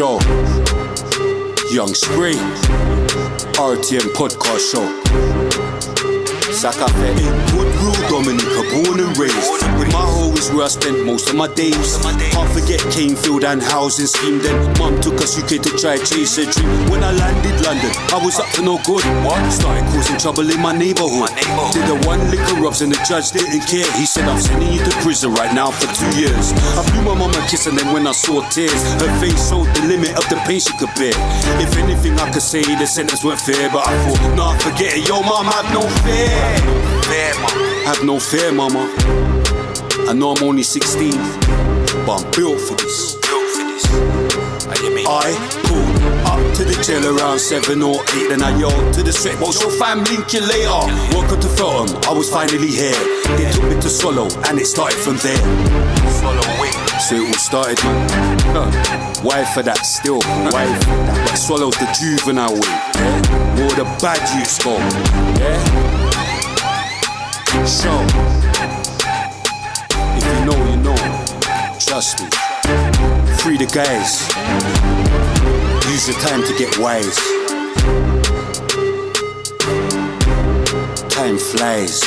show. Young Spray, RTM podcast show. Sakafe, Woodrow, Dominica, born and raised. My home is where I spent most of my days. Can't forget Canefield and housing scheme. Then mum took us UK to try chase a dream. When I landed London, I was up to no good. Started causing trouble in my neighbourhood. Did the one liquor rubs and the judge didn't care. He said, I'm sending you to prison right now for 2 years. I blew my mum a kiss and then when I saw tears, her face showed the limit of the pain she could bear. If anything I could say, the sentence weren't fair, but I thought, nah, forget it. Yo, mum, have no fear. Have no fear, mama. I know I'm only 16, but I'm built for this. I pulled up to the jail around 7 or 8, then I yelled to the straight, well, show fam, link you later. Welcome to Feltham, I was finally here. They took me to Swallow, and it started from there. Swallow away. So it all started, man. Why for that still? Why for that? But Swallow's the juvenile way, yeah? All the bad youths go, yeah? So, if you know, you know. Trust me. Free the guys. Use your time to get wise. Time flies.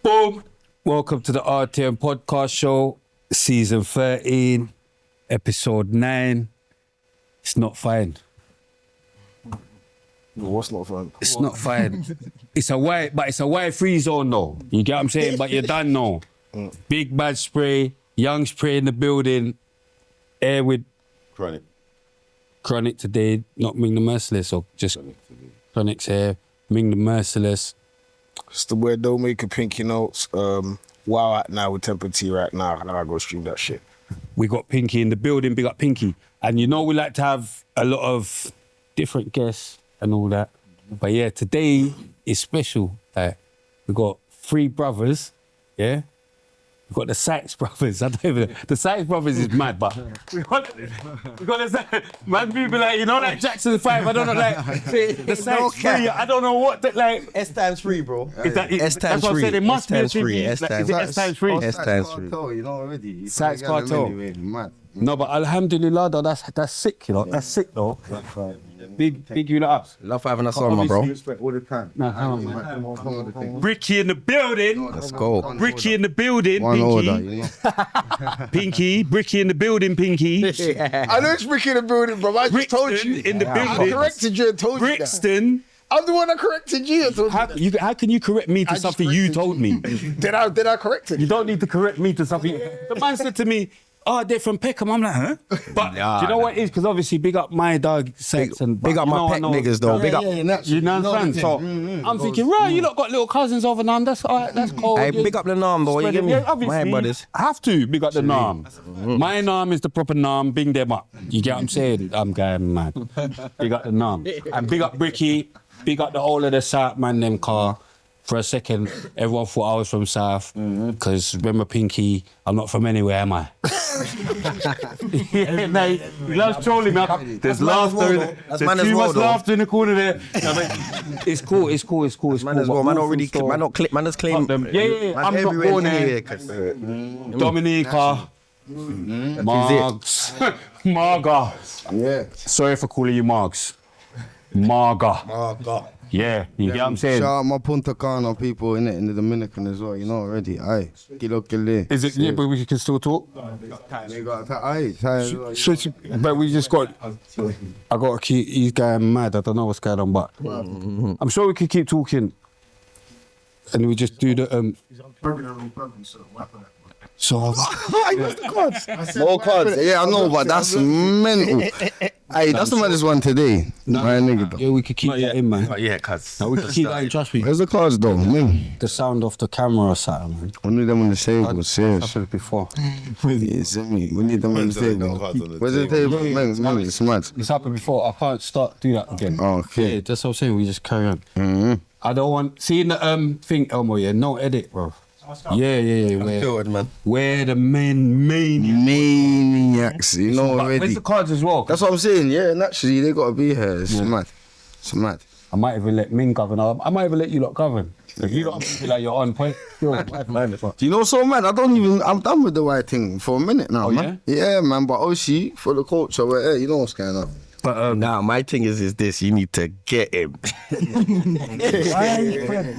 Boom! Welcome to the RTM podcast show, season 13, episode 9. It's not fine. What's not fine? It's not fine. It's a white free zone though. You get what I'm saying? But you're done now. Big bad spray, young spray in the building, air with Chronic today, not Ming the Merciless, or just Chronic's here, Ming the Merciless. It's the word don't make a pinky notes. Wow out now with Temper T right now. I gotta go stream that shit. We got Pinky in the building, big up Pinky. And you know we like to have a lot of different guests and all that. But yeah, today is special. We got 3 brothers, yeah? We got the Sykes Brothers. I don't even, the Sykes Brothers is mad, but we got the man people like, you know, like Jackson 5, I don't know, like, the Sykes 3, I don't know what, that, S times 3, bro. Is that, S times 3. That's what I said, it must be a three. TV. Is it S times 3? S times 3. You know already. Sykes Cartel. Anyway, mad. No, but alhamdulillah, though, that's sick, you know, that's sick, though. Big you up. Love having us on, my bro. Respect all the time. Nah, come on, man. Man. Bricky in the building. Let's go. Bricky in the building, One Pinky. order, you know. Pinky, Bricky in the building, Pinky. I know it's Ricky in the building, bro. I just told Brixton you. in the I building. corrected you and told you that. Brixton. I'm the one that corrected you. I told you that. How can you correct me to I just something you corrected told me? Did I correct it? You don't need to correct me to something. The man said to me, oh, they're from Peckham. I'm like, huh? But do you know what it is? Because obviously, big up my dog, Sex. Big up my Peck niggas, though. Big up. You know what I'm saying? So I'm thinking, right, you lot got little cousins over Nam. That's all right, that's cool. Hey, big up the Nam, though. You get me? Obviously, My brothers. I have to big up the Nam. My Nam is the proper Nam. Bing them up. You get what I'm saying? I'm going mad. Big up the Nam. And big up Bricky. Big up the whole of the South man, them car. For a second, everyone thought I was from South, because remember Pinky, I'm not from anywhere, am I? Yeah, mate, he loves trolling me. There's laughter. There's too much laughter in the corner there. It's cool. Man as well. Man don't really. Man don't clip. Man just claim. Yeah. I'm not born here. Dominica. Margs. Marga. Yeah. Sorry for calling you Margs. Marga. Yeah, you get what I'm saying? Shout out my Punta Cana people in the Dominican as well, you know already. Aye. Kilo kile. Is it, yeah, but we can still talk? But we just got, I got to keep, he's going mad, I don't know what's going on, but I'm sure we can keep talking. And we just do the, so More cards. Yeah, I know, but that's mental. Hey, that's the maddest one today. My nigga, though. Yeah, we could keep that in, man. Yeah, cuz. No, we could keep that in, trust me. Where's the cards, though, man? The sound of the camera or something, man. We need them on the table, I've serious. said it before. Yeah, see me. We need them on the table. Where's the table? Man, it's mad. It's happened before. I can't do that again. Okay. Yeah, that's what I'm saying. We just carry on. Mm-hmm. I don't want... Seeing the thing, Elmo, yeah, no edit, bro. Yeah. Where the Maniacs, you know Where's already. the cards as well? That's what I'm saying, yeah, naturally, they gotta be here. It's mad. It's mad. I might even let Min govern. I might even let you lot govern. If you lot feel like you're on point, yo, man. Do you know what's so mad? I'm done with the white thing for a minute now, man. Yeah, man, but obviously, for the culture, we're, you know what's going on. But now my thing is this: you need to get him. Yeah, but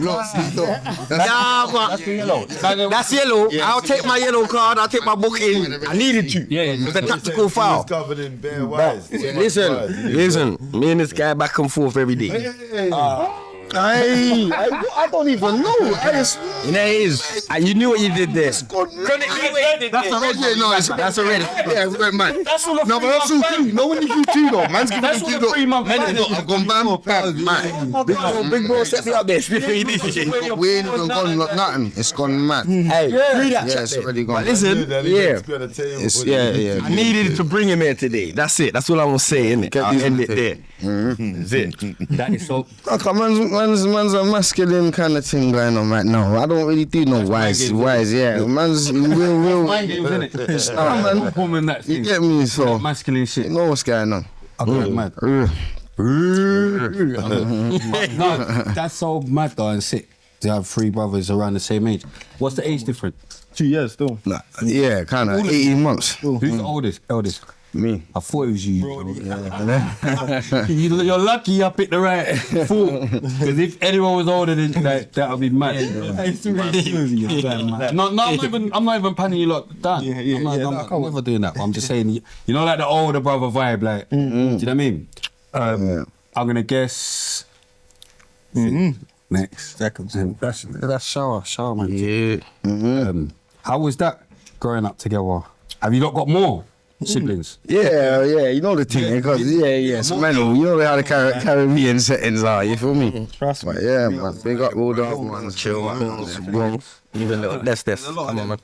that's yellow. I'll take my yellow card. I'll take my booking. I needed to. Yeah. It's a tactical foul. Covered in bare wires. Listen. Me and this guy back and forth every day. I don't even know. It is. You knew what you did there. That's a red. Yeah, no, that's a red. Yeah, red man. That's all. No, but that's all two. No one you two though. Man's giving That's you all the 3 month. I've gone bam, man. Big bro set me up there. We ain't even gone nothing. It's gone mad. Hey, free that Yeah, chat it's there. already gone. But listen, yeah. It's, yeah. I needed to bring him here today. That's it. That's all I'm gonna say, innit? I'll end it there. That's it. That is so... Okay, man's a masculine kind of thing going on right now. I don't really do no wise, yeah. Man's real. Mind games, innit? Nah, man. Woman, that You thing. get me, so Masculine shit. you know what's going on. I got mad. No, that's so mad though and sick to have 3 brothers around the same age. What's the age difference? 2 years still. Nah, yeah, kind of 18 months. Who's the eldest? Me. I thought it was you. You're lucky I picked the right fool. Because if anyone was older than that would be mad. No, I'm not even panning you lot down. I'm never doing that. I'm just saying, you know, like the older brother vibe, like, do you know what I mean? I'm gonna guess next. Second. That's shower, man. Yeah. How was that growing up together? Have you not got more siblings? Yeah, you know the thing, because so man, you know how the Caribbean settings are, you feel me? Trust me. But yeah, man, big up all the other ones. Chill, man. Even little. That's. Come on, man.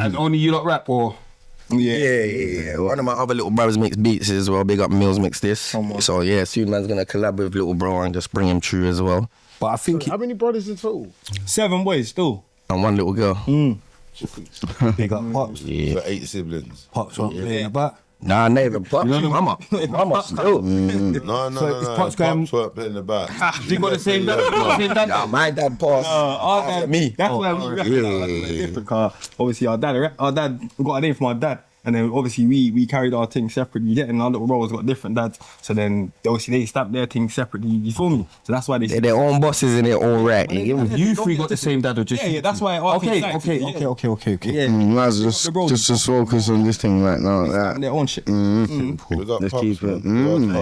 And only you lot rap or? Yeah. One of my other little brothers makes beats as well. Big up Mills makes this. So yeah, soon man's gonna collab with little bro and just bring him through as well. But I think How many brothers in total? 7 boys still. And one little girl. big up Pops. Yeah. For 8 siblings. Pops won't play about. Nah, never. Mama still. No. Pops going- Pops weren't playing the back. You got the same dad? Nah, my dad passed. Our dad, me. That's why we rap different car. Obviously, our dad, we got a name from our dad. And then obviously we carried our thing separately. Yeah, and our little roles got different dads. So then obviously they stamped their thing separately. You feel me? So that's why They're their own bosses in their own right. You get me? You 3 got the same dad or just? Yeah, that's why. Okay. Yeah, Man's just focus on this thing right now. and their own shit. We got Let's Pops, keep it. man.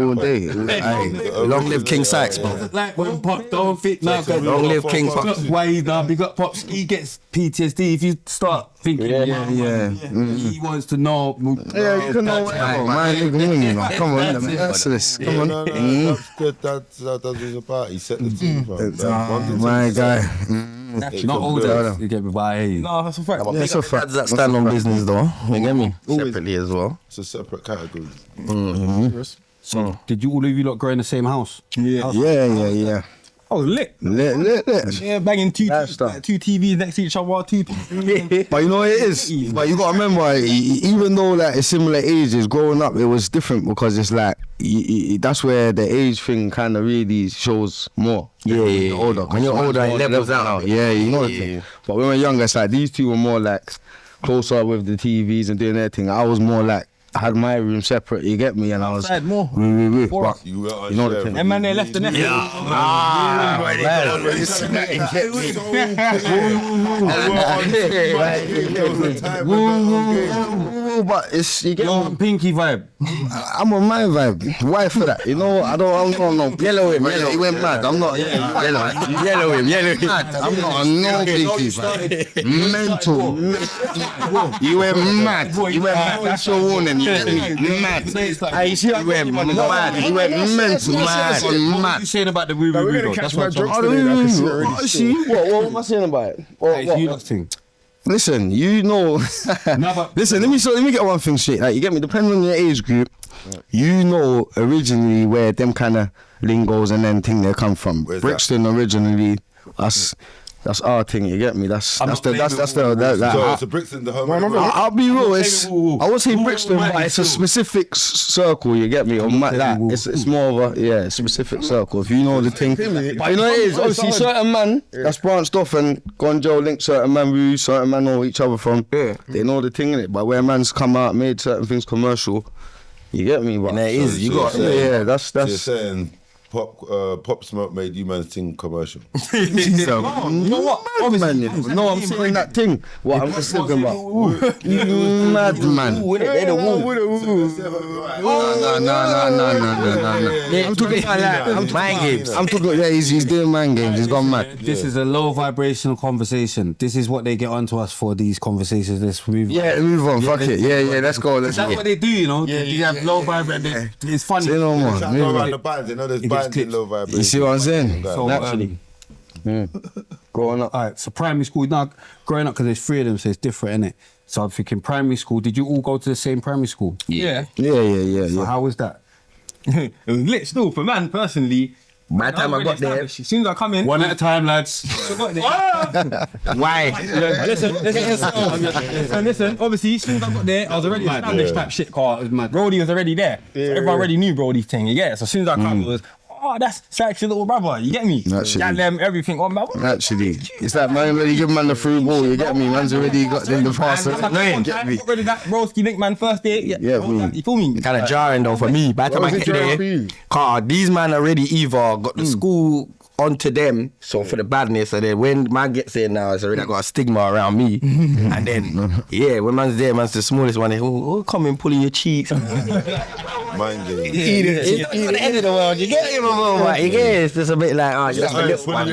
All day. Long live King Sykes, bro. Like when Pop don't fit now, Long live King Pops. why he's done, big up Pops. He gets PTSD if you start thinking. He wants to know. Yeah, you can know whatever. Man, you know. Come on, man. Answer this. Come on. No, that's good. That's what it's about. He set the team, bro. My guy. Not all that. You get me by. No, that's a fact. Yeah, it's a fact. Dads that stand on business though. You get me? Separately as well. It's a separate category. So, did you all of you lot grow in the same house? Yeah. Oh, lit. Lit. Yeah, banging two Lifestyle. TVs next to each other. But you know what it is? But you gotta remember, even though like it's similar ages, growing up it was different because it's like that's where the age thing kind of really shows more. Yeah. Older. When you're older, it levels out. Yeah, you know the thing. But when we were younger, it's like these two were more like closer with the TVs and doing their thing. I was more like I had my room separate, you get me, and I was Outside more. But You were you know the thing. And man, they left the net. will, but it's you get. You're on Pinky vibe. I'm on my vibe. Why for that? You know, I'm not yellow him. He went mad. I'm not yellow him. I'm not on no Pinky vibe. Mental. You went mad. You went mad. That's your warning. Mad. You see, you went mad. You went mental. Mad. What are you saying about the woo woo woo? That's what See, what am I saying about it? What thing? Listen, you know. Listen, let me get one thing straight. Like, you get me. Depending on your age group, you know originally where them kind of lingos and then thing they come from. Brixton originally, that's our thing. You get me? That's So Brixton the home. I'll be real. I would say Brixton, but it's a specific circle. You get me? Or like that. It's more of a specific circle. If you know the thing, but you know it is. Obviously, certain man that's branched off and gone Joe link certain man who certain man know each other from. Yeah, they know the thing in it. But where man's come out, made certain things commercial. You get me? But there is. You got. That's. So you're saying Pop Smoke made you man sing commercial. You know what? No, I'm saying that thing. What I'm just thinking about. Mad man. They're the woo. No. I'm talking about mind games. I'm talking. Yeah, he's doing mind games. He's gone mad. This is a low vibrational conversation. This is what they get onto us for. These conversations. Let's move. Yeah, move on. Fuck it. Yeah. Let's go. That's what they do. You know. You have low vibration. It's funny. Say no more. Go around the bands. You know there's bands in low vibration. You see what I'm saying? So, naturally. Growing up. Alright, so primary school, now growing up, because there's 3 of them, so it's different, innit? So I'm thinking primary school, did you all go to the same primary school? Yeah. So how was that? It was lit still. For man, personally, by the time I got there, as soon as I come in, one at a time, lads. Why? Listen. Obviously, as soon as I got there, I was already established type shit car. Brody was already there. So everyone already knew Brody's thing. You get it? So as soon as I come, it was, that's Sykes' little brother. You get me? Naturally. Them everything. Naturally. It's like, man, already give man the free ball. You get me? Man's already got in the pass. You get me? Got rid of that Broski link man first day. You feel me? kind of jarring though for me. By the time I get there, car these man already either got the school onto them, so for the badness, and then when man gets there now, it's already got a stigma around me. And then when man's there, man's the smallest one. Come and pulling your cheeks. Mind game. It's not the end of the world. You get it, you get it. It's just a bit like, you're a little one.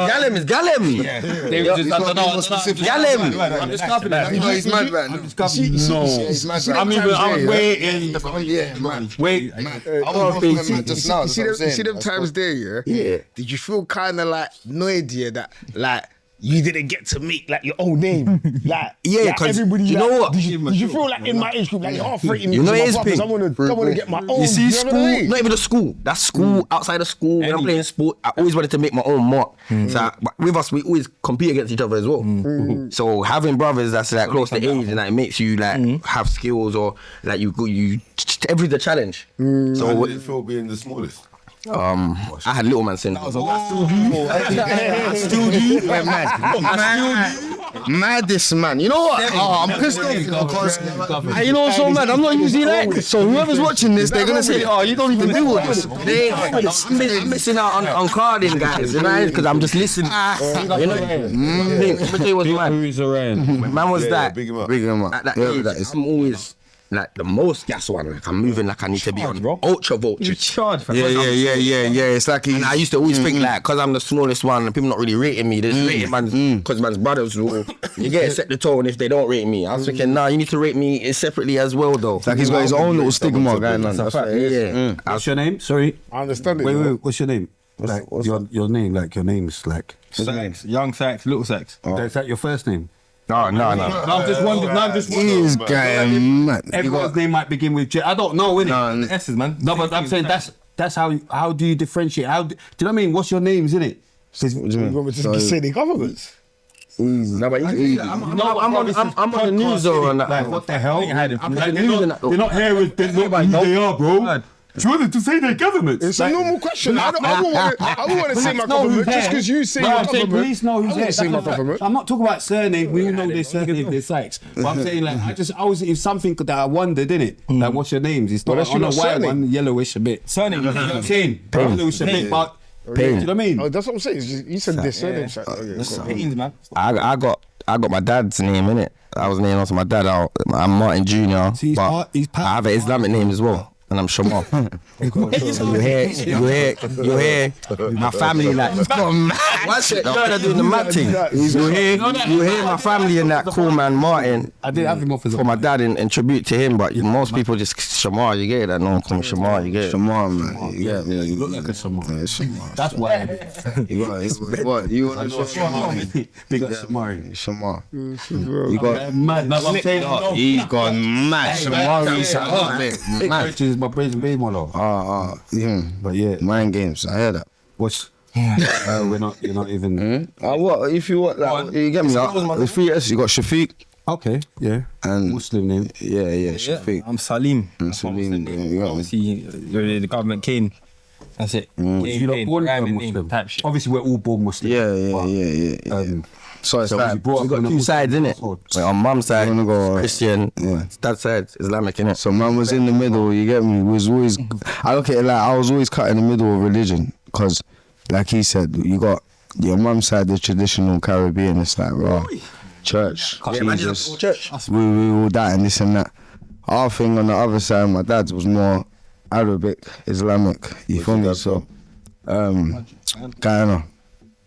Gallem is Gallem. They were just, I don't know. Gallem. I'm just copying that. You know he's mad, man. I'm just copying. No. I'm waiting. Wait. I want to feel just now. See them times there, yeah? Did you feel kind of like annoyed, that like you didn't get to make like your own name? Like, because everybody, you like, know what? Did you feel like in my age group, like you're half rating me? You know to it is my brothers, big. I want to get my own. You see, know what I mean? not even the school. That's school, outside of school. When I'm playing sport, I always wanted to make my own mark. So, but with us, we always compete against each other as well. So having brothers that's like close to age and like makes you like have skills or like you every the challenge. So how did it feel being the smallest? I had little man syndrome. Mad this man. You know what? I'm pissed off because you know what's so mad? I'm not usually like this. So whoever's watching this, they're gonna say, you don't even do all this. I'm missing out on carding, guys. You know, because I'm just listening. You know, let me tell you what's mad. Man was that. Big him up. Big him up. At that age, I'm always like the most gas one. Like I'm moving like I need to be on ultra voltage. Charge, fam. Yeah. It's like And I used to always think like, cause I'm the smallest one and people not really rating me, they just rating man's, cause man's brothers will, you get to set the tone if they don't rate me. I was thinking, nah, you need to rate me separately as well though. It's like he's got his own little stigma going on. That's what it is. What's your name? Sorry. I understand it. Wait. What's your name? Like your name? Like your name's like. Sykes, young Sykes, little Sykes. Is that your first name? No. I'm just wondering. He's going mad. Everyone's name might begin with J. I don't know, innit? S's, man. No, but I'm saying that's how do you differentiate? Do you know what I mean? What's your names, innit? What do you want me to say the governments? No, but I'm on the news though. Like, what the hell? They're not here with who they are, bro. Do you want to say their government? It's a normal question. I don't want to say my government just because you say your government. Police know who's there. Say my government. I'm not talking about surname. We all know their surname, their Sykes. But I'm saying like it's something that I wondered, innit? Like what's your names? It's not on a white one, yellowish a bit. Surname. Pain. Yellowish a bit, but do you know what I mean? Oh, that's what I'm saying. You said their surname. Pains, man. I got my dad's name in it. I was named after my dad. I'm Martin Jr. See, he's but I have an Islamic name as well. And I'm Shamar. you hear my family like, what's it? They're doing the mad thing. You hear my family in that cool man Martin. I did have him off for my dad in tribute to him, but most people just Shamar, you get it? That no one call me Shamar, you get it? Shamar, man. Yeah, you look like a Shamar. Yeah, Shamar. That's why. What? You want to Shamar? Big up Shamar. Shamar. You got mad. That's what I'm saying. He's gone mad. Shamar. Mad. My baby mother. Yeah. But yeah, mind games. I hear that. What's? You're not even. What if you want? Like, you get me? With 3 S, you got Shafiq. Okay, yeah. And Muslim name. Yeah, Shafiq. I'm Salim. Salim. Obviously, the government came. That's it. You're not born Muslim. Obviously, we're all born Muslim. Yeah. So it's like we got 2 sides, innit? Like on mum's side, Christian, dad's side, Islamic, innit? So mum was in the middle, you get me? Was always, I look at it like I was always cut in the middle of religion, because like he said, you got your mum's side, the traditional Caribbean, it's like, raw, church, Jesus, we all that and this and that. Our thing on the other side, my dad's was more Arabic, Islamic, you feel me? So, Guyana.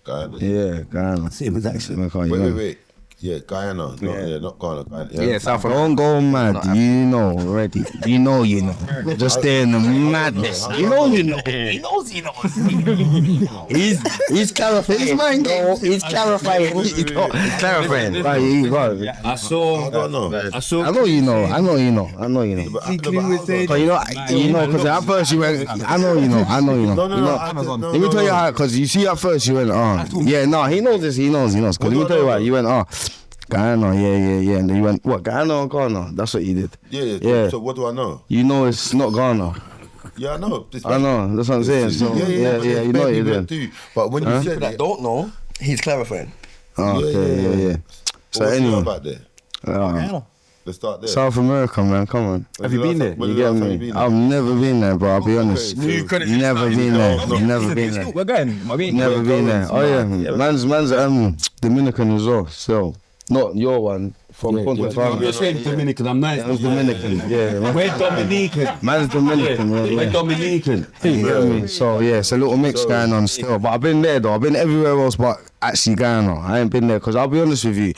Yeah, Guyana. Same as actually. Wait. Yeah, Guyana. Not Ghana. Yeah, South Africa. Don't go mad. You know already. You know. Just stay in the madness. You know. He knows. He's clarifying. He's mind games. He's clarifying. He's clarifying. Right, you got it. I don't know. I know you know. But you know, because at first you went, I know you know. No. Let me tell you how, because you see at first you went, yeah, no, he knows this, he knows. Because let me tell you why, you went, Guyana, yeah. And then you went, what, Guyana or Ghana? That's what you did. Yeah. So what do I know? You know it's not Ghana. Yeah, I know. I know, that's what I'm saying. So, yeah, you know you did. But when you said I don't know, he's clarifying. Okay. So what's anyway. about there? Let's start there. South America, man, come on. Have you been there? You get me? I've never been there, bro, I'll be honest. Never been there. Never been there. We're going. Never been there. Oh yeah, man's Dominican as well. So not your one from Ponte Farm. You're saying Dominican. I'm nice. I'm Dominican. Yeah, we're Dominican. Man's Dominican. We're Dominican. You get me? So yeah, it's a little mix going on still. But I've been there though. I've been everywhere else, but actually Ghana. I ain't been there because I'll be honest with you.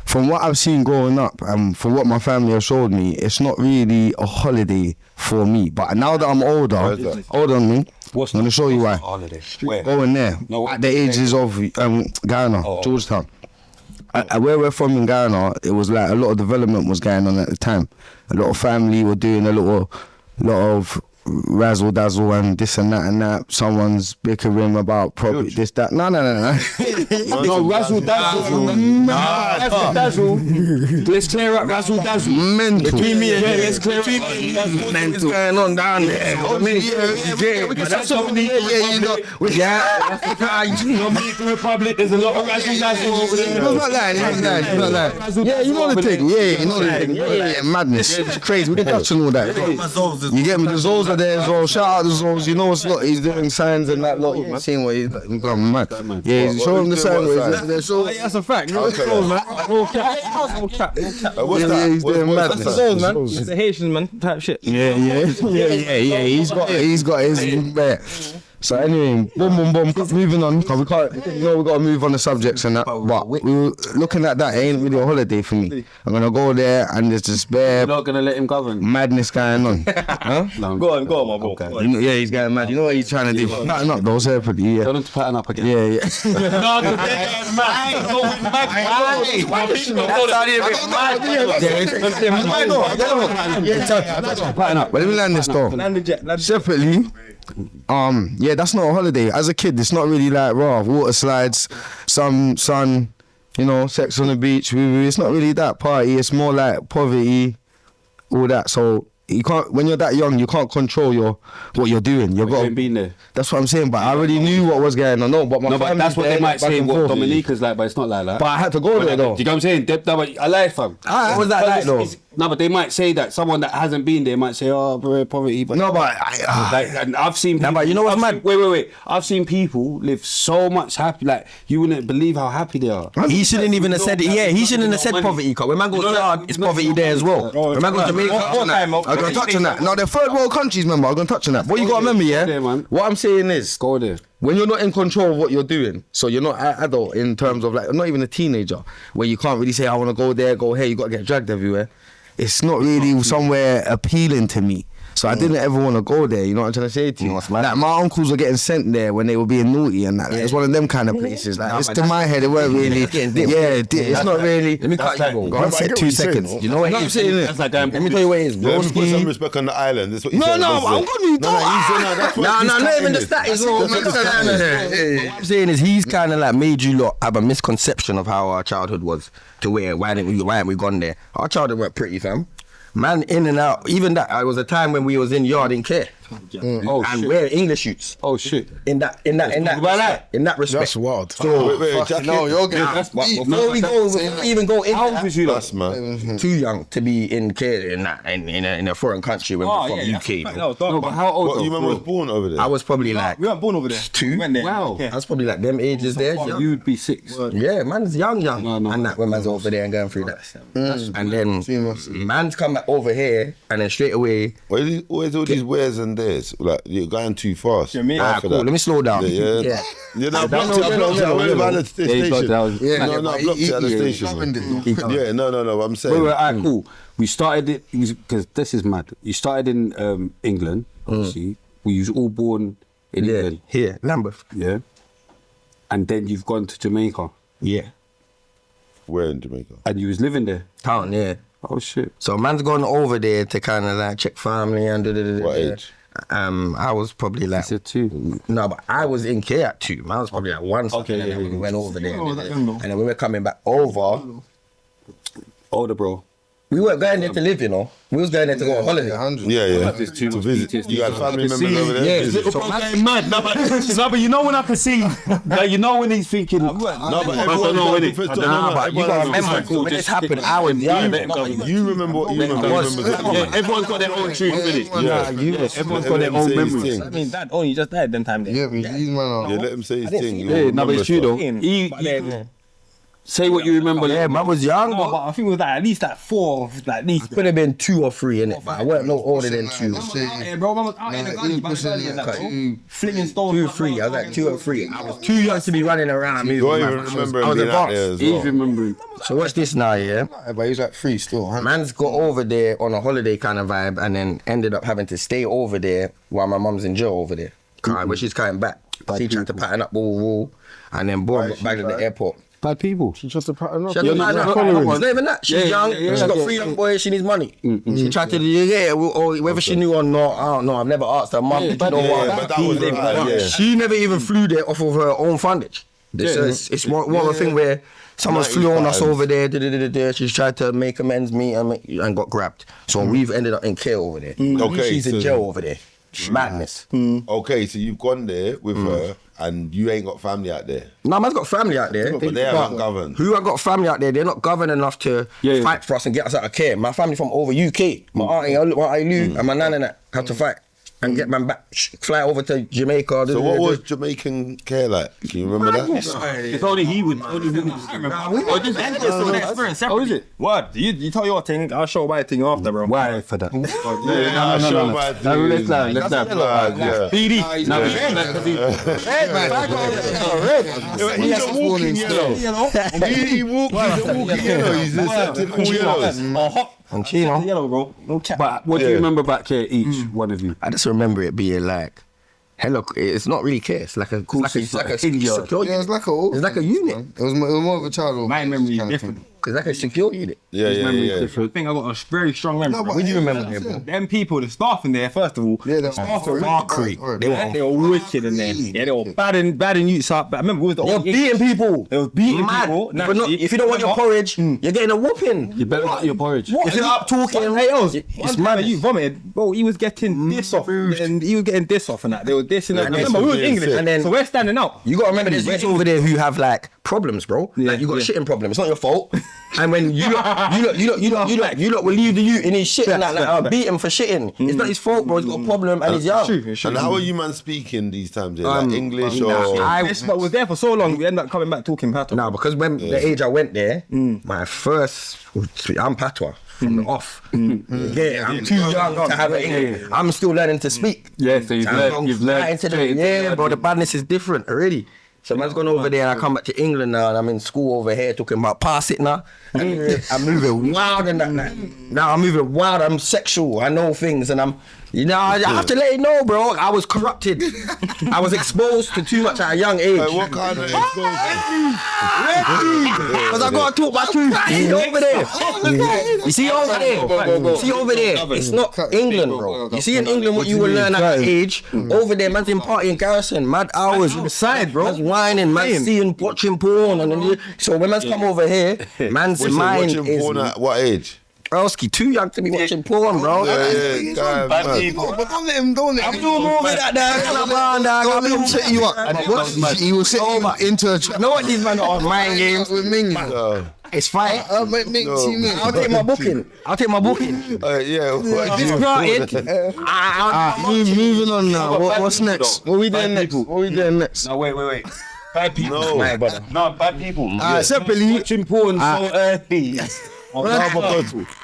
From what I've seen growing up and from what my family has showed me, it's not really a holiday for me. But now that I'm older than me, I'm going to show you why. Where? Going there, at the ages of Ghana, Georgetown. Where we're from in Ghana, it was like a lot of development was going on at the time. A lot of family were doing a lot of razzle dazzle and this and that. Someone's bickering about property, this, that. No. No, razzle dazzle. Razzle dazzle. Let's clear up razzle dazzle. Mental. Between me and you, let's clear up. Mental. What's going on down there? That's Dominican Republic, there's a lot of razzle dazzle over there. He's not lying. Yeah, you know the thing. Yeah, madness. It's crazy. We did touch on all that. You get me? The Zols are there as well. Shout out the Zols. You know what's not? He's doing signs and that lot. You've seen what he's gone mad. Yeah, he's showing the sign where he's there. So that's a fact. No cap. Yeah, he's doing madness. That's the Zols, man. It's the Haitians, man. Type shit. Yeah. He's got his there. So anyway, boom. Moving on, because we got to move on the subjects and that. But we were looking at that. It ain't really a holiday for me. I'm gonna go there and there's just bare. You're not gonna let him govern. Madness going on. Huh? No. Go on, my boy. Okay. Yeah, he's going mad. You know what he's trying to do? Pattern up though, separately. Yeah. Tell him to pattern up again. Yeah. No, they're mad. Pattern up. But let me land this though. Separately. Yeah, that's not a holiday. As a kid, it's not really like raw water slides, sun, sex on the beach. It's not really that party. It's more like poverty, all that. So you can't, when you're that young, you can't control what you're doing. You ain't been there. That's what I'm saying. But I already knew what was going on. But that's what they might say. What Dominica's like, but it's not like that. But I had to go there though. Do you know what I'm saying? I lied, fam. What was that like though? No, but they might say that someone that hasn't been there might say, "Oh, poverty." But No, but and I've seen. Nah, but you know what's mad? Wait. I've seen people live so much happy. Like you wouldn't believe how happy they are. He shouldn't even have said it. Yeah, he shouldn't have said poverty. Cause when man goes hard, it's poverty there as well. When man goes Jamaica, I'm gonna touch on that. Now they're third world countries, remember. I'm gonna touch on that. What you gotta remember, yeah? there, man. What I'm saying is, Go there. when you're not in control of what you're doing, so you're not adult in terms of like, not even a teenager, where you can't really say, I want to go there, go here, you got to get dragged everywhere. It's not really somewhere appealing to me. So I didn't ever want to go there, you know what I'm trying to say to you? Like my uncles were getting sent there when they were being naughty and that. It's one of them kind of places. Like it's to my head, it weren't really. It's not really. Let me cut you. Go on, I get 2 what you're seconds. saying, You know what I'm saying? That's like damn. Let me tell you what it is, bro. Let me put some respect on the island. That's what he said. I'm gonna do that's what No, he's not even the cutting stat. It's all. What I'm saying is he's kind of like made you lot have a misconception of how our childhood was. To where why haven't we gone there? Our childhood weren't pretty, fam. Man, in and out. Even that, it was a time when we was in yard in care. Oh And shit. we're English youths. Oh shit. In that respect. That's wild. So, wait, Fucking no, you're getting. Before we even go into How old that, was you? That's man. too young to be in care in a foreign country when we're from UK. Bro. No, but how old? What, you man was born over there? I was probably like We weren't born over there. 2. We went there. Wow. Yeah. I was probably like them ages there. So you would be 6. Yeah, man's young, No. and that when man's over there and going through that. And then man's come back over here, and then straight away. Where's all these wheres and there's? Like, you're going too fast. Jamaica. For Cool, that. let me slow down. Yeah. You know, I blocked it at the station. No, I blocked it at the station. Yeah, no, I'm saying. Wait, alright, cool. We started it because this is mad. You started in England, obviously. We was all born in England. Here, Lambeth. Yeah. And then you've gone to Jamaica. Yeah, Where in Jamaica? And you was living there. town. Yeah. Oh shit. So man's gone over there to kind of like check family and What age? I was probably like. Is it 2? No, but I was in care at 2. Man was probably like 1 something, and then we went over there. And then we were coming back over. Older bro. We weren't going there to live, you know. We was going there to go on holiday. Yeah. There's too To much visit. PTSD. You had family members over there? Yeah, Visit. so man, Mad. No, but you know when I can see, like, you know when he's thinking. No, but don't everyone know, got innit? different. nah, but you gotta remember when this happened, I was young. You remember what you remember. Yeah, everyone's got their own truth, innit? Yeah, Everyone's got their own Say his memories. thing. I mean, Dad only just died them time there. Yeah, but these man are. Yeah, let him say his thing. Yeah, no, but it's true though. Say what you remember. Yeah, man was young, No, but but I think it was like at least like 4, like at least. could have been 2 or 3 in it, but I weren't no older than 2. Yeah, bro, man was out in the gully back early and that, bro. Flinging stones. 2 or 3. I was like 2 or 3. I was too young to be running around. You don't even remember I him was being out advanced. there as He's well. remembering. So watch this now, yeah. But he's like 3 still. Huh? Man's got over there on a holiday kind of vibe, and then ended up having to stay over there while my mum's in jail over there. But she's coming back. She tried to pattern up all, and then boom, got back at the airport. Bad people. She just a pattern up. She had to pattern up. It's not even that. She's young. yeah, She's got yeah. 3 young boys. She needs money. She tried to or whether she knew or not, I don't know. I've never asked her mum. But that was yeah. She never even flew there off of her own fundage. It's one of the thing where someone's flew on us over there. She's tried to make amends, and got grabbed. So we've ended up in care over there. Okay, She's in so- jail over there. Madness. Okay, so you've gone there with her and you ain't got family out there. No, man's got family out there. But they haven't governed. Who I got family out there, they're not governed enough to fight for us and get us out of care. My family from over UK. My auntie, and my nan and that had to fight and get man back, fly over to Jamaica. So what was Jamaican care like? Can you remember that? If only he would. Only he would. Oh, is it? What? You tell your thing, I'll show my thing after, bro. Why for that? No. Let's Yeah. BD. No, He's a walking yellow. He walks, he's a walking yellow. He's accepting all yellows. And Chino. Yellow, bro. No cap. But what do you remember back here, each one of you? I just remember it being like, hello, it's not really care. It's like a, it's like a secure Yeah, it's like a. It's like a unit. It was more of a childhood. My memory is kind of different. thing. It's like a secure unit. Yeah. I think I got a very strong memory. bro. What do you remember there, bro? Them people, the staff in there, first of all, Yeah, the staff were Markery. They were wicked in there. Yeah, they were bad and youths up. But I remember we was the They're only beating people. They were beating Mad. people. But not, if you don't want your porridge, you're getting a whooping. You better get your porridge. If you're up talking, Hey, else, it's mad. You vomited, bro. He was getting this off, and he was getting this off, and that they were dissing. And remember, we was English, and then so we're standing out. You gotta remember there's youths over there who have like problems, bro. Like you got shitting problems. It's not your fault. And when you lot will leave the youth in his shit and that, beat him for shitting. It's not his fault, bro. He's got a problem and he's young. And how are you man speaking these times? Like English or? But was there for so long, we end up coming back talking Parental. No, because when the age I went there, my first, I'm patois from the off. Yeah, I'm too young to have it. I'm still learning to speak. Yeah, so you've learned. Yeah, bro, the badness is different already. So man's gone over there and I come back to England now and I'm in school over here talking about pass it now. I'm moving wild and that. Now I'm moving wild, I'm sexual, I know things and I'm, I have to let you know, bro, I was corrupted. I was exposed to too much at a young age. What kind of exposure? Because I got to talk my truth. Over there. You see over there? See over there? It's not England, bro. You see in England what you will learn at that age. Over there, man's in partying garrison, mad hours. Side, bro. Man's whining, man's seeing, watching porn. So when man's come over here, man's mind watching is... porn at what age? Earlski, too young to be watching porn, bro. Bad people. Don't let him. I'm doing more with that, dog. Don't let him set you up. He will set you into a trap. Know what these men are on mind games with Ming. It's fine. I'll take my booking. Yeah. This granted. Moving on now. What's next? What we doing next? No, wait. Bad people. No, bad people. Separately. Watching porn so early.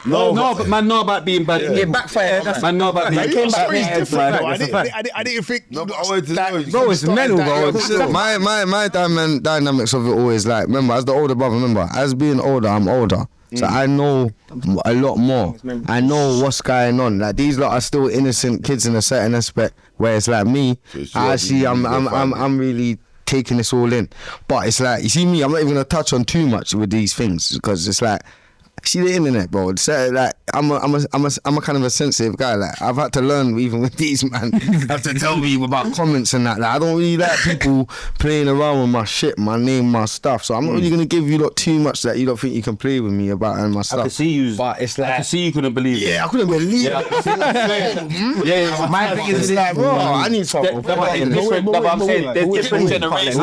No, but man, know about being bad. Yeah, backfire. Man, know about being bad. I didn't think. No, but I wanted to know. Bro, it's mental, bro. My dynamics of it always like, remember, as the older brother, as being older, I'm older. So I know a lot more. I know what's going on. Like these lot are still innocent kids in a certain aspect. Where it's like me, I'm really taking this all in. But it's like, you see me, I'm not even gonna touch on too much with these things because it's like, see the internet, bro. So, like, I'm a kind of a sensitive guy. Like, I've had to learn even with these man. Have to tell me about comments and that. Like, I don't really like people playing around with my shit, my name, my stuff. So I'm not really gonna give you lot too much that you don't think you can play with me about and my stuff. I can see you. But it's like, I can see you couldn't believe it. Yeah, I couldn't believe it. Yeah. My thing is like, bro, I need something. I'm saying there's different generations.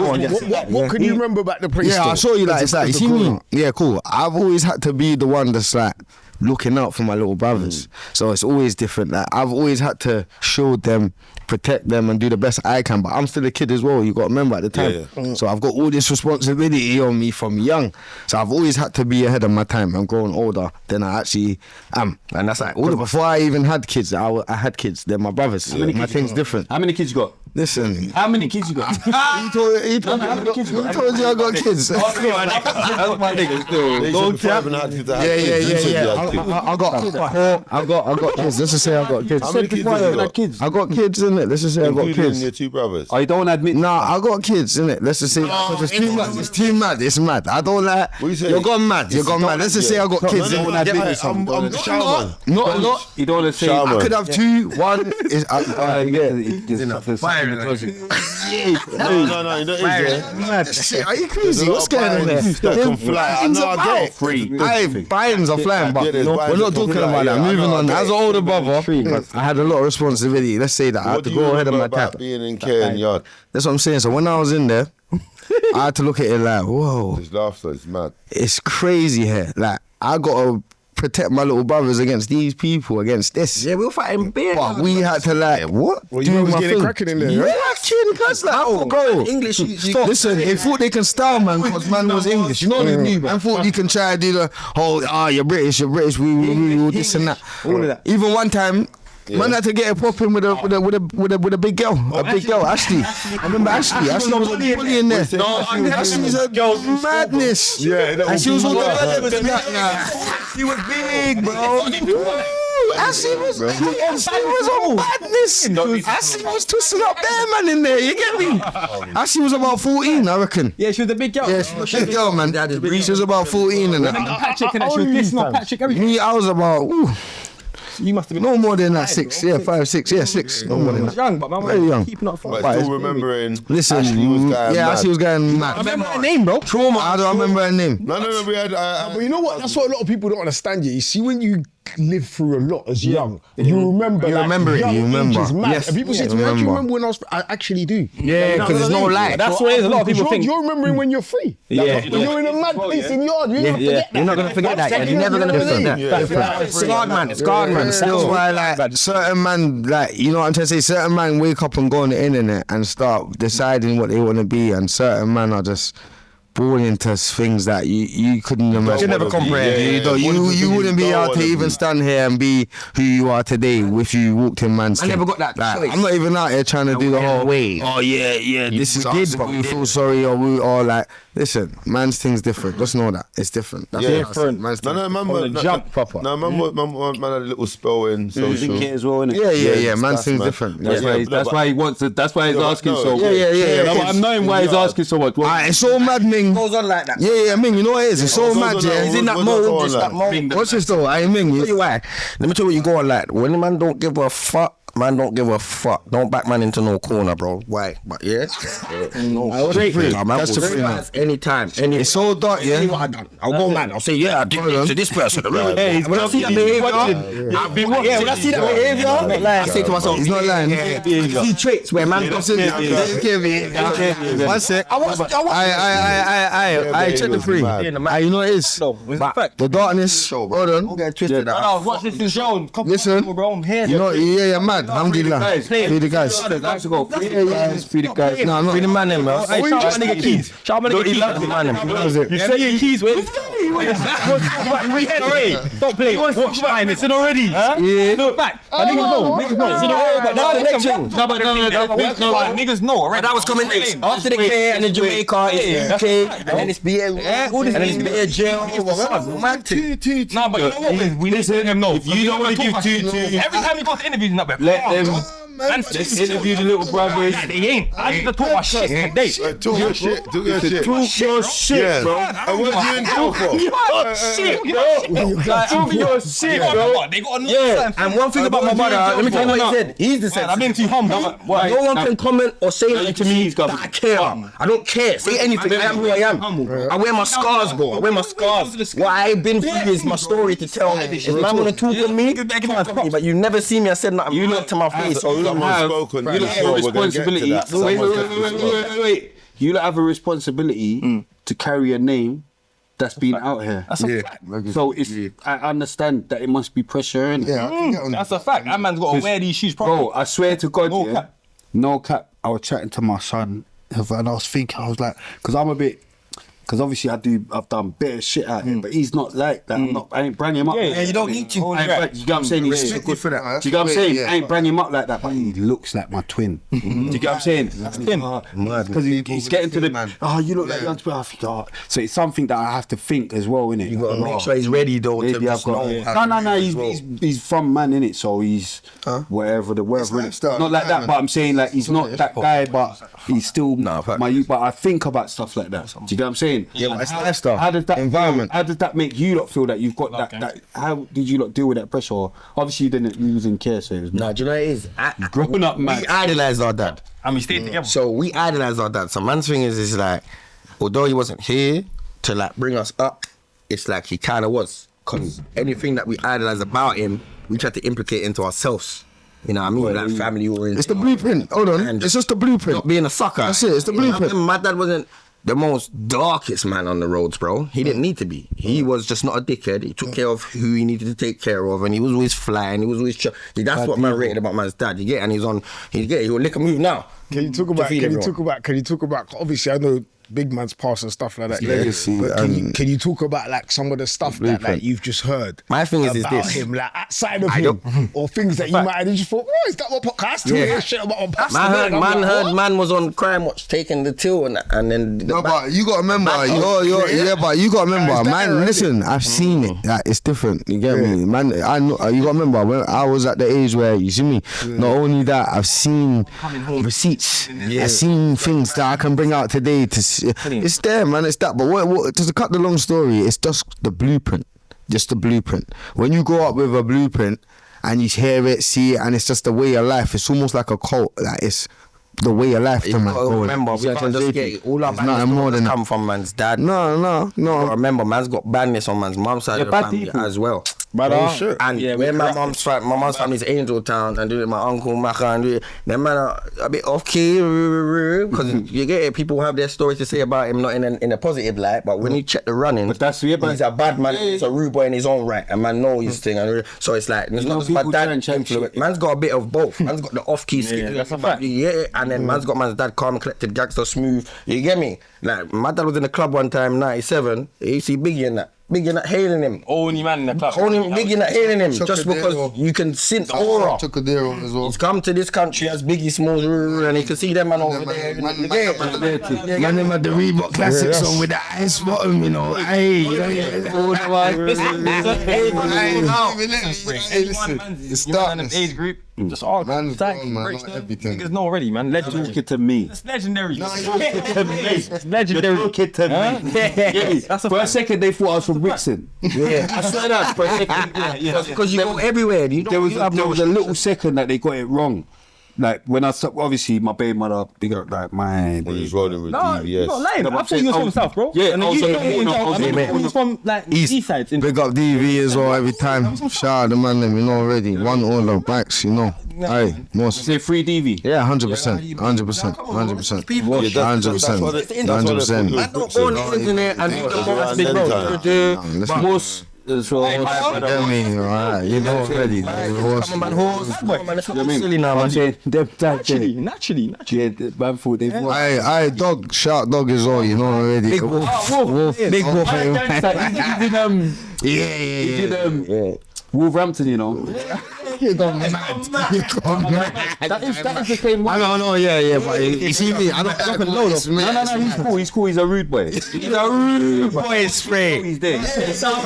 What can you remember about the priest? Yeah, I'll show you that. It's like, you see me? Yeah, cool. I've always had to be the one that's like looking out for my little brothers. So it's always different. Like I've always had to shield them, protect them and do the best I can. But I'm still a kid as well, you got to remember at the time. So I've got all this responsibility on me from young. So I've always had to be ahead of my time. I'm growing older than I actually am. And that's like, before I even had kids, I had kids. They're my brothers. My thing's different. How many kids you got? Listen. How many kids you got? He told you I got kids. That's my nigga still. I got kids. Let's just say I got kids. How many kids have you got? I got kids, innit? Let's just say I got kids. Your two brothers. I don't admit. Nah, I got kids, innit? Let's just say it's too mad. It's mad. I don't like. You're gone mad. Let's just say I got kids. I'm Shaman. Not a lot. You don't want to say. I could have two. One is fire in the closet. No, you don't eat. Are you crazy? What's going on there? That can fly. I know I get it. Vines are flying, but we're not talking about that. Moving on. As an older brother, I had a lot of responsibility. Let's say that I had to go ahead of my time. Being in care and yard. That's what I'm saying. So when I was in there, I had to look at it like, whoa. His laughter is mad. It's crazy here. Like, I got to protect my little brothers against these people, against this. Yeah, we were fighting beer. But we had to like, what? Well, you was getting cracking in there, yeah, right? cuz like, oh, bro. English. Listen, they thought they can style, man, because man was English. You know what I mean? Man thought you can try to do the whole, you're British, we this and that. All of that. Even one time, man had to get it popping with a big girl, Ashley. I remember Ashley. Ashley was a bully in there. Ashley was a madness. Yeah, and she was all the she was big, bro. Ashley was on madness. Ashley was twisting up there, man, in there. You get me? Ashley was about 14, I reckon. Yeah, she was a big girl. Yeah, she was a big girl, man. She was about 14 and that. Patrick and that. She was dissing on Patrick. Me, I was about. You must have been no more than that. 6, 5, 6. No more than that. Young, but man, very young. Keeping up for. But still remembering. Listen, Ashley was going mad. Ashley was going mad. I remember her name, bro. Trauma. I don't remember her name. No. We had. But you know what? That's what a lot of people don't understand. You see, when you lived through a lot as young. You remember, You like, remember it, young you remember. age is mad. Yes. And people say to me, how do you remember when I was... I actually do. Yeah, because there's no light. That's what it is. A lot of people think. You're remembering when you're free. Like, when you're in a mad place in yard, you're not forget that. You're not gonna forget that. Yeah. You're never gonna forget that. It's scarred, man. It's scarred, man. That's why, like, certain man, like, you know what I'm trying to say? Certain man wake up and go on the internet and start deciding what they want to be, and certain man are just born into things that you couldn't imagine. You never comprehend. You wouldn't be able to even stand here and be who you are today if you walked in man's thing. never got that choice. I'm not even out here trying to do the whole way. Oh yeah, this is us, but we feel sorry or like. Listen, man's thing's different. Just know that it's different. That's different. Man's No, remember, jump proper. No, man had a little spell in social. as well, innit? Yeah. Man's thing's different. That's why he wants to. That's why he's asking so much. Yeah. I'm knowing why he's asking so much. It's all mad, Ming. Goes on like that. Yeah, Ming. You know what it is? It's so mad, yeah. He's in that mode. Just that mode. What's this though? Ming. Tell you why. Let me tell you what you go on like. When a man don't give a fuck, man don't give a fuck. Don't back man into no corner, bro. Why? But yeah. No. Straight free. That's the free. Anytime. It's so dark, yeah. I'll go mad. I'll say, yeah, I did this to this person. Hey, when I see that behavior, I've been watching. Yeah, when I see that behavior, I say to myself, he's not lying. I see traits where man goes in. One sec. I check the free. You know what it is? The darkness. Hold on. Don't get twisted. Watch this is shown. Listen. You know, yeah, mad. Alhamdulillah. Free the guys. Free the guys. No, I'm not. Free the man, bro. Hey, shout out my nigga Keys. Shout out my nigga Keys. You say your keys, wait. Stop playing. Watch time. It's in already. Yeah. Look back. Niggas know. It's in already. No, niggas know already. That was coming next. After the K and the Jamaica, it's UK, and then it's BA, and then it's BA jail. Man, Nah, but you know what? We listen to them know. If you don't want to give two. Every time you go to interviews, Let them. Let's interview the little brothers. They ain't. I need to talk my shit today. Talk your shit. Talk your shit, bro. And what you in jail for? Shit, bro. Talk your shit, bro. They got yeah, and one thing about my brother, let me tell you what he said. He's the same. I've been too humble. No one can comment or say anything to me that I care. I don't care. Say anything. I am who I am. I wear my scars, bro. I wear my scars. What I've been through is my story to tell. If man wanna talk to me, but you never see me. I said nothing. You look to my face. You have a responsibility. Wait. You have a responsibility to carry a name that's been out here. That's a fact. So I understand that it must be pressure. That's a fact. That man's got to wear these shoes properly. Bro, I swear to God, No cap. I was chatting to my son and I was thinking, I was like, because obviously I've done better shit out here, but he's not like that. I ain't bringing him up. Yeah, you don't need to. You get what I'm saying? He's so good for that. Do you get what I'm saying? I ain't bringing him up like that, but he looks like my twin. Do you get what I'm saying? Because he's getting to the, you look like young twin. I think, so it's something that I have to think as well, innit? You gotta make sure he's ready though. Maybe I've got. No. He's from man, innit? So he's whatever the weather. Not like that, but I'm saying like he's not that guy, but he's still my youth. But I think about stuff like that. Do you get what I'm saying? Yeah, but it's lifestyle. How does that environment? How does that make you lot feel that you've got that? How did you lot deal with that pressure? Obviously, you was in care, so it was. Nah, do you know what it is? Growing up, man. We idolized our dad. And we stayed together. So we idolized our dad. So man's thing is like, although he wasn't here to like bring us up, it's like he kind of was. Because anything that we idolized about him, we tried to implicate into ourselves. You know what I mean? Like family oriented. It's the blueprint. Hold on. It's just the blueprint. Not being a sucker. That's it. It's the blueprint. My dad wasn't the most darkest man on the roads, bro. He didn't need to be. He was just not a dickhead. He took care of who he needed to take care of, and he was always flying. He was always that's what man rated about man's dad. You get, and he will lick a move now. Can you talk about? Obviously, I know big man's past and stuff like that. Legacy. But can you talk about like some of the stuff that like you've just heard? My thing is about this. him, like outside of him, or things that you might have just thought, is that what podcast? Yeah, shit about on past. Man was on Crime Watch taking the till and then. No, but you gotta remember, but you gotta remember, man. Listen, I've seen it. Like, it's different. You get me, man. I know. You gotta remember when I was at the age where you see me. Not only that, I've seen receipts. I've seen things that I can bring out today to. It's there, man. It's that. But what to cut the long story, it's just the blueprint. Just the blueprint. When you grow up with a blueprint and you hear it, see it, and it's just the way of life. It's almost like a cult. Like it's the way of life. Remember, we can't just get all our badness more than come from man's dad. No. Remember, man's got badness on man's mum's side of the family as well. Brother, and when my mom's family's Angel Town and do it, my uncle Maka and do it, them man are a bit off key because you get it. People have their stories to say about him, not in a positive light, but when you check the running, but that's weird. He's a bad man. He's a rude boy in his own right, and man know his thing. And so it's like it's not just my dad influence. Man's got a bit of both. Man's got the off key skill, that's a fact. And then man's got man's dad calm and collected, gangster, smooth. You get me? Like my dad was in the club one time, 97. You see Biggie in that. Biggie not hailing him. Only man in the club. Biggie not hailing him. Just because you can sense aura. Chocodero as well. He's come to this country as Biggie Smalls and you can see them man over there. Man them at the Reebok Classic song with the ice bottom, you know. Hey, listen. It's darkness. Age group. Just all man, Brixton. everything. Niggas know already, man. Legend. Talk it to me. It's legendary. It's legendary. Talk it to me. For a second, they thought I was from Brixton. Yeah, I swear that for a second. Because you go everywhere. There was a little second that they got it wrong. Like when I obviously my baby mother big up like my. When he's rolling with No, DVS. you're not lying. I thought you was from South, bro. Yeah, and then you was from like East sides. Big up DV as well every time. Shout out the man them, you know already. One order backs, you know. Aye, most. Say free DV. Yeah, 100%, 100%, 100%, 100%. Man don't go on the internet and do the big bro. Most. So right, you know already. Come on, man, that's not silly now, man. Naturally. Yeah, man thought they won. Aye, dog, shark dog as well, you know already. Big wolf. Big wolf. He did Wolverhampton, you know. You gone mad. That is the same one. I don't know, yeah, but you see me, I don't know. No, he's cool, he's a rude boy. He's a rude boy spray. He's there. That's not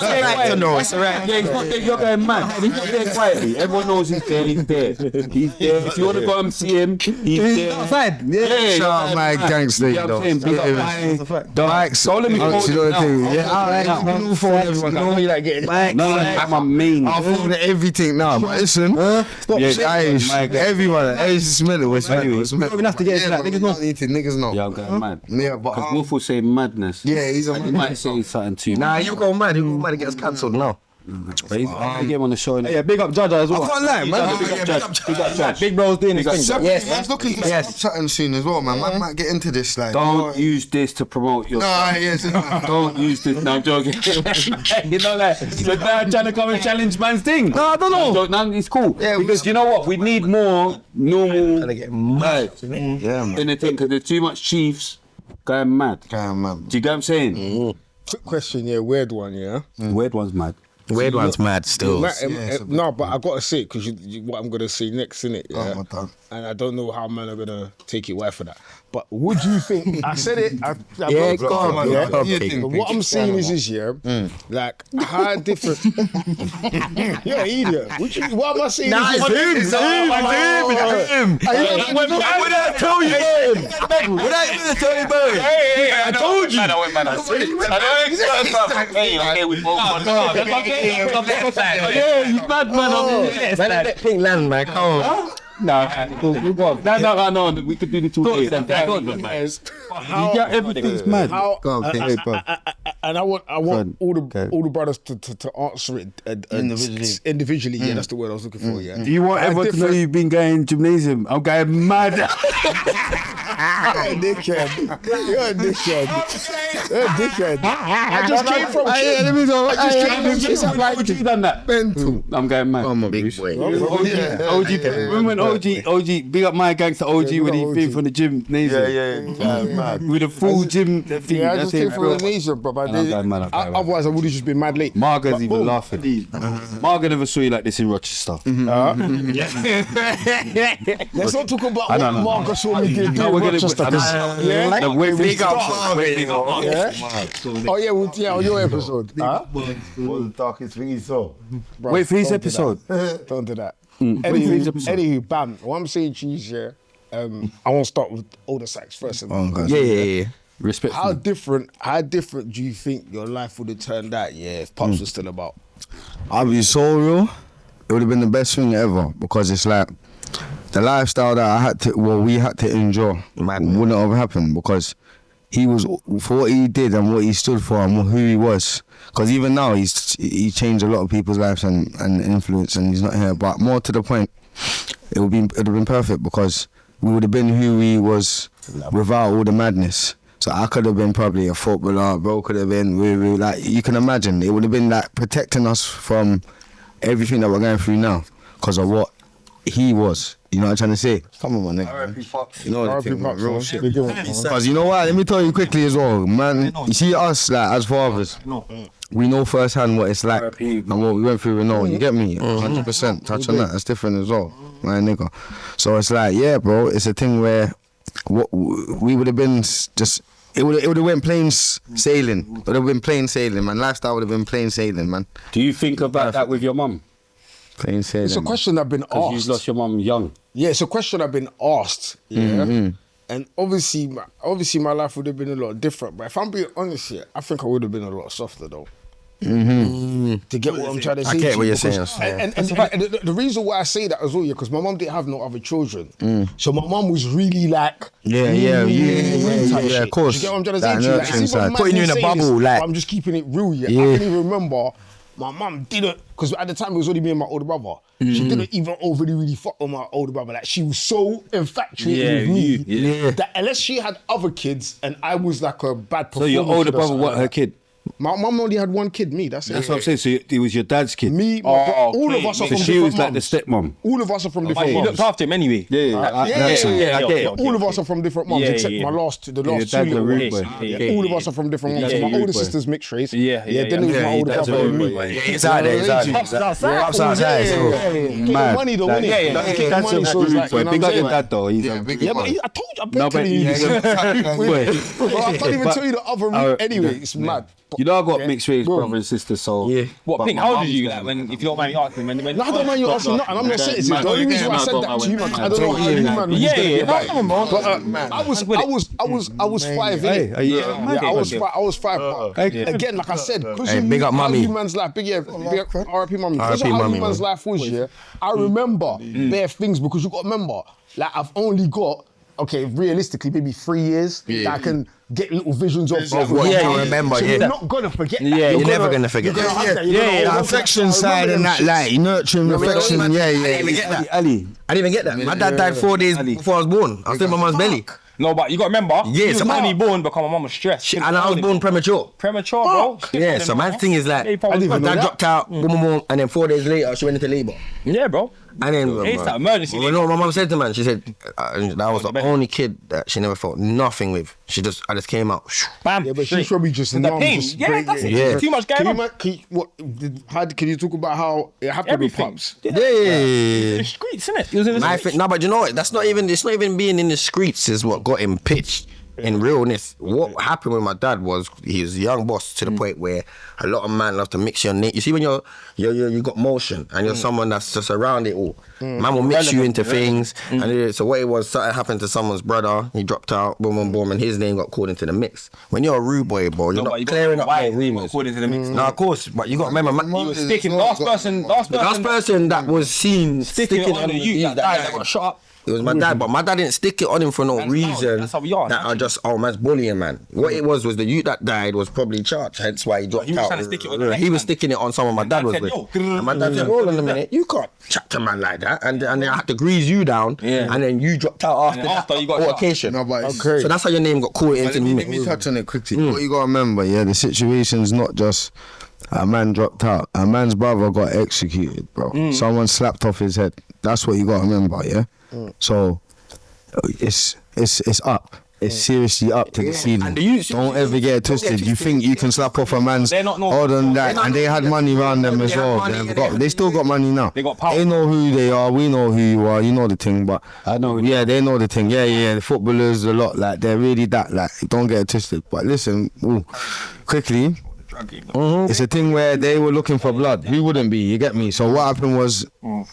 right to know. It's alright. Yeah, he's not there, you're going mad. He's not there quietly. Everyone knows he's there. He's there. If you want to go and see him, he's there. Outside. Yeah, shout out my gangster, you know. Mike's, don't let me hold it now. yeah, alright, for everyone. Know you like getting No, I'm a main. I'll phone everything now, but listen, stop everyone, it's smelling. We don't even have to get into that. Niggas know. Yeah, I'm going mad. Yeah, but Because Wolf will say madness. yeah, he's a He might say something to you. Nah, you go mad. You might get us cancelled now. But he's going to get him on the show. Yeah, big up Jaja as well. I can't lie, man. Big up Judge. Big bro's doing his thing. Yes, man's looking to stop chatting soon as well, man. Man might get into this, like. Don't use this to promote your. Nah, yes. Don't use this. No, I'm joking. You know, like, the dad trying to come and challenge man's thing. No, I don't know. No, it's cool. Yeah, because you know what? We need more normal. Get mad. Yeah, man. In the thing, because there's too much chiefs going mad. Man. Do you get what I'm saying? Quick question, yeah, weird one, yeah. Weird one's mad. Weird one's mad still. No, but I gotta say it because what I'm gonna say next, innit? Yeah? my God. And I don't know how men are gonna take it away for that. But would you think? I said it. Yeah, go on, yeah. yeah. But what I'm saying is yeah, like how different. You're an idiot. What am I saying? Nah, it's him. What did I tell you? What did I tell you about it? Hey, I told you. Yeah, you bad man. That pink land, man. Come on. No, we could do the 2 days. How Everything's mad. And I want all the brothers to answer it individually. Yeah, that's the word I was looking for. Yeah. Do you want everyone to know you've been going gymnasium? I'm going mad. You're a dickhead. You're a dickhead. I just came from. Why would you done that? Mental. I'm going mad. I'm a big boy. OG, remember when OG, big up my gangster OG when he came from the gymnasium. Yeah. With a full gym thing. Yeah, I just came from Indonesia, bro. Otherwise, I would have just been mad late. Marga's even laughing. Marga never saw you like this in Rochester. Let's not talk about what Marga saw me do in Rochester. Oh yeah, on your episode. What the darkest thing you saw? Wait for his episode. Don't do that. Anywho, bam. What I'm saying to you, I want to start with older Sykes first. Yeah. Respect. How different do you think your life would have turned out, if Pops was still about? I'll be so real, it would have been the best thing ever because it's like the lifestyle that we had to enjoy wouldn't have happened because he was for what he did and what he stood for and who he was. Because even now he changed a lot of people's lives and influence, and he's not here. But more to the point, it would have been perfect because we would have been who he was without all the madness. So I could have been probably a footballer, bro could have been, we like, you can imagine, it would have been like protecting us from everything that we're going through now because of what he was. You know what I'm trying to say? Come on, my nigga. You know what I'm saying? Real shit. Because you know what? Let me tell you quickly as well, man. You see us, like, as fathers, we know firsthand what it's like and what we went through. We know. You get me? 100%. Touch on that. That's different as well, my nigga. So it's like, yeah, bro. It's a thing where what we would have been just. It would have went plain sailing. It would have been plain sailing, man. Lifestyle would have been plain sailing, man. Do you think about that with your mum? Plain sailing. It's a question I've been asked. You lost your mum young. Yeah, it's a question I've been asked. Yeah. And obviously my life would have been a lot different. But if I'm being honest here, I think I would have been a lot softer though. To get what I'm trying to say. I get what you're saying. And the reason why I say that as well, yeah, because my mum didn't have no other children. So my mum was really like, yeah, of course. You get what I'm trying to say? Like, putting you in a bubble, like. I'm just keeping it real, yeah. I can even remember my mum didn't, because at the time it was only me and my older brother. She didn't even overly really fuck with my older brother. Like, she was so infatuated with me that unless she had other kids and I was like a bad performer. So your older brother, what, her kid? My mum only had one kid, me. That's what I'm saying. So it was your dad's kid. Me, all of us are from different mums. So she was like the stepmom. All of us are from different mums. You looked after him anyway. I get it. All of us are from different mums, except the last two little ones. All of us are from different mums. My older sister's mixed race. Then it was my older brother and me. It's out there. Get money though, innit? Get money, so it's like, you know what I'm saying? Big up your dad though. Yeah, but I told you, I've been telling you. I can't even tell you the other route anyway. It's mad. You know I got mixed race brother and sister, so What Pink? How old are you? Like when, if you don't mind me asking, when no, I don't mind you asking nothing. I'm not citizen. The only reason why I said that to you, man, I don't know how you man. But I was 5'8". I was 5. Again, like I said, because you big up mummy. man's life, big RIP mummy. Because how man's life was, yeah. I remember bare things because you got to remember, like I've only got. Okay, realistically, maybe 3 years that I can get little visions of what you remember. So you're not gonna forget that. You're never gonna forget that. Affection side and that, like nurturing, affection. I didn't even get that. I didn't even get that. My dad died 4 days before I was born. I was still in my mum's belly. No, but you got to remember, he was only born because my mum was stressed. And I was born premature. Premature, bro. Yeah, so my thing is like, my dad dropped out, boom, and then 4 days later, she went into labour. Yeah, bro. And then, it's that emergency. You know what my mum said to man? She said, that was the only kid that she never felt nothing with. I just came out. Bam. Yeah, but she's probably just numb. Yeah, that's it. Too much going on. Can you talk about how it happened with Pops? Yeah. The streets, innit? It was in the streets. No, but you know what? It's not even being in the streets is what got him pitched. In realness, what happened with my dad was he was a young boss to the point where a lot of men love to mix your name. You see when you got motion and you're someone that's just around it all. Man will mix you into things. And so what it was, something happened to someone's brother. He dropped out, boom, boom, boom, and his name got called into the mix. When you're a rude boy, bro, you're not clearing up no rumors. Called into the mix. No, of course, but you got to remember, man, you were sticking last person that was seen sticking on the youth that got shot up. It was my dad, but my dad didn't stick it on him for no reason. That's how we are. That are just, man's bullying, man. What it was the youth that died was probably charged, hence why he dropped out. He was trying to stick it on He was sticking it on someone my dad was with. And my dad said, hold on a minute, you can't chat to a man like that. And then I had to grease you down, and then you dropped out after you got altercation. No, but so that's how your name got called into the mix. Let me touch on it quickly. What you gotta remember, the situation's not just a man dropped out. A man's brother got executed, bro. Someone slapped off his head. That's what you gotta remember, So it's up. It's seriously up to the ceiling. Don't ever get it twisted. You think you can slap off a man's hold on that, and they had money around them as well. They still got money now. They got power. They know who they are. We know who you are. You know the thing, but I know. Yeah, they know the thing. Yeah. The footballers a lot. Like they're really that. Like don't get it twisted. But listen, quickly. It's a thing where they were looking for blood. Who wouldn't be? You get me? So what happened was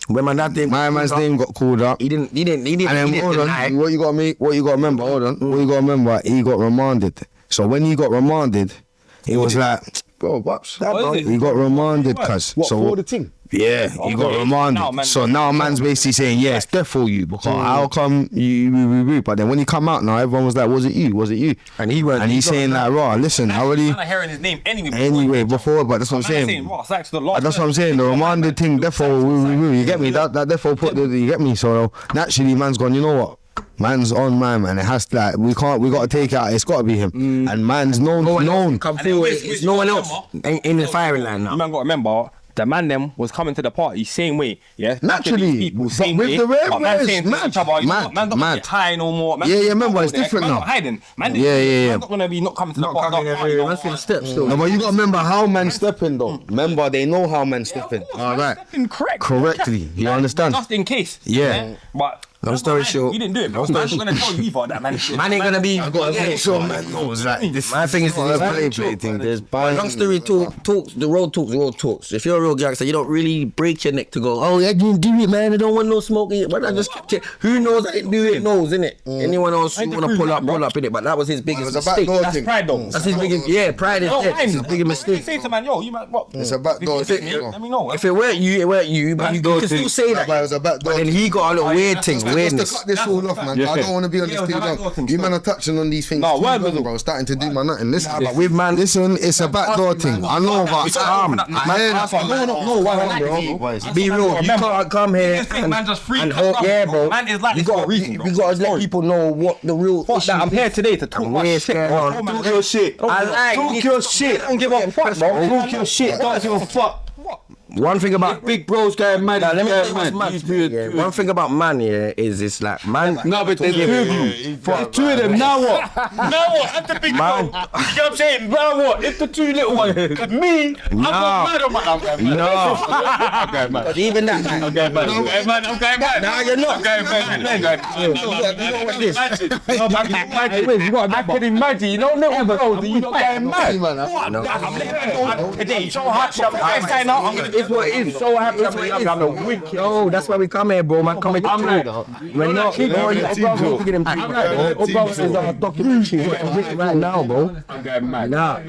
when my man's name got called up. He didn't. And then hold on. What you got to remember? Hold on. What you got to remember? He got remanded. So when he got remanded, it was like, bro, what's that? He got remanded, cuz. What for the thing? Yeah, you got remanded. So now man's basically saying, yeah, it's death for you because how come you? But then when he come out now, everyone was like, was it you? Was it you? And he went, and he's saying like, raw, listen, I already. I'm hearing his name Anyway, before, but that's what I'm saying. That's what I'm saying. The remanded thing, death for you get me? That death for put you get me? So naturally, man's gone. You know what? Man's on man. It has to like we got to take it out. It's got to be him. And man's known. Come forward. It's no one else in the firing line now. You man got to remember. The man them was coming to the party same way, yeah. Naturally, people, same with way, the red man race, saying to each other, man don't get high no more. Man, yeah, remember it's different now. Hiding, man. Man not gonna be not coming to the party. Man's gonna step still. No, but you gotta remember how man stepping though. Remember, they know how man stepping. All right, correctly. You understand? Just in case. Yeah, but. Long story short, you didn't do it, bro. I'm not gonna tell you either that man. Man ain't gonna be. I gotta make sure man knows that. My thing is play thing. There's long story talks. The road talks. If you're a real gangster, you don't really break your neck to go. Oh, I didn't do it, man. I don't want no smoke. But I just kept it. Who knows I didn't do it? Knows, innit? Anyone else who wanna pull up in it? But that was his biggest mistake. That's pride, though. That's his biggest. Yeah, pride is dead. It's his biggest mistake. Say to man, yo, you man, what? It's a backdoor thing. Let me know. If it weren't you, it weren't you. But you can still say that. It was a backdoor. But then he got a little weird thing, weirdness. All off, man. I don't want to be on this thing. You man are touching on these things. No, word, bro. Starting to do my nothing. Listen, but with man, listen, it's a backdoor thing. I know, but no, be real. You can't come here and hold. Yeah, bro. Man is like we gotta let people know what the real. I'm here today to talk my shit. Talk your shit. Talk your shit. Don't give a fuck, bro. Talk your shit. Don't give a fuck. One thing about big bros going mad. Let me tell you what's mad. One thing about man, is it's like man. No, but there's two of you. There's two of them. Now what? Now what? That's the big bro. You know what I'm saying? Now what? It's the two little ones. Cause me, I'm mad on my. I'm going mad. No. I'm going mad. Even that. I'm going mad. I'm going mad. Nah, you're not. I'm going mad. You got back in magic. You don't know bro. You not going mad. Today, show hardship. It's what it is. So happy I'm a wicked. Yo, that's why we come here, bro. Man, come here. I'm like, we're not. Right now, bro. I'm going mad. Nah.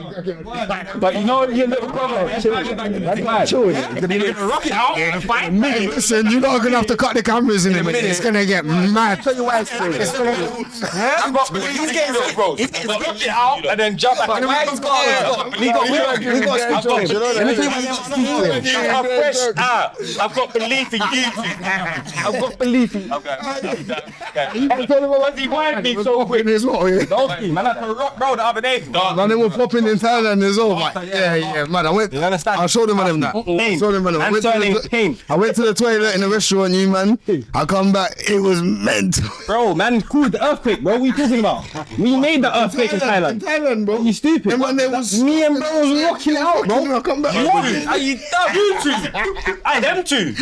But you know, your little brother. That's chill. You're gonna rock it out and fight. Listen, you're not gonna have to cut the cameras in a minute. It's gonna get mad. Tell you why it's crazy. He's getting real, bro. He's gonna rock it out and then jump back. I've got belief in you. I've got belief in you. I'm telling you what, he wired me so quick. Man, I had to rock, bro, the other day. Man, they were popping in Thailand as well. Yeah, man. I showed them that. I went to the toilet in the restaurant, you man. I come back, it was mental. Bro, man, cool, the earthquake, bro. What are you talking about? We made the earthquake in Thailand. In Thailand, bro. You stupid. And man, there was me and bro was rocking out, bro. I come back. Are you dumb? You two. Them two.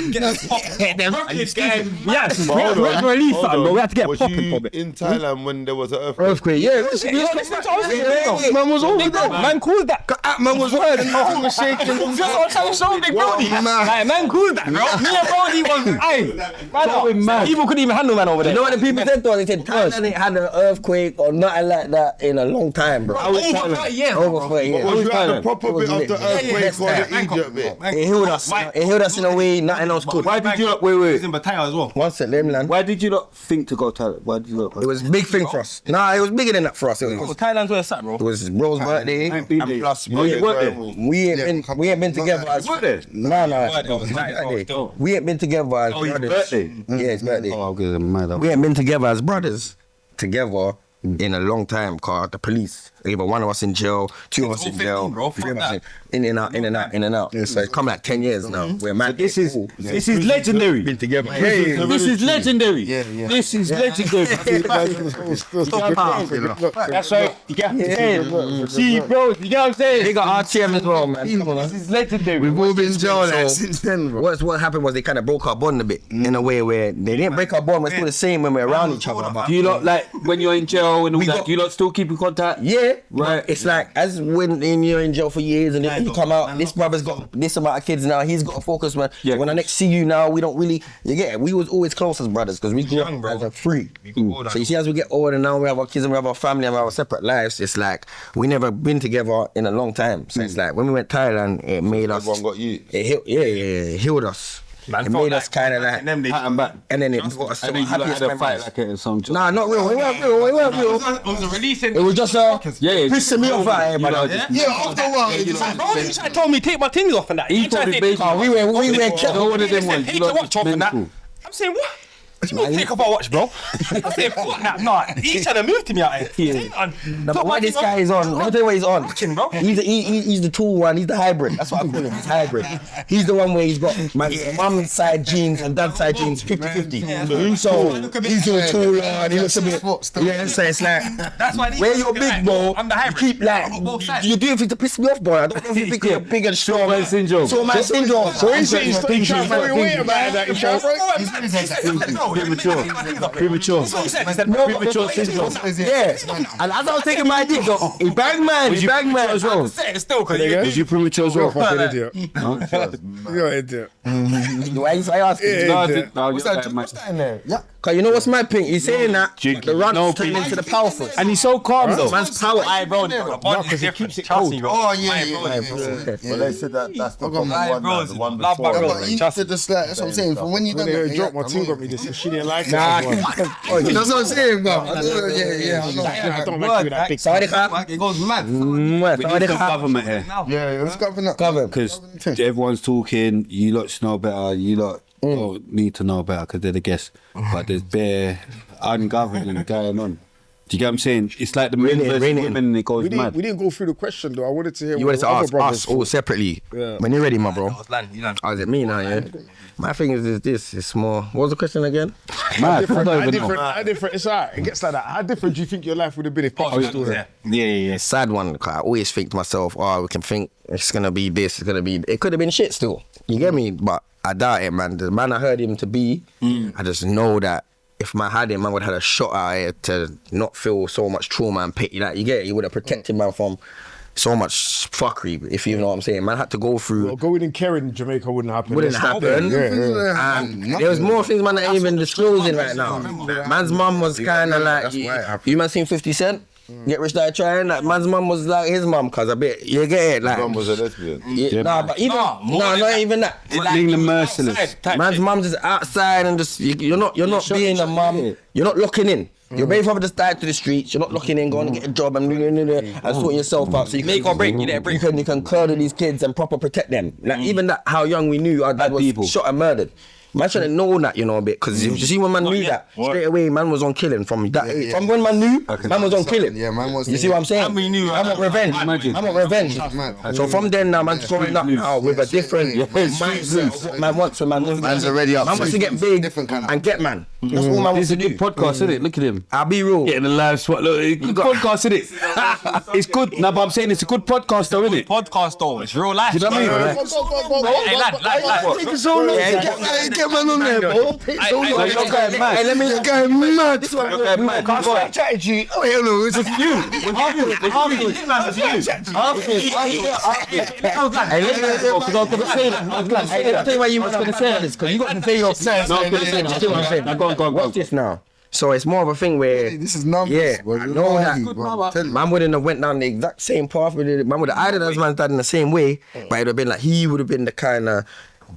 Yes, we're relief, bro. We had to get popping for it. In Thailand when there was an Earthquake, yeah. Man was over there. Man called that. Man was right and I was shaking. So big Brody. Man called that, bro. Me and Brody was, people couldn't even handle man over there. You know what the people said though? They said Thailand ain't had an earthquake or nothing like that in a long time, bro. Over 30 years. Over 30 years. Was you at the proper bit of the earthquake or the Egypt bit? It healed us. It healed us in a way nothing else could. Why did you not? Wait. In Battaya as well. One sec, let me land. Why did you not think to go to Thailand? Why did you not? It was a big thing for us. Nah, it was bigger than that for us. Thailand's where it's at, bro. It was bro's birthday. And plus, we ain't been together as brothers. No. We ain't been together as brothers. Yeah, his birthday. We ain't been together as brothers. Together in a long time, cause the police, either one of us in jail, two of us in jail, three of us in and out. So it's come like 10 years now. We're mad. This is legendary. Been together. This is legendary. This is legendary. That's right. You get what I'm saying? See, bro, you get what I'm saying? They got RTM as well, man. This is legendary. We've all been in jail since then, bro. What happened was they kind of broke our bond a bit in a way where they didn't break our bond. We're still the same when we're around each other. Do you lot like when you're in jail and all that? Do you lot still keep in contact? Yeah. it. Right. It's like, as when you're in jail for years and then you come out, this brother's got this amount of kids now, he's got to focus, man. Yeah. So when I next see you now, we don't really, you get it. We was always close as brothers because we grew up as a free. So you see, as we get older now, we have our kids and we have our family and we have our separate lives. It's like, we never been together in a long time. So it's like, when we went Thailand, it made us. Everyone got you. It healed us. Man, it made us kind of like, and then it got us so happy to spend fight like it or something. Nah, not real. It weren't real. It was a releasing. It was just pissing me off out here, man. Yeah, after a while. Bro, you told me take my things off and that. He told me, we were kept one of them ones. You watch off and that. I'm saying, what? What do you mean take off our watch, bro? I'm saying, fuck that. Nah, he's trying to move to me out here. No, but what this guy is on, let me tell you what he's on. Bro. He's the tall one, he's the hybrid. That's what I call him, he's hybrid. He's the one where he's got mum's side jeans and dad's side jeans 50-50. So he's doing tall and he looks a bit. Yeah, so it's like, that's why where you're big, bro, I'm the hybrid. you keep like, you do it to piss me off, boy. I don't know if you think you're big and strong. Man syndrome. So man syndrome. So he's trying to throw away about that. Premature syndrome. Yeah. And as I was taking my dick, he banged man as well. Did you premature as well? Fucking idiot. You're an idiot. Why you asking? No, what's that in there? Yeah. Cause you know what's my thing? He's saying that the run turned into the powerful. And he's so calm though. Man's power. Bro, because he keeps it cold. Oh yeah. Well, they said that's the one before. But you said this, that's what I'm saying. From when you done that, drop my team got me this. She didn't like it. That's what I'm saying, bro. Yeah. I don't like you that big. It goes mad. We need some government here. Yeah, let's government. Because everyone's talking. You lot know better. You lot don't need to know better because they're the guests. But there's bare ungoverning going on. Do you get what I'm saying? It's like the men versus women and it goes mad. We didn't go through the question though. I wanted to hear. You wanted to ask us all separately. Yeah. When you're ready, my bro. Oh, is it me now, yeah? My thing is this. It's more. What was the question again? How different. It's alright. It gets like that. How different do you think your life would have been if Pop was still there? Yeah. Sad one. I always think to myself, we can think it's gonna be this. It's gonna be. It could have been shit still. You get me? But I doubt it, man. The man I heard him to be, I just know that if man had him, man would have had a shot out here to not feel so much trauma and pity. Like, you get it? He would have protected man from so much fuckery, if you know what I'm saying. Man had to go through. Well, going in Karen in Jamaica wouldn't happen. Yeah. And there was more things man ain't even disclosing right now. Man's mum was kind of like, you man seen 50 Cent? Get Rich Die Trying? Like, man's mum was like his mum, cause a bit, you get it? Like, mum was a lesbian. But even, not even that. Being the merciless. Man's mum's just outside and just, you're not being a mum, you're not locking in. Your baby father just died to the streets. You're not locking in, going to get a job and sorting yourself out. So you make or break. You can cuddle these kids and proper protect them. Like even that, how young we knew our dad was shot and murdered. Man should have known that, you know, a bit, because you see when man knew that, straight away man was on killing from that age. From when man knew, man was on killing. Yeah, man was. You see what I'm saying? And we knew. I want revenge. I want revenge. So from then now, man's growing up now with a different mindset of what man wants when man's already up. Man wants to get big and get man. That's all man wants to do. It's a good podcast, isn't it? Look at him. I'll be real. Getting the live spot. Look, good podcast, isn't it? It's good. No, but I'm saying it's a good podcast, though, isn't it? Podcast, though. It's real life. Do you know what I mean? Hey, lad. Take it so long. Get man on there, bro. You're going mad. Let me go mad. This one, I chatted to you. Oh, hell no, it's just you. I'll tell you why you was going to say this, because you got to say your sense. No, I'm going to say that. Go on. Watch this now. So it's more of a thing where this is numbers. Yeah, I know that. Man wouldn't have went down the exact same path with it. Man would have idolized man's dad in the same way, but it would have been like he would have been the kind of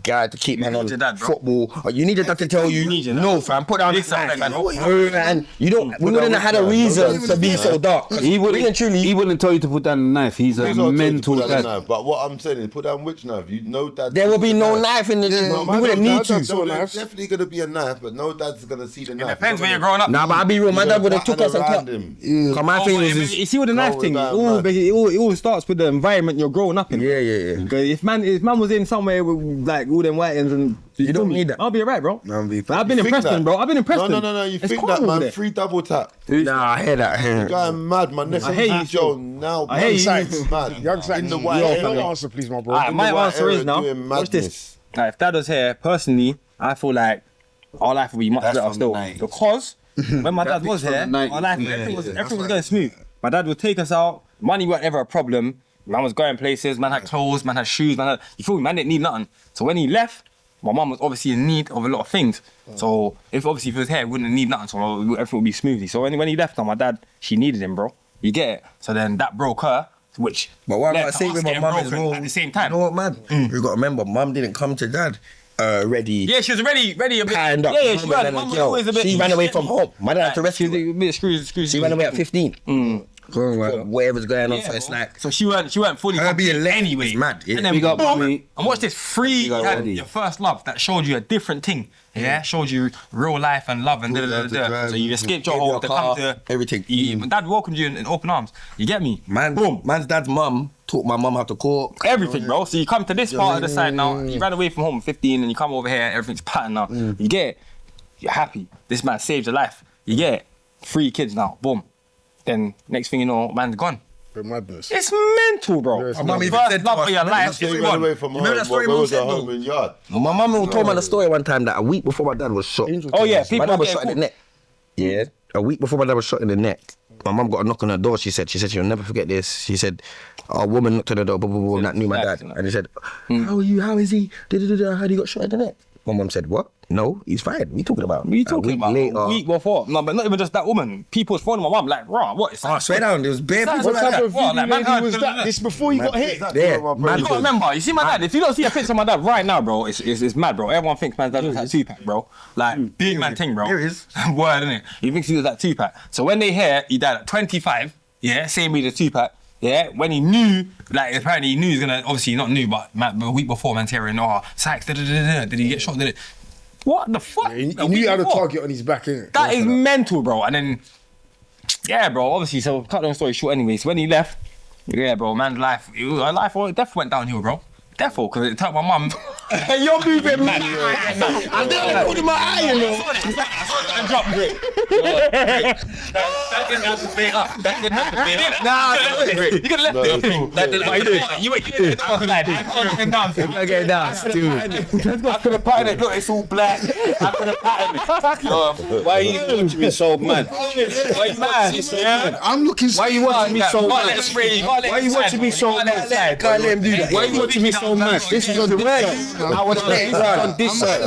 guy to keep man on football. Or you needed that to tell you, no, fam, put down this knife, man. And you don't. We wouldn't have had a reason to be so dark. He wouldn't tell you to put down a knife. He's a mental dad. But what I'm saying is, put down which knife? You know that there will be no knife in the. We wouldn't need to. There's definitely gonna be a knife, but no dad's gonna see the knife. It depends when you're growing up. Nah, but I'll be real. My dad would have took us and cut him. Cause my thing is, you see with the knife thing, it all starts with the environment you're growing up in. Yeah. If man was in somewhere with like all them white ends and you don't need that. I'll be alright, bro. I've been impressed, bro. I've been impressed. No. You think that, man? Free double tap. Nah, I hear that. You're going mad, man. Next thing Joe now. I hear you, Sykes, man. Young Sykes. In the white. No answer, please, my bro. My answer is now. Watch this. Now, if Dad was here, personally, I feel like our life would be much better still. Because when my dad was here, our life, everything was going smooth. My dad would take us out. money weren't ever a problem. Man was going places, man had clothes, man had shoes, you feel me? Man didn't need nothing. So when he left, my mum was obviously in need of a lot of things. So if he was here, he wouldn't need nothing, so everything would be smoothly. So when he left, now my dad, she needed him, bro. You get it? So then that broke her, which... But what I say with my mum is wrong. At the same time. You know what, man? You got to remember, mum didn't come to dad ready. Yeah, she was ready a bit. Panned up. Yeah, she ran away from home. My dad had to rescue her. She ran away at 15. Whatever's going on, so it's like... So she weren't fully... Her being late anyway. is mad. Yeah. And then we got mommy. And watch this, you had your first love that showed you a different thing. Yeah, showed you real life and love and da. So you escaped your home to come to... Everything. Dad welcomed you in open arms. You get me? Boom. Man's dad's mum taught my mum how to cook. Everything, bro. So you come to this part of the side now, you ran away from home at 15 and you come over here, everything's patterned now. You get it? You're happy. This man saved your life. You get it? 3 kids now. Boom. Then next thing you know, man's gone. Madness. It's mental, bro. Yeah, my mum even First said love of your life. She ran away from home. Remember that story mum said though? My mum told me the story one time that a week before my dad was shot. Oh yeah, people My dad was are shot in the neck. Yeah. A week before my dad was shot in the neck, my mum got a knock on her door. She said she'll never forget this. She said, a woman knocked on the door, that knew my dad. And he said, how are you? How is he? I heard he got shot in the neck. My mum said, what? No, he's fine. What are you talking about? What are you talking about? Later, A week before. No, but not even just that woman. People was phoning my mum like, raw, what is that? I swear down, there was bare people What like type that. of video lady was that? This before you got hit? Yeah, You gotta remember, you see my dad, if you don't see a picture of my dad right now, bro, it's mad, bro. Everyone thinks my dad was that 2-pack, bro. Like, big man thing, bro. There is. Word, innit? He thinks he was that 2-pack. So when they hear he died at 25, yeah, same with the 2-pack, yeah, when he knew, like apparently he knew he was gonna, obviously not knew, but a week before, man's hearing, Sykes, did he get shot, did it? What the fuck? He knew he had a target on his back, innit? That is mental, bro. And then, yeah, bro, obviously, so cut long story short anyway, so when he left, yeah, bro, man's life, death went downhill, bro. Defo, because it took my mum. You're moving mad. I didn't put in my eye, you know. I dropped Rick. That didn't have to be up. That didn't have to be up. Nah, you could have left it. That didn't have to be up. You went down. I get down. I could have patterned it. Look, it's all black. I could have patterned it. Why are you watching me so mad? Why you mad? I'm looking. Why are you watching me so mad? Why are you watching me so mad? Can't let him do that. Why are you watching me so mad? This is on the way. I would have let it on this side.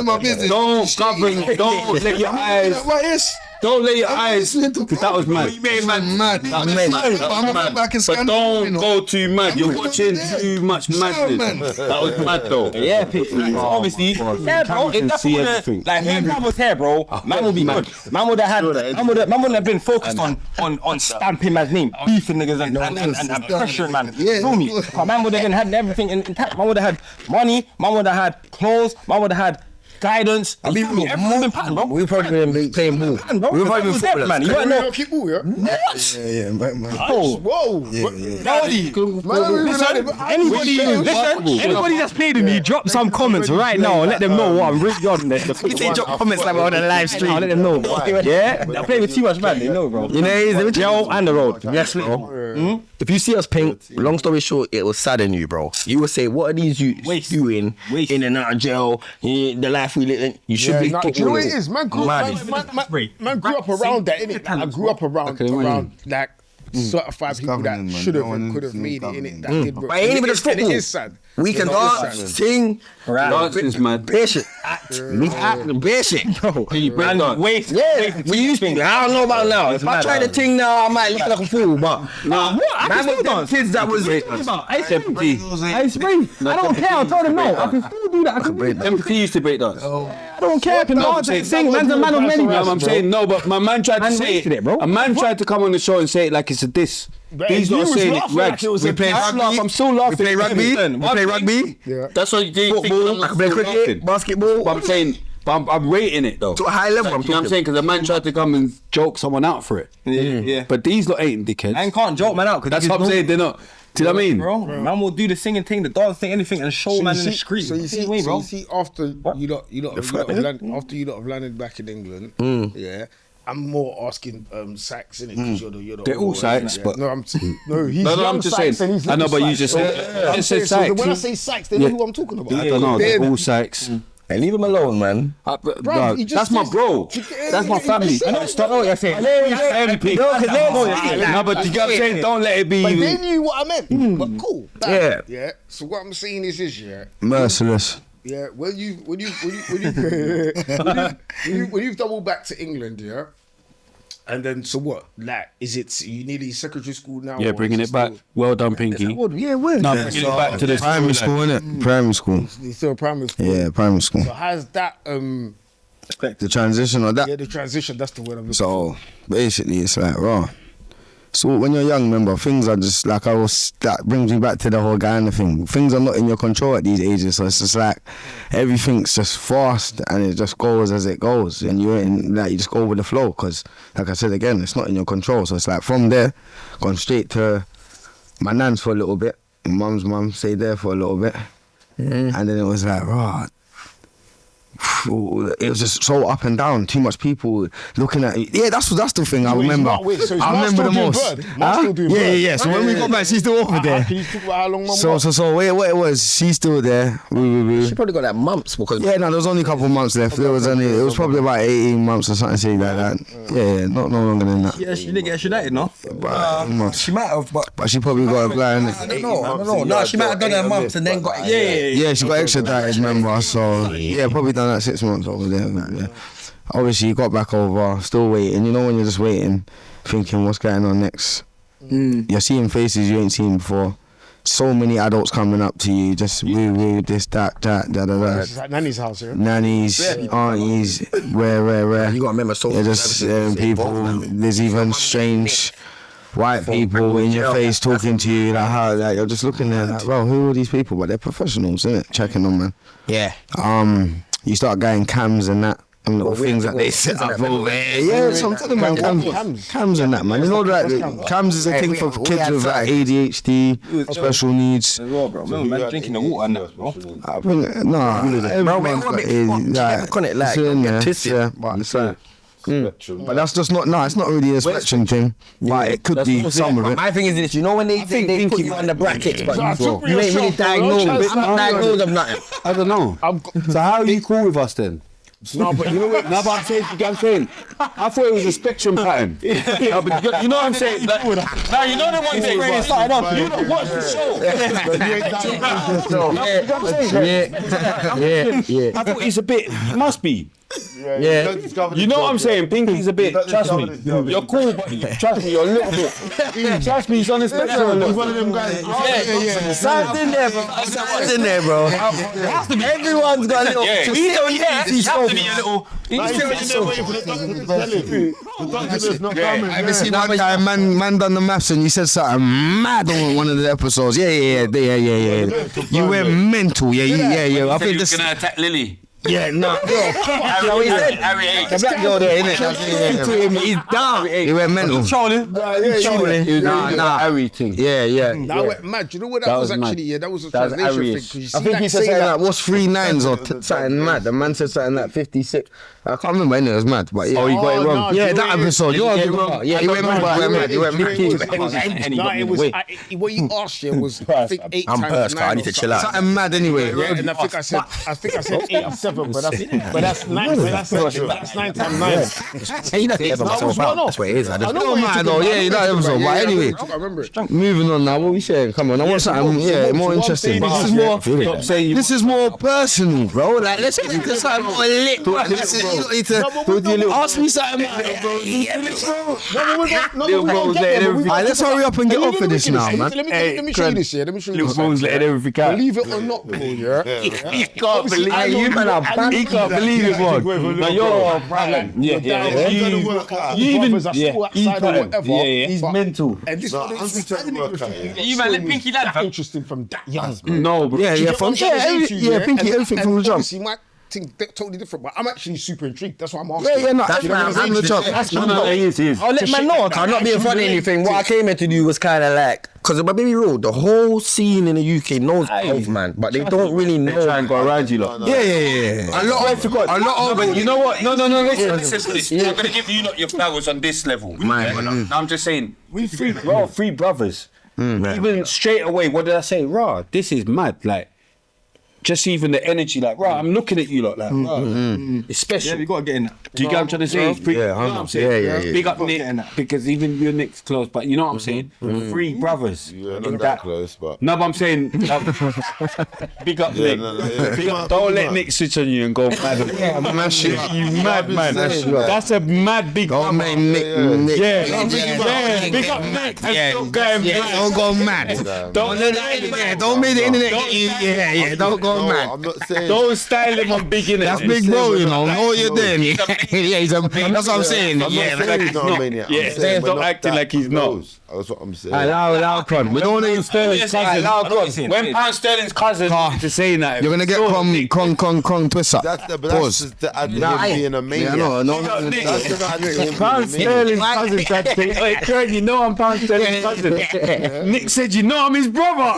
Don't govern. Don't let your eyes. What is? Don't let your eyes. Because that was mad. Mad. But don't go too mad. You're watching too much madness. That was mad though. Yeah, obviously. Yeah, bro. If that's like when man was here, bro, man would be good. Man would have been focused on stamping man's name, beefing niggas and pressuring man. Feel me? Man would have had everything intact. Man would have had money. Man would have had clothes. Man would have had guidance. Everything been patterned, bro. We probably been playing ball. We were probably been footballers. man. You don't know. Keep ball, yeah? What? Yeah, Whoa. Anybody that's played with me, drop some comments right now and let them know what I'm really on. You say drop comments like we're on a live stream. I'll let them know. Yeah, I play with too much man. They know, bro. You know, Gel and the road. Yes, bro. if you see us paint, long story short, it will sadden you, bro. You will say, what are these youths doing in and out of jail? The life we live in. You should be. Do you know what it is? Man grew up around that, innit? I grew up around like certified people that should have and could have made it, innit? That did, bro. But it ain't even just football. It is sad. We can dance, sing, Dancing's mad. basic, basic, bro. And waste. Yeah, we used to. I don't know about now. If I try the thing now, I might look like a fool. But what? I can still dance. Kids that was Empathy. I don't care. I told him no. I can still do that. I can break. Empathy used to break dance. I don't care. I can dance and sing. Man's a man of many. I'm saying no, but my man tried to say it. A man tried to come on the show and say it like it's a diss. He's not saying it. Rags. We play rugby. I'm still laughing. We play rugby. We play rugby. That's what you think. Football. I can play cricket, basketball. But I'm saying, I'm rating it though. To a high level. You know what I'm saying? Because a man tried to come and joke someone out for it. Yeah. But these lot ain't dickheads. I can't joke man out. That's what I'm saying. They're not. Do you know what I mean? Bro, man will do the singing thing, the dance thing, anything, and show man in the street. So you see, after you lot have landed back in England, yeah. I'm more asking Sykes, innit? Because you're the They're all Sykes, but no, I'm just saying. I know, but you just said Sykes. So when I say Sykes, they know who I'm talking about. I don't know. They're all Sykes. Hey, leave him alone, man. Bruv, he just that's my says- bro. That's my family. I know what you're saying. No, but you get what I'm saying? Don't let it be. But they knew what I meant. But cool. Yeah. Yeah. So what I'm saying is this, yeah. Merciless. Yeah. When you've doubled back to England, yeah. And then so what? Like, is it you nearly secondary school now? Yeah, or bringing is it back. Well done, Pinky. Yeah, where? No, bringing it back to the Primary school, innit? Primary school. It's still primary school. Yeah, primary school. So how's that? The transition or that. Yeah, the transition. That's the word I'm looking So basically, it's like raw. So when you're young, remember, things are just like that brings me back to the whole Guyana thing. Things are not in your control at these ages, so it's just like everything's just fast and it just goes as it goes, and you just go with the flow. Because, like I said again, it's not in your control. So it's like from there, gone straight to my nan's for a little bit, mum's mum stayed there for a little bit, and then it was like raw. It was just so up and down. Too much people looking at you. Yeah, that's the thing I remember. I remember the most. Yeah. So when we got back, she's still over there. Can you talk about how long mum So what it was, she's still there. She probably got that mumps because Yeah, no, there was only a couple of months left. It was probably about 18 months or something like that. Yeah, not no longer than that. Yeah, she didn't get extradited, no? she might have, But she probably got a blind. I don't know. No, she might have done her mumps and then got Yeah, she got extradited, remember? So yeah, probably done that 6 months over there. Yeah. Obviously, you got back over, still waiting. You know when you're just waiting, thinking what's going on next. You're seeing faces you ain't seen before. So many adults coming up to you, just woo, this, that, da. It's like Nanny's house, yeah. Nannies, aunties, where. You gotta remember, so just people. There's even strange white people in your face talking to you, like how, like you're just looking there, like, bro, who are these people? But they're professionals, innit? Checking them, man. Yeah. You start getting cams and that. And little things that they set up over there. Yeah, so I'm telling man, cams and that, man. You know that cams is a thing for kids with like ADHD, special needs. Well, bro, man, drinking the water and that, bro. I think, everyone's got it, like, but that's just not. No, it's not really a spectrum thing. But it could be some of it. My thing is this: you know when they put you on the brackets, but you ain't really diagnosed. I'm not diagnosed of nothing. I don't know. So how are you cool with us then? No, but you know what? No, but I'm saying, I thought it was a spectrum pattern. No, but you know what I'm saying? Like, now you know the one thing. You don't watch the show. Yeah. I thought he's a bit. He must be. Yeah. You know what I'm saying? Pinky's a bit. Trust me. You're cool, but trust me, you're a little bit. Trust me, he's on the spectrum. He's one of them guys. Yeah. Sam's in there, bro. Sam's in there, bro. Everyone's got a little. Yeah. We don't need to He has to be a little. I haven't seen one guy, man done the maths and you said something mad on one of the episodes. Yeah. You went mental. Yeah. I think this. Gonna attack Lily. Yeah, no. Harry H. The black girl there, innit? He's down. He went mental. Nah. Harry thing. Yeah. That went mad. You know what that was actually? Yeah, that was a That was translation Harry. thing. I think he said something like, what's 3 9s or something mad. The man said something like 56. I can't remember when it was mad, but yeah. Oh, you got it wrong. Yeah, that episode. You got it wrong. Yeah, he went mad. It was what you asked here was I think 8 I'm times Perth, 9. I need to chill out. Something mad anyway. Yeah, and I think I said 8 or 7, but that's 9. That's 9 times 9. Hey, you know the episode myself out. That's what it is. I just don't mind though. Yeah, you know the episode. But anyway, I remember it. moving on now. What we saying? Come on, I want something. More interesting. This is more personal, bro. Like, let's get into something more lit. You don't need to ask me something. Alright, let's hurry up and get off of this now, man. Let me show you this here. Let me show you this. Bones letting everything out. Believe it or not, bro, yeah. He can't believe it. He can't believe it, man. Now you're a problem. Yeah. You even outside or whatever. He's mental. And this You man, let Pinky lad. that interesting from that young. No, bro. Yeah, Pinky, everything from the jump. See, my thing totally different, but I'm actually super intrigued. That's why I'm asking. No, that's why I'm the jump. He is. I'll let man know. I'm not being funny or anything. What I came here to do was kind of like, because my baby real, the whole scene in the UK knows of man, but they don't really know. Try and go around you lot. Yeah. A lot of But you know what? No. Listen. I'm gonna give you lot your flowers on this level. I'm just saying, we're 3 brothers. Even straight away, what did I say? Raw, this is mad. Like, just even the energy, like, right, I'm looking at you like that. It's special. Yeah, we gotta get in that. Do you get what I'm trying to say? It's pretty, Yeah, you know what I'm saying? yeah. Big up Gotta Nick, get in that. because even your Nick's close, but you know what I'm saying? 3 brothers not in that that. close, but No, but I'm saying, big up Nick. Big up, don't let Nick switch on you and go mad. Yeah, man, shit. You mad, man. That's a mad big Don't make Nick. Yeah, big up Nick. And still going mad. Don't go mad. Don't let the Yeah, don't make the internet get you. Yeah, don't go mad. I'm not saying. Don't style him on big internet. That's big bro, you know. Know what you're doing. Yeah, he's a. That's what I'm saying. I'm Yeah, not saying he's not a maniac. I'm saying stop we're acting that like he's not. close. That's what I'm saying. allow Con. We don't want to Sterling's cousin. When Pound Sterling's cousin to saying that, You're gonna get con twist up. That's the Pause. just the idea of being a maniac. Yeah, no. That's the idea of being a Pound maniac. Sterling's cousin tried to say, "Wait, Karen, you know I'm Pound Sterling's cousin." Nick said, "You know I'm his brother."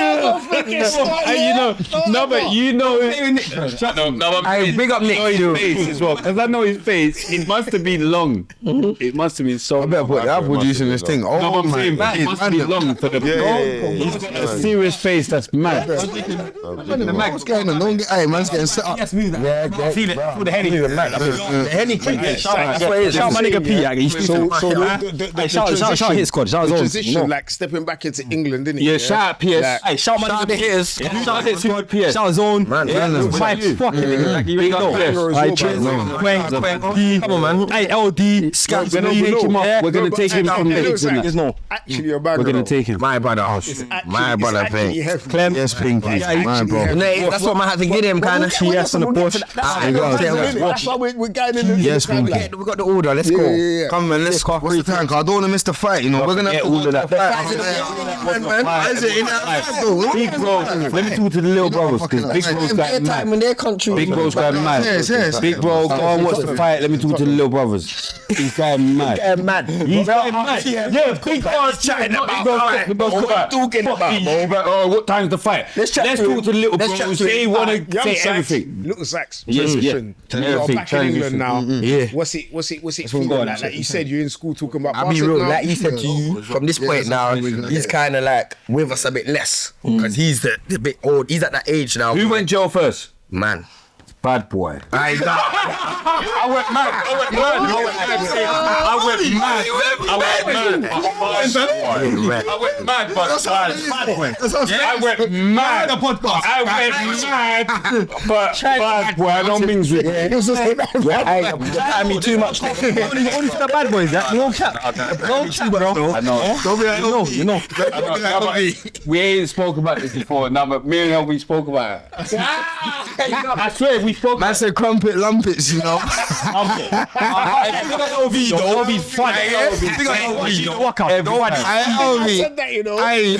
And you know, no, but you know, shut up. No, I'm Big up Nick. know his face as well, because I know his face. It must have been long. It must have been so. I better put that producing this thing. No, Oh I'm saying my it must be long for the. He's got a serious face that's mad. What's going on? Don't get, hey, man's getting set up. Yes, move that. Yeah, Feel it. Feel the Henny. The Henny King. Shout my nigga P. Shout hit squad. Shout the his transition, own. like stepping back into England, didn't it? Yeah, shout out PS. Hey, shout my nigga hitters. Shout hit squad. Shout his own. Man, My fucking nigga. Like you know. Right, Come on, man. Hey, LD. Scats. We're gonna take him up. We're gonna take him from the There's no. actually a bag. We're gonna take him. My brother. My brother, Pink. Clem. Yes, Pinky. My bro. That's what I had to get him, kind of. TS on the push. That's why we're going in the Yes, Pinky. We got the order. Let's go. Yeah. Come on, let's go. What's the time? 'Cause I don't want to miss the fight, you know. We're gonna Get all of that. Big bro, let me talk to the little brothers, because Big bro's going mad. in their country. Big bro's going mad. Yes. Big bro, go and watch the fight. Let me talk to the little brothers. He's going mad. Mad. He's going mad. Yeah, Big bro's chatting about. Big bro's talking about, bro. What time's the fight? Let's talk to the little bros. They want to say everything. Little Sykes. Yes, Transition. yeah. You're Everything, back in England now. Yeah. What's it feeling like you said you're in school talking about I'll be basket real, now? like he said to you, from this point now, he's kind of like with us a bit less, because he's the bit old. He's at that age now. Who went jail first? Man. Bad boy. I went mad. I went mad, but I went mad. But bad boy, I don't mix with it. I mean, too much. Only for the bad boys, that. No cap. No cap, bro. I know. Don't be like, you know. We ain't spoke about this before. Now, but me and LV spoke about it. I swear, we spoke. Man said crumpet lumpets, you know. LV though. LV's fun. Walk out. I said that, you know. I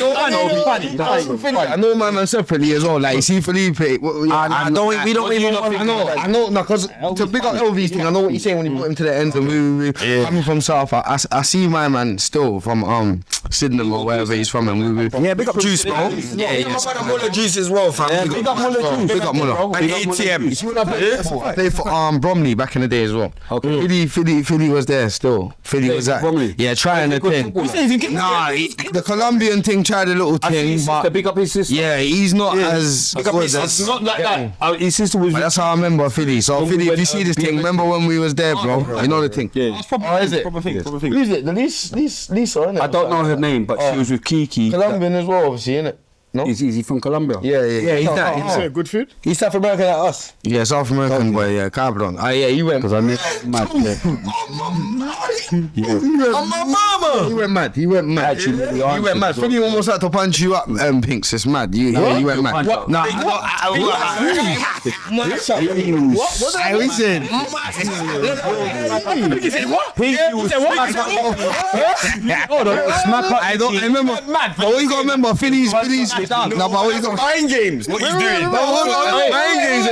know man separately as well. Like, see Felipe. We don't even know. I know, no, because to big up LV's thing, I know what he's saying when he put him to the ends and we coming from South. I see my man still from Sydenham or wherever he's from, and Yeah, big up Juice, bro. Yeah. Muller Juice as well, fam. Big up Muller Juice. Big up Muller. And ATM. I played for Bromley back in the day as well. Okay. Philly was there still. Philly was at Bromley. Yeah, trying the thing. Nah, the Colombian thing tried a little thing, To but pick up his sister. yeah, he's not as Pick up good his as. sister. Not like that. His sister was. But that's how I remember Philly. So Philly, if you see this thing, remember when we was there, bro? You know the thing. Yeah. Is it? Proper thing. Who's it? The Lisa, innit? I don't know her name, but she was with Kiki. Colombian as well, obviously, innit? No? Is he from Colombia? Yeah, He's that. Say good food. He's South American like us. Yeah, South American boy, yeah, Cabron. Yeah, he went. Because I missed mad. He went mad. He went mad. He went mad. Philly almost had to punch you up, Pinks. It's mad. He went mad. What? Nah, I listen. I remember. But what you gotta remember, Philly's. No, but what you got? Mind games. What he's doing. Mind games.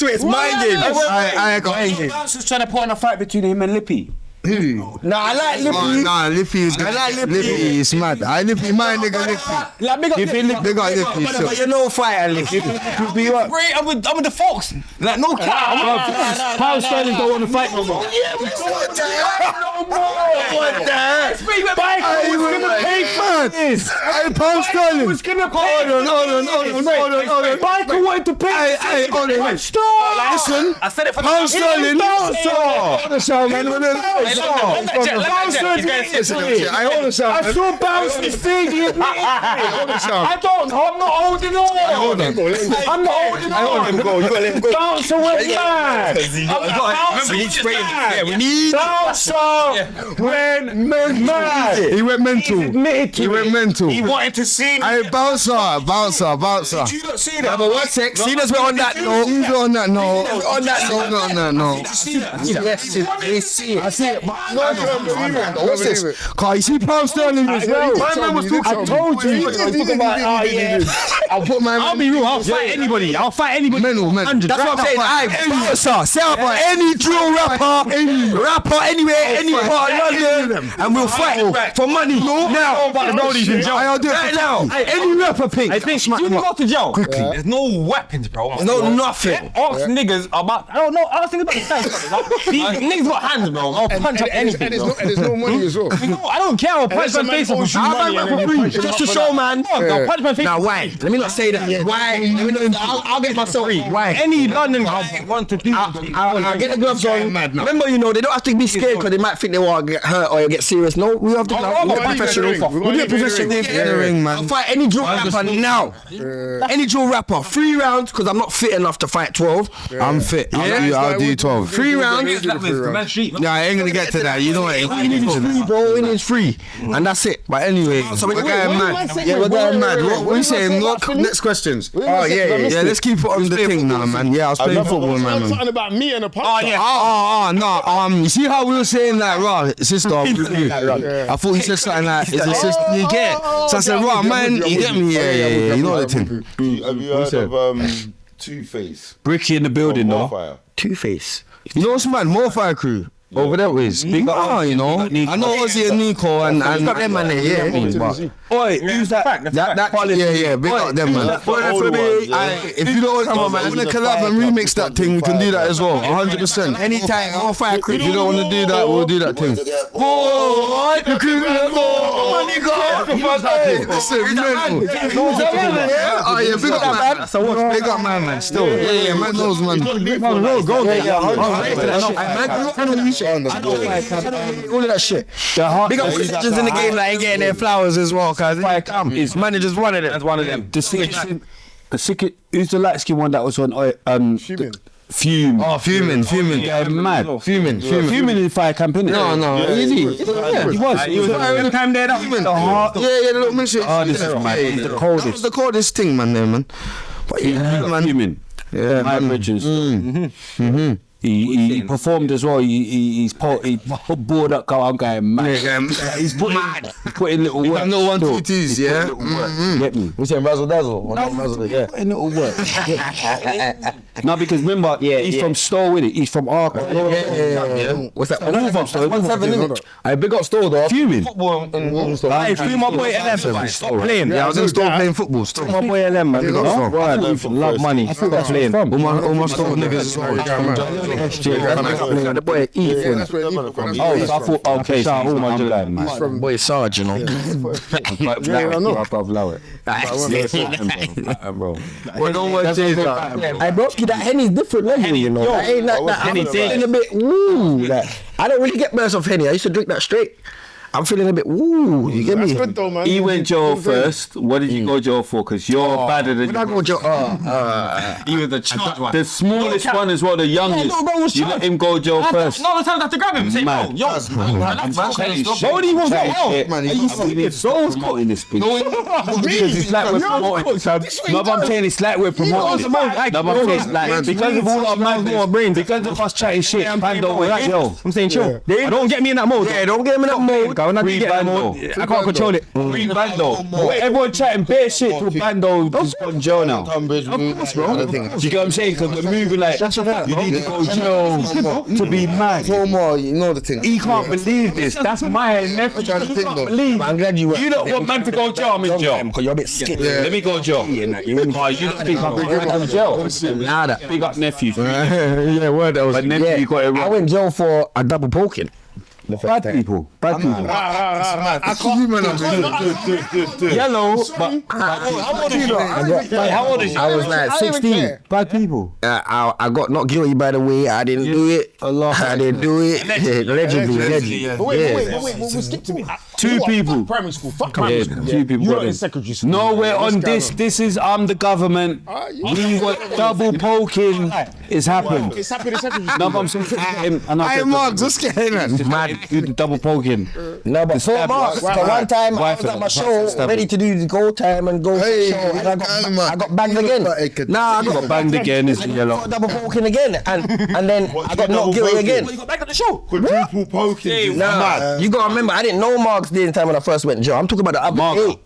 It's mind games. I got mind games. Bounce was trying to put on a fight between him and Lippy. Nah, I like Lippy. Nah, Lippy is good. I like Lippy. Lippy is mad. I Lippy, my nigga Lippy. Like, big up Lippy. Big up Lippy. But you know fighter Lippy. Great, I'm with the Fox. Like, no cap. Pound Sterling don't want to fight no more. What the heck? Hey, Pound Sterling. Hold on. Biker wanted to pay. Hey, hold on. Stop. Listen. I said it for Pound Sterling. I saw Bounce's thing. I'm not holding on. I'm not holding on. Bouncer went mad. Bouncer went mad. He went mental. He wanted to see me. Hey, bouncer. Did you not see that? But one sec, see us on that note. On that note. Yes, we see it. I see it. What's this? Cause you see Pound Sterling as well. My man was talking. I told you. I'll put my. I'll be real. I'll fight anybody. Mental. That's what I'm saying. Hey, bouncer, set up any drill rapper anywhere, any part of London, and we'll fight for money. Now, I'll do it right now. Any rapper pink. I think you go to jail quickly. There's no weapons, bro. No nothing. Ask niggas about. I don't know. Ask niggas about the stats. These niggas got hands, bro. I'll punch up anything. And there's no money as well. No, I don't care. I'll punch my face off. I'll buy for free just to show, man. I'll punch my face. Now why? Let me not say that. Why? I'll get myself free. Why? Any London guy want to do. I'll get the gloves on. Remember, they don't have to be scared because they might think they want to get hurt or get serious. No, we have to get professional. We'll do it professional in the ring, man. I'll fight any drill rapper now. Any drill rapper. 3 rounds because I'm not fit enough to fight 12. I'm fit. I'll do 12. 3 rounds. Yeah, I ain't gonna get to that. You know what? We need is free, bro. We need is free, and that's it. But anyway, we're going mad. Yeah, we're going mad. What we saying? Next questions. Oh yeah. Let's keep it on the thing now, man. Yeah, I was playing football, man. Something about me and a punch. No. You see how we were saying like, raw sister? I thought you said something like, is a sister? You get? So I said, raw man, you get me? Yeah. You know the thing. Have you heard of Two-Face? Bricky in the building, though. Two-Face. You know what's mad? More Fire Crew. Over that ways. You know. I know Ozzy and Nico and them man there, yeah. Oi, who's that? Yeah, big up them man. If you don't want to collab and remix that thing, we can do that as well. 100%. Anytime, More Fire Crew. If you don't want to do that, we'll do that thing. Big up man. Big up man. Still. Yeah, man knows man. All of that shit. Big up Christians in the game that ain't getting their flowers as well, cause his manager's one of them. That's one of them. The sick. Who's the light skin one that was on? Fume. Oh, fuming. Yeah, mad. Fuming In Fire Camp, innit? No. Is he? Yeah, he was. He was the time there. Yeah, the little mission. Oh, this is mad. The coldest. That was the coldest thing, man, there, man. But yeah, man. Fuming. Yeah, Mike Bridges. He performed as well. He's bored up. I'm going mad. He's putting little work. No 1, 2, 2s, yeah. Get me. We saying razzle dazzle. Yeah. Putting little work. No, because remember, he's from Stowe, innit? He's from Ark. Yeah. What's that? 1-7, innit? I big up Stowe though. Fuming. Football in Stowe. Hey, free my boy LM. Stop playing. Yeah, I was in Stowe playing football. My boy LM, man. Love money. I feel playing. All my Stowe niggas. The boy Ethan. Oh, so I thought, okay, so all my July, man. Boy Sarge, you know. Blow it. Bro. Well, no one says that. Hey, bro, that Henny's different level, you know. That ain't like that. I'm feeling a bit woo. I don't really get bursts of Henny. I used to drink that straight. I'm feeling a bit woo. You get me? That's good though, man. He went jail first. What did you go jail for? Because you're badder than. When I go jail, he was the charged one. The smallest one is what the youngest. You let him go jail first. No, the time I have to grab him. Say, yo, nobody wants that. Man, Soul's putting this bitch. Because it's like we're promoting. No, but I'm saying it's like we're promoting. No, but I'm saying like because of all our minds, more brain, because of us chatting shit. I'm saying chill. I don't get me in that mode. Yeah, don't get me in that mode. When I get Bando. I can't control it. Free Bando. Everyone chatting bare shit to Bando just gone jail now. Of course, bro. Do you get what I'm saying? Because we're moving like you need to go jail to be mad. Promo, you know the thing. He can't believe this. That's my nephew. He can't believe. I'm glad you. You don't want man to go jail. I'm in jail. Because you're a bit skinny. Let me go jail. You don't think I'm going to jail? Nada. Big up nephew. Yeah, word. But nephew got it I wrong. went jail for a double poking. Bad people. Bad people. I can't. Yellow, but How old is you? I was like 16. bad people. I got not guilty, by the way. I didn't do it. I didn't do it. Allegedly. But wait, we skip to me. Two people. Primary school. Fuck primary school. Two people. You're in secondary school. No, we're on this. This is the government. We got double poking. It's happened. It's happened in secondary school. No, but I'm saying. Hey, Marks, what's going on? Mad. Do the double poking. No, but 4 marks. But one time I was at my show, ready to do the go time and go to the show, and I got banged again. Nah, I got Banged again is yellow. double poking again, and then I got not guilty again. You got back at the show. Quadruple poking. Nah, you gotta remember, I didn't know Marks the time when I first went to jail. I'm talking about the other day.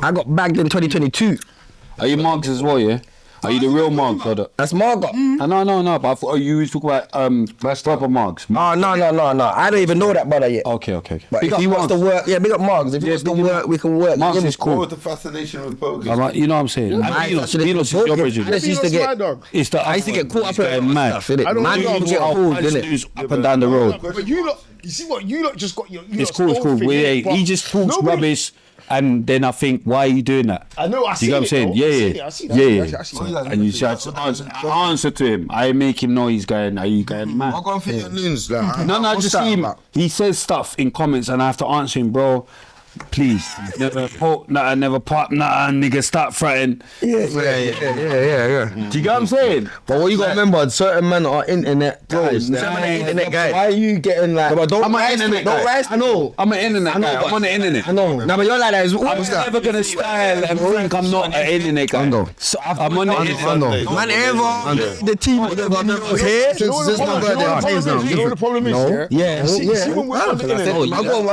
I got bagged in 2022. Are you Marks as well, yeah? Are you the real Marks or the? That's Margot. No. But I thought you was talking about proper Marks. Oh, no. I don't even know that brother yet. Okay. But Big if up he wants to work, big up Marks. If he wants to work, we can work. Marks is What cool. was the fascination with poking? You know what I'm saying? Milos is your bridge. I used to get caught up in mad. stuff, innit? I don't Man, know, you get bro. pulled, innit? Up and down the road. But you see what you lot just got your. It's cool. He just talks rubbish. And then I think, why are you doing that? I know, I see you know what I'm saying? Yeah. I see that. And you should answer to him. I make him know he's going, are you going mad? I'm going for your loons. Like, No, just see him. He says stuff in comments and I have to answer him, bro. Please, never poke, never pop, nigga, stop fretting. Yeah. Do you get what I'm saying? But what you gotta remember, certain men are internet guys. internet guys. Why are you getting like? I'm an internet guy. I know. I'm an internet guy. I'm on the internet. I know. No, but you're like that as well. I'm never gonna style and think I'm not an internet guy. So I'm on the internet. Man, ever the team that got no hair. You know the problem is, Yeah. See when we're on the internet. I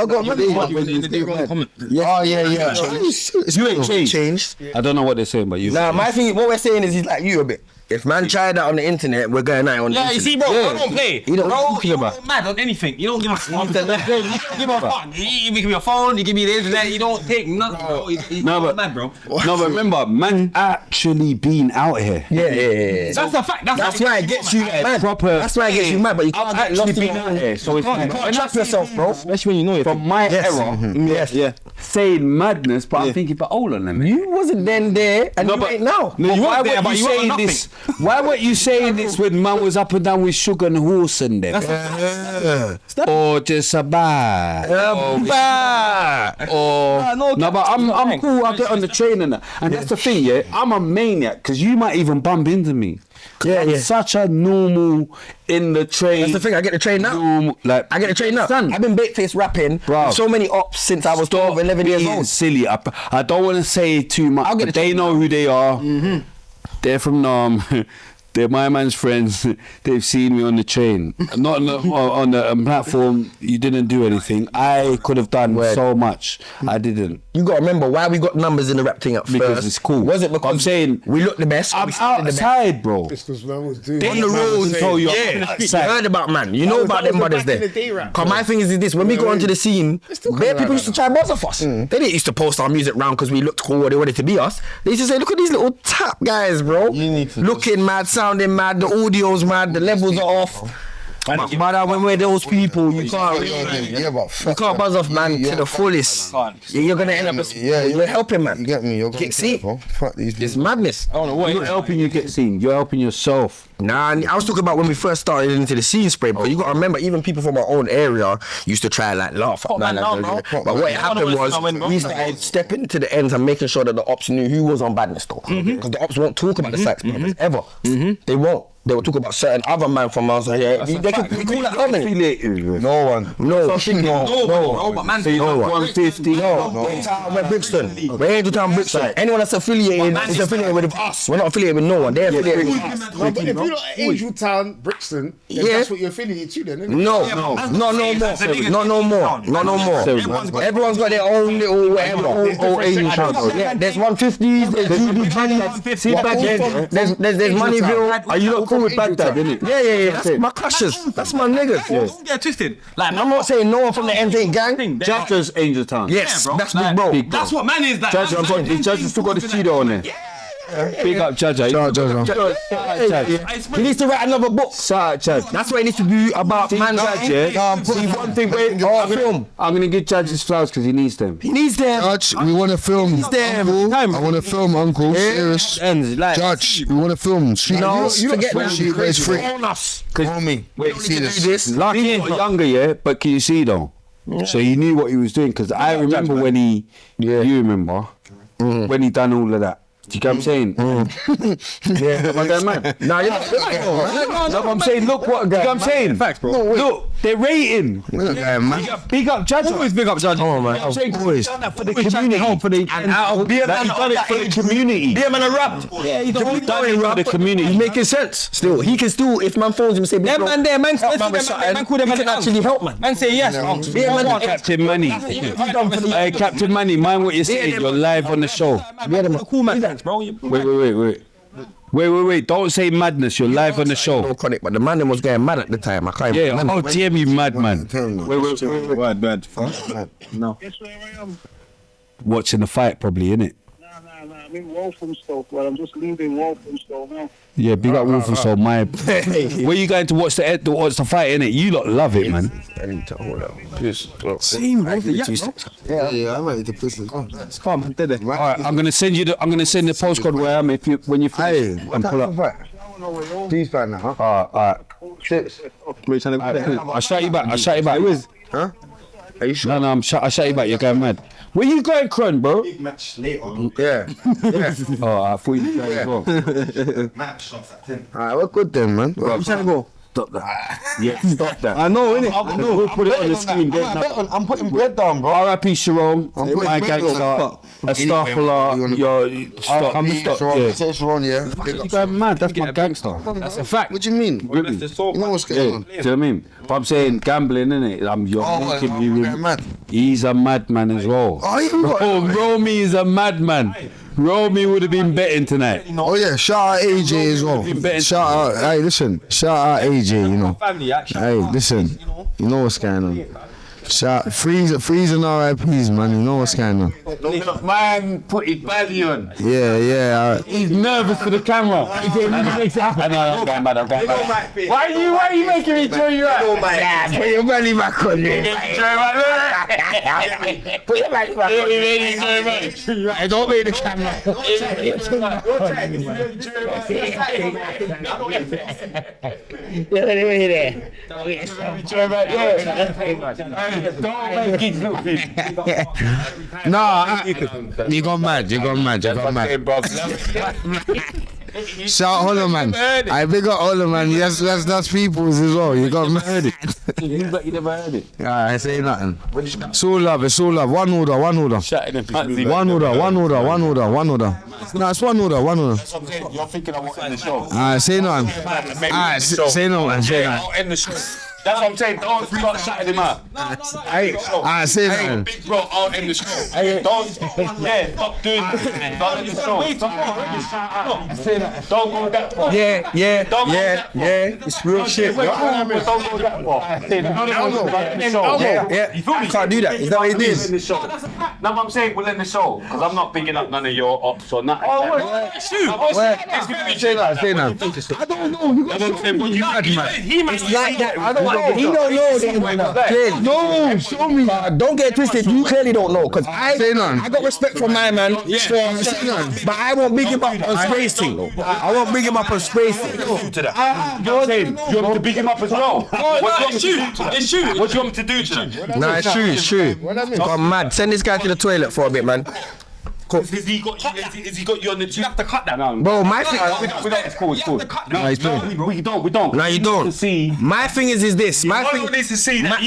got money. Oh yeah. You ain't changed. I don't know what they're saying, but you. Nah, my thing, what we're saying is he's like you a bit. If man tried that on the internet, we're going out on the internet. You see, bro, I don't play. You don't bro, talking about. You're mad on anything. You don't give a fuck. You give a fuck. You give me a phone, you give me the internet, you don't take nothing, bro. No, mad, bro. No, but remember, man actually been out here. Yeah. That's the fact. That's why it gets you mad. That's why it gets you mad, but you can't get lost in out here. So it's you can't trap yourself, bro. Especially when you know it. from my era, Yes. saying madness, but I'm thinking, but hold on a minute. You wasn't then there, and you ain't now. No, why there, were but you you weren't saying nothing. this? Why were you saying this when man was up and down with sugar and horse and them? Or just a bar. No, but I'm cool. I get on the train and that. And that's the thing, yeah. I'm a maniac because you might even bump into me. I'm such a normal in the train. That's the thing. I get the train now. Normal, like I get the train now. Son. I've been baked-faced rapping. Bro. So many ops since I was 12, 11 years being old. silly. I don't want to say too much. I'll get But the they train know who they are. They're from Nam. They're my man's friends. They've seen me on the train. Not on the platform. You didn't do anything. I could have done so much. I didn't. You gotta remember why we got numbers in the rap thing at Because first. it's cool. Was it because I'm saying we look the best? I'm we sounded the best? outside, bro. It's because man was doing On the road, told you. You heard about man. You know about them brothers there. rap. Cause my thing is this: when we go onto the scene, bare people used to try buzz off us. They didn't used to post our music round because we looked cool or they wanted to be us. They used to say, "Look at these little tap guys, bro. Looking mad, sounding mad. The audio's mad. The levels are off." But when we're those people, you can't buzz off, man, to the fullest. You're gonna end up. You're helping, man. You get me? You're going See, bro. Fuck these. it's madness. You're not helping you get seen. You're helping yourself. Nah, I was talking about when we first started into the scene spray, but you gotta remember, even people from our own area used to try like laugh at man. But what happened was we started stepping to the ends and making sure that the ops knew who was on badness though, because the ops won't talk about the Sykes Brothers ever. They won't. they will talk about certain other man from outside here. They can call that homie. No one. No, But man, no one. 150. We're Brixton. We're Angel Town Brixton. Anyone that's affiliated is affiliated with us. We're not affiliated with no one. They're affiliated with us. No, but if you're not at Angel Town, Brixton, then that's what you're affiliated to then, isn't it? No more. Everyone's got their own little whatever. All Asian channels. Yeah, there's 150s, there's GB, see Baghdad, there's Moneyville. Are you not cool with Baghdad, innit? Yeah. That's my crushers. That's my niggas. don't get twisted. Like, I'm not saying no one from the N8 gang. Judge's Angel Town. Yes, bro. that's big bro. That's what man is like. Judge, I'm talking. Judge has still got the studio on there. Big up Judge. Judge. He needs to write another book. Shout out Judge. That's what he needs to do about man's Judge, yeah. See one thing, film. I'm gonna give Judge his flowers because he needs them. He needs them. Judge, we want to film. Uncle. I want to film, Uncle. Serious. Judge, we want to film. Street You forget that. It's free. On us. Homie, wait, see this. Lucky he's younger, yeah, but can you see though? So he knew what he was doing because I remember when he, you remember when he done all of that. Do you get what I'm saying? Yeah, Am I going mad? Nah, you're not. No, I'm saying, look what, you know what I'm saying? Facts, bro. Look, they're rating. Big up Judge. Always big up Judge. Oh man, Always. Done that for the community. and out of beer man, He's done it for the community. beer man, a rap. Yeah, he's done it for the community. He's making sense. Still, he can still. If man phones him and say, Them man there, man help man with something, man call them he can actually help man. Man say yes. Beer man, Captain Money. Hey, Captain Money, mind what you're saying. You're live on the show. Cool man, thanks, bro. Wait. Don't say madness. You're live on the show. no chronic, but the man them was getting mad at the time. I can't. Yeah, RTM, you madman. Bad. No. Watching the fight, probably, innit? Nah, I'm in Walthamstow. Well, I'm just leaving Walthamstow now. Yeah, big up Wolfensoul, my. Where you going to watch the fight, innit? You lot love it, man. I need to hold up. Yeah, I'm ready to push it. It's calm, did it? Alright, I'm gonna send the postcode where I am when you finish and pull up. Please find now, huh? Alright. Cool. I'll shout you back. Huh? Are you sure? No, I'll shout you back. You're going mad. Where you going, Cron, bro? Yeah. Oh, I thought you were going as well. Alright, we're good then, man. I'm trying to go. Stop that. Yeah, stop that. I know, innit? We'll put it on the screen. I'm putting bread down, bro. R.I.P. Sharon, my gangster, Astafala, stop. Say Sharon, yeah. You're going mad. That's my gangster. That's a fact. What do you mean? Really? You know what's going on? Do you know what I mean? But I'm saying gambling, innit? He's a madman as well. Romy is a madman. Romy would have been betting tonight. Oh yeah, shout out AJ as well. Shout out, hey listen, shout out AJ, you know. Hey, listen, you know what's going on. Shout freeze and RIPs, man. You know what's going on. Man, put his belly on. Yeah. He's nervous for the camera. I know, I'm going mad. Why are you making me throw you out? Put your belly back on me. Put your back back. I don't make the camera. Nah, you gone mad. Shout Hollow Man. I big up Hollow Man. Yes, that's people's as well. You got mad. You never heard it. I say nothing. It's all love. One order. One order. Nah, it's one order. You're thinking I'm in the show. Say nothing. Say no, man. Say nothing. I'll end the show. That's what I'm saying. Don't start shouting him out. Say nothing. Big bro, I'll end the show. Don't. Stop doing that. Don't end the show. Don't go that far. Yeah. It's real shit. Don't go that far. Yeah. You can't do that. Is that what it is? No, I'm saying we'll end the show because I'm not bigging up none of your ops or nothing. Say that. I don't know. It's like that. He don't know. No, show me. Don't get twisted. You clearly don't know because I got respect for my man. But I won't big him up on space thing. I won't big him up on space thing. You want to big him up as well? What do you want me to do to him? Nah, it's true. I'm mad. Send this guy to the toilet for a bit, man. Has he got you on the? You have to cut that. No, bro. My thing. We don't. It's cool. It's cool. No, we don't. No, you don't. See. My thing is this. My thing needs to see that.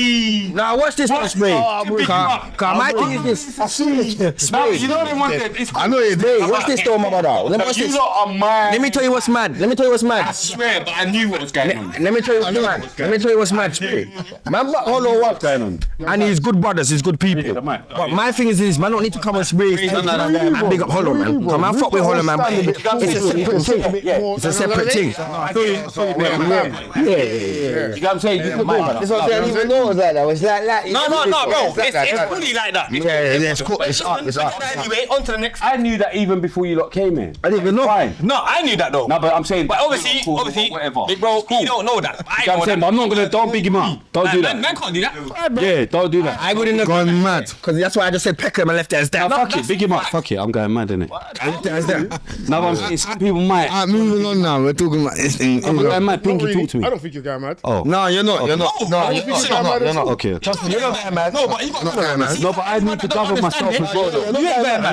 Now watch this, spray. My thing is this. I see it. You know they want that. I know it. Watch this, though, my brother. Let me tell you what's mad. I swear, but I knew what was going on. Let me tell you what's mad. Spray. Man, hold on, what's going on? And he's good brothers. He's good people. But my thing is this. Man, don't need to come and spray. Man, big up Hollow, man. Come on, fuck with Hollow, man. It's a separate thing. It's a separate thing. Yeah. You know what I'm saying? This one I didn't even know it was like that. It's like that. No, bro. It's fully like that. Yeah, it's cool. It's up. Anyway, on to the next. I knew that even before you lot came in. I didn't even know. Fine. No, I knew that though. No, but I'm saying. But obviously, whatever. big bro, you don't know that. I know that. I'm not gonna. Don't big him up. Don't do that. Man can't do that. Yeah, don't do that. I wouldn't have gone mad because that's why I just said Peckham and left it as that. Fuck it, big him up. Fuck it, I'm going mad innit. I left it as that. No, but I'm saying some people might. Alright, moving on now. We're talking about this thing. I'm going mad. Pinky, talk to me. I don't think you're going mad. Oh. No, you're not. You're not. No, you're not. Okay. Trust me, you're not going mad. No, but you got going mad. No, but I need to govern myself as well.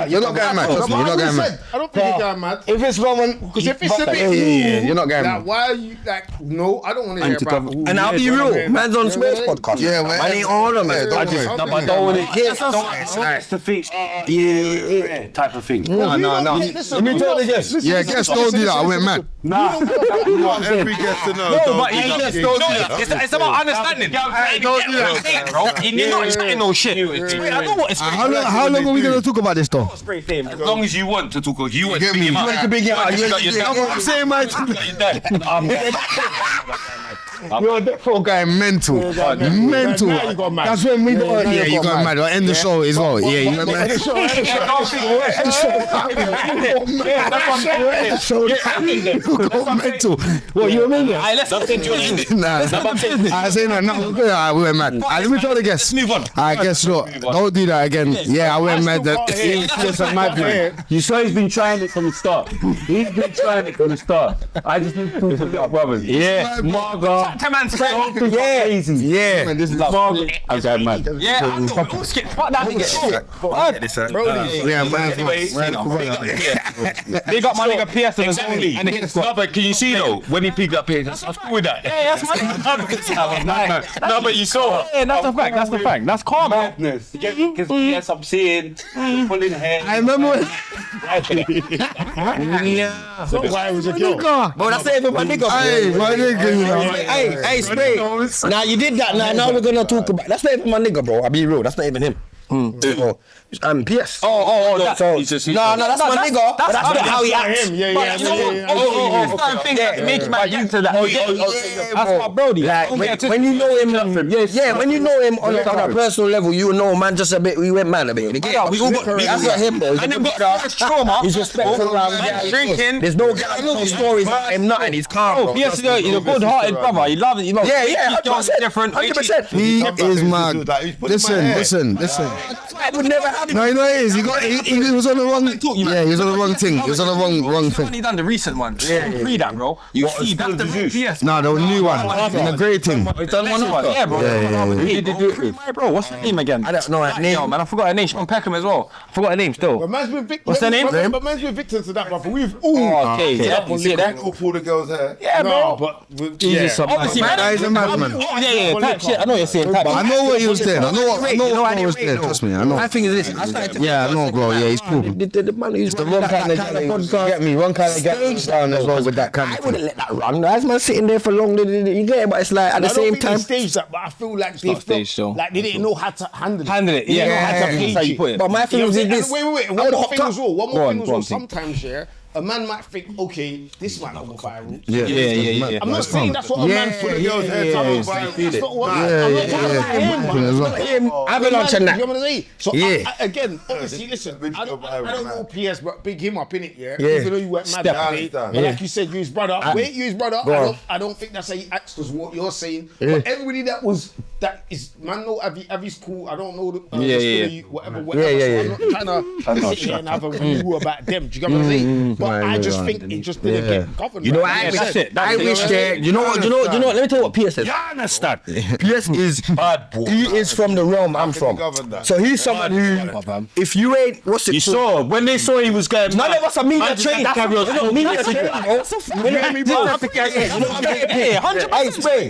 You're not going mad. Trust me, you're not going mad. I don't think you're going mad. If it's Roman, Because if it's a bit, yeah, you're not going like, mad. why are you like? No, I don't want to hear about. And I'll be real, man's on Space podcast. Yeah, man. Man ain't all of man. I just, no, but I don't want to hear. That's the thing. Yeah, type of thing. No. Let me tell you this. Yeah, guess don't do that. I went mad. Nah. Every guest to know. No, but it's about understanding. Don't do that, bro. You're not chatting no shit. I know what it's. How long are we gonna talk about this though? As long as you want to talk, you want to Get me. big him up. You want to big it up. I'm saying, man. You're a guy mental. Mental. That's when we go. Yeah, you got mad. End the show as well. Yeah, you got mad. Mental. What you mean? Let's send you an ending. I say no. We went mad. Let me try the guess. Move on. I guess not. Don't do that again. Yeah, I went mad. Just a madman. You saw he's been trying it from the start. He's been trying it from the start. I just need to talk to our brothers. Yeah. Margot. Crazy. Yeah. This is Margot. I'm going mad. Yeah, don't skip. Fuck that nigga. Yeah, man. Big up my nigga PS exactly. And no, but can you see though when he picked up here? That's cool with that. Yeah, that's my. No, but you saw. Yeah, that's the fact. That's the fact. That's calm. Madness. Because yes, I'm seeing pulling hair. I remember. Yeah. So why was it your? Bro, that's not even my nigga. Hey, my nigga. Hey, Spray. Now you did that. Now we're gonna talk about. That's not even my nigga, bro. I'll be real. That's not even him. PS. Oh, no, that's my nigga. That's not how he acts. Make my into that. That's my brody. Like when you know him, when you know him on a personal level, you know, man, just a bit. We went mad a bit. We all got. That's not him, though. And then got trauma. He's respectful around drinking. There's no stories about him. Nothing. He's calm. He's a good-hearted brother. He loves it. Yeah, 100%. Different. 100%. He is mad. Listen. I would never have. No, you know it is. He was on the wrong. Yeah, he was on the wrong thing. He was on the wrong thing. Only done the recent one. Read that, bro. You see, that's the PS. No, the new one. And the great thing. It's done one. Yeah, bro. Who did you do it with? Bro, what's her name again? I don't know her name, man. I forgot her name. She's on Peckham as well. I forgot her name still. But man's been victim. What's her name? But man's been victim to that, brother. We've okay. You see that? Pull the girls' hair. Yeah, bro. But Jesus, obviously, man. That is a madman. Yeah. Type shit. I know you're saying type. I know what he was there. I know what he was there. Trust me, I know. I think it's this. Yeah, I know, bro. Yeah, he's cool. The man who's The wrong kind of guy. Get me, wrong kind of guy down as well with that kind of I wouldn't let that run. That's man sitting there for long. You get it, but it's like at the same time. Stage that, but I feel like they felt like they didn't know how to handle it. Yeah, how to put it. But my thing is this. Wait. One more thing as well. Sometimes, a man might think, okay, this might not go viral. Yeah. I'm not saying that's what a man for the girls' head to go viral. That's not what I'm talking him. I've been on that. You know what I'm saying? So again, obviously, listen, I don't know PS, but big him up in it, even though you went mad that day. But like you said, you his brother. You his brother. I don't think that's how he acts, was what you're saying. But everybody that that is man know Avi's cool. I don't know the whatever. Yeah. So I'm not trying to sit here and have a view about them. Do you get what I'm saying? But I just think it just didn't get governed. You know, right. I wish that. You know what? Let me tell you what PS is. You understand? PS is Bad boy. he is from the realm I'm from. So he's someone who, if you ain't, what's it? You saw when they saw he was going. None of us are media trained. Media trained.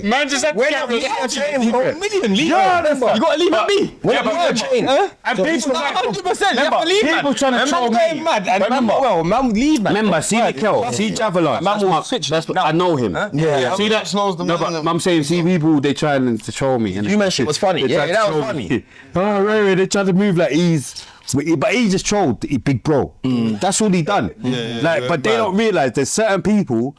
Man just had When to I'm carry media on. trained, bro, million leave. You gotta leave at me. When I'm media trained, And people like 100%. You have to leave, man. people trying to troll me. Mad and man leave, man. Remember, see the Kel, see Javelin. I know him. Yeah. See that? No, but I'm saying, see people, they trying to troll me. You man shit was funny. Yeah, that was funny. Oh, Ray, they tried to move like he's. But he just trolled, big bro. That's all he done. But they don't realise there's certain people.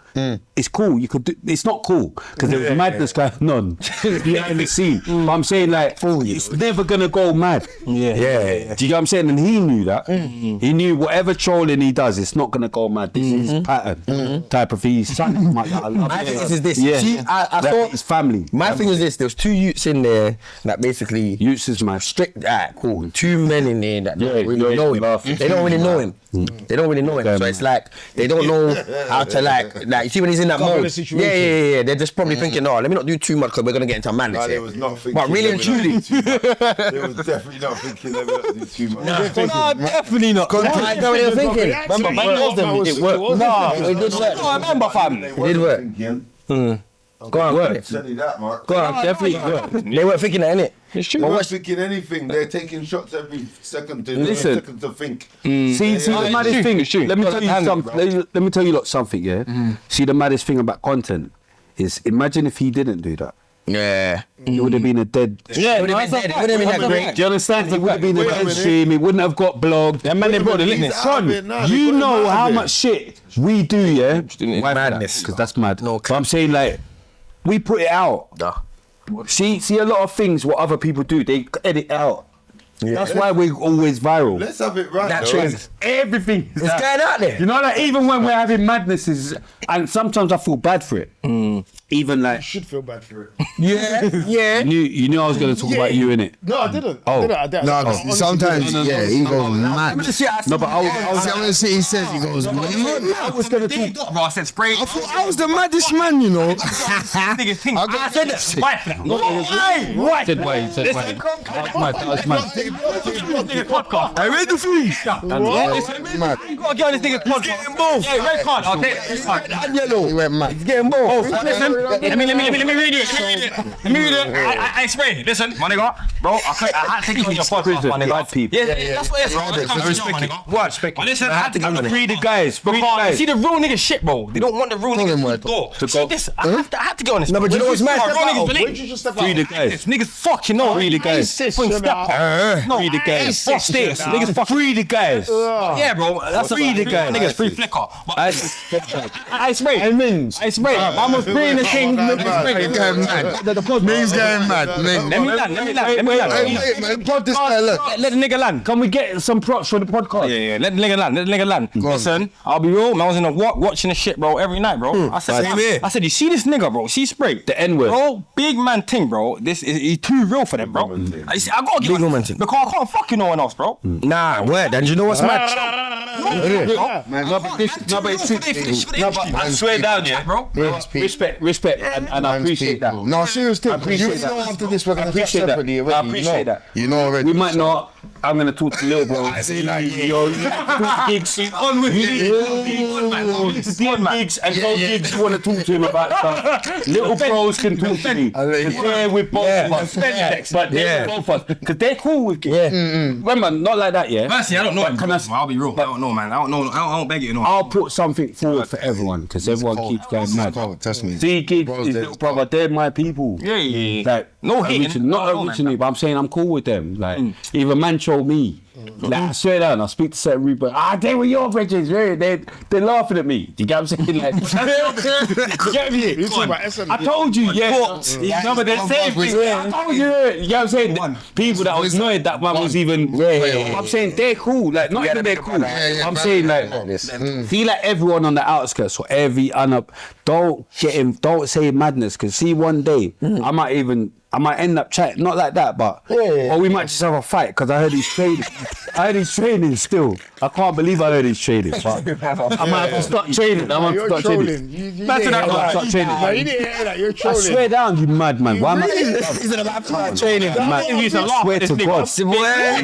It's cool. You could do. It's not cool because there was madness going on behind the scene. But I'm saying like, it's never gonna go mad. Do you get what I'm saying? And he knew that. He knew whatever trolling he does, it's not gonna go mad. This is his pattern. Type of he's something like that. My thing is this. Yeah. See, I thought his family. My thing is this. There was two youths in there that basically Youths my strict. Cool. Two men in there that don't really know him. They don't really know him. They don't really know him. So it's like they don't know how to like you see when he's in that mode. Yeah. They're just probably thinking, no, let me not do too much because we're gonna get into madness here. But really and truly, they was definitely not thinking they were do too much. No, definitely not. I know what they were thinking. Remember, man knows them. It worked. No, it did work. No, I remember, fam. It did work. Go on, work. Tell you that, Mark. Go on, definitely work. They weren't thinking that, innit? It's true. They're not thinking anything. They're taking shots every second to think. See the maddest thing. Let me tell you something. Let me tell you something. Yeah. See the maddest thing about content is imagine if he didn't do that. Yeah. It would have been a dead. Yeah, it would have been dead. It would have been that great. Do you understand? It would have been a dead stream. It wouldn't have got blogged. That man, they brought the likeness. Son, you know how much shit we do, yeah? Why madness? Because that's mad. No, but I'm saying like, we put it out. See a lot of things what other people do, they edit out. Yeah. That's why we're always viral. Let's have it right. That's everything. It's going out there. You know, like even when we're having madnesses, and sometimes I feel bad for it. Even like You should feel bad for it. Yeah. You knew I was going to talk about you, innit? No, I didn't. No, sometimes he goes mad. No, but I was He says he goes mad. I was going to talk. Bro, I said spray. I thought I was the maddest man, you know. Niggas think I said that. Right for that. Right. Said why. That's mad. Podcast. I read the freeze. Mad. You gotta get on this nigga's podcast. He's getting both. Yeah, red card. I'll take it. And yellow. He went mad. He's getting both. Listen, let me read it. Let me read it. I spray. Listen, my nigga, bro, I had to take you on your podcast, my nigga. Yeah, that's what it is. I respect it. What? Listen, I had to go Free the guys. because see the real nigga shit, bro. They don't want the real niggas to go. See this, I had to go on this. No, but you know what's mad? Free the guys. Niggas fucking know. Free the guys. Free the guys. Fuck this. Niggas fuck Free the guys. Yeah, bro. That's Free the guys. Niggas free flicker. I spray. And Mings. I spray. I'm gonna spray the thing. He's going mad. Mings going mad. Let me land. Hey, man, pod this guy, look. Let the nigga land. Can we get some props for the podcast? Yeah. Let the nigga land. Listen, I'll be real. Man, I was in the watching the shit, bro, every night, bro. I said, you see this nigga, bro? See spray. The N-word. Bro, big man thing, bro. This is he's too real for them, bro. I gotta give him because I can't fucking no one else, bro. Nah, word. And you know what's mad? I swear down, yeah, bro. Respect, and I appreciate that. No, seriously. appreciate that. After this, we're going to chat appreciate that. separately already. I appreciate that. You know already. We might not. I'm gonna talk to Lil Bro. Yo, gigs on with gigs and go gigs. You wanna talk to him about stuff? Little bros can talk to me. They're with both of us, but they're with both of us because they're cool with gigs. Remember, not like that, yeah. Personally, I don't know him. I'll be real. I don't know, man. I don't know. I don't beg you. I'll put something forward for everyone because everyone keeps going mad. Trust me. See, gigs, his little brother, they're my people. Yeah. Like, no hating. Not originally, but I'm saying I'm cool with them. Like, even man troll me. Like, I swear down, I speak to certain people, they were your bridges, they're laughing at me. Do you get what I'm saying? Like, you get me? I told you, no, but they're saying things. I told you, you get what I'm saying? People that was annoyed that man was even, I'm saying they're cool, like, not even they're cool. I'm saying, like, see, like, everyone on the outskirts or every don't say madness, because see, one day, I might end up chatting, not like that, but or we might just have a fight because I heard he's training. Still. I can't believe I heard he's training. But I might have to start training. I might have to start training. Imagine that, I might start training. You didn't hear that. You're trolling. I swear down, you mad man. Why am I training? I swear to God.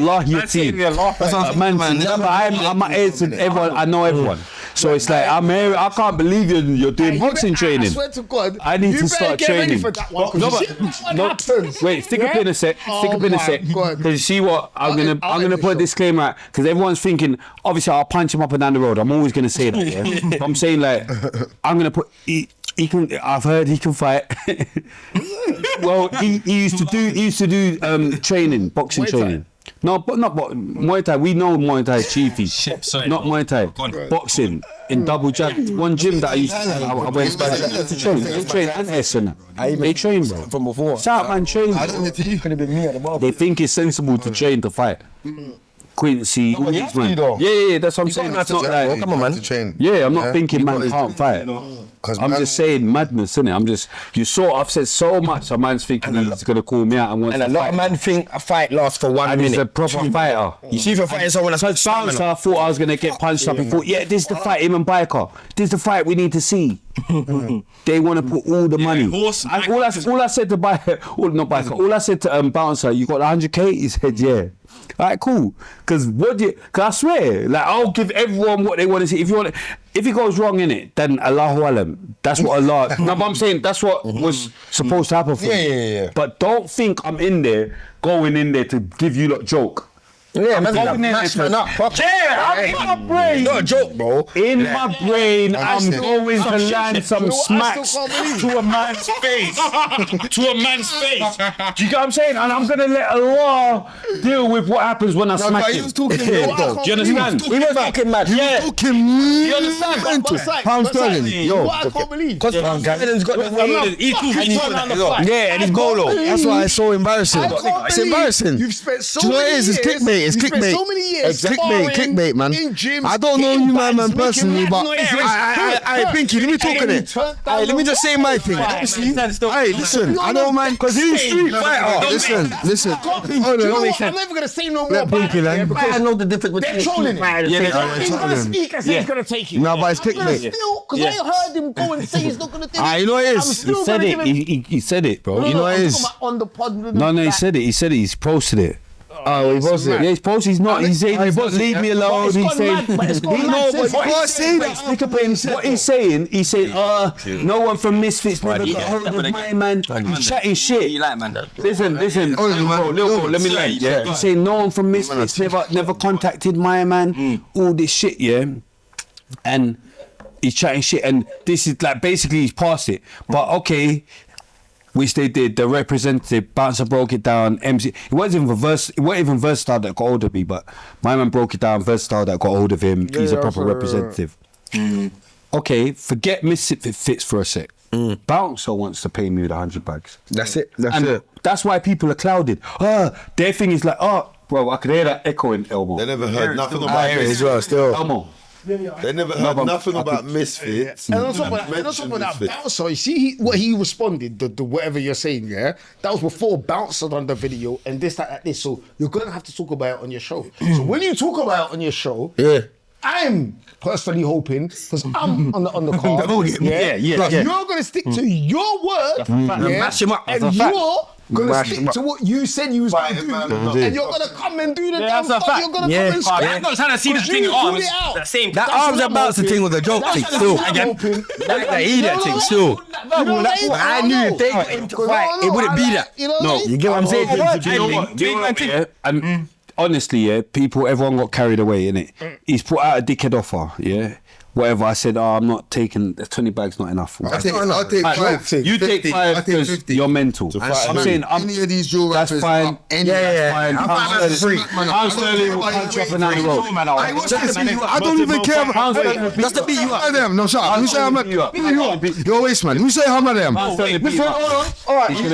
Allah, your team. Man, I'm my age and everyone. I know everyone. So it's like I can't believe you're doing boxing training. I swear to God, I need to start training. For that one, wait, stick up in a sec. Because you see what I'm gonna put a disclaimer out, because everyone's thinking obviously I'll punch him up and down the road. I'm always gonna say that. Yeah? But I'm saying like I'm gonna put he can. I've heard he can fight. Well, he used to do training, boxing training. No, but not Muay Thai. We know Muay Thai is chiefy. Not Muay Thai. Boxing in double jab. One gym that I went to train. They train and S and that. They train, bro. From before. South man train. They think it's sensible to train to fight. Quincy, all these man. Yeah, that's what I'm saying. That's not like, come on, man. Yeah, I'm not thinking man can't fight. I'm just saying madness, innit? I've said so much, a man's thinking he's gonna call me out and wants to fight. And a lot of men think a fight lasts for 1 minute. He's a proper fighter. You see, if you're fighting someone that's bouncer, I thought I was gonna get punched up. He thought, this is the fight, him and Biker. This is the fight we need to see. They want to put all the money. All I said to all I said to bouncer, you got 100k? He said, yeah. Alright, cool. Cause I swear, like I'll give everyone what they want to see. If it goes wrong in it, then Allahu Alam. That's what Allah. No, but I'm saying that's what was supposed to happen for me. Yeah. But don't think I'm going in there to give you lot joke. Yeah, I'm going in my brain. Not a joke, bro. In my brain, I'm going to land some smacks to a man's face. To a man's face. Do you get what I'm saying? And I'm going to let Allah deal with what happens when I smack him. He was talking mad, though. Do you understand? He was talking mad. Yeah. He was talking mad. You understand? Pound sterling. Yo. What I can't believe. Because Pound sterling's got the he's talking. Yeah, and he's Golo. That's why it's so embarrassing. It's embarrassing. You've spent so many years. It's clickbait. It's clickbait. So many years clickbait, man. I don't know you, man, personally, but I Pinky, let me talk on it. Let me just say my thing. Hey, listen, I know, man, because he's street fighter. Listen. I'm never gonna say no more about it because I know the difference between street fighter. He's gonna speak and say he's gonna take you. No, but it's clickbait. Because I heard him go and say he's not gonna take it. You know it is. He said it. He said it, bro. You know it is. On the pod. No, he said it. He said it. He's posted it. Oh, he posted it. Yeah, he's posted. He's not. He's saying, leave me alone. He's saying, but you can't say that. What he's saying, no one from Misfits never got hold of my man. He's chatting shit. Listen. Little, let me land. Yeah. He's saying no one from Misfits never contacted my man. All this shit, yeah. And he's chatting shit, and this is like basically he's past it. But okay. Which they did. The representative bouncer broke it down. MC, it wasn't even Versatile that got hold of me, but my man broke it down. Versatile that got hold of him. He's a proper representative. Okay, forget Misfits for a sec. Bouncer wants to pay me with 100 bags. That's it. That's it. That's why people are clouded. Their thing is like, bro, I could hear that echoing, Elmo. They never heard nothing about I hear it as well. Still, Elmo. They never heard nothing about Misfits. And on top of that, Bouncer, you see what he responded, the whatever you're saying, yeah? That was before Bouncer done the video and this, that, like this. So you're going to have to talk about it on your show. So when you talk about it on your show, I'm personally hoping, because I'm on the card. You're going to stick to your word. Mash him up. And you're gonna stick to what you said you was gonna do, and you're gonna come and do the damn stuff. You're gonna come and scream. I'm not trying to see that thing arms. That arms and bounce the thing with a joke thing still. That idiot thing still. I knew if they got him to fight, it wouldn't be that. No, you get what I'm saying? And honestly, everyone got carried away, innit? He's put out a dickhead offer, yeah. whatever. I said, I'm not taking 20 bags, not enough. I'll take 5. You take 5 because you're mental. I'm saying any of these dual that's rappers. fine. Fine. I'm sterling will punch up and down the road. I don't even care about. That's the beat you up. Them. No, shut up. Let me say how much. You're a waste man. Let me say how much them. All right. I'm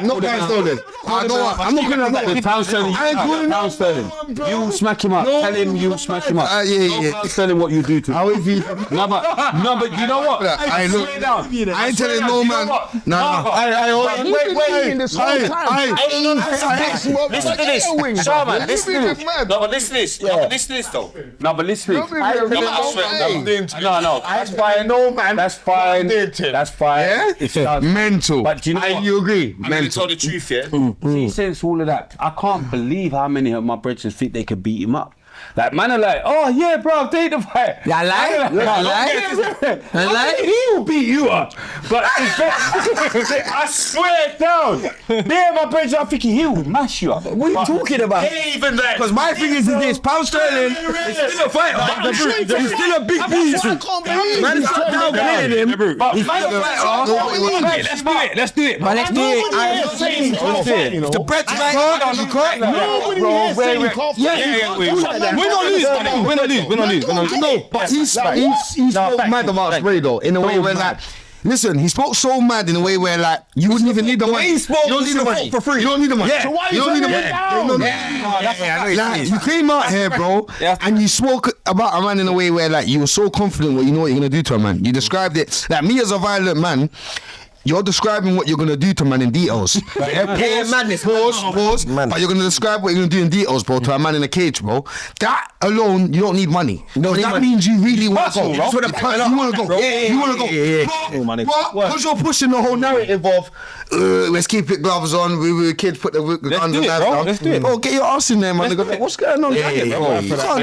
not going stolen. I'm not going to. Pound sterling. Pound sterling. You smack him up. Tell him you smack him up. Yeah. Tell him what you do to him. No, but you know what? I ain't telling no man. No. Wait. Listen to this. Shaman, listen to this. No, but listen to this. Listen to this though. No, but listen to this. No. That's fine. No, man. That's fine. That's fine. Yeah? It's mental. But do you know what? You agree? I'm going to tell the truth, yeah? See, since all of that, I can't believe how many of my brethren think they could beat him up. Like, man are like, oh yeah, bro, take the fight. I lie. He will beat you up. But I swear down. There, my brethren are thinking he will mash you up. What are you talking about? Even that. Because my thing is this, Pound Sterling is still a fighter. He's still a big beast. Man is not downplaying him. He's still a fighter. Let's do it. But let's do it. The bread's right. You correct? Yeah. We're not losing. No, but he spoke mad about Spray though, in a way where like, listen, he spoke so mad in a way where like you wouldn't even need the money. He spoke, you don't need the money for free. You don't need the money. So why you don't need the money? Like, you came out here, bro, and you spoke about a man in a way where like you were so confident what you know what you're gonna do to a man. You described it like me as a violent man. You're describing what you're gonna do to man in details. Pause. But you're gonna describe what you're gonna do in details, bro, to a man in a cage, bro. That alone, you don't need money. That means you really want to go. You want to go. You want to go. Because you're pushing the whole narrative of let's keep it gloves on. We kids put the guns on down. Let's do it. Oh, get your ass in there, man. They go, what's going on? You can't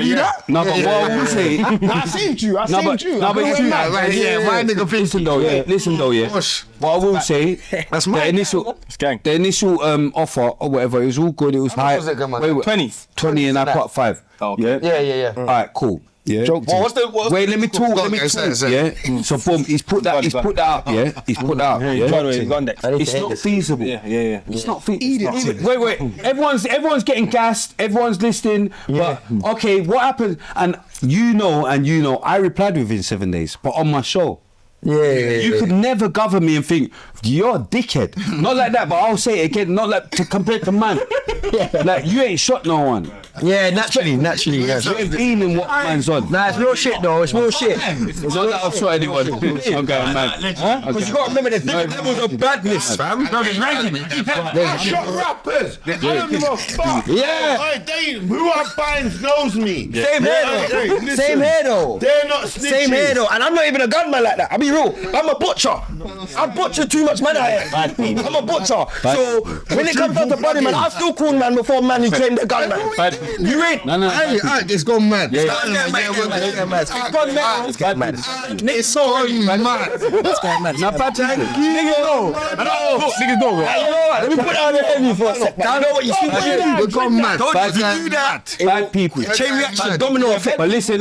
do that. No, but what I will say, I saved you. No, but it's true. My nigga facing though. Listen though, What I will say, that's the initial offer or whatever, it was all good. It was high. 20 and I put 5. Yeah. All right, cool. Yeah. Wait, let me talk. Yeah. So boom, he's put that up. Yeah. He's put that up. Yeah. It's not feasible. Yeah. It's not feasible. Wait. Everyone's getting gassed. Everyone's listening. But okay, what happened? And you know, I replied within 7 days, but on my show. You could never govern me and think you're a dickhead. Not like that, but I'll say it again. Not like to compare to man. Like you ain't shot no one. Yeah, naturally. You ain't been in what man's on. Nah, it's real shit though. It's real shit. It's not that I've shot anyone. I'm going mad. Because you got to remember there's different levels of badness, fam. I shot rappers. I don't give a fuck. Who I find knows me. Same here though. They're not snitches. Same here though. And I'm not even a gunman like that. I'll be real. I'm a butcher. I butcher too much man out here. I'm a butcher. So when it comes down to body man, I still call man before man who claim they're gunman. You ain't. It's gone mad. It's gone mad. It's so mad. It's gone mad. Now, bad time. Niggas know. Let me put it on the heavy for a second. I know what you think. We're gone mad. Don't you do that. Bad people. Chain reaction, domino effect. But listen,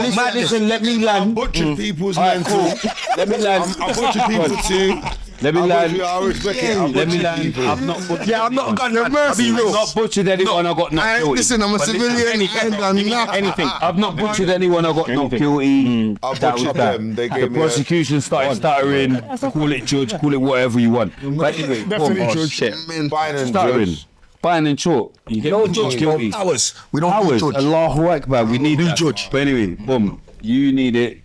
let me land. Butcher people's mental. Let me land. I butcher people too. Let me land. I respect it. Let me land. I've not butchered. Yeah, I'm not gun. I'll be real. I've not butchered anyone. I got not guilty. Listen, I'm a civilian. Anything. I've not butchered anyone. I got not guilty. I butchered them. They gave the me prosecution started stuttering. Call it judge. Call it whatever you want. But anyway, Definitely judge. stuttering. Buying and short. You get no judge guilty. Hours. We don't do judge. Allahu Akbar. We need that. Judge. But anyway, boom. You need it.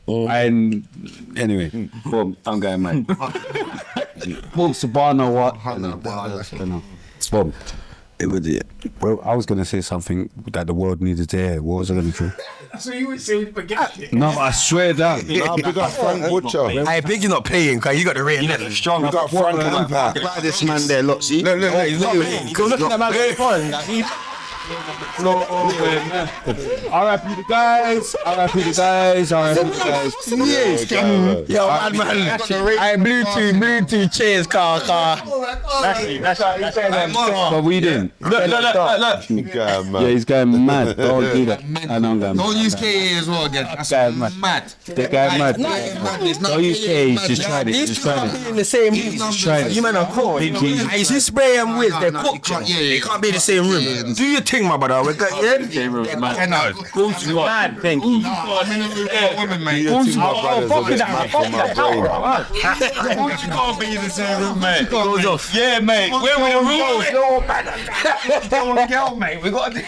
And anyway, boom, I'm going mad. Boom, Sabana, what? Boom. It was it. Well, I was gonna say something that the world needed to hear. What was I gonna say? So you would say forget it. No, I swear down. Nah, big up Frank Butcher. Hey, big, you're not paying, because you got the rating. Strong. Big up Frank Impact. Look at this man there, look, see? Look. Because looking at my foreign, R.I.P. the guys. R.I.P. the guys. R.I.P. the guys. Yo, man. I Bluetooth, cheers, car. That's But we didn't. Look. Yeah, he's going mad. Don't do that. I know I'm going mad. Don't use KA as well again. That's mad. That guy mad. Don't use KA. He's just tried it. These two can't be in the same room. You man are cool. It's this spray and Wiz, they're cooked. They can't be in the same room. Do your thing, my brother. We got Same room, man. mad. Thank you. Women, mate. Fuck that. You can't be in the same room, mate. Goes off. Yeah, mate. Where we the rules? Don't girl, mate. We got to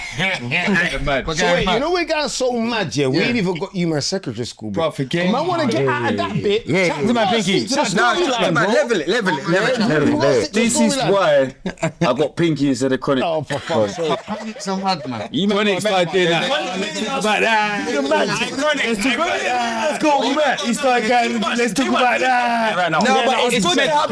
So wait, you know we're getting so mad, yeah? We ain't even got you my secondary school, bro. Forget. Man, want to get out of that bit. Chat to my Pinky. Level it. This is why I got Pinky instead of Chronic. Oh, for fuck's sake. Some mad, man. You Chronic started doing that. Let's go, man. He started going, let's talk about that. No, but it's good to have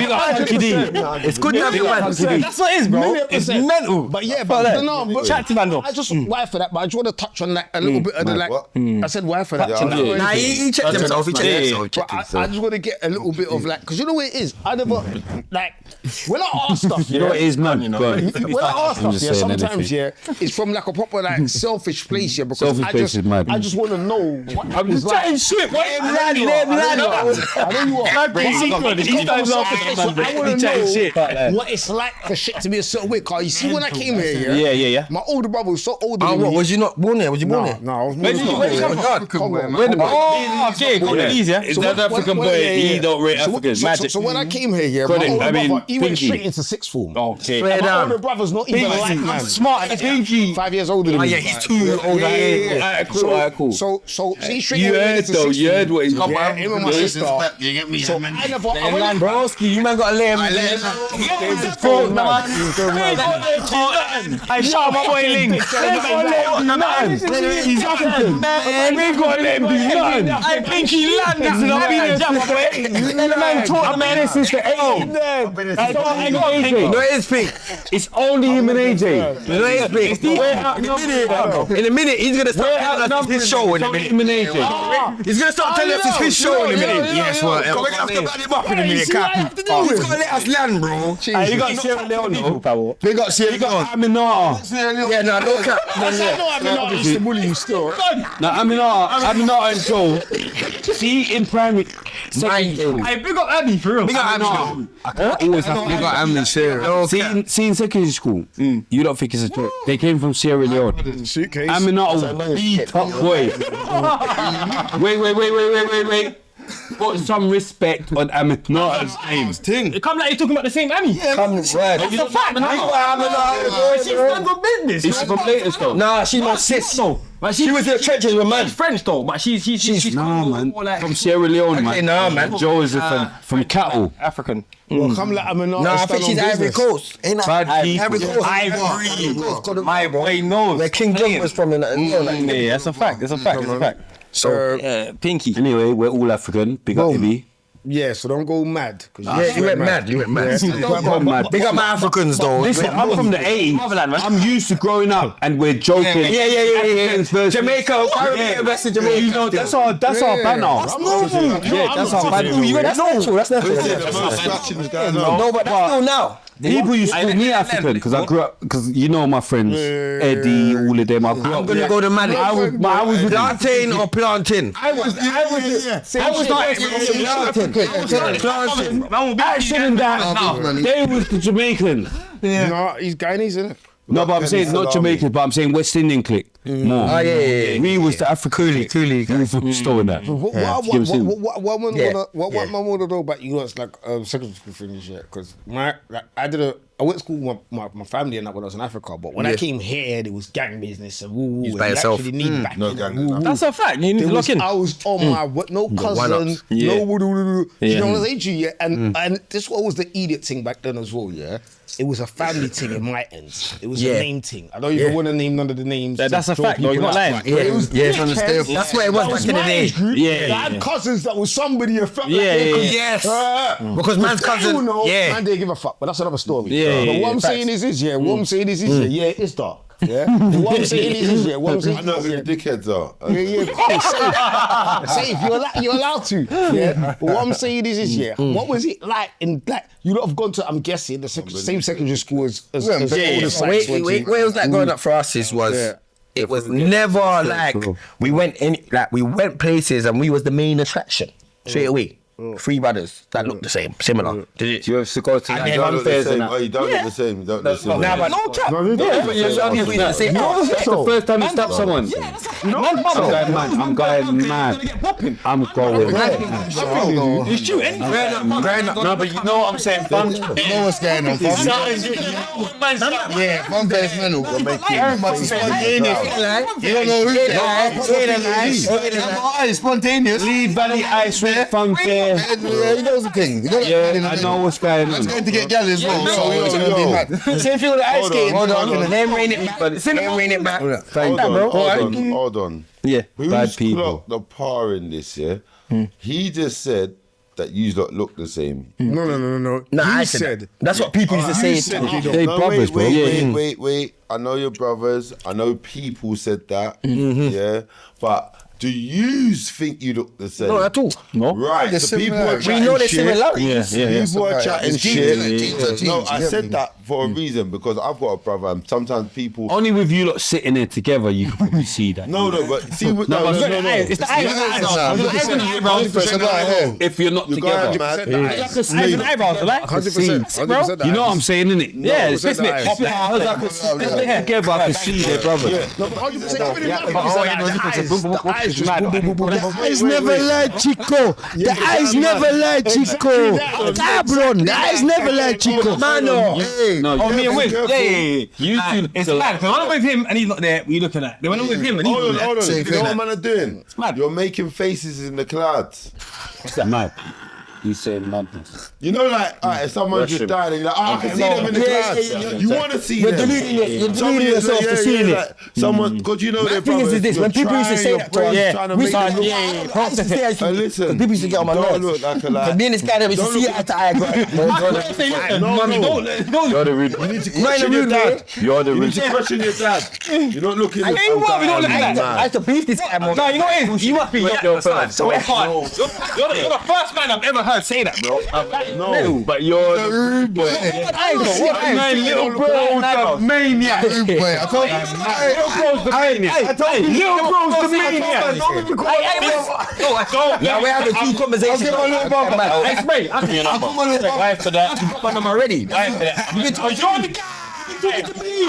It's good to have your man. That's what it is, bro. It's mental. But yeah, but Chat to man, though. I just why for that, but I just want to touch on like a little bit of the like. I said why for that. Nah, he checked himself. He checked himself. But I just want to get a little bit of like, because you know what it is. I never like when I ask stuff. You know what it is, man? When I ask stuff, yeah, sometimes it's from like a proper like selfish place, yeah. Because Selfish place is mad. I just want to know. I'm just chatting shit. What I know you are. I want to know what it's like for shit to be a certain way. Cause you see when I came here, Yeah. my older brother was so older than What, me. was you not born here? Was you born here? No, I was born in Is that African boy? He don't rate Africans. Magic. So when I came here, yeah, Chronic, my older I mean, brother, he went Pinky. straight into sixth form. Okay. And my older brother's not even like man. Smart as Pinky. 5 years older than me. Yeah, he's 2 older. Alright, cool. So he straight You went heard into though. sixth You heard form. what he's Yeah, him and my sister. You get me? So I never. I went Broski, you man got to let him. I shot my boy Ling. He's African. Man, we got to let him do nothing. I think he landed. I've been there. The man taught the man since the 80s. No, it is Pink. It's only him and AJ. No, it is Pink. In a minute, he's going to start telling us his show in a minute. Him and AJ. He's going to start telling us it's his show in a minute. Yes, well, We're going to have to back him up in a minute, He's got to let us land, bro. You got Sierra Leone, though. They got Sierra Leone. Aminata. Yeah, no cap. I used to bully you still. Now, Aminata and Joe. See, in primary. Hey, big up Abby, for real. We got Always have They got Amlin Sierra. See in secondary school, you don't think it's a joke. They came from Sierra Leone. Suitcase. Aminata, the top boy. Wait. Put some respect on Aminata's name. It come like you're talking about the same Abby. That's a fact. She's done good business. It's from latest though. Nah, she's my sis. No, but She was in the trenches with man. She's French though, but she's Nah, man. From Sierra Leone, man. Nah, man. Joe is from cattle. African. Well, come let him Nah, I think she's Ivory Coast. Ain't that? Ivory Coast. My boy knows. Where King John was from. Yeah, that's a fact. So, Pinky. Anyway, we're all African. Big up Ibby. Yeah, so don't go mad. yeah, you went mad. Don't go mad. Big up my Africans though. Listen, I'm from the 80s. I'm used to growing up and we're joking. Yeah. Jamaica, Caribbean, West of Jamaica. You know, that's our banner. That's normal. Yeah, that's our banner. That's natural. That's natural. No, but that's still now. People used to call me African because I grew up, because you know my friends, Eddie, all of them. I grew up. I'm gonna go to Mali. I was with plantain or plantain. I was not plantain. Action and that. They was the Jamaicans. No, he's Guyanese, isn't it? No, but I'm saying not Jamaicans, but I'm saying West Indian clique. More. Oh yeah. We was the African clique. We from Stowe that. What man want to know about you? It's like secondary school things, yeah. Because I went to school with my family and that when I was in Africa, but when I came here, there was gang business and woo. By yourself. That's a fact. You need to look in. I was on my no cousin, no woo. You know what I'm saying to you? Yeah? And this was the idiot thing back then as well, yeah. It was a family thing in my end. It was a name thing. I don't even want to name none of the names. That's a fact. No, you're not lying. That's where it was back in the day. I had cousins that was somebody. Yes. Because man's cousin. Man didn't give a fuck, but that's another story. But what I'm saying is, it's dark. Yeah. What I'm saying is, yeah. What I'm saying I know who is, the dickheads are. yeah, cool. Safe. You're allowed to. Yeah. But what I'm saying is, yeah. What was it like in you lot have gone to? I'm guessing the same secondary school as all the Sykes went to. Wait, it was like growing up for us it was never like we went places and we was the main attraction straight away. Three brothers that look the same, similar. Did it? You have to go to You don't look the same. Oh, you don't look the same. You don't look the same. Nah, but no cap. That's the first time you stab someone. I'm going mad. I'm going mad. You shoot anything. No, but you know what I'm saying? Fun. You know what's going on, fam? Yeah, fun face mental. You don't know who they are. Spontaneous. Leave Valley Ice with fun fair. Yeah, he knows the thing. Yeah, I know what's going on. He's going to get gal as well, so he's going to be mad. Same thing with the ice skating. Hold on. Let him rein it back. Hold on. Yeah, Who's bad people. clocked the par in this, yeah? He just said that you lot look the same. No. Nah, I said that's what people used to say. They brothers, bro. Wait. I know you're brothers. I know people said that. Yeah, but do you think you look the same? No, at all. No. Right. The So people are We know the chatting shit. similarities. People are chatting shit. No, I Yeah. said that for a reason because I've got a brother and sometimes people. Only with you lot sitting there together, you can probably see that. No, but see, no. It's the eyes. If you're not You're together. going mad. Eyes and eyebrows, like. 100%. You know what I'm saying, innit? Yeah, it's 100% together, I can see their brother. The eyes never lie, Chico. The eyes never lie, Chico. Cabron, the eyes never lie, Chico. Mano. No, Me and Wiz. Yeah. you two. It's mad, because when I'm with him and he's not there, we looking at. Then when I'm with him and he's Hold not there. on. Same You know thing. what man are doing? mad. You're making faces in the clouds. What's that, mad? You saying madness. You know, like, if someone just died and you're like, I can see them in the clouds. You want to see them. You're deluding yourself to seeing it. Someone, because you know My their thing brothers. is this, when people used to say that to us, trying to we make started, them look. yeah. Listen, People used to get on my don't nerves. look like a But me and this guy that we used to Don't see look- eye to eye, You're the rude. You need to Not in a question your rude dad. way. You're the You need rude. to question your dad. You're not looking at ain't what we don't look at that. I used to beef this guy more. No, you know what it is? You must be your first. So it's hard. You're the first man I've ever heard say that, bro. No, But you're the Rude boy. man, little bro's the maniac. Rude boy. I told you. Little bro's the maniac. Little bro's the maniac. Now we have a few conversations. Hey, Spray, I can I'll put my little brother for that. You got my number already. You've been talking to me.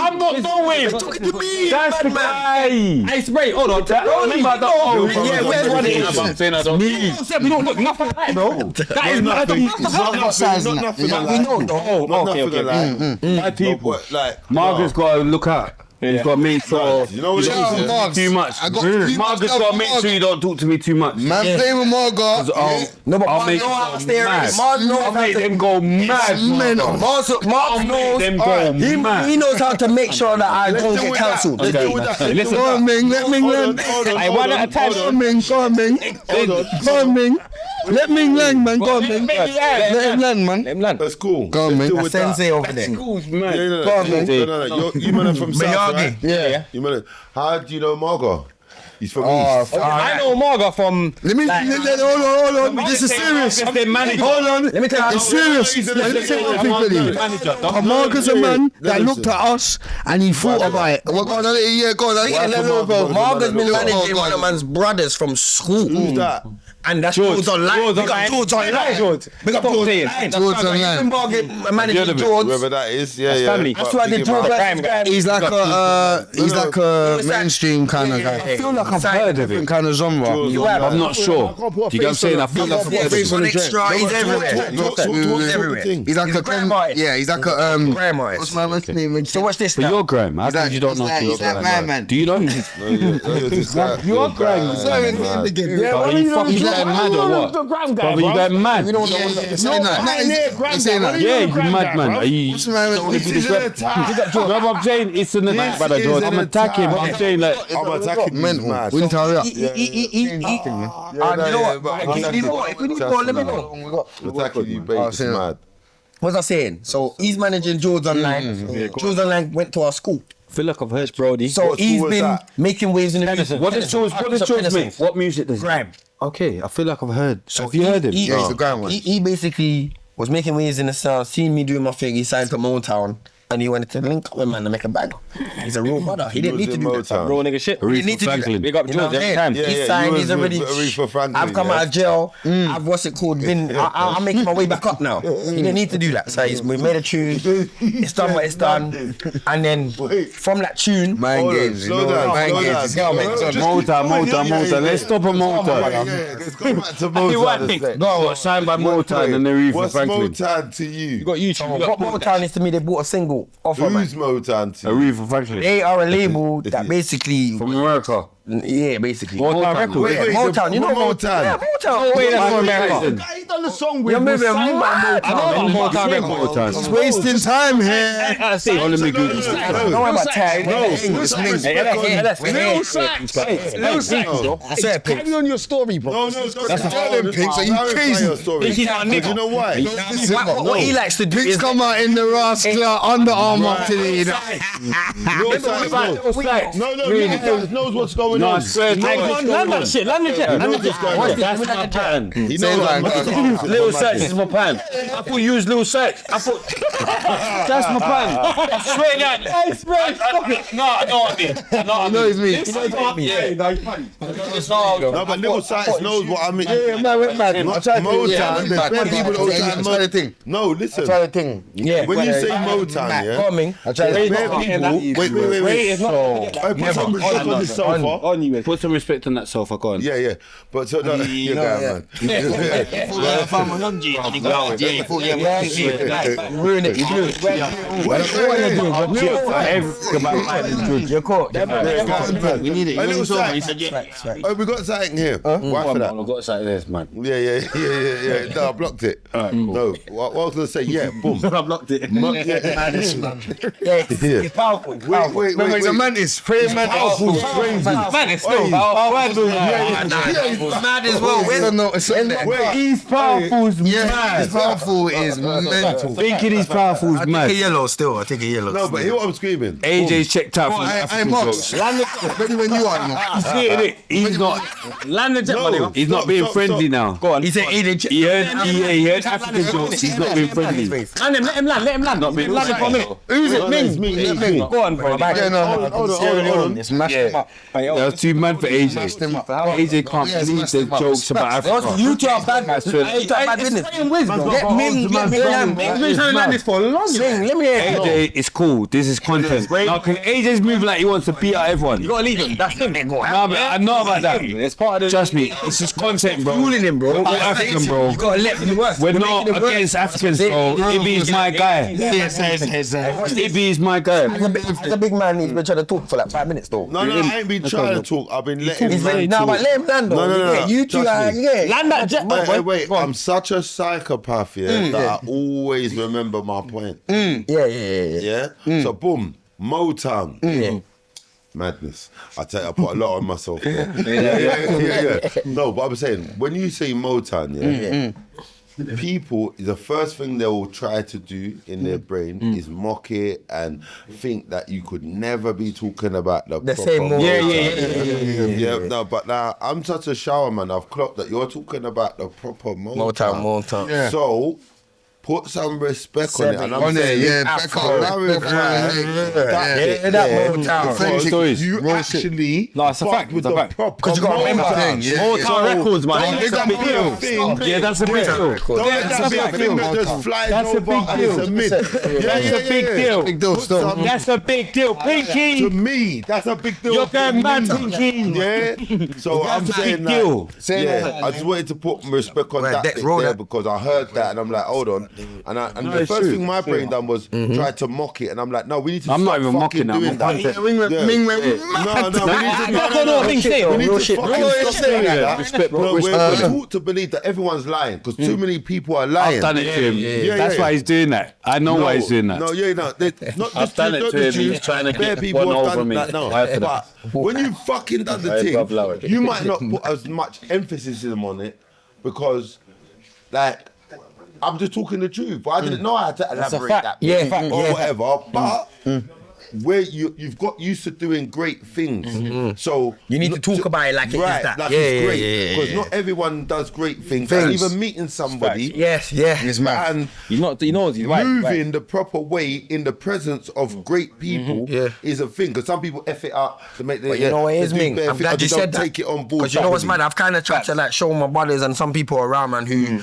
I'm not going. Talking to me. That's the guy. Hey, Spray, hold on. Remember that? Yeah, where's one of these? I'm saying I don't. We don't look nothing like, bro. That is nothing. not nothing like We know. Not nothing like My people. But, like, Margaret's got to look out. He's got to make sure. You know what it Shout out is? Margs. Too much. I got too much Margaret's love got to for make Margs. sure you don't talk to me too much. Man, play with Margot. No, but I'll Mars make know how to stay mad. Mars knows I'll how make to. them go mad. Mars knows. Them go mad. He knows how to make sure that I don't deal get with that. cancelled. Let's deal with that. Listen, Go on, Ming. Let Ming learn. Hey, one at a time. Go on, Ming. Go on, Ming. Go on, Ming. Let Ming learn, man. Go on, Ming. Let him learn, man. That's cool. Go on, Let's Ming. deal with that. Sensei over there. schools, Yeah, man. no, Go on, man. You man are from South, right? Yeah. You man. How do you know Margot? He's from Oh, East. I know Marga from. Let me. Hold on. This is serious. Hold on. Let me tell you. It's serious. Let me tell you one thing, Billy. Marga's a man that looked at us and he thought about it. Well, go on, yeah, go on. Let me know, bro. Marga's been managing one of man's brothers from school. Who's that? And that's George online. Big up George online. Big up George online. George online. Managing George. Whoever that is, yeah. family. That's why I did George. He's like a mainstream kind of guy. I feel like I've heard of it. Different kind of genre. I'm not sure. Do you get what I'm saying? I feel like I've heard of He's it. on extra. He's everywhere. He's everywhere. He's like a grime artist. yeah. He's like a Grime artist. What's my man's name? So watch this But now. you're Graham. How come you don't know? He's that man. Do you know? You're Graham. Are you fucking going mad or what? Brother, you going mad? We don't know. Yeah, you madman. Are you? What's my No, but I'm saying it's in the night, brother George. I'm attacking. I'm saying like. I'm attacking mental? mad. We need to hurry up. You know what? If we need to go, let me know. Attacking you, babe. It's mad. What was I saying? So he's managing George online. George online went to our school. I feel like I've heard Brody. So he's been making waves in the music. What does George make? What music does he? Grime. Okay, I feel like I've heard. So have you heard him? Yeah, he's the grime one. He basically was making waves in the sound, seen me doing my thing. He signed to Motown. And he wanted to link up with man to make a bag. He's a real brother. He didn't need to do that. Real nigga shit. He didn't need to do that. Big up George every time. He's signed, he's already. I've come out of jail. I've what's it called? I'm making my way back up now. He didn't need to do that. So we made a tune. It's done what it's done. And then from that tune, Mind games. Motown. Let's stop on Motown. Let's go back to Motown. Got signed by Motown and then Aretha What's Franklin. Motown to you? You got YouTube. what Motown is to me, they bought a single off of Who's Motown to you? Aretha Franklin. They are a label that basically From America. Yeah, basically. Motown Records. Wait, Motown, you know Motown. Yeah, Motown. Wait, that's from America. He done the song with You're moving signed by mad. Motown. I know about Motown Records. He's wasting time here. Don't let me Google this. Don't worry about tag. Lil Sykes. Lil Sykes. Carry on your story, bro. No, That's the Jordan Pinks. Are you crazy? You know why? What he likes to do Pinks is come out in the rascal Under Armour today. No, knows what's going on. Land that shit. Land the jet. That's my pattern. He knows Little Sykes is my pattern. I thought you was Little Sykes. I thought that's my pattern. I swear that. No, I know what I mean. You know it's me. No, but Little Sykes knows what I mean. Yeah, man, went mad. Motown, there's many people that I'm trying to think. No, listen. Try the thing. Yeah. When you say Motown, yeah, there's bare people. Wait. Put some respect on this sofa. Put some respect on that sofa, go on. Yeah. But so, no, you're going, man. ruin it. You do it. You're caught. We need it. We got something here. Why for that? I've got something there, man. Yeah. No, I blocked it. No, what I was going to say, yeah, boom. I blocked it. It's powerful. Wait. He's a mantis. Praying mantis. Man, it's still mad as well. Wait, He's powerful's mad. He's powerful is mental. Thinking he's powerful's I take mad. a yellow still. I take a yellow. no, but hear what I'm screaming. AJ's checked out for I'm Mox. Ready when you are, He's not. Land the jet, No, he's not stop, being stop, friendly stop. now. Go on. He said AJ. He heard African jokes. He's not being friendly. Let him land. Not being Land it for a minute. Who's it? Ming. Go on, bro. Hold on. It's mashed him up. That was too mad for AJ. AJ can't believe the jokes about Africa. You two are bad, man. You two are bad business. Get Ming. He's trying to land this for long. Let me hear it. AJ, it's cool. This is content. Now, can AJ's moving like he wants to beat out everyone? You gotta leave him. That's him. No, but I know about that. It's part of the. Trust me, this is content, bro. Fooling him, bro. We're African, bro. You gotta let him work. We're not against Africans, bro. Ibby is my guy. Ibby is my guy. As a big man, he's been trying to talk for like 5 minutes though. No, I ain't been trying to talk. I've been letting him Nah, but let him land though. No. You two are, Land that jet. Wait. I'm such a psychopath, that I always remember my point. Yeah. So boom, Motown. Madness. I tell you, I put a lot on myself. Yeah. No, but I'm saying, when you say Motown, people, the first thing they will try to do in their brain is mock it and think that you could never be talking about the proper same Motown. Yeah, no, but now I'm such a shower man. I've clocked that you're talking about the proper Motown. Motown. Yeah. So put some respect on it. And I'm saying, you actually No, it's a fact. with It's a the fact. proper Because you gotta remember Motown Records, man. Don't let that be a thing. Yeah, that's a big deal. Don't let that be a thing that just flies over and it's a myth. That's a big deal. Big deal still. That's a big deal. To Pinky, me, that's a big deal. you're going mad, Pinky. Yeah. So I'm That's a saying big deal. that. Yeah. I just wanted to put respect on that bit there because I heard that and I'm like, hold on. And the first thing my brain done was try to mock it, and I'm like, no, we need to. I'm not even mocking doing that. that. Ming went No, we need to. Real We need to shit. fucking stop doing that. Respect, bro. No, we're Respect. taught to believe that everyone's lying because too many people are lying. I've done it to him. That's why he's doing that. I know why he's doing that. No, not I've done it to him. He's trying to get one over me. But when you fucking done the thing, you might not put as much emphasis on it because, like, I'm just talking the truth. But I didn't know I had to elaborate that or whatever. But where you've got used to doing great things. So you need to talk about it like it is that. Like it's great. Because not everyone does great things. And even meeting somebody. Yes, it's mad. And moving the proper way in the presence of great people is a thing. Because some people F it up to make their. But you know what it is, Ming? I'm glad you said that. Take it on board. Because you know what's mad? I've kind of tried to like show my brothers and some people around, man, who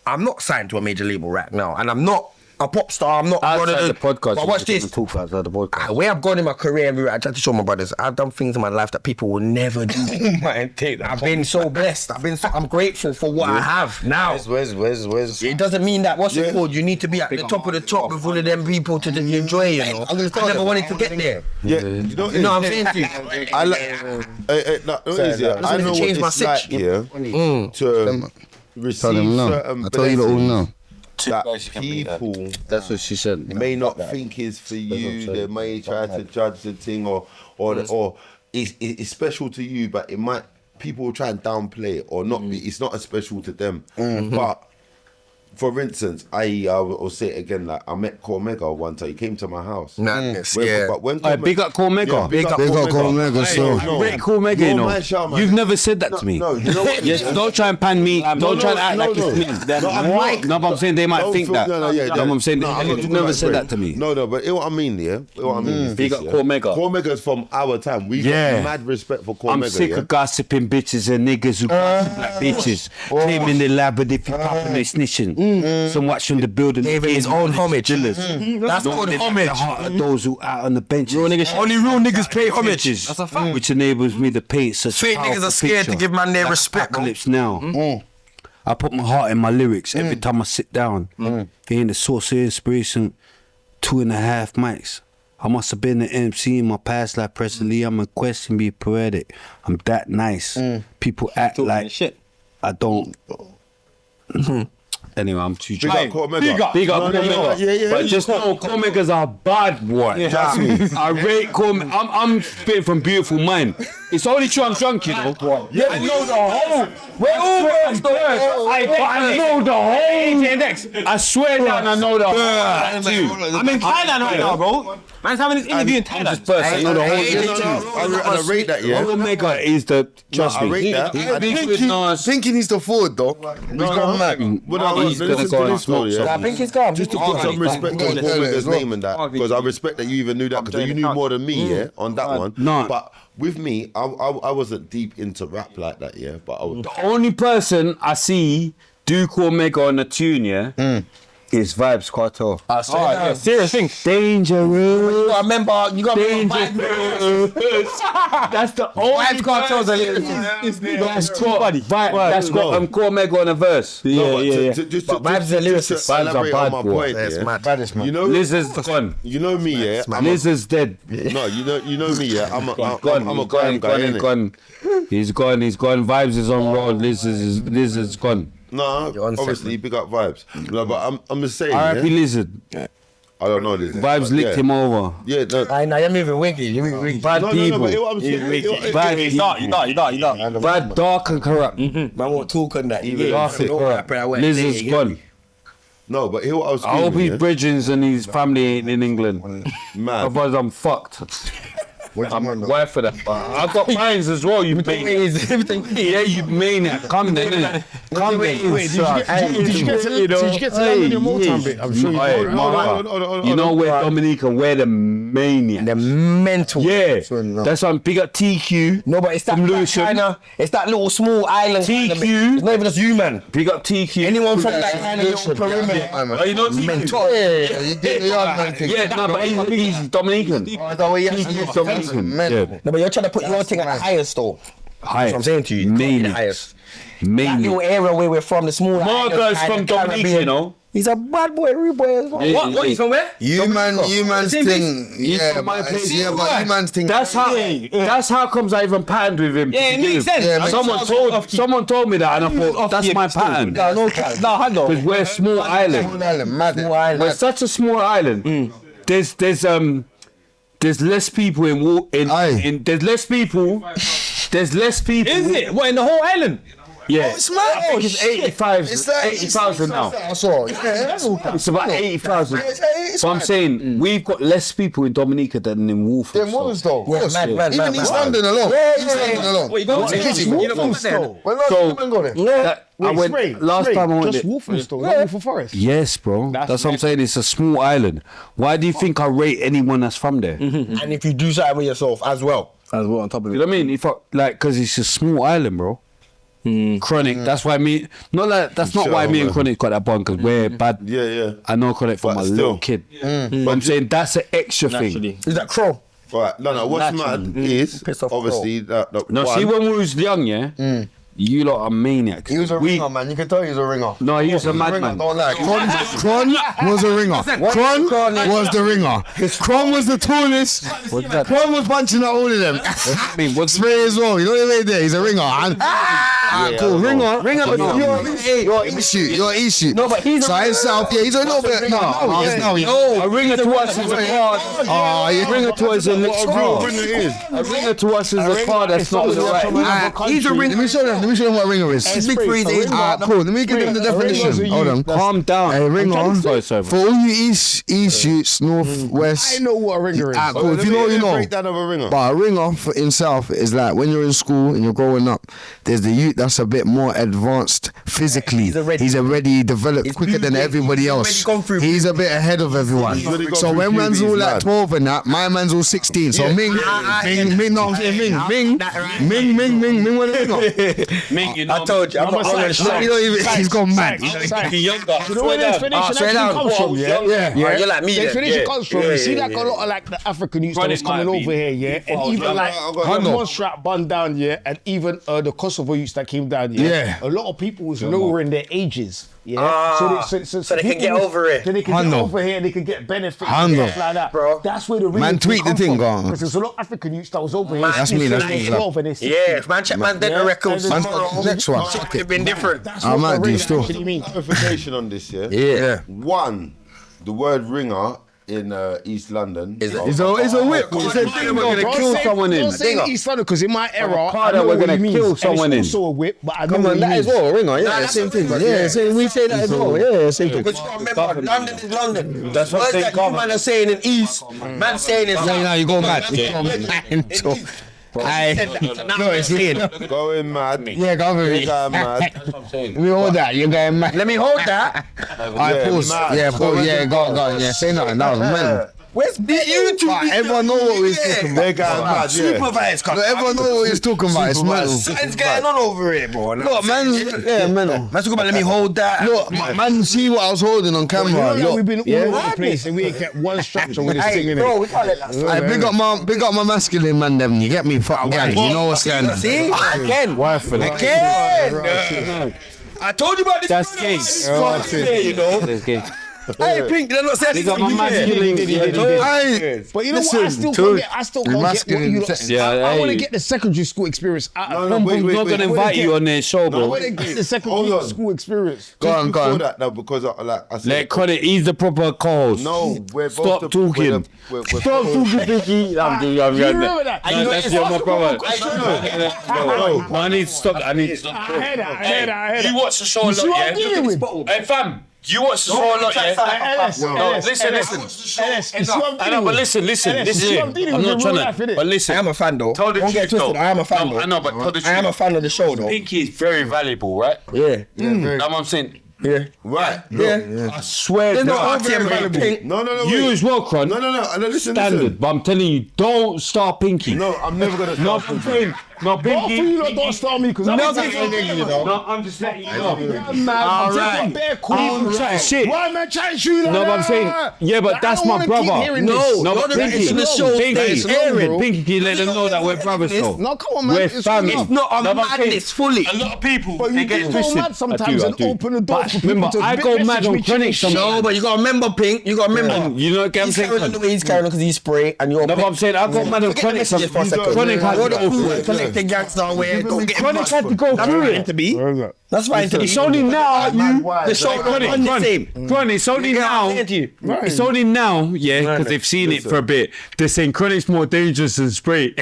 I'm not signed to a major label right now, and I'm not a pop star. I'm not one of the podcast. But watch this. Talk outside the podcast. Where I've gone in my career, I tried to show my brothers. I've done things in my life that people will never do. I've been so blessed. I'm grateful for what I have now. Where's? It doesn't mean that what's it called? You need to be at the top of the top with all of them people to enjoy. You know, I never wanted to get there. Yeah, you know what I'm saying to you. I know what it's like here to receive certain blessings. That people, that's what she said, may not think is for you. They may try to judge the thing, or it's special to you, but it might people will try and downplay it or not. It's not as special to them. But for instance, I will say it again. Like I met Cormega one time. He came to my house. But when big up Cormega. Big up Cormega. Great Cormega. You know, you've never said that to me. No, you know what? Yes, don't try and pan me. Don't try and act like it's me. No, but I'm saying they might think that. No, I'm saying you've never said that to me. No, but what I mean, what I mean is big up Cormega. Cormega's from our time. We got mad respect for Cormega. I'm sick of gossiping bitches and niggas who gossip like bitches. Claiming the lab, but if you popping, they snitching. Some watch from the building. Gave his own homage. That's called homage. The heart of those who out on the benches. Only real niggas pay homage. That's a fact. Which enables me to paint such fake niggas are scared to give man their respect. Apocalypse now. I put my heart in my lyrics every time I sit down. Being the source of inspiration, 2.5 mics. I must have been an MC in my past life. Presently, I'm a question, be poetic. I'm that nice. People act like shit. I don't. Anyway, I'm too dry. Big up Cormega. But just know, Cormega's a bad boy. Trust me. I rate Cormega. I'm spitting from beautiful mind. It's only true I'm drunk, you know. Yeah, I know the whole. We're all words, the words. I know the whole. I swear down, I know the whole. I'm in Thailand right now, bro. Man's having this interview in Thailand. I'm just bursting. I know the whole. I rate that, yeah. Cormega is the. Trust me. I rate that. Pinky needs to forward, though. He's gone mad. He's gonna go and smoke. I think he's gone. Just to put some respect on Cormega's name and that, because I respect that you even knew that, because you knew more than me, on that one. No. But with me, I wasn't deep into rap like that, but I was. The only person I see do Cormega on a tune, is Vibes Cartel. Serious thing. Dangerous. You got Dangerous. That's the only Vibes Cartel's a little. That's got Cormega on a verse. But Vibes is a lyricist. Vibes are bad boy. Baddest man. You know, Lizard's gone. You know me, Lizard's dead. No, you know me, I'm a guy, gone. He's gone. Vibes is on road. Lizard's gone. No, obviously, big up Vibes. No, but I'm just saying. R.I.P. Lizard. I don't know Lizard. Vibes licked him over. Yeah, no. I know, you're moving wiggy. Bad people. Bad, dark and corrupt. Man won't talk on that. Dark and corrupt. Lizard's gone. No, but hear what I was I hope his bridgings and his family ain't in England. Man. Otherwise, I'm fucked. I'm a wife for that. I got mines as well. You everything. Yeah, you maniac. Come then. Come then. Did you get to London in more time, bit? I'm sure you did. You know where Dominique and where the maniac. The mental. Yeah. That's why I'm big up TQ. No, but it's that China. It's that little small island. TQ. It's not even just you, man. Big up TQ. Anyone from that kind of little perimeter. Oh, you know TQ? Yeah, no, but he's Dominican. He's Dominican. No, but you're trying to put your thing at the highest though. That's what I'm saying to you. Mainly. That little area where we're from, the small Marco's from Dominica, you know. He's a bad boy, rude boy as well. What? He's from where? You man's thing. Yeah, but you man's thing. That's how comes I even patterned with him. Yeah, it makes sense. Yeah, someone told me that, and I thought that's my pattern. No, hang on. Because we're a small island. We're such a small island. There's less people in there's less people. Is it? What, in the whole island? Yeah. It's mad. I think it's 85. It's like 80,000 now. I saw. Yeah, It's about 80,000. So I'm saying we've got less people in Dominica than in Wolford. Them ones though. Yeah, mad. Even East London alone. East London alone. What, you go to You know what there? When last time I go there? Yeah. I went last time I went just there. Wolfenstone, not Wolfen Forest. Yes, bro. That's what I'm saying. It's a small island. Why do you think I rate anyone that's from there? And if you do something with yourself as well. As well on top of You it. know what I mean? If I like, because it's a small island, bro. Chronic. That's why me. Not like that's not why me and Chronic got that bond because we're bad. Yeah. I know Chronic from But a still. little kid. But I'm saying that's an extra thing. Is that Crow? Right. No. What's mad is Piss off obviously that No, one, see when we was young, yeah. You lot are maniacs. He was a ringer, man. You can tell he was a ringer. No, he was a madman. Don't lie. Kron was a ringer. Kron was the ringer. Kron was the tallest. What's that? Kron was punching out all of them. I mean, what's Spray as well. You know what I mean? There, he's a ringer. And cool. Ringer, but you're issue. You're issue. No, but he's a Side South. Yeah, he's a little bit. No, a ringer to us is a card. Oh, yeah. A ringer to us is a next card. A ringer to us is a card that's not on the right. He's a ringer. Let me show them what a ringer is. Six-3 is Cool. Let me give them the definition. Hold on. Calm down. A ringer. Sorry. For all you east shoots, north, west. I know what a ringer is. Cool. If you know, you know. breakdown of a ringer. But a ringer in South is like when you're in school and you're growing up, there's the youth that's a bit more advanced physically. He's already developed quicker than everybody else. He's a bit ahead of everyone. So when man's all like 12 and that, my man's all 16. So Ming, what a ringer. Ming, you know, I told you, I'm not wrong. He's gone mad. younger. You know where the explanation actually comes from, yeah? You're like me The then. explanation comes from, you see like a lot of like the African youth that was coming over here, yeah? And even like the Montserrat bun down, yeah? And even the Kosovo youths that came down, yeah? A lot of people was lowering their ages. Yeah, so they can get over it. So they can get over here and they can get benefits and stuff like that. Bro. That's where the real Man, tweak the thing, go on. Because there's a lot of African youths that was over here. That's me, that's me. Yeah, man, check man, the records. Next one. It could have been different. I might do still. Clarification on this, yeah? Yeah. One, the word ringer in East London. It's a whip. It's a thing we're gonna kill someone in. Don't say East London because in my era, car I know that we're what gonna it means. kill someone in. It's also a whip, but I know Come what on, it that means. as well, ringer. Yeah, same thing. Yeah, we say that as well. Yeah, same thing. Because you gotta remember, London is London. That's what they you man are saying in East, man saying in South. No, you go mad. No, it's lead. Going mad. Yeah, go over You're going mad. Let me hold that. You're going mad. Let me hold that. Alright, pause. Yeah, pause. Yeah, go on. Yeah, say nothing. That was mental. Where's the YouTube? Everyone know what we're talking about. They're going mad, yeah. Supervise, No, everyone know what he's talking about. It's mental. something's going on over here, bro. Look, man's mental. Man, talk about let me hold that. Look, man, see what I was holding on camera. Look, we've Look, been all over the place and we ain't kept one structure with this thing in Bro, it. we can't let that slide. I big up my masculine man. Them, you get me? Fuck, gang. You know what's going on. See? Again. Again. I told you about this. That's gay. You know. That's gay. Hey, Pink, they're not saying They got my masculine. But you know what? I still can't get what you lot. Yeah, I want to hey. get the secondary school experience out of No, wait, I'm not gonna invite you on their show, I bro. want to get the secondary school experience. Go on. Before that, no, because I said. Let Connor, he's the proper co-host. No, we're both Stop the- talking. we're Stop talking, Pinky. I'm doing. You remember that? No, that's your my brother. No, I need to stop. I need to stop. I heard that. You watch the show a See lot, what I'm yeah? dealing with? Hey, fam, you watch the show a lot, yeah? No, listen. I know, but listen. I'm not trying to. But listen. I am a fan though. Tell the Don't get truth, twisted. though. I am a fan No, though. I know, but tell the truth. I am a fan of the show though. Pinky is very valuable, right? Yeah. That's what I'm saying. Yeah. Right. Yeah. I swear. There's no that- RTM Banter Pink. No, You wait. as well, Cron. No, listen. Standard, but I'm telling you, don't start Pinky. No, I'm never gonna No, stop. I'm saying, no, Both of you Pinky. lot don't start me because I'm No, not saying you know. No, I'm just letting you know. I'm Alright. taking bare cool. I'm chatting shit. Why am I chatting shit like No, but I'm that? saying, yeah, but I that's don't my wanna brother. keep hearing No, this. but no, Pinky, it's in the show. Pinky, It's long, Aaron, bro. Pinky, can you let them know that we're brothers though? No, come on, man. We're It's family. enough. It's not on No, but I'm saying- madness fully. A lot of people, But they you get get twisted. mad sometimes I and do. open the door But for people remember, to I go message mad on me Chronic shit. sometimes. No, but you gotta remember, Pink. You gotta remember. You know what I'm He's saying? carrying on the way he's carrying on because he's spray and you're. No, but I'm saying I got mad on Forget the Chronic messages for a sometimes. second. Chronic has Hold to on, go through it. the gangster way. Don't get Chronic had to go through it. to be. That's fine to be. It's only now the show on the same. Chronic, it's only now. It's only now, because they've seen it for a bit. They're saying Chronic's more dangerous than Spray.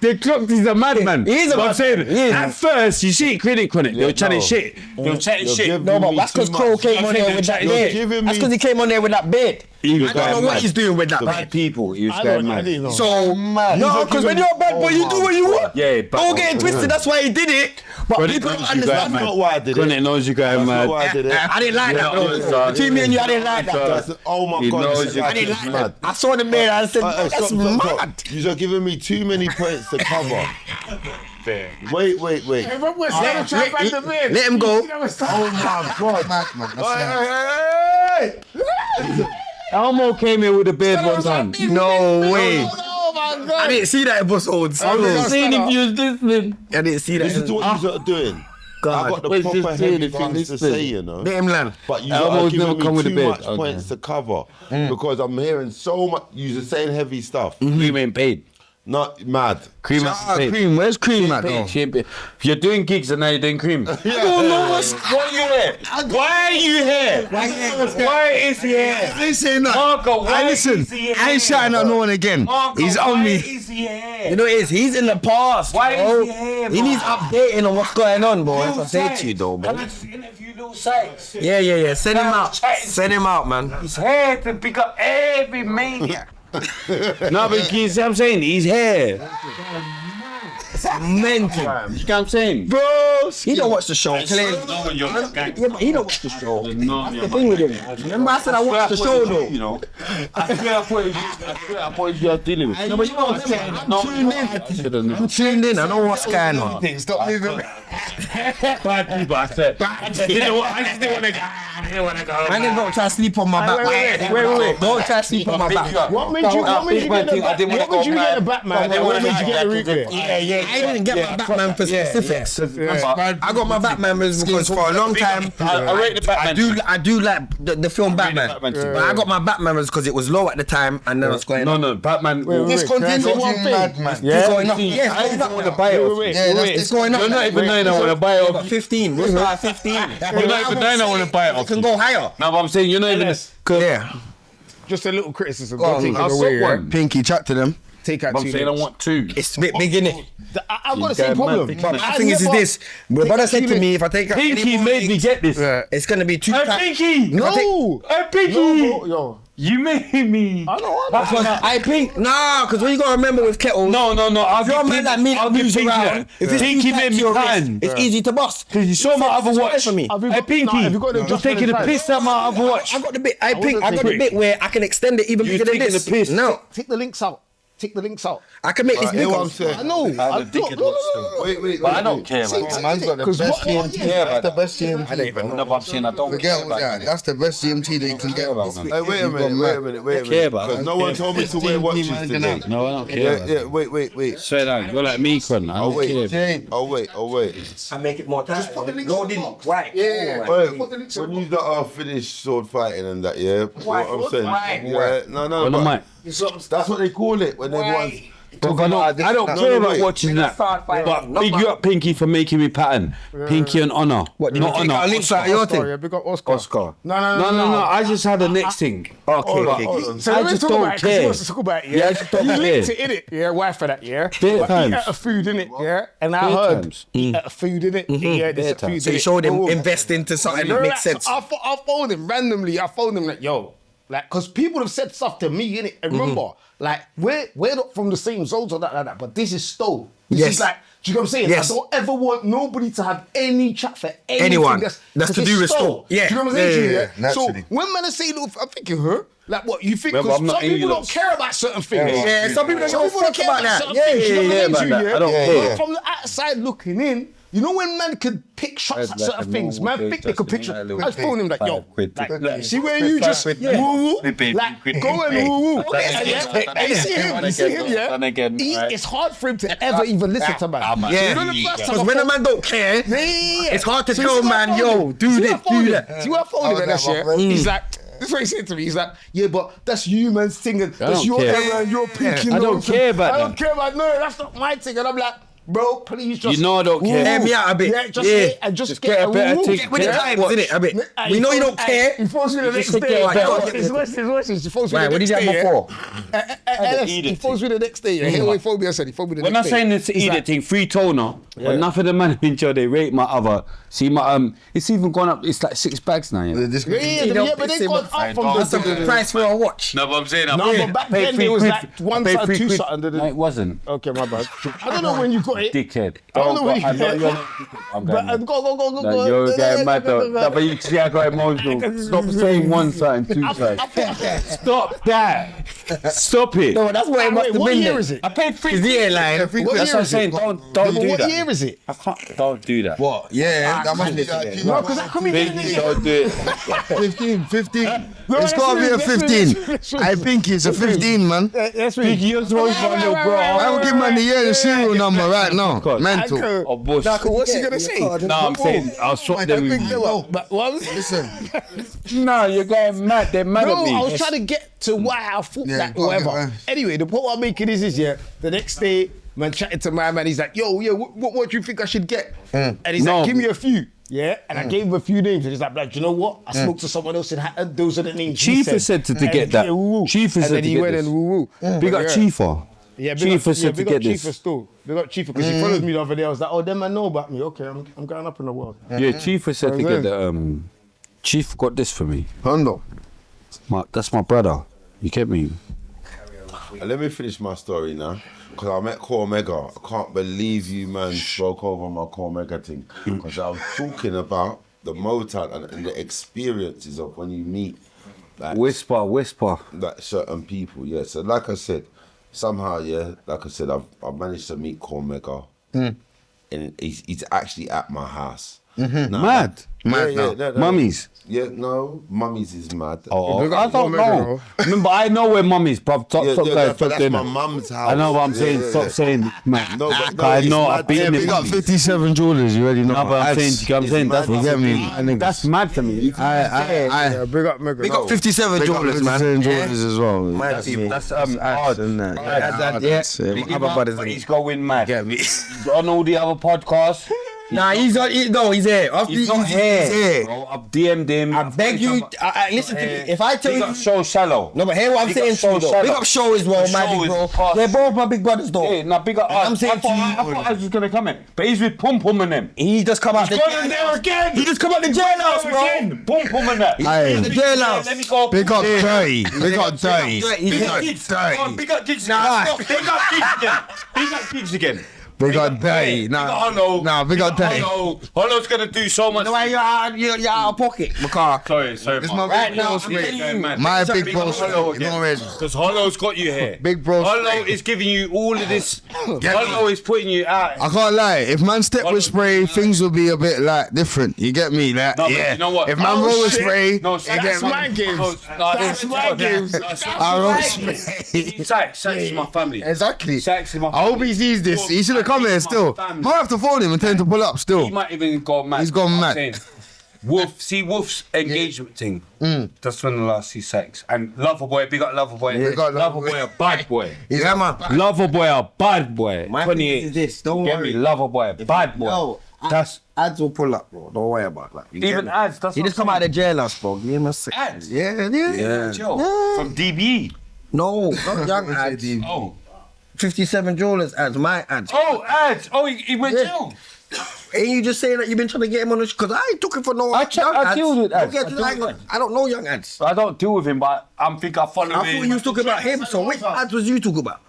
They clocked he's a madman. He's a madman. I'm saying, at first, you see Chronic, they were chatting shit. They were chatting shit. No, but that's because Crow came on there with that beard. That's because he came on there with that beard. I don't know what he's doing with that bad people. He was going mad. So no, because when you're a bad boy, you do what you want. Yeah, don't get it twisted. That's why he did it. But people don't understand. That's not why I did it. Chronic knows you're going mad. I didn't like that. Between me and you, I didn't like that. Oh my God, I didn't like that. I saw the beard and I said, that's mad. You're giving me too many points to cover. Wait. Let him go. Oh my God. Elmo came here with a beard one time. No way. I didn't see that episode. I was saying if you was listening. I didn't see that. Listen to what you're doing. God. I got the proper heavy things to say, you know. Let him land. But you are giving me too much points to cover because I'm hearing so much. You're saying heavy stuff. You ain't paid. Not mad. Cream, where's Cream at though? You're doing gigs and now you're doing Cream. I don't know what are you here? Why are you here? Why is he here? Listen, Marco, why listen, is he here? I ain't shouting at no one again. Marco, He's on me. Why is he here? You know what it is? He's in the past. Why bro. is he here, He needs updating on what's going on, bro. That's what I say Sykes. to you though, bro. Can I just interview Lil Sykes? Yeah. Send him out. Send him out, man. He's here to pick up every maniac. No, but you see what I'm saying? He's here. It's mental. You know what I'm saying? Bro, he don't watch the show. Clearly. Yeah, but he don't watch the show. That's the thing with him. Remember I said I watched the show though. You know, I swear I thought you were dealing with. No, but you know what I'm saying? I'm tuned in. I know what's going on. Stop moving. Bad people, I said. I just didn't want to go. Man, don't try to sleep on my back. Wait. Don't try to sleep on my back. What made you get the Batman? What made you get the replay? Yeah. I didn't get my Batman for specifics. I got my Batman because for a long time I rate the Batman. I do like the film Batman. But I got my Batman because it was low at the time and then it's going up. No, Batman. This continues one thing. It's going up. Yeah, I don't want to buy it. it's going up. You're not even knowing I want to buy it off. 15. We're at 15. You're not even knowing I want to buy it off. It can go higher. No, but I'm saying you're not even. Yeah. Just a little criticism. Go on, Don't take I'll it away. stop one. Pinky, chat to them. Take out I'm two saying I names. want two. It's a bit big, innit? I've got the same problem. But the thing is this. My brother said to me, if I take out Pinky made me get this. it's going to be 2 times. Pinky! No! Pinky! Yo. You made me. I know. I think, because when you got to remember with kettles. No. If you're a man that moves around, if it's Pinky made me pan. it's easy to bust. Because you saw my other watch. For me. Hey, Pinky, you're taking the piss out my other watch. I got the bit. I got the bit where I can extend it even bigger than this. The piss. No, Take the links out. I can make this bigger. I know. Wait. But I don't care, man. Man's got the best GMT. That's the best GMT. I don't even know. No, but I'm saying I don't Forget care all about that. it. That's the best GMT that you can get. Hey, wait a minute. Because no one told me to wear watches today. No, I don't care. Yeah, wait. Swear down, you're like me, Con. I don't care. Oh, wait. I make it more time. Load in. Why? Yeah. Wait, when you are finished sword fighting and that, yeah? What I'm saying? Yeah, no, On the mic. that's what they call it when everyone's... I don't care about watching that. But big you up, Pinky, for making me pattern. Pinky and Honor. What, did you not take Honor. a link out of your thing? Yeah, big up Oscar. No. I just had the next thing. Okay. So I let's just talk don't about it, 'cause care. he wants to talk about it, Yeah, I just don't you linked care. it, innit? Yeah, why for that, yeah? Bare But times. He ate a food, innit? Yeah? And I Bare heard times. he ate a food, innit? He ate this food, So you innit? showed him Boom. invest into something that Remember makes that? sense. So I phoned him randomly. I phoned him like, yo, like, because people have said stuff to me, innit? And remember, like, we're not from the same zones or that, like that, but this is Stowe. This Yes. is like, do you know what I'm saying? Yes. I don't ever want nobody to have any chat for anything Anyone. that's That's to it's do with Stowe. Yeah. Do you know what I'm saying? Yeah, So naturally. when man is saying, I'm thinking, like what you think? Remember, Because I'm not some people any of don't those. care about certain things. Yeah, some people don't give a fuck about that. certain Yeah, things. You know what I mean? about that. I don't But care. from the outside looking in, you know when man could pick shots at Like certain a things, normal man day, think they could pick just shots. a I just phoned him like, yo, £5 like, see where you just woo woo, like go and woo woo. And you see him, yeah. It's hard for him to ever even listen to man. Yeah, You know the first time because I when a phoned- man don't care, Yeah. it's hard to So tell see what I man, phoned yo, him? do See this, what I phoned do him? that. See what I phoned him at that shit? He's like, This is what he said to me. He's like, yeah, but that's human's thing. And that's don't your care. error and your picking. I don't care about I don't care about no. That's not my thing. And I'm like, bro, please just. You know I don't care. Hear me out a bit. Yeah, just get a better thing. Get with the times, innit? A bit. We know you don't care. He phones me the next just day. get better. He phones me Right, the what next did you day. have before? He phones me the next day. He always phoned me. I said he phoned me the When next I'm day. saying this to eat it thing, free toner, but enough of the man in show, they rate my other. See my it's even gone up. It's like 6 bags now. Yeah. Yeah, but they got up from the price for a watch. No, but I'm saying, No, but back then it was like one side, two side. No, it wasn't. Okay, my bad. I don't know when you got it. Dickhead. I don't know when you I'm got it. going. Go. No, you're getting mad though. No, but you see, I got emotional. Stop saying one side and two sides. Stop that. Stop it. No, that's what it must have What been. year is it? I paid free. Is the airline? That's what I'm saying. Don't do What that. year is it? I can't. Don't do that. What? Yeah, that must be No, because that could be. Don't do it. 15. No, It's gotta be a that's 15. that's I think it's a 15, man. That's me. Years old, bro. I will give man the year the serial number right now. Mental. Oh, bush. What's he gonna say? No, I'm saying I'll swap them with you. But what? Listen. No, you're going mad. They're mad at No, me. I was trying to get to why I thought that, go on, whatever. go on. Anyway, the point I'm making is the next day, man, chatting to my man, he's like, yo, what do you think I should get? And he's like, give me a few. Yeah, and I gave him a few names, and he's like, you know what? I spoke to someone else, and those are the names. Chief said to get that. Chief and said then to he get went this. and woo. Big up Chiefer. Yeah, Chiefer said to get this. Chiefer still. Big up Chiefer, because he followed me the other day. I was like, oh, them man know about me. Okay, I'm going up in the world. Yeah, Chiefer said to get the Chief got this for me. Hondo. That's my brother. You get me? Let me finish my story now. Because I met Core Mega. I can't believe you, man, spoke over my Core Mega thing. Because I was talking about the Motown and the experiences of when you meet like, Whisper. like certain people. Yeah. So like I said, somehow, like I said, I've managed to meet Core Mega. And he's actually at my house. Mad. No. Mummies. Yeah, no, Mummies is mad. Oh, I don't know. Remember, I know where Mummies, bruv. Top guys, but top that's dinner. my mum's house. I know what I'm saying. Stop saying, man. No, but no, I it's know. mad. I've been Yeah, in we got 57 jewelers, you already know. No, but I'm saying, you know what I'm saying? That's You get me? That's mad to me. Big up Mega. We got 57 jewelers, man. 57 jewelers as well. That's hard, isn't it? Yeah, other brothers. But he's going mad. Get me? He's on all the other podcasts. Nah, he's on. He's here. He's not here. Bro, I've DM'd him. I beg you. Listen to me. If I tell Big you. up So Shallow. No, but hear what I'm Big saying up to you, Show though. Shallow. Big up Show as well, Show my big is bro. past. They're both my big brothers, though. Yeah, now big up. I'm saying to you. I thought I was going to come in, but he's with Pum Pum and them. He just come out the Gone in there again. He just come out the jailhouse, bro. Pum Pum and that. Aye. The jailhouse. Let me go. Big up Dirty. Big up Dirty. Big up Gigs. Big up Gigs. Nah, big up Gigs again. Big up Gigs again. Big up Dirty. Nah, big up Dirty. Hollow's gonna do so much. No, you're out of pocket, McCar. Sorry, This my Right big now, bro I'm split. telling you. My big Big bro up Hollow split. You know again. already. Because Hollow's got you here. Big bro Hollow split. is giving you all of this. Hollow is putting you out. I can't lie. If man step with spray, things will be a bit like different. You get me? Like, No, but yeah. you know what? If man Oh, roll with shit. spray, No, you get That's me? my games. That's my games. I roll spray. Sykes is my family. Exactly. Sykes is my I family. hope he sees this. He should have come here still. Might have to phone him and tell him to pull up still. He might even go mad. He's gone I'm mad. saying, Wolf's engagement thing. That's when the last see Sykes. And Loverboy, big up Loverboy. Big up Loverboy, a bad boy. Yeah, man. Loverboy, a bad boy. My thing 28. is this. Don't Get worry. me, Loverboy, a bad boy. No, That's ads will pull up, bro. Don't worry about that. You even get me? ads. That's He what just I'm come out of saying. the jailhouse, bro. Give him a sec. Ads. Yeah. Joe, from DBE. No, not young ads. Oh. 57 jewelers ads, my ads. Oh, ads. Oh, he went Yeah. jail. Ain't you just saying that you've been trying to get him on the because I ain't looking for no I young ads. deal with ads. I don't know young ads. I don't deal with him, but I think I follow I him. thought you was talking about him. So which ads was you talking about?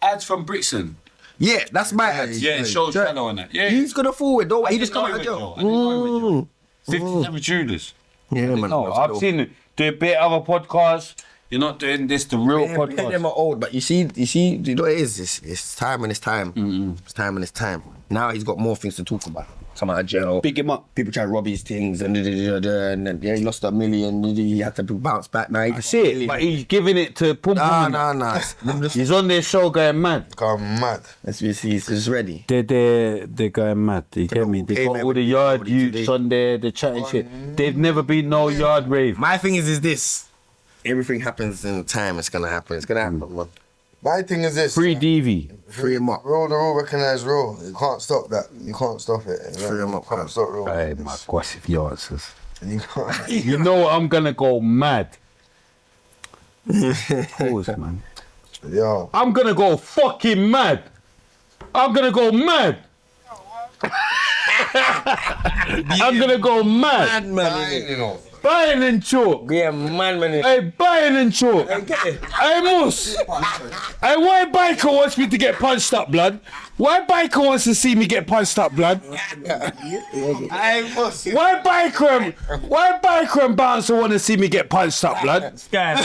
Ads from Brixton. Yeah, that's my ads. Yeah, it shows Shallow on that. Yeah. He's gonna forward though. He I just didn't come know out he of went jail. jail. I didn't know he went jail. 57 Jewelers. Yeah, man. No, I've seen it. Do a bit of a podcast. You're not doing this, the real Yeah, them podcast. are old, but you see, you know what it is? It's time and it's time. It's time and it's time. Now he's got more things to talk about. Come out of jail. Big him up. People try to rob his things and then yeah, he lost $1 million. He had to bounce back. Now I see it, but he's giving it to Pum Pum. Nah. He's on their show going mad. Gone mad. He's just ready. They're going mad. You get me? They got all the yard youths on there, the chatting shit. They've never been no yard rave. My thing is this. everything happens in time. It's gonna happen. It's gonna happen, man. My thing is this. Free DV. Free him up. Rule the rule, recognise rule. You can't stop that. You can't stop it. Free him up. Can't stop rule. Hey, my gosh, if your answers. You can't. You know what? I'm gonna go mad. Pause, man. Yo. I'm gonna go fucking mad. I'm gonna go mad. I'm gonna go mad. Buying and chalk. Yeah, man. Hey, buying and chalk. Hey, Moose. Hey, why Biker wants me to get punched up, blood? Why Biker wants to see me get punched up, blood? Why Biker and Bouncer want to see me get punched up, blood? Scan.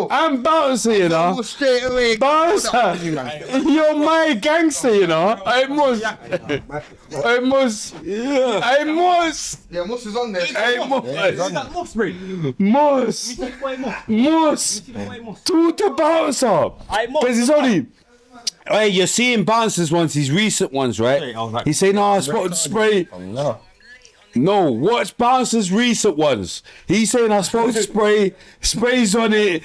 I'm Bouncer, you know. Straight away. Bouncer. You're my gangster, you know. Hey, Moose. Hey, Moose. Hey, Moose. Yeah, Moose is on there. Hey, Moose. Moose. Talk to Bouncer. Because it's only... Hey, you're seeing Bouncers ones, these recent ones, right? He's saying, no, I spotted the spray. No, watch Bouncers' recent ones. He's saying, I spotted the spray, sprays on it.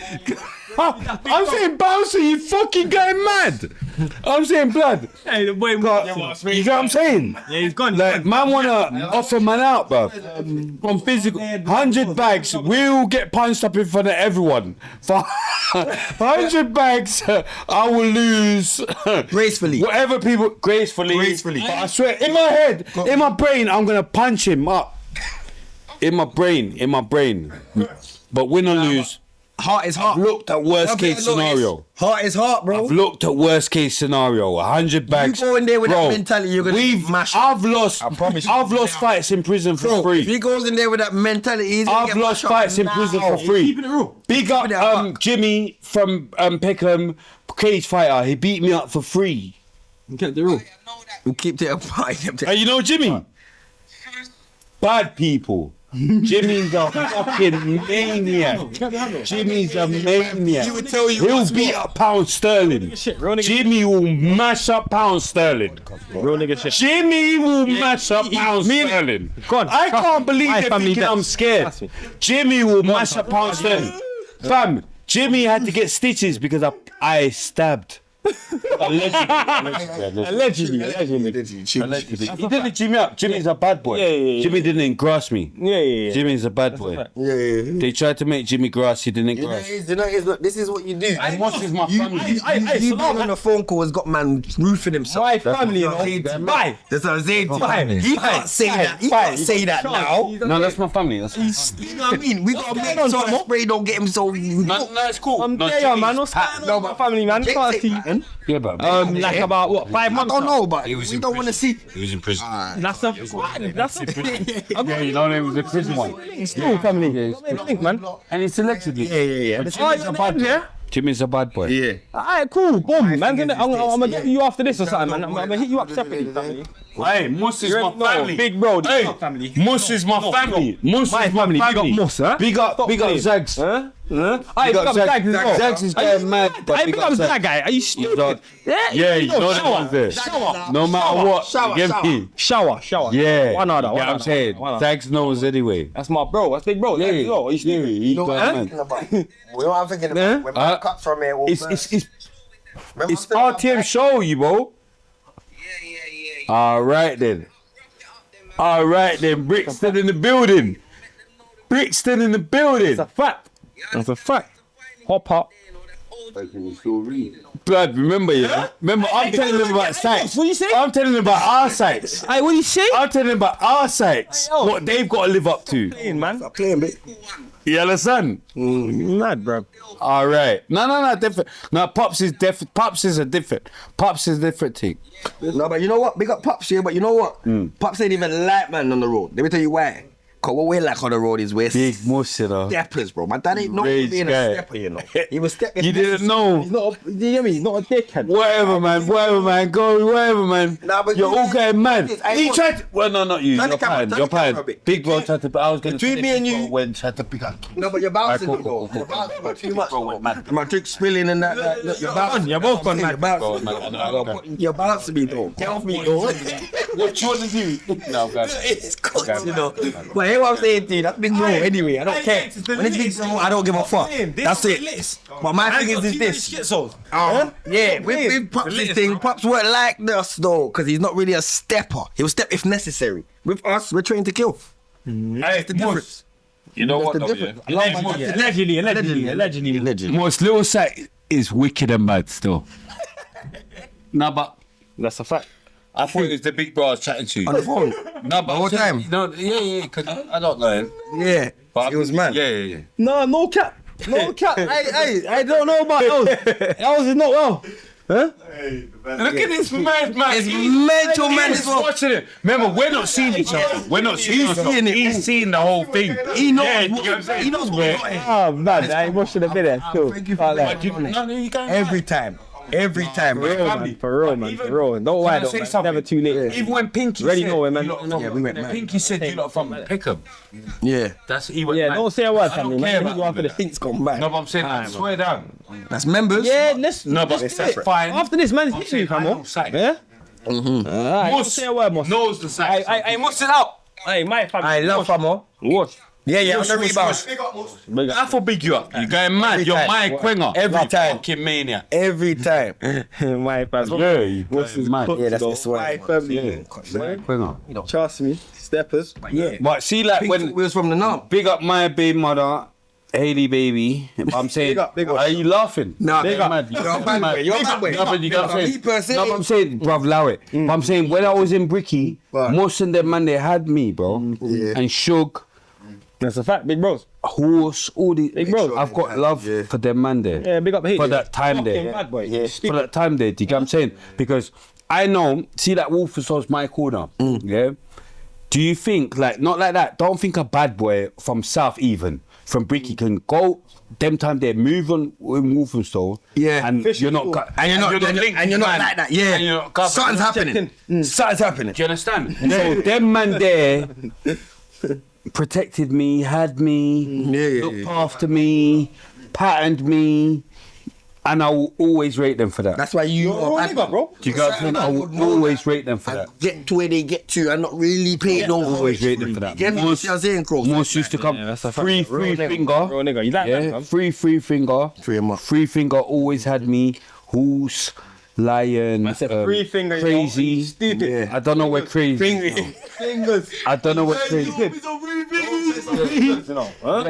I'm saying, Bouncer, you fucking going mad. I'm saying, blood. Hey, the boy, you know what I'm saying? Yeah, he's gone. Like, man wanna offer man out, bro. From physical, 100 bags, we'll get punched up in front of everyone. For 100 bags, I will lose gracefully. Whatever people gracefully. But I swear, in my head, in my brain, I'm gonna punch him up. In my brain. But win or lose. Heart is heart. I've looked at worst case scenario. Heart is heart, bro. I've looked at worst case scenario. 100 bags. You go in there with that mentality, you're gonna mash. I've lost fights in prison for free. If he goes in there with that mentality, he's gonna I've lost fights in prison for free. Big up Jimmy from Peckham, cage fighter. He beat me up for free. You kept the rule. We keep it apart. Hey, you know Jimmy? Bad people. Jimmy's a fucking maniac. Jimmy's a maniac. He'll beat up Pound Sterling. Jimmy will mash up Pound Sterling. Jimmy will mash up Pound Sterling. I can't believe they're thinking I'm scared. Jimmy will mash up Pound Sterling. Fam, Jimmy had to get stitches because I stabbed. Allegedly. He didn't Jimmy up. Jimmy's a bad boy. Yeah. Jimmy didn't grass me. Yeah. Jimmy's a bad boy. Yeah. They tried to make Jimmy grass. He didn't grass. This is what you do. And what is my family? You been on a phone call has got man roofing himself. My family, you know. Bye. That's what I'm saying to you. He can't say that. He can't say that now. No, that's my family. You know what I mean? We got to make sure that spray don't get him so... No, it's cool. I'm there, man. What's going on, my family, man? Can't see. Yeah, but like about what 5 months? I don't know, but we don't want to see. He was in prison. That's a. Yeah, you know, it was a prison one. Still family. Yeah, man. And it's allegedly. Yeah. Jimmy's a bad boy. Jimmy's a bad boy. Yeah. Alright, cool. Boom, man. I'm gonna get you after this or something, man. I'm gonna hit you up separately, family. Hey, Mus is my family. Big bro, this hey, is my family. Mus is my family. Mus is my family. Big up Mus, huh? Big up Zags. Huh? Big up Zags as well. Zags is going mad. Hey, big up Zag guy. Are you stupid? Yeah, you know that one's there. Shower. No matter what. Shower. Yeah. One other. Yeah, I'm saying. Zags knows anyway. That's my bro. That's big bro. Yeah. Are you stupid? You know what I'm thinking about? You know what I'm thinking about? When man cuts from here, it's RTM show, you bro. Yeah. All right then. Brixton in the building. It's a fact. That's a fact. Hop up. Blood, remember, yeah? Remember, I'm telling them about Sykes. What you say? I'm telling them about our Sykes. Hey, what you say? I'm telling them about our Sykes. What they've got to live up to. Man. Playing, bit. You understand? Mad, bro. All right. No, different. No, Pops is different. Pops is a different thing. No, but you know what? Big up Pops here, but you know what? Pops ain't even like man on the road. Let me tell you why. Cause what we like on the road is we're big moose, you know. Steppers, bro. My dad ain't known for being a stepper, you know. He was stepping. You didn't know. He's not. You hear me? He's not a dickhead. Whatever, man. Go, whatever, man. Nah, but you're all getting mad. He tried. Well, no, not you. Your pan. Big bro tried to. I was going to. Between me and you, when tried to pick up. No, but you're bouncing, bro. You're bouncing too much. My drink spilling and that. You're bouncing. You're both gone mad. You're bouncing me, though. Get off me, though. What do you want to do? No, guys. It's cooked, you know. But hear what I'm saying to you, that's big bro anyway. I don't care. When it's big bro, I don't give a fuck. That's it. But my thing is this. Yeah, with Pops' this thing, Pops weren't like us though, because he's not really a stepper. He'll step if necessary. With us, we're trained to kill. That's the difference. You know what? Allegedly. Most little Sykes is wicked and mad still. No, but That's a fact. I thought it was the big bro I was chatting to. On the phone. No, but All the time. No, yeah, because I don't know him. Yeah. But It was mad. Yeah. No cap. No cap. I don't know about those. Those is not well. Huh? Look at this man. It's mental, man. He's watching it. Remember, we're not seeing each other. We're not seeing each other. He's seeing the whole thing. He knows. Yeah, you know what I'm saying? He knows what's going on. Oh man, I should have been there too. Every time. For real, man. Don't worry, say though. something? Never too late. Even when Pinky Ready said, nowhere, man. Yeah, we went mad. Pinky said you lot from Pickham. Yeah. That's he went Yeah, mad. don't say a word, I don't family. care Man, about you after that. the Pink's gone back. No, but I'm saying, I swear down. That's members. Yeah, listen. No, but Let's it's do it. fine. After this, man, I'm it's you, saying, I come know on. Sykes. Yeah. Don't say a word, Moss. Knows the Sykes. Hey, Moss it out. Hey, my family. I love Famo. What? Yeah, on the rebound. I for big you up. You're going mad. You're time. my quinger. Every time. Fucking mania. Every time. My family. Yeah, What's his mad. Yeah, that's this one. My family. Quinger. Trust me, steppers. Yeah. But see, like Pink when we was from the north. big up my baby mother, Hailey baby. I'm saying, big up. are you laughing? Nah, big up. Mad. You're a bad boy. You're a bad boy. No, but you got what I'm Me per se. saying. No, but I'm saying, bruv, allow it. But I'm saying when I was in Bricky, most of them man they had me, bro, and Shug. That's a fact, big bros. Horse, all the Big bros. I've got love for them man there. Yeah, big up Haiti. For that time there. Bad boy. Yeah. For that time there, do you get what I'm saying? Because I know, see that Wolferson's my corner, yeah? Do you think, like, not like that, don't think a bad boy from South even, from Bricky can go, them time they move on in Wolfenstone, Yeah. and you're not, And you're not linked, and you're not man. like that. Yeah. And you're not covered. Something's happening. Something's happening. Do you understand? So them man there protected me, had me, looked after me, patterned me, and I will always rate them for that. That's why you are bad, bro. Do you get what I'm saying? I will always rate them for that. Get to where they get to and not really pay no Always rate them for that. Get me? You see what I'm saying, Cross? Most used to come that's a fact. free Real finger. nigga, you like that, Yeah, fam? free finger. Free finger always had me. Horse, lion, free finger, you know, crazy. stupid. Yeah. I don't know where crazy. Fingers. I don't know where crazy. Yeah,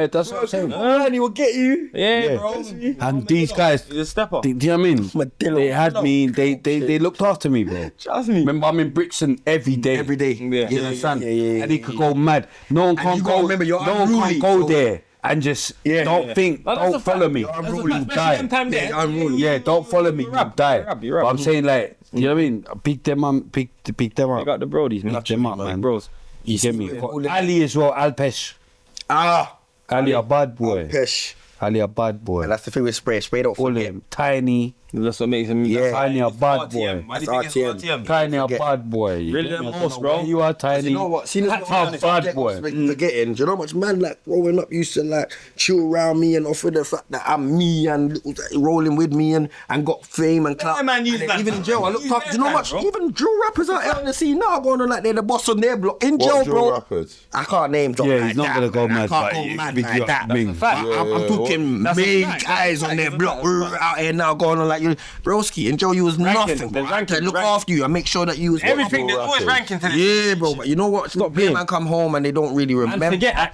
that's what I'm saying. And he will get you. Yeah, bro. And these guys, He's a stepper. do you know what I mean? They had me. They looked after me, bro. Trust me. Remember, I'm in Brixton every day. Every day. Yeah. You understand? Yeah. And he could go mad. No one can you gotta go. remember, you're No one unruly, can go so- there and just don't think. No, that's Don't a follow fact. me. That's a Unruly, fact. you Especially die. them time there. Yeah, don't follow me. You die. you rap. But I'm saying like, you know what I mean? Pick them up. Pick them I up. got the brodies, man. Pick them up, man. Bros. You get me? Ali as well. Alpesh. Ali a bad boy. Pesh. Ali a bad boy. And that's the thing with spray. Spray don't All of forget. them. Tiny. That's what makes him. Yeah. Tiny a bad boy. That's RTM. Tiny a bad boy. You Really get me? the I don't most, know bro. where You are Tiny. You know what? See, this That's a bad boy. Forgetting. Do you know how much man like growing up used to like chill around me and offer the fact that I'm me and rolling with me and got fame and clout. Yeah, man, And then even in jail, I looked up. Do you know how much? Even drill rappers out here on the scene now going on like they're the boss on their block in jail, What bro. drill rappers? I can't name drop Yeah, like he's not that, gonna go man. mad, I can't but go he mad big like you up, that. big. I'm talking big guys on their block out here now going on like you, broski. In jail, you was nothing. There's I ranking, look after you and make sure that you was Everything, there's always ranking to this. Yeah, bro. But you know what? Stop playing. man come home and they don't really remember.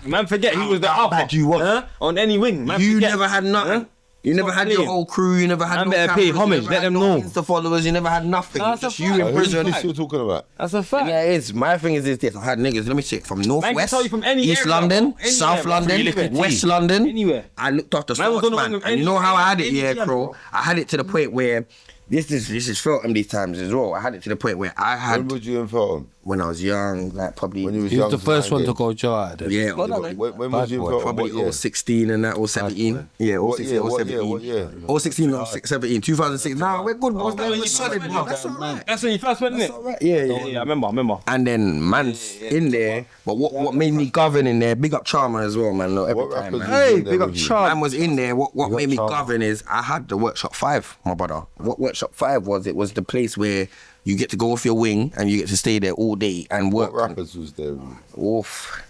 Man, forget he was the How alpha. bad you was. Huh? On any wing. Man, You forget. never had nothing. Huh? You never Stop had your playing. whole crew. You never had Man no better cameras, pay you homage, never let had them no know. Insta followers. You never had nothing. That's Just a you fact. in Who's prison. this you're talking about? That's a fact. Yeah, it is. My thing is this. I had niggas. Let me check from Northwest, tell you from any East area, London, bro. Anywhere, South bro. London, Anywhere. West London. Anywhere. I looked after Man was sports, on the man. wing of And you know how I had it, any yeah, jam, bro. bro. I had it to the point where this is felt these times as well. I had it to the point where I When had was you in Felton? when I was young, like probably When you was He young. was the first one to again. go jail out there. yeah, When was you in Felton? probably What year? 16 and that, or 17. Yeah, or What 16, year? or What 17. year? What year? Or 16 or 17, 2006. Nah, we're good, boys. We're solid, bro. That's all right. That's when you first went in it. All right. Yeah. Yeah, I remember. And then man's in there, but what made me govern in there? Big up Charmer as well, man. Look, every What time, rappers man. was Hey, in there big up with you? Charmer. Man was in there. What made me Charmer. govern is I had the Workshop 5, my brother. What Workshop Shop 5 was, it was the place where you get to go off your wing and you get to stay there all day and work. What rappers was there? Oof.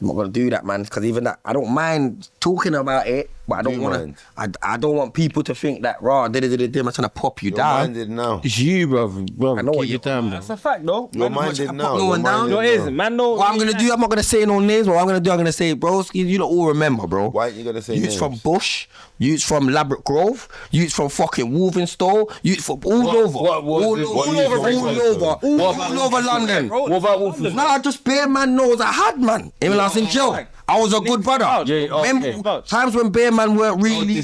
I'm not gonna do that, man, because even that, I don't mind talking about it, but I don't want to. I don't want people to think that raw. I'm trying to pop you down. Minded now. It's you, bro. I know what you're down. That's a fact, though. You're minded now. No one down. No, it isn't, man. No. What I'm gonna do, I'm not gonna say no names. What I'm gonna do, I'm gonna say, bro, you don't all remember, bro. Why ain't you gonna say You's names? from Bush, you's from Labrador Grove, you's from fucking Wolverhampton, you's from all over London. What about Wolfers? Nah, just bare man knows I had, man. Even when I was in jail, I was a good brother. Remember times when bare man weren't really.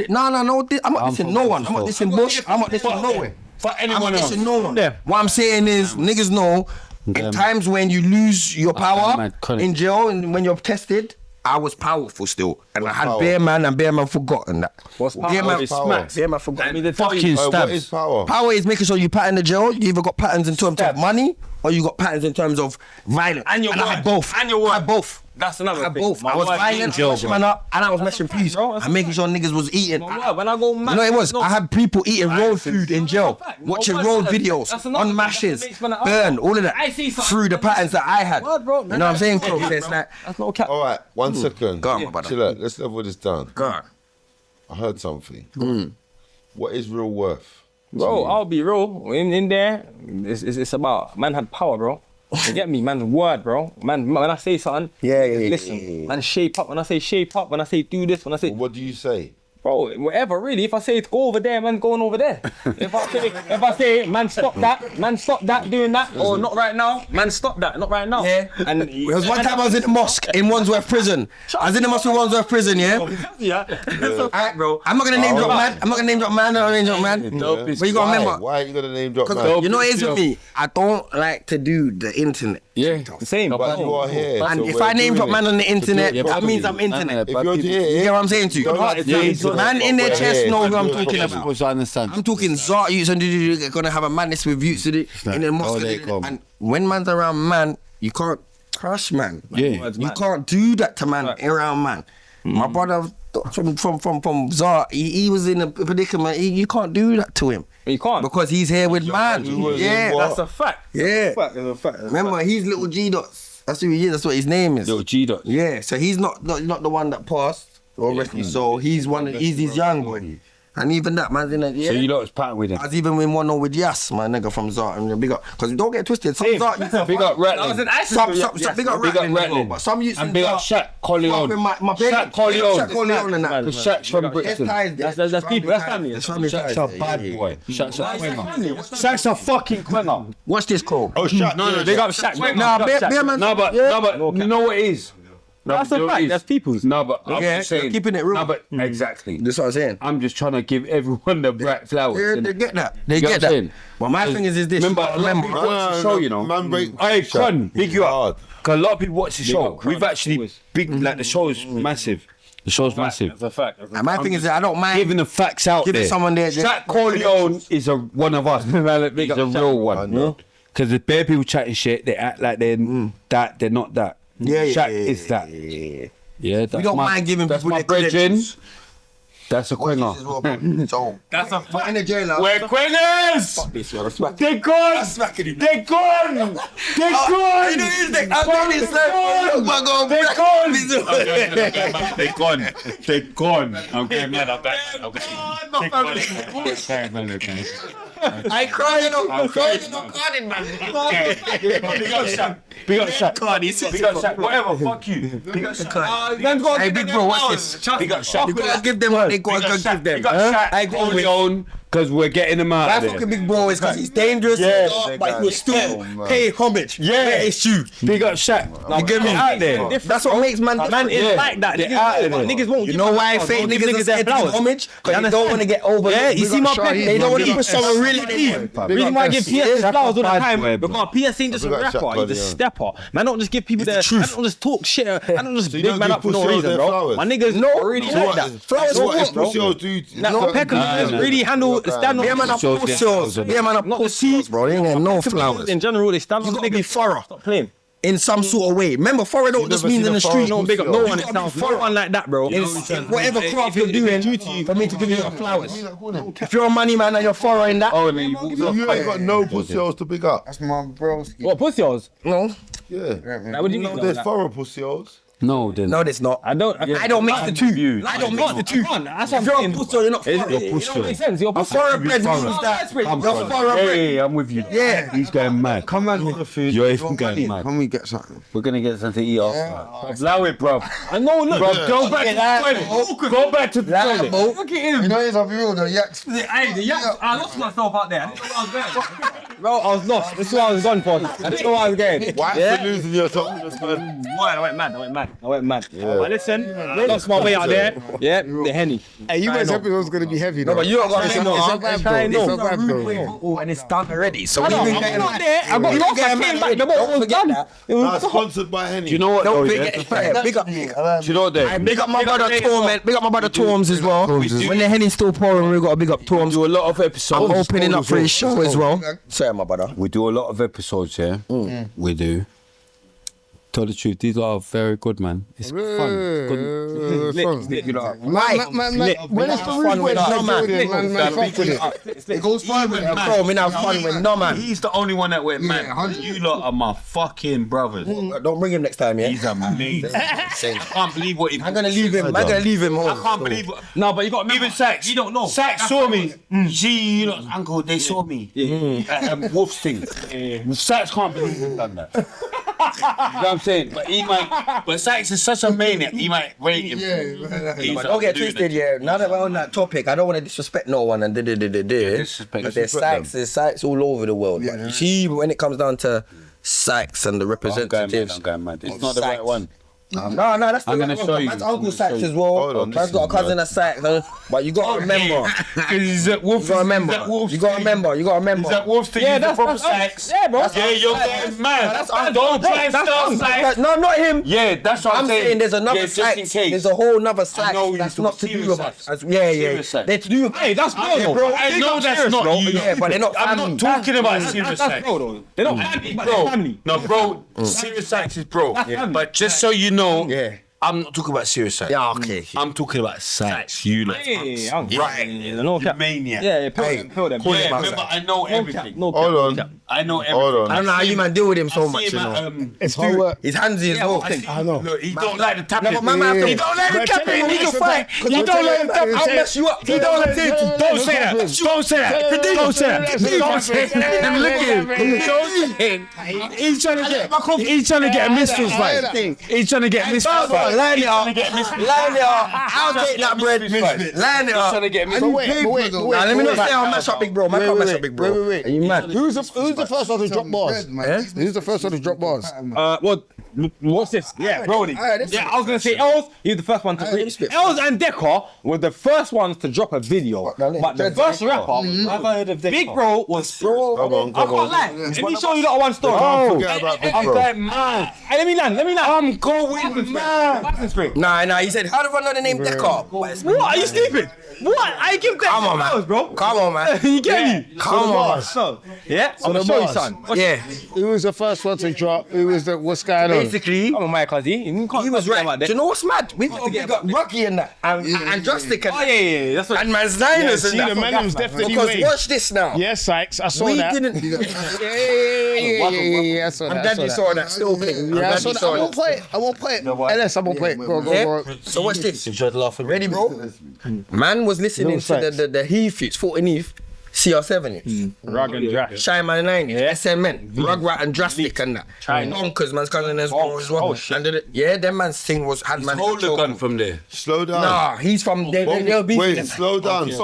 No. I'm not dissing no one. I'm not dissing Bush. I'm not dissing nowhere. For anyone else. No one. What I'm saying is, niggas know, in times when you lose your power in jail and when you're tested, I was powerful still. And I had bare man forgotten that. What's power? Bare man Smacks. Bare man forgotten. I mean, the Fucking What stabs. is power? Power is making sure you pattern the jail. You either got patterns in terms of money or you got patterns in terms of violence. And your I had word. both. And your word. I had both. That's another I had thing. both. My I was word violent, in jail, mashing man up, and I was mashing peace. bro. That's And making sure niggas was eating. My word, when I go mad. You know what it was? No. I had people eating road food in jail, fact. watching My road word, videos, that's another on thing. mashes, That makes man up. burn, all of that, I see something. through the patterns that I had. Word, bro. You know what I'm saying, bro? It's like, That's no cap. All right, 1 second. Go on, my brother. Chill out. Let's level this down. God. I heard something. What is real worth? Bro, I'll be real. In there, it's about man had power, bro. You get me? Man's word, bro. Man, when I say something, listen. Man, shape up. When I say shape up, when I say do this, when I say, What do you say? bro, whatever, really. If I say go over there, man, going over there. If I say, man, stop that, doing that, or not right now, man, stop that, not right now. Yeah. And There was one time I was in the mosque in Wandsworth Prison. I was in the mosque in Wandsworth Prison, yeah? Alright, bro. I'm not gonna name drop man. I'm not gonna name drop man. But you gotta remember. Why ain't you gonna name drop man? You know what it is with me? I don't like to do the internet. Yeah. the same. But you are here. And so if we're I name doing drop it. man on the internet, Yeah, that means I'm properly. internet. If you're here, You get what I'm saying to you? Man in their chest know who I'm talking about. Which I understand. I'm talking Zart youths and they're gonna have a madness with youths in the mosque. they come. And when man's around man, you can't crush man. Yeah. You can't do that to man around man. My brother from Zart, he was in a predicament. You can't do that to him. You can't. Because he's here with man. Yeah, That's a fact. yeah. That's a fact. Remember, he's little G Dots. That's who he is. That's what his name is. Little G dot. Yeah, so he's not the one that passed or rest his soul. He's his young boy. And even that man's in it. Yeah. So you lot was pattern with him. I was even in one with Yas, my nigga from Zart, and big up, because don't get twisted. Some Zart, Big up Rattling. big up Rattling, but some used to And big up Shaq Corleone. Shaq Corleone. and that. Because Shaq's from Brixton. That's people. That's family. That's family. Shaq's a bad boy. Shaq's a quenga. Shaq's a fucking quenga. What's this called? Oh, shut No, big up Shaq. Nah, beer man. No, but you know what it is? That's a fact. That's people's. No, but I'm Yeah, just saying. keeping it real. No, but exactly. That's what I'm saying. I'm just trying to give everyone the bright flowers. Yeah, innit? they get that. They You get get what I'm that. saying? But my thing is this. Remember, remember. watch the show, you know. Man break. Hey, Con, big you Hard. up. Because a lot of people watch the show. up, Con. We've actually big like the show is massive. The show's massive. That's a fact. And my thing is that I don't mind Giving the facts out giving there. someone there. Shaq Corleone is one of us. He's a real one. Because the bare people chatting shit, they act like they're that, they're not that. Shaq is that. Yeah, that's We don't mind giving that's people my their brethren. credentials. That's a quenga. So That's a but in the jail, We're quengers! this, yo, respect. They're gone! Smacking him. They're gone! They're gone! They're gone! They're gone! I'm getting mad at that. I crying on I'm crying. Big up Shaq. Big up Shaq. Big up Shaq. Whatever, fuck you. Big up Shaq. Hey, big bro, watch this. Big up Shaq. You gotta give them what they gotta give them. Big up Shaq. I go with own because we're getting them out my of there. fucking big bro is because he's dangerous, Yeah. but he will still pay homage. Yeah. It's you. Big up Shaq. You get me? Out there. That's what makes man different. is like that. They're out of there. Niggas won't. You know why fake niggas are scared to give homage? Because they don't want to get over. Yeah, you see my pet. They don't want to put someone really deep. Reason why I give PS flowers all the bad time boy, bro. because PS ain't just a Big up rapper, Shaq, he's a yeah. stepper. Man, don't just give people their truth. I don't just talk shit. I don't just you big don't man give up for no pussy reason, their bro. flowers? My niggas really like that. Flowers What is bro? pussy do? Nah, Peckham really handle stand Yeah, man, up. I'm pussy. Yeah, man, I'm pussy, bro. They ain't got no flowers. In general, they stand You up. gotta be thorough. Stop playing. in some sort of way. Remember, foreign don't just mean in the street. No, big up. No one. No one like that, bro. Whatever craft you're doing, for me to give you your flowers. If you're a money man and you're foreign that. Oh, then you ain't got no pussy holes to big up. That's my bro. What, pussy holes? No. Yeah. What do you mean? There's foreign pussy holes. No, then. No, there's not. I don't mix the two. I don't mix the two. That's what I'm If you're saying. a pussy, you're not foreign. It don't make sense. You're A foreign bread means that you're foreign bread. Yeah, I'm with you. Yeah. He's going mad. Come on with the food. You're even going mad. Can we get something? We're gonna get something to eat after. Allow it, bro. I know, look. Bro, go back to the toilet. Go back to the toilet. Look at him. You know, it's a real, the yaks. Hey, the yaks. I lost myself out there. I didn't know what I was going. Bro, I was lost. This is what I was gone for. I didn't know what I was getting. Why for losing your confidence, man? I went mad. But listen, I lost my way out there. Yeah, the Henny. Hey, you guys' episode's gonna be heavy. No, but you don't got to say no. It's a vibe, bro. It's a vibe, bro. And it's done already. So I we was not there. I got lost. I came back. The boat was done. Sponsored by Henny. Do you know what? Don't though, forget yeah? it. Big up. Do you know what? There? Big up my brother Torment. Big up my brother Torms as well. When the Henny's still pouring, we got to big up Torms. Do a lot of I'm episodes. opening up for his show as well. Sorry, my brother. We do a lot of episodes, yeah. We do. Tell the truth, these are very good, man. It's fun. It's good. You know, When it's the rude way, no man. man, fuck with it. It goes fine with bro. Me have fun with no man. He's the only one that went mad. You lot are my fucking brothers. Don't bring him next time, yeah. He's amazing. I can't believe what he. I'm gonna leave him. I can't believe what. No, but you got Even Sykes. You don't know. Sykes saw me. See, you know, uncle, they saw me. Wolf's thing. Sykes can't believe he's done that. You know what I'm saying? But he might. But Sykes is such a maniac. He might rate him. But don't get twisted, yeah. Now that we're on that topic, I don't want to disrespect no one and but there's Sykes all over the world. But you see, when it comes down to Sykes and the representatives, I'm going mad. It's not the right one. No, that's the I'm right gonna one. show you. Man's uncle Sykes as well. Man's got a cousin of Sykes. But you gotta remember. He's at Wolf. You gotta remember. He's at Wolf's thing. Yeah, that's proper Sykes. Yeah, bro. Yeah, you're getting mad. Don't try and start Sykes. No, not him. Yeah, that's what I'm saying. There's another Sykes. There's a whole nother Sykes that's not to do with us. Yeah. They're to do with. Hey, that's bro. I know that's not you. Yeah, but they're not I'm family. not talking about serious That's Sykes. bro, though. They're not family, but they're family. No, bro. Serious Sykes is bro. But just so you know. Yeah. I'm not talking about serious Sykes. Yeah, okay. I'm talking about Sykes. You lot. Right. No cap. Maniac. Yeah, fill them. Yeah, remember, I know everything. No cap. Hold on. I know everything. Hold on. I don't know how you man deal with him so I much, see you him know. at, It's hard work. He's handsy as well. I know. Look, he don't like the tapping. No, but my man, he don't like the tapping. He can fight. He don't like the tapping. I'll mess you up. He don't like the Don't say that. Don't say that. Don't say that. Don't say that. Look at him. He's trying to get a misfits fight. He's trying to get a misfits fight. Line it up. Line it up. I'll take that bread. Line it up. Trying to get But wait. Now, let me not say I'll mess up big bro. Man can't mess up big bro. Wait. Are you mad? Who's the first one to drop bars? Who's the first one to drop bars? What's this? Yeah, Brody. Yeah, I was gonna say Els. He's the first one to. Els and Decker were the first ones to drop a video, but the first rapper, I've heard of Big Bro, was bro. I can't lie. Let me show you that one story. Forget about Big I'm Bro. going mad. Hey, let me land. I'm going mad. Nah, he said, how do I know the name Decker? What? Are you stupid? What? I give that. Come on, man. Bro. Come on, man. You get me? Come on. So, yeah. So I'm the gonna show you, bars. son. Yeah. Who was the first one to drop? Who was the what's going on? Basically, Come on, my cousin. he was right. Do you know what's mad? We've got to pick up Rocky and that. And Drastic and Oh yeah. That's what. And Man's Niners and see, that. the man was definitely Because waved. watch this now. Yes, Sykes, I saw We that. didn't. Yeah, I saw that. I'm glad you saw that. Still picking. Yeah, I saw that. I won't play it. LS, I won't play it. Go. So watch this. Ready, bro? Man was listening to the Heath, it's 14 Heath, CR7, Rug and Draft. Shy Man 9, SMN, Rugrat and Drastic and that. Bonkers, man's cousin as well. And them man's thing had man. Hold the gun from there. Slow down. Nah, he's from they'll be. Wait, slow down. Wait.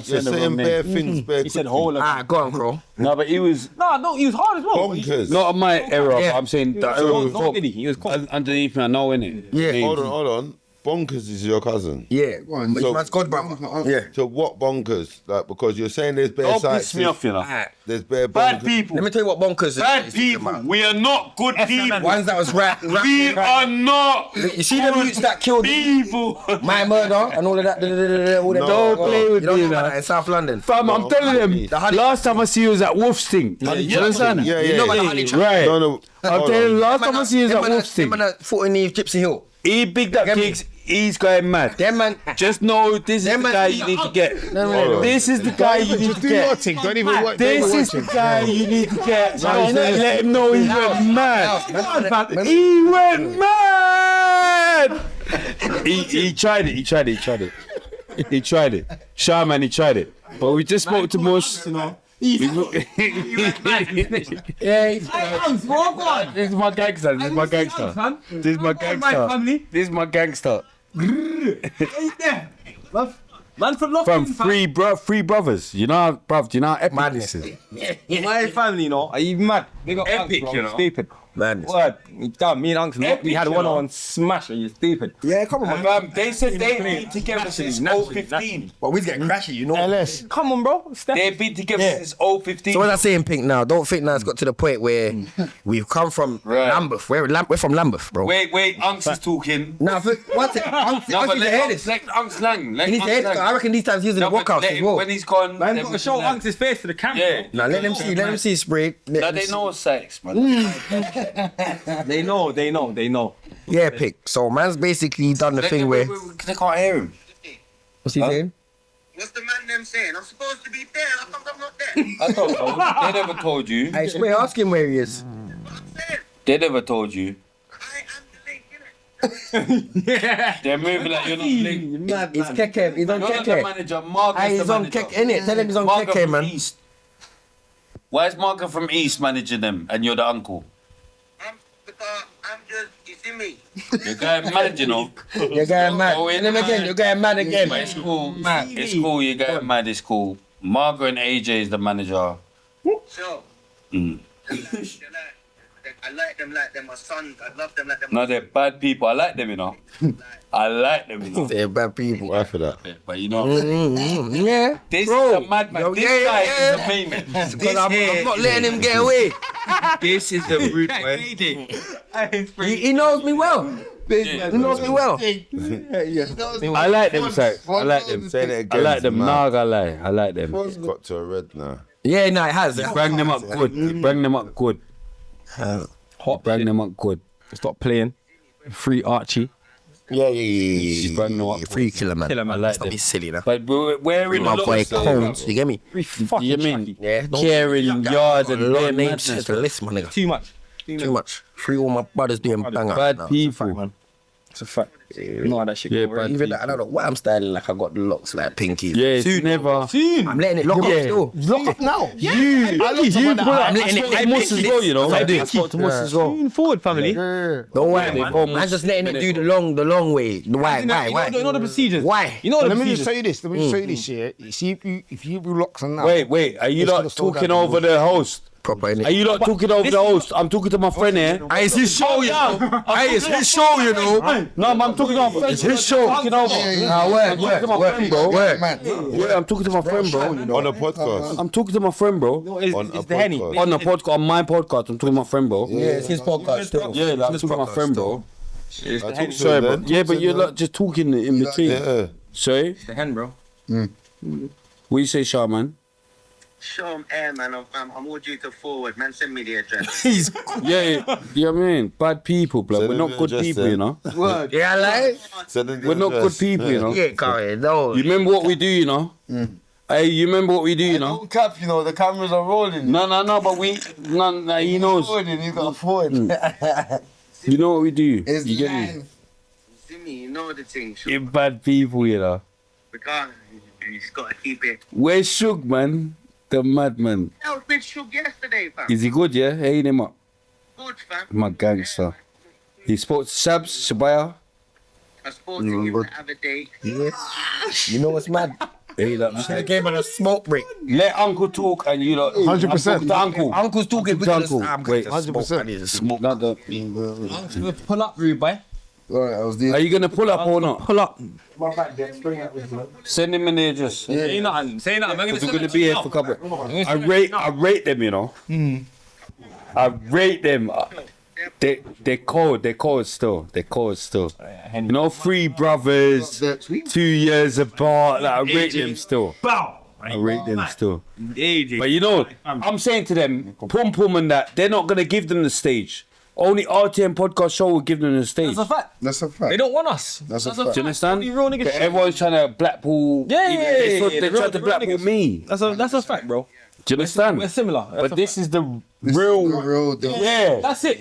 You're saying bare things, bare. He said whole of. Ah, go on, bro. No, but he was No, he was hard as well. bonkers. not on my era. Yeah. But I'm saying that era was He was cold. underneath me. I know, innit? Yeah. Hold on. Bonkers is your cousin. Yeah, So- so, man's god brother. Yeah. So what bonkers? Like, because you're saying there's bare Don't sites. piss me off, you know. There's bare Bad bonkers. people. Let me tell you what bonkers Bad is. people. We are not good people. Ones that was rap. We are not. You see them youths that killed people. My murder and all of that. All that Don't play with you don't me, know about man. that in South London. Fam, I'm telling them. Last time I see you was at Wolf's thing. You understand? Yeah, You know about the honey trap. Right. No. I'm hold telling you, on. last time I see you was at Wolf's thing. Them man fought in the Gypsy Hill. He bigged up Get me. gigs. He's going mad. Them man. Just know this is the Them man- guy you need to get. on. This is the guy you need Just to do your get. thing. Don't even watch. This is the guy you need to get. Let him know he went mad. He went mad. He tried it. He tried it. Shaman, he tried it. But we just spoke to Mush. Yeah. This is my gangster. This is my gangster. This is my gangster. This is my gangster. Man from Lock From three brothers. You know, bruv, do you know how epic this is? My family, you know, are you mad? They got Epic, Unks, you bro. know. Stupid. Madness. Word. Damn, me and Unks, Epic, we had a you know. one-on-one smash, and you're stupid. Yeah, come on, man. They said they've been together since 015. But we're getting crashy, you know. LS. Come on, bro. Step. They've been together Yeah. since 015. So what I'm saying, Pink, now, don't think now it's got to the point where we've come from Lambeth. We're from Lambeth, bro. Wait, Unks is talking. Now, what's it? Unks No, but needs to hear this. let Unks lang. Let He needs to Unks hear this. lang. I reckon these times he's in the No, but workhouse let as him- well. When he's gone, Man, then got we to show can- Unks his face to the camera. Yeah. Now, let them see, Spray. No, they know Sykes, man. They know. Yeah, Pick. So, man's basically done the thing where. They can't hear him. What's he saying? What's the man them saying? I'm supposed to be there. How come I'm not there? I don't know. They never told you. Hey, Spray, ask him where he is. They never told you. I am the link, innit? They're moving like you're not linked. He's Keke. He's on You're not the Keke. manager. Mark Hey, is he's the on manager. Keke, innit? Tell him he's on Mark Keke, from man. East. Why is Mark from East managing them and you're the uncle? Because I'm just, you see me? You're going mad, you know. You're going mad. Oh, And then again, you're going mad again. But it's cool. It's cool. You're going mad. It's cool. Margaret and AJ is the manager. So, Mm. I like them like they're my sons. I love them like they're No, my they're bad people. I like them, you know. I like them, you know. They're bad people. Why for that? But you know, Yeah. this Bro. is a madman. Yo, This yeah, guy yeah. is the main man. Because I'm not letting him get away. This is the root man. He knows me well. He knows me well. I like them, sir. I like them. Say that I again. like them. man. Nah, I gotta lie. I like them. It's got to a red now. Yeah, no, it has. Bring them up good. Bring them up good. Bring them up good. Stop playing. Free Archie. Yeah. She's bringing them up. Free killer, man. Killer, man. I like Stop them. being silly now. But we're in My the boy lot. Combs, you get me? Free fucking You mean Chucky. Yeah. Kieran, Yard, A and lot their of names madness. to the list, my nigga. Too much. Too much. Free all my brothers doing banger. Bad now. people. Man. It's a fact. You know how that shit Yeah, go, bad right? Even that, I don't know why I'm styling like I got the locks like Pinky. Yeah, it's never. I'm letting it lock up still. Lock up now. You pull I'm up. letting I it. spoke to Moss as well, you know. I spoke to Moss as well. Moving forward, family. Don't worry, man. I'm just letting it do the long way. Why? You know the procedures. Why? You know the Let me just procedures. tell you this. Let me just tell you this. Yeah. You see, if you do locks and now. Wait. Are you It's not gonna slow talking down. over the host? Proper, innit? Are you not talking over the host? I'm talking to my friend here. Hey, it's his show, you know. Hey, it's his show, you know. No, I'm talking to my friend. It's his show. Talking over. Where, Yeah, I'm talking to my friend, bro. On a podcast. I'm talking to my friend, bro. On a It's the Henny. podcast. On the podcast, on my podcast, I'm talking to my friend, bro. Yeah, it's his podcast still. Yeah, like, I'm talking to my friend, bro. I talked to Sorry, him bro. then. Yeah, but you're like just talking in between. Yeah. Sorry? The hen, bro. What you say, Shah, man? Show them air, man. I'm all due to forward, man. Send me the address. Yeah, you know what I mean? Bad people, blood. Send We're him not the good address people, then. you know? Yeah, like. Send him the We're not good address. people, you know? Yeah, Kari, no. You remember what we do, you know? Hey, you remember what we do, you know? Don't cap, you know, the cameras are rolling. No, but he knows. You got forward. You know what we do. It's You get me? live. See me, you know the thing. You're bad people, you know? We can't. You just gotta keep it. Where's Shug, man? The madman. I was with Shug yesterday, fam. Is he good, yeah? Ain't him up. Good, fam. My gangster. He spoke to Sabs, Shabaya. I spoke to him the other day. Yeah. You know what's mad? Hey, that Should have gave him a smoke break. Let Uncle talk and you lot. 100%. To Uncle. Uncle's talking Uncle. I'm Wait, going to smoke. I need to smoke. Not the. Pull up, rude boy. Alright, I was there. Are you gonna pull up or not? Pull up. Send him in there just. Say nothing. Say nothing. We're gonna be here for a couple. I rate them, you know. I rate them. They're cold. They're cold still. They're cold still. You know, 3 brothers, 2 years apart. Like, I rate them still. I rate them still. But you know, I'm saying to them, Pum Pum and that, they're not gonna give them the stage. Only RTM podcast show will give them the stage. That's a fact. That's a fact. They don't want us. That's a a fact. fact. Do you understand? Only real niggas shit. Everyone's trying to blackball. They tried to blackball me. That's a fact, bro. Do you understand? We're similar. But this is the real. Yeah. That's it.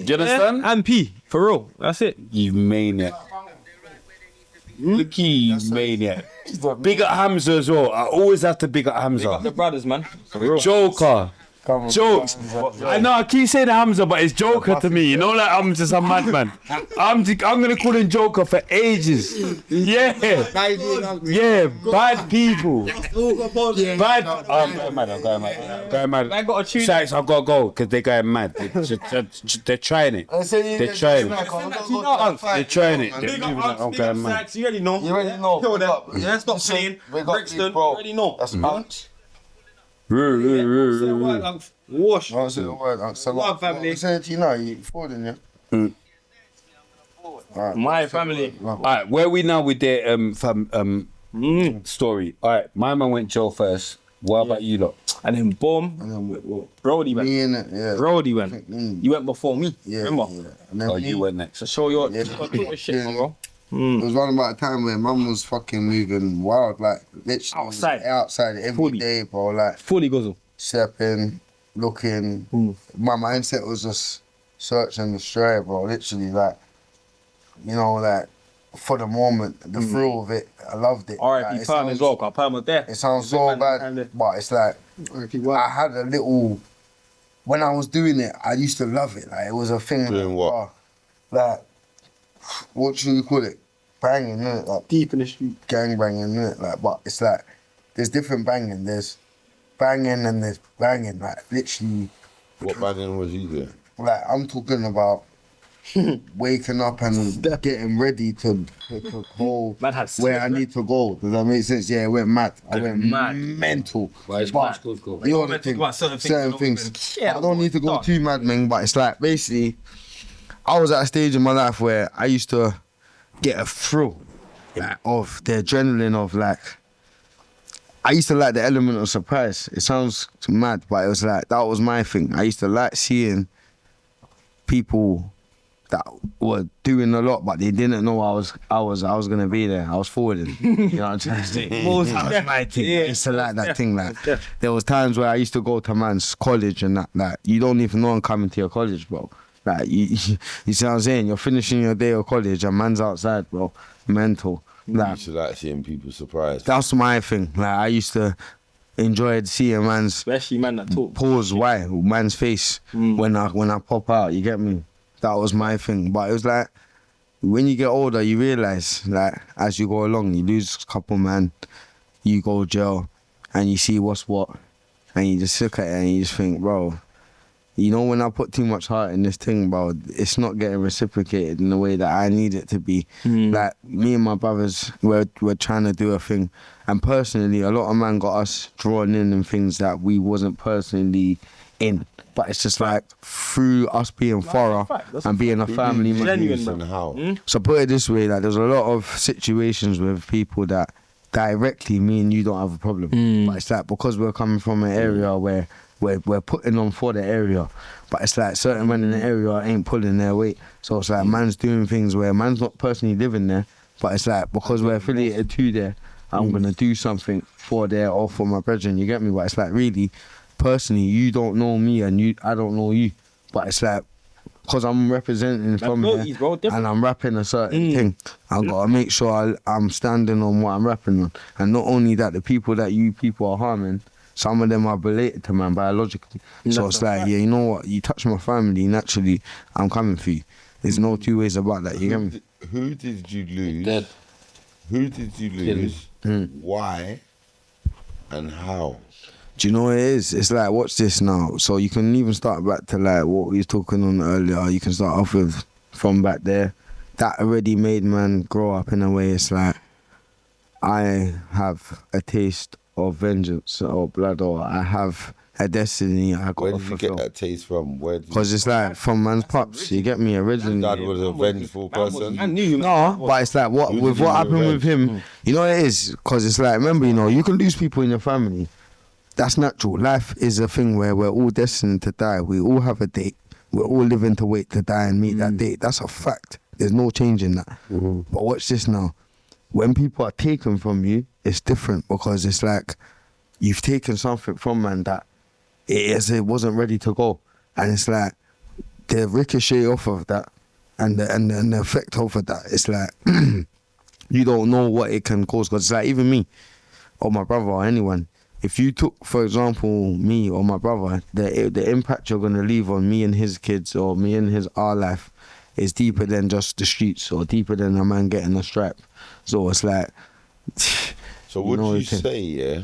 Do you understand? And P, for real. That's it. You maniac. Look, you maniac. Big up Hamza as well. I always have to big up Hamza. The brothers, man. For real. Joker. Jokes. I know I keep saying Hamza, but it's Joker to me. You know, like I'm just a madman. I'm gonna call him Joker for ages. Yeah. Yeah. Bad people. Bad. I'm going mad. I got a tune. Sykes, I've got to go because they're going mad. They're trying it. They're trying it. They're trying it. I'm going mad. You already know. You already know. Kill them. Yeah, stop saying. Brixton. You already know. That's punch. Wash. I say the word. Love family. I'm saying to you now, you forwarding, yeah? My family. Alright, where are we now with the story? Alright, my man went jail first. What about you lot? And then boom. Brody went. Me in it, yeah. Brody went. You went before me. Yeah. Remember? Yeah. And then You went next. So show your shit, Yeah. bro. It was around about a time where mum was fucking moving wild, like literally outside every day, bro. Like fully guzzle. Stepping, looking. My mindset was just search and destroy, bro. Literally, like, you know, like for the moment, the thrill of it, I loved it. R.I.P. Perm as well, cause Perm was there. It sounds so bad, but it's like I had a little. When I was doing it, I used to love it. Like it was a thing. Doing what? Like, what should you call it? Banging, innit? Like deep in the street. Gang banging, innit? Like, but it's like there's different banging. There's banging and there's banging. Like literally. What banging was you doing? Like I'm talking about waking up and getting ready to go where I need to go. Does that make sense? Yeah, it went mad. I went mental. Why is But you know the thing, certain things. I don't need to go too mad, man. But it's like basically, I was at a stage in my life where I used to get a thrill like, of the adrenaline of like. I used to like the element of surprise. It sounds mad, but it was like that was my thing. I used to like seeing people that were doing a lot, but they didn't know I was gonna be there. I was forwarding. You know what I'm trying to say? That was my thing. I used to like that thing. Like there was times where I used to go to man's college and that. Like you don't even know I'm coming to your college, bro. Like you see what I'm saying? You're finishing your day of college and man's outside, bro. Mental. Like, You used to like seeing people surprised. that's my thing. Like I used to enjoy seeing man's especially man that talk. pause why man's face when I pop out. You get me? That was my thing. But it was like when you get older, you realise like as you go along, you lose a couple man, you go jail, and you see what's what, and you just look at it and you just think, bro. You know, when I put too much heart in this thing, bro, it's not getting reciprocated in the way that I need it to be. Like, me and my brothers, we're trying to do a thing. And personally, a lot of man got us drawn in things that we wasn't personally in. But it's just like, through us being thorough and being a family man. So put it this way, like, there's a lot of situations with people that directly me and you don't have a problem. But it's like, because we're coming from an area where we're putting on for the area, but it's like certain men in the area ain't pulling their weight. So it's like man's doing things where man's not personally living there, but it's like because we're affiliated to there, I'm gonna do something for there or for my brethren. You get me? But it's like really, personally, you don't know me and I don't know you. But it's like because I'm representing from there and I'm rapping a certain thing, I gotta make sure I'm standing on what I'm rapping on. And not only that, the people that you people are harming, some of them are related to man biologically. So it's like, yeah, you know what? You touch my family, naturally, I'm coming for you. There's no two ways about that. You get me? Who did you lose? Who did you lose? Why? And how? Do you know what it is? It's like, watch this now. So you can even start back to like what we was talking on earlier. You can start off with from back there that already made man grow up in a way. It's like I have a taste of vengeance or blood, or I have a destiny I got to fulfill. Where did you get that taste from? Because it's like from man's pops. You get me originally. Dad was a vengeful person. No, but it's like what happened with him. You know what it is? Because it's like, remember, you know, you can lose people in your family. That's natural. Life is a thing where we're all destined to die. We all have a date. We're all living to wait to die and meet that date. That's a fact. There's no change in that. But watch this now. When people are taken from you, it's different because it's like you've taken something from man that it wasn't ready to go, and it's like the ricochet off of that and the effect off of that. It's like you don't know what it can cause. Because it's like even me or my brother or anyone. If you took, for example, me or my brother, the impact you're gonna leave on me and his kids or me and our life is deeper than just the streets or deeper than a man getting a stripe. So it's like. So would you say, yeah?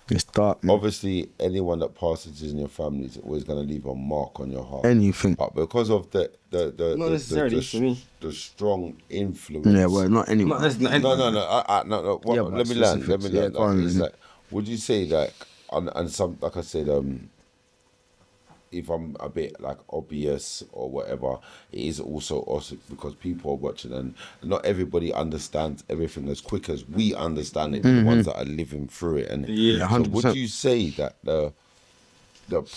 It's dark, man. Obviously, anyone that passes in your family is always going to leave a mark on your heart. Anything. But because of the strong influence. Yeah, well, not anyone. No. Let me learn. It's like, would you say that, and some, like I said, if I'm a bit like obvious or whatever, it is also because people are watching and not everybody understands everything as quick as we understand it, the ones that are living through it. And yeah, 100%. So would you say that the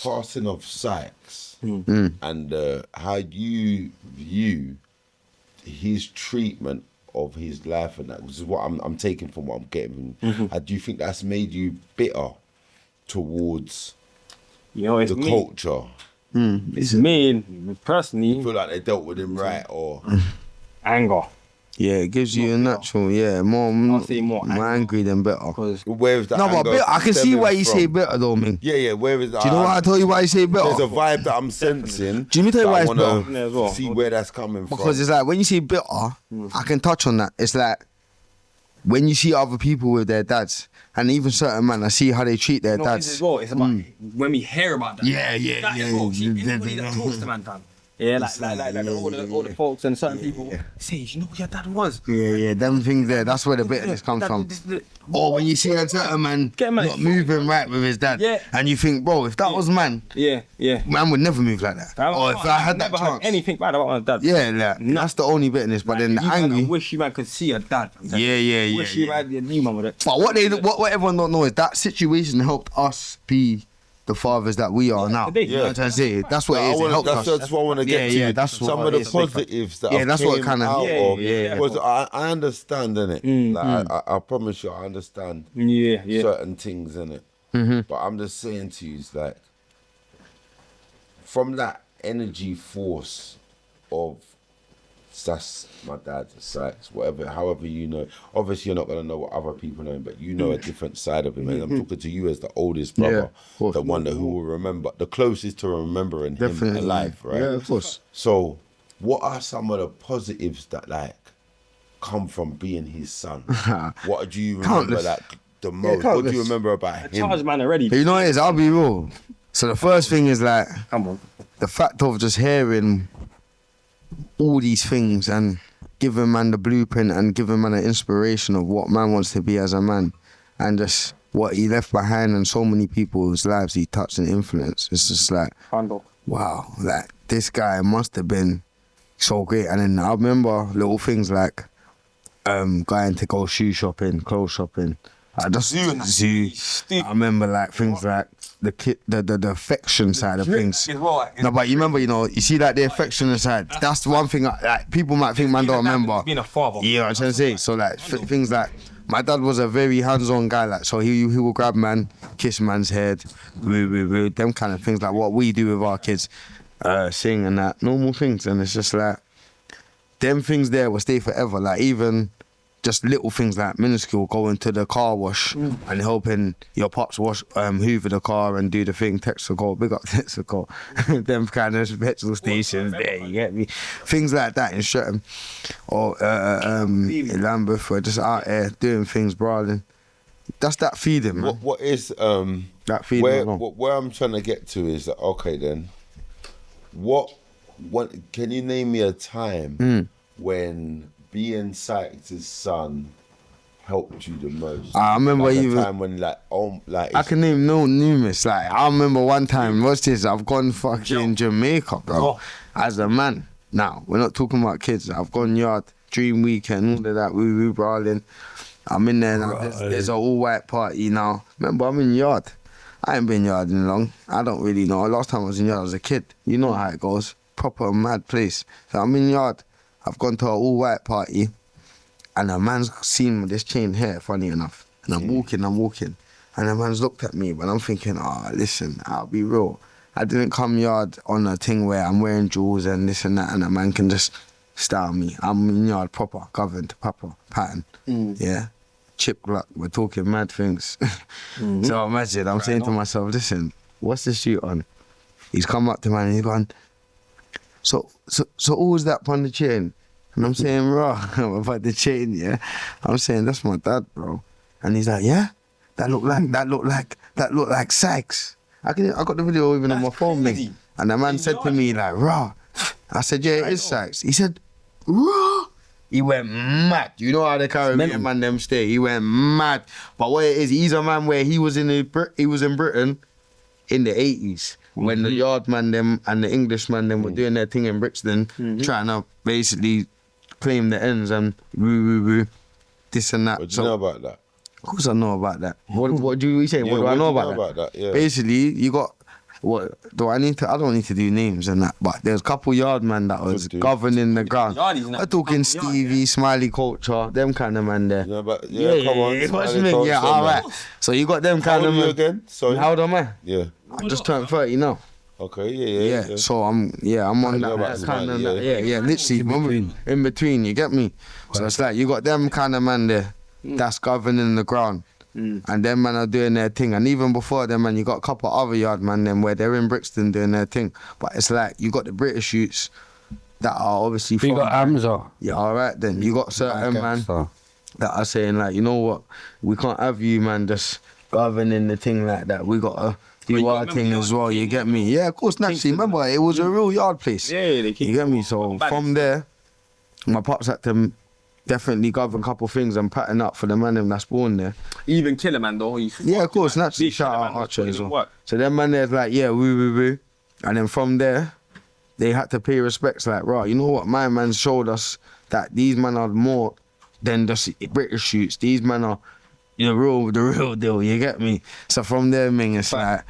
passing of Sykes and how you view his treatment of his life and that, which is what I'm taking from what I'm getting, do you think that's made you bitter towards it's the culture? It's me personally. You feel like they dealt with him right, or anger? Yeah, it gives you a natural, more angry than bitter. Where is that? No, but bitter, I can see why you say bitter though, man. Yeah, where is that? Do you know why I tell you why you say bitter? There's a vibe that I'm sensing. Do you tell you why it's bitter? See where that's coming from. Because it's like when you say bitter, I can touch on that. It's like when you see other people with their dads, and even certain men, I see how they treat their dads. As well, it's about when we hear about that. Anybody that talks to man, fam. Yeah, like all the folks and certain people say, you know who your dad was. Yeah, them things there. That's where the bitterness comes from. Or when you see a certain man not moving right with his dad, and you think, bro, if that was man, man would never move like that. Or if I had that chance, anything bad about my dad. Yeah, that's the only bitterness. But then the angry. I wish you man could see your dad. Yeah. Wish you man knew man with it. But what everyone don't know is that situation helped us be the fathers that we are now. You know what I'm saying? That's what it is. It helped us. That's what I want to get to. That's some of the positives that that's what kind of out of. Because I understand, innit? Like, I promise you, I understand certain things, innit? But I'm just saying to you, it's like, from that energy force of that's my dad, Sykes, whatever, however you know. Obviously, you're not going to know what other people know, but you know a different side of him. And I'm talking to you as the oldest brother, the one who will remember, the closest to remembering him alive, right? Yeah, of course. So, what are some of the positives that, like, come from being his son? What do you remember the most? What do you remember about him? Charge man already. But you know what it is? I'll be real. So the first thing is like, the fact of just hearing all these things and giving man the blueprint and giving man an inspiration of what man wants to be as a man and just what he left behind and so many people's lives he touched and influenced. It's just like, wow, like this guy must have been so great. And then I remember little things like going to go shoe shopping, clothes shopping. I just zoo. I remember like things like the affection side of things. No, but you remember, you see like the affection side. That's the one thing like people might think man don't remember. Being a father. Yeah, you know what I'm trying to say. So like things like my dad was a very hands-on guy. Like so he will grab man, kiss man's head, them kind of things like what we do with our kids, sing and that normal things. And it's just like them things there will stay forever. Like even just little things like minuscule, going to the car wash and helping your pops wash, hoover the car and do the thing, Texaco, big up Texaco, them kind of petrol stations there, you get me? Things like that in Streatham or in Lambeth, or just out there doing things, brawling. That's that feeding, man. What is that feeding? Where I'm trying to get to is that, okay then, what can you name me a time when being Sykes' son helped you the most? I remember like even a time when I can name numerous. Like I remember one time, what's this? I've gone fucking Jamaica, bro. As a man. Now we're not talking about kids. I've gone yard, dream weekend, all of that. We brawling. I'm in there now. There's an all white party now. Remember, I'm in yard. I ain't been yarding long. I don't really know. Last time I was in yard, I was a kid. You know how it goes. Proper mad place. So I'm in yard. I've gone to an all white party, and a man's seen this chain here. Funny enough, and I'm walking, and the man's looked at me, but I'm thinking, listen, I'll be real. I didn't come yard on a thing where I'm wearing jewels and this and that, and a man can just style me. I'm in yard proper, governed, proper pattern. Yeah. Chip Glock, we're talking mad things. So imagine, I'm saying to myself, listen, what's the shoot on? He's come up to me and he's gone, so who's that on the chain? And I'm saying, raw, about the chain, yeah? I'm saying, that's my dad, bro. And he's like, yeah? That look like Sykes. I got the video even on my phone, mate. And the man said to me, like, raw. I said, yeah, it is Sykes. He said, raw. He went mad. You know how the Caribbean man them stay. He went mad. But what it is, he's a man where he was in Britain in the 80s when the yard man them and the English man them were doing their thing in Brixton, trying to basically claim the ends and woo, this and that. What do you know about that? Of course I know about that. What do you say? What do I know about that? Yeah. Basically, you got. What do I need to? I don't need to do names and that, but there's a couple yard man that was governing the ground. We're talking Stevie, Smiley Culture, them kind of man there. Yeah, come on. What you mean? Yeah, all right. So you got them kind of man. Again? Sorry. How old am I? Yeah. I just turned 30 now. Okay, yeah. So I'm on that kind of literally in between. You get me? So it's like you got them kind of man there that's governing the ground. And them man are doing their thing, and even before them man, you got a couple other yard man them where they're in Brixton doing their thing. But it's like you got the British youths that are obviously. You got Amza. Yeah, all right then. You got certain man that are saying like, you know what, we can't have you man just governing the thing like that. We gotta do our thing as well. You get me? Yeah, of course. Naturally, remember it was a real yard place. Yeah, you get me. So from there, my pops had to definitely govern a couple things and pattern up for the man them that's born there. Even Killer Man though. Yeah, of course, naturally. Shout out Archer as well. So them man there's like, yeah, woo. And then from there, they had to pay respects like, right, you know what, my man showed us that these men are more than just British shoots. These men are the real deal, you get me? So from there, man, it's like,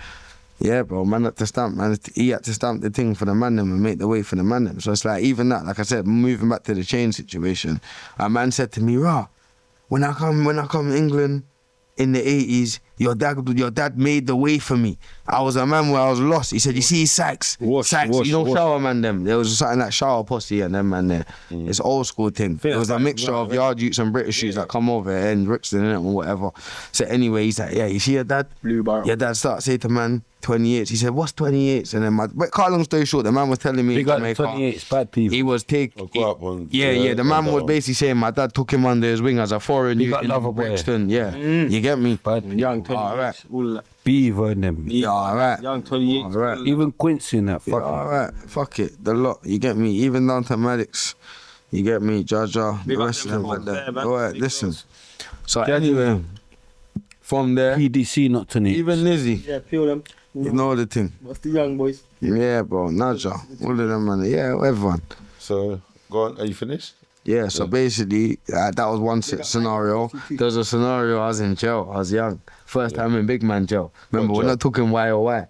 yeah, bro, man had to stamp, man. He had to stamp the thing for the man them and make the way for the man them. So it's like, even that, like I said, moving back to the chain situation, a man said to me, rah, when I come to England in the 80s, your dad made the way for me. I was a man where I was lost. He said, you see Sykes, you know Shower Man them. There was something like Shower Posse and them man there. It's old school thing. It was a mixture of yard youths and British youths that come over here in Brixton and whatever. So anyway, he's like, yeah, you see your dad? Blue Bar. Your dad started saying to man, 28s. He said, what's 28s? And then but cut a long story short, the man was telling me, big up 28s, bad people. He was the man was basically saying my dad took him under his wing as a foreign youth in Brixton. Yeah, you get me? Bad young 28s, all that. Beaver and them. Yeah, alright. Young 28s. Alright. Even Quincy in that. Yeah, alright, fuck it, the lot. You get me? Even down to Maddox. You get me? Jaja, the rest of them like that. Alright, listen. So anyway, from there, PDC not to need. even Lizzie. Yeah, feel them. You know the thing. What's the young boys? Yeah, bro. Naja. All of them, man. Yeah, everyone. So, go on. Are you finished? Yeah, so basically, that was one scenario. There was a scenario, I was in jail. I was young. First time in big man jail. Remember, we're not talking YOY.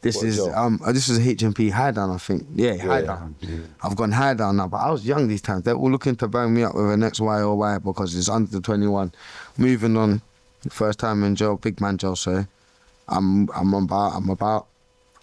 This is HMP high down, I think. Yeah, high down. Yeah. I've gone high down now, but I was young these times. They're all looking to bang me up with an next YOY because it's under 21. Moving on, first time in jail, big man jail, so I'm about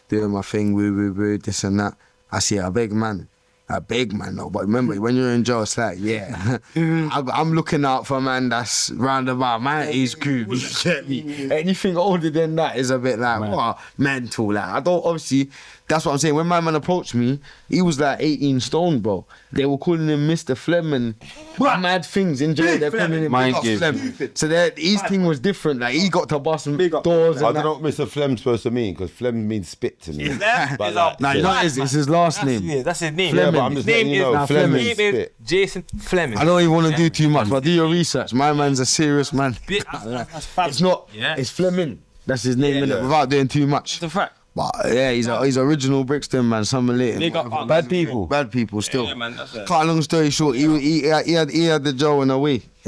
doing my thing, woo, this and that. I see a big man though, but remember when you're in jail, it's like, yeah, I'm looking out for a man that's round about my age group, you get me? Anything older than that is a bit like, mental. Like, I don't, obviously, That's what I'm saying. When my man approached me, he was like 18 stone, bro. They were calling him Mr. Flem and mad things in jail. They're calling him Flem. So his thing was different. Like he got to bust doors. I don't know what Mr. Flem's supposed to mean because Flem means spit to me. It's his last name. That's his name. Yeah, but I'm just letting you know, Flem means spit. Jason Fleming. I don't even want to do too much, but do your research. My man's a serious man. It's not. It's Fleming. That's his name, innit? Without doing too much. That's a fact. But yeah, he's original Brixton man. Some related. Bad people still. Yeah, man, that's it. Cut a long story short, he had the Joe in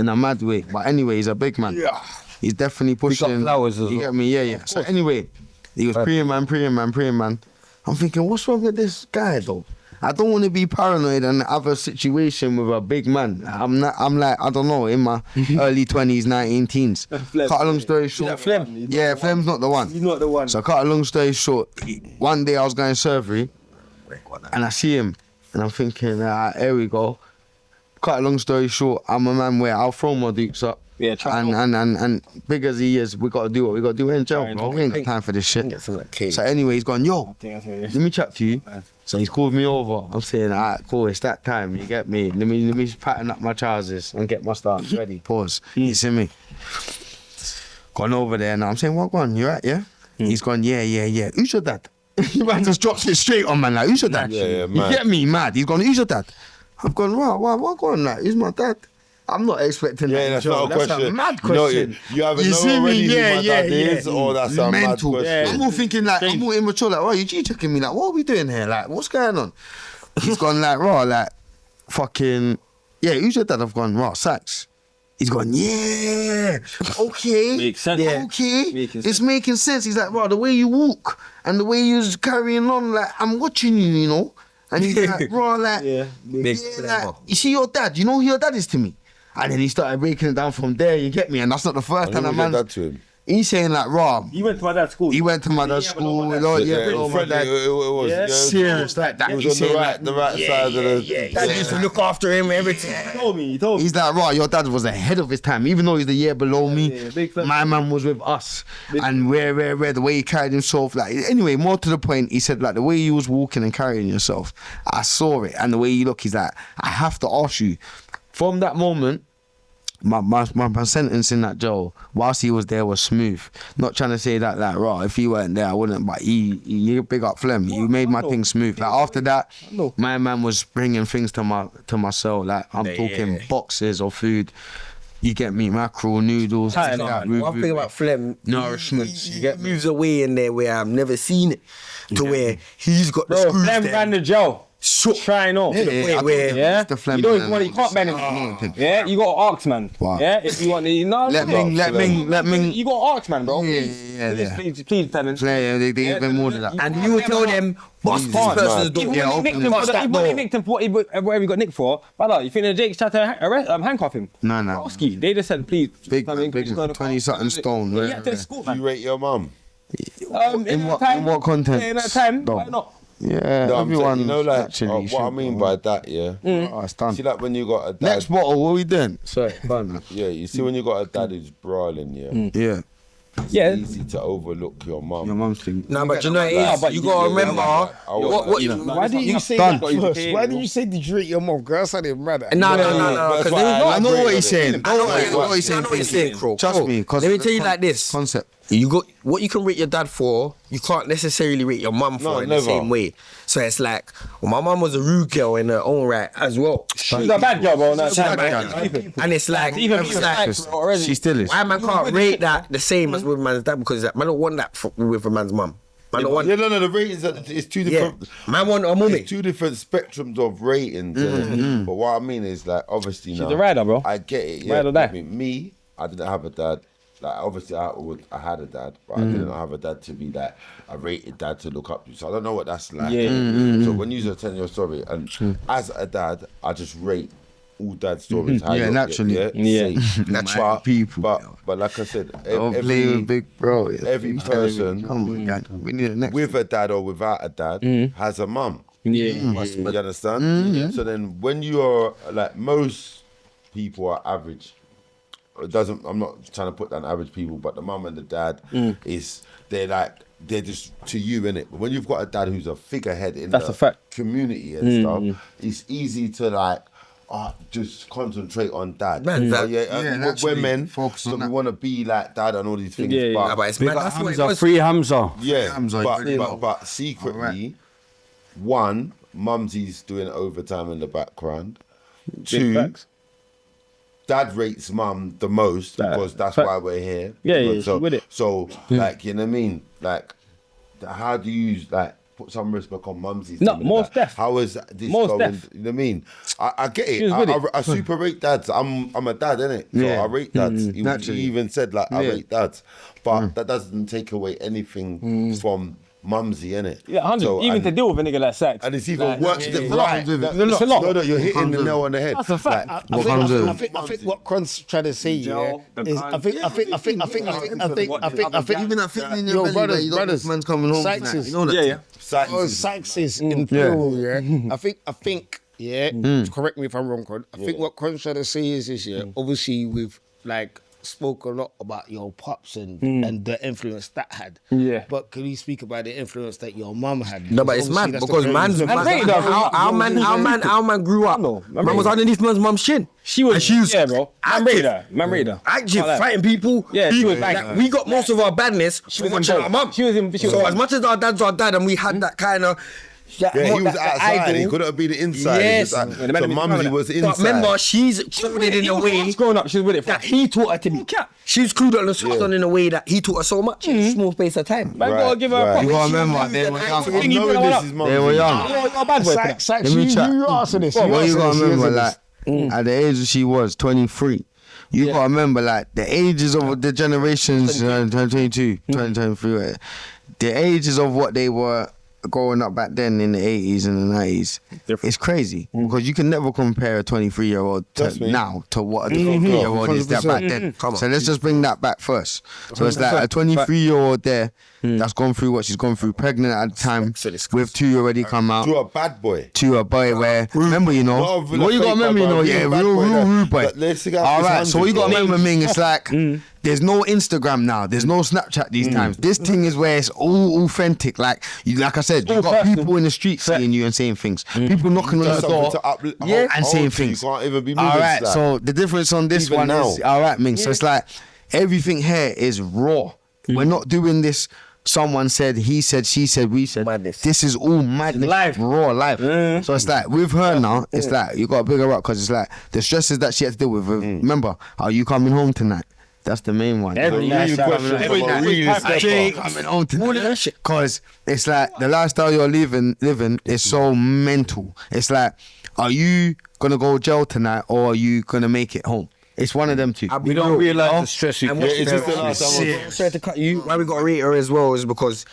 a mad way. But anyway, he's a big man. Yeah. He's definitely pushing. Flowers as well. You get me? Yeah. So anyway, he was praying, man. I'm thinking, what's wrong with this guy though? I don't want to be paranoid and have a situation with a big man. I'm like, I don't know, in my early 20s, 19 teens. Cut a long story short. Flem? Yeah, Flem's not the one. He's not the one. So cut a long story short, one day I was going surgery and I see him and I'm thinking, here we go. Cut a long story short, I'm a man where I'll throw my dukes up. Yeah, and big as he is, we gotta do what we gotta do. We're in jail, bro. We ain't got time for this shit. So anyway, he's gone, yo, let me chat to you. So he's called me over. I'm saying, alright, cool, it's that time, you get me. Let me pattern up my trousers and get my start ready. Pause. You see me? Gone over there now. I'm saying, what gone? You right, yeah? He's gone, yeah. Who's your dad? Man just drops it straight on, man. Like, who's your dad? Yeah, you get me? Mad. He's gone, who's your dad? I've gone, what gone? Like, who's my dad? I'm not expecting that. That's not a question. That's a mad question. You either know already who my dad is, or that's a mad question. Yeah. I'm all thinking like, I'm all immature, like, you checking me, like, what are we doing here? Like, what's going on? He's gone like, like, fucking, who's your dad? I've gone, Sykes. He's gone, okay. Makes sense. Yeah. Okay. It's making sense. He's like, the way you walk and the way you're carrying on, like, I'm watching you, you know? And he's like, like, like, you see your dad, you know who your dad is to me? And then he started breaking it down from there, you get me? And that's not the first time a man... that to him? He's saying like, he went to my dad's school. He went to my dad's school. It was serious like that. He was on the right side of the... Dad used to look after him, everything. He told me. He's like, your dad was ahead of his time. Even though he's the year below me, my man was with us. And where, the way he carried himself. Like, anyway, more to the point, he said, like, the way you was walking and carrying yourself, I saw it. And the way you look, he's like, I have to ask you. From that moment, my sentence in that jail, whilst he was there, was smooth. Not trying to say that, like, if he weren't there, I wouldn't. But he big up Flem. He made my thing smooth. Like, after that, my man was bringing things to my cell. Like, I'm talking boxes of food. You get me, mackerel, noodles. One thing about Flem, nourishments. You get moves away in there where I've never seen it. To where he's got the screws Flem ran the jail. Trying on. Yeah. You can't ban him. Yeah, you got to ask, man. Wow. Yeah, if you want to, let me. You got to ask, man, bro. Yeah. Please, Clemens. They even more than that. And you will tell them, what's this person's door? He nicked him for whatever he got nicked for. Brother, you think the Jakes tried to handcuff him? No. They just said, please. Big 20-something stone. Do you rate your mum? In what content? In that time, why not? Yeah, no, everyone. You know, like, actually what I mean by that, it's done. See, like when you got a dad. Next bottle, what are we doing? Sorry, fun. Yeah, you see when you got a dad who's brawling, Yeah. It's easy to overlook your mum. Your mum's thing. No, but you know it is. But you gotta remember. Why didn't you say that first? Why didn't you say did you rate your mum? Girl, I said it matter. No. I know what he's saying. I know what he's saying, Crow. Trust me. Let me tell you like this. Concept. You got what you can rate your dad for, you can't necessarily rate your mum for in the same way. So it's like, my mum was a rude girl in her own right as well. She's a bad girl, bro. And it's like, she still is. Why man can't rate that the same as with man's dad? Because man don't want that with a man's mum. No, the ratings it's two different. Man want a mummy. It's two different spectrums of ratings. But what I mean is, like, obviously, she's a rider, bro. I get it. Yeah, me, I didn't have a dad. Like, obviously, I had a dad, but I didn't have a dad to be like a rated dad to look up to. So I don't know what that's like. So when you're telling your story, and as a dad, I just rate all dad stories. Naturally. Natural people. But like I said, every big bro. Every person we need a next with a dad or without a dad has a mum. You understand? So then when you are like, most people are average. I'm not trying to put down average people, but the mum and the dad they're like they're just to you, innit? But when you've got a dad who's a figurehead in That's the a fact. community and stuff, it's easy to like just concentrate on dad. Man, But that- we're men, so we want to be like dad and all these things. Yeah, but it's Big mad. up That's what it Hamza, was. free Hamza. Yeah, Hamza, but secretly, one, Mumsy's doing overtime in the background. Two, facts. dad rates mum the most because that's fact. why we're here. Yeah, yeah, Because she with it. So, like, you know what I mean? Like, how do you, like, put some respect on Mumsy's? No, team and most that? def. How is this Most going? def. You know what I mean? I get She it. was with it. I super rate dads. I'm a dad, innit? So Yeah. I rate dads. He naturally. even said, like, I rate dads. But that doesn't take away anything from Mumsy, innit? Yeah, 100. So, Even and- to deal with a nigga like Sykes. and it's even Like, worse yeah, than yeah, right. It's a lot. No, you're hitting the nail on the head. That's a fact. Like, I think what Cron's trying to say, yeah, is I think even that feeling in your belly, brothers, where you got this man's coming home. Sykes tonight, is, you know that. Yeah. Sykes is in plural, yeah. I think, yeah. Correct me if I'm wrong, Cron. I think what Cron's trying to say is this, yeah. Obviously, we've like spoke a lot about your pops and the influence that had. Yeah. But can you speak about the influence that your mum had? No, but it's Obviously, mad that's the because crazy- our man grew up. Man was underneath man's mum's shin. She was, yeah, bro. Man rated her. Man rated her. Active, Like that. fighting people. Yeah, she was Like, banging. we got most of our badness from watching our mum. She was in. She was So as much as our dad's our dad and we had that kind of. Yeah, he was outside. He couldn't have been inside. Yes. So Mumsy was inside. But remember, she's coded in a way growing up, she was with it. that he taught her to be. She was clued on and switched on in a way that he taught her so much in a small space of time. Man, gotta give her a pop. You gotta remember, they were young. Thing you Knowing put her this up. is They Mumsy. were young. You're a bad boy for that. Sykes, Let me chat. you answer this. What you gotta remember, answer like, at the age she was 23, you gotta remember, like, the ages of the generations, 2022, 2023, right? The ages of what they were growing up back then in the 80s and the 90s, it's crazy because you can never compare a 23-year-old now to what a 23-year-old is that back then. So let's just bring that back first. So it's like a 23-year-old there that's gone through what she's gone through, pregnant at the time, with two already come out. To a bad boy. To a boy where, remember, you know, Not a what you gotta fake remember, you bad know, boy, yeah, a bad real boy that- rude boy. that lets it go All off his right, so what you gotta 100, remember, Ming, it's like, there's no Instagram now, there's no Snapchat these times. This thing is where it's all authentic. Like I said, you got people in the street seeing you and saying things. People knocking on your door and saying things. You can't even be moving. All right, like. so the difference on this Even one now. is, all right, Ming, so it's like, everything here is raw. We're not doing this. Someone said, he said, she said, we said. Madness. This is all madness, Live. raw life. So it's like with her now, it's like you got to big her up because it's like the stresses that she had to deal with. Remember, are you coming home tonight? That's the main one. Every night. Coming home tonight. Because it's like the lifestyle you're living is so mental. It's like, are you gonna go jail tonight or are you gonna make it home? It's one of them two. We don't realise the stress you And get. what's it's just the last Sorry to cut you. Why we got to rate her as well is because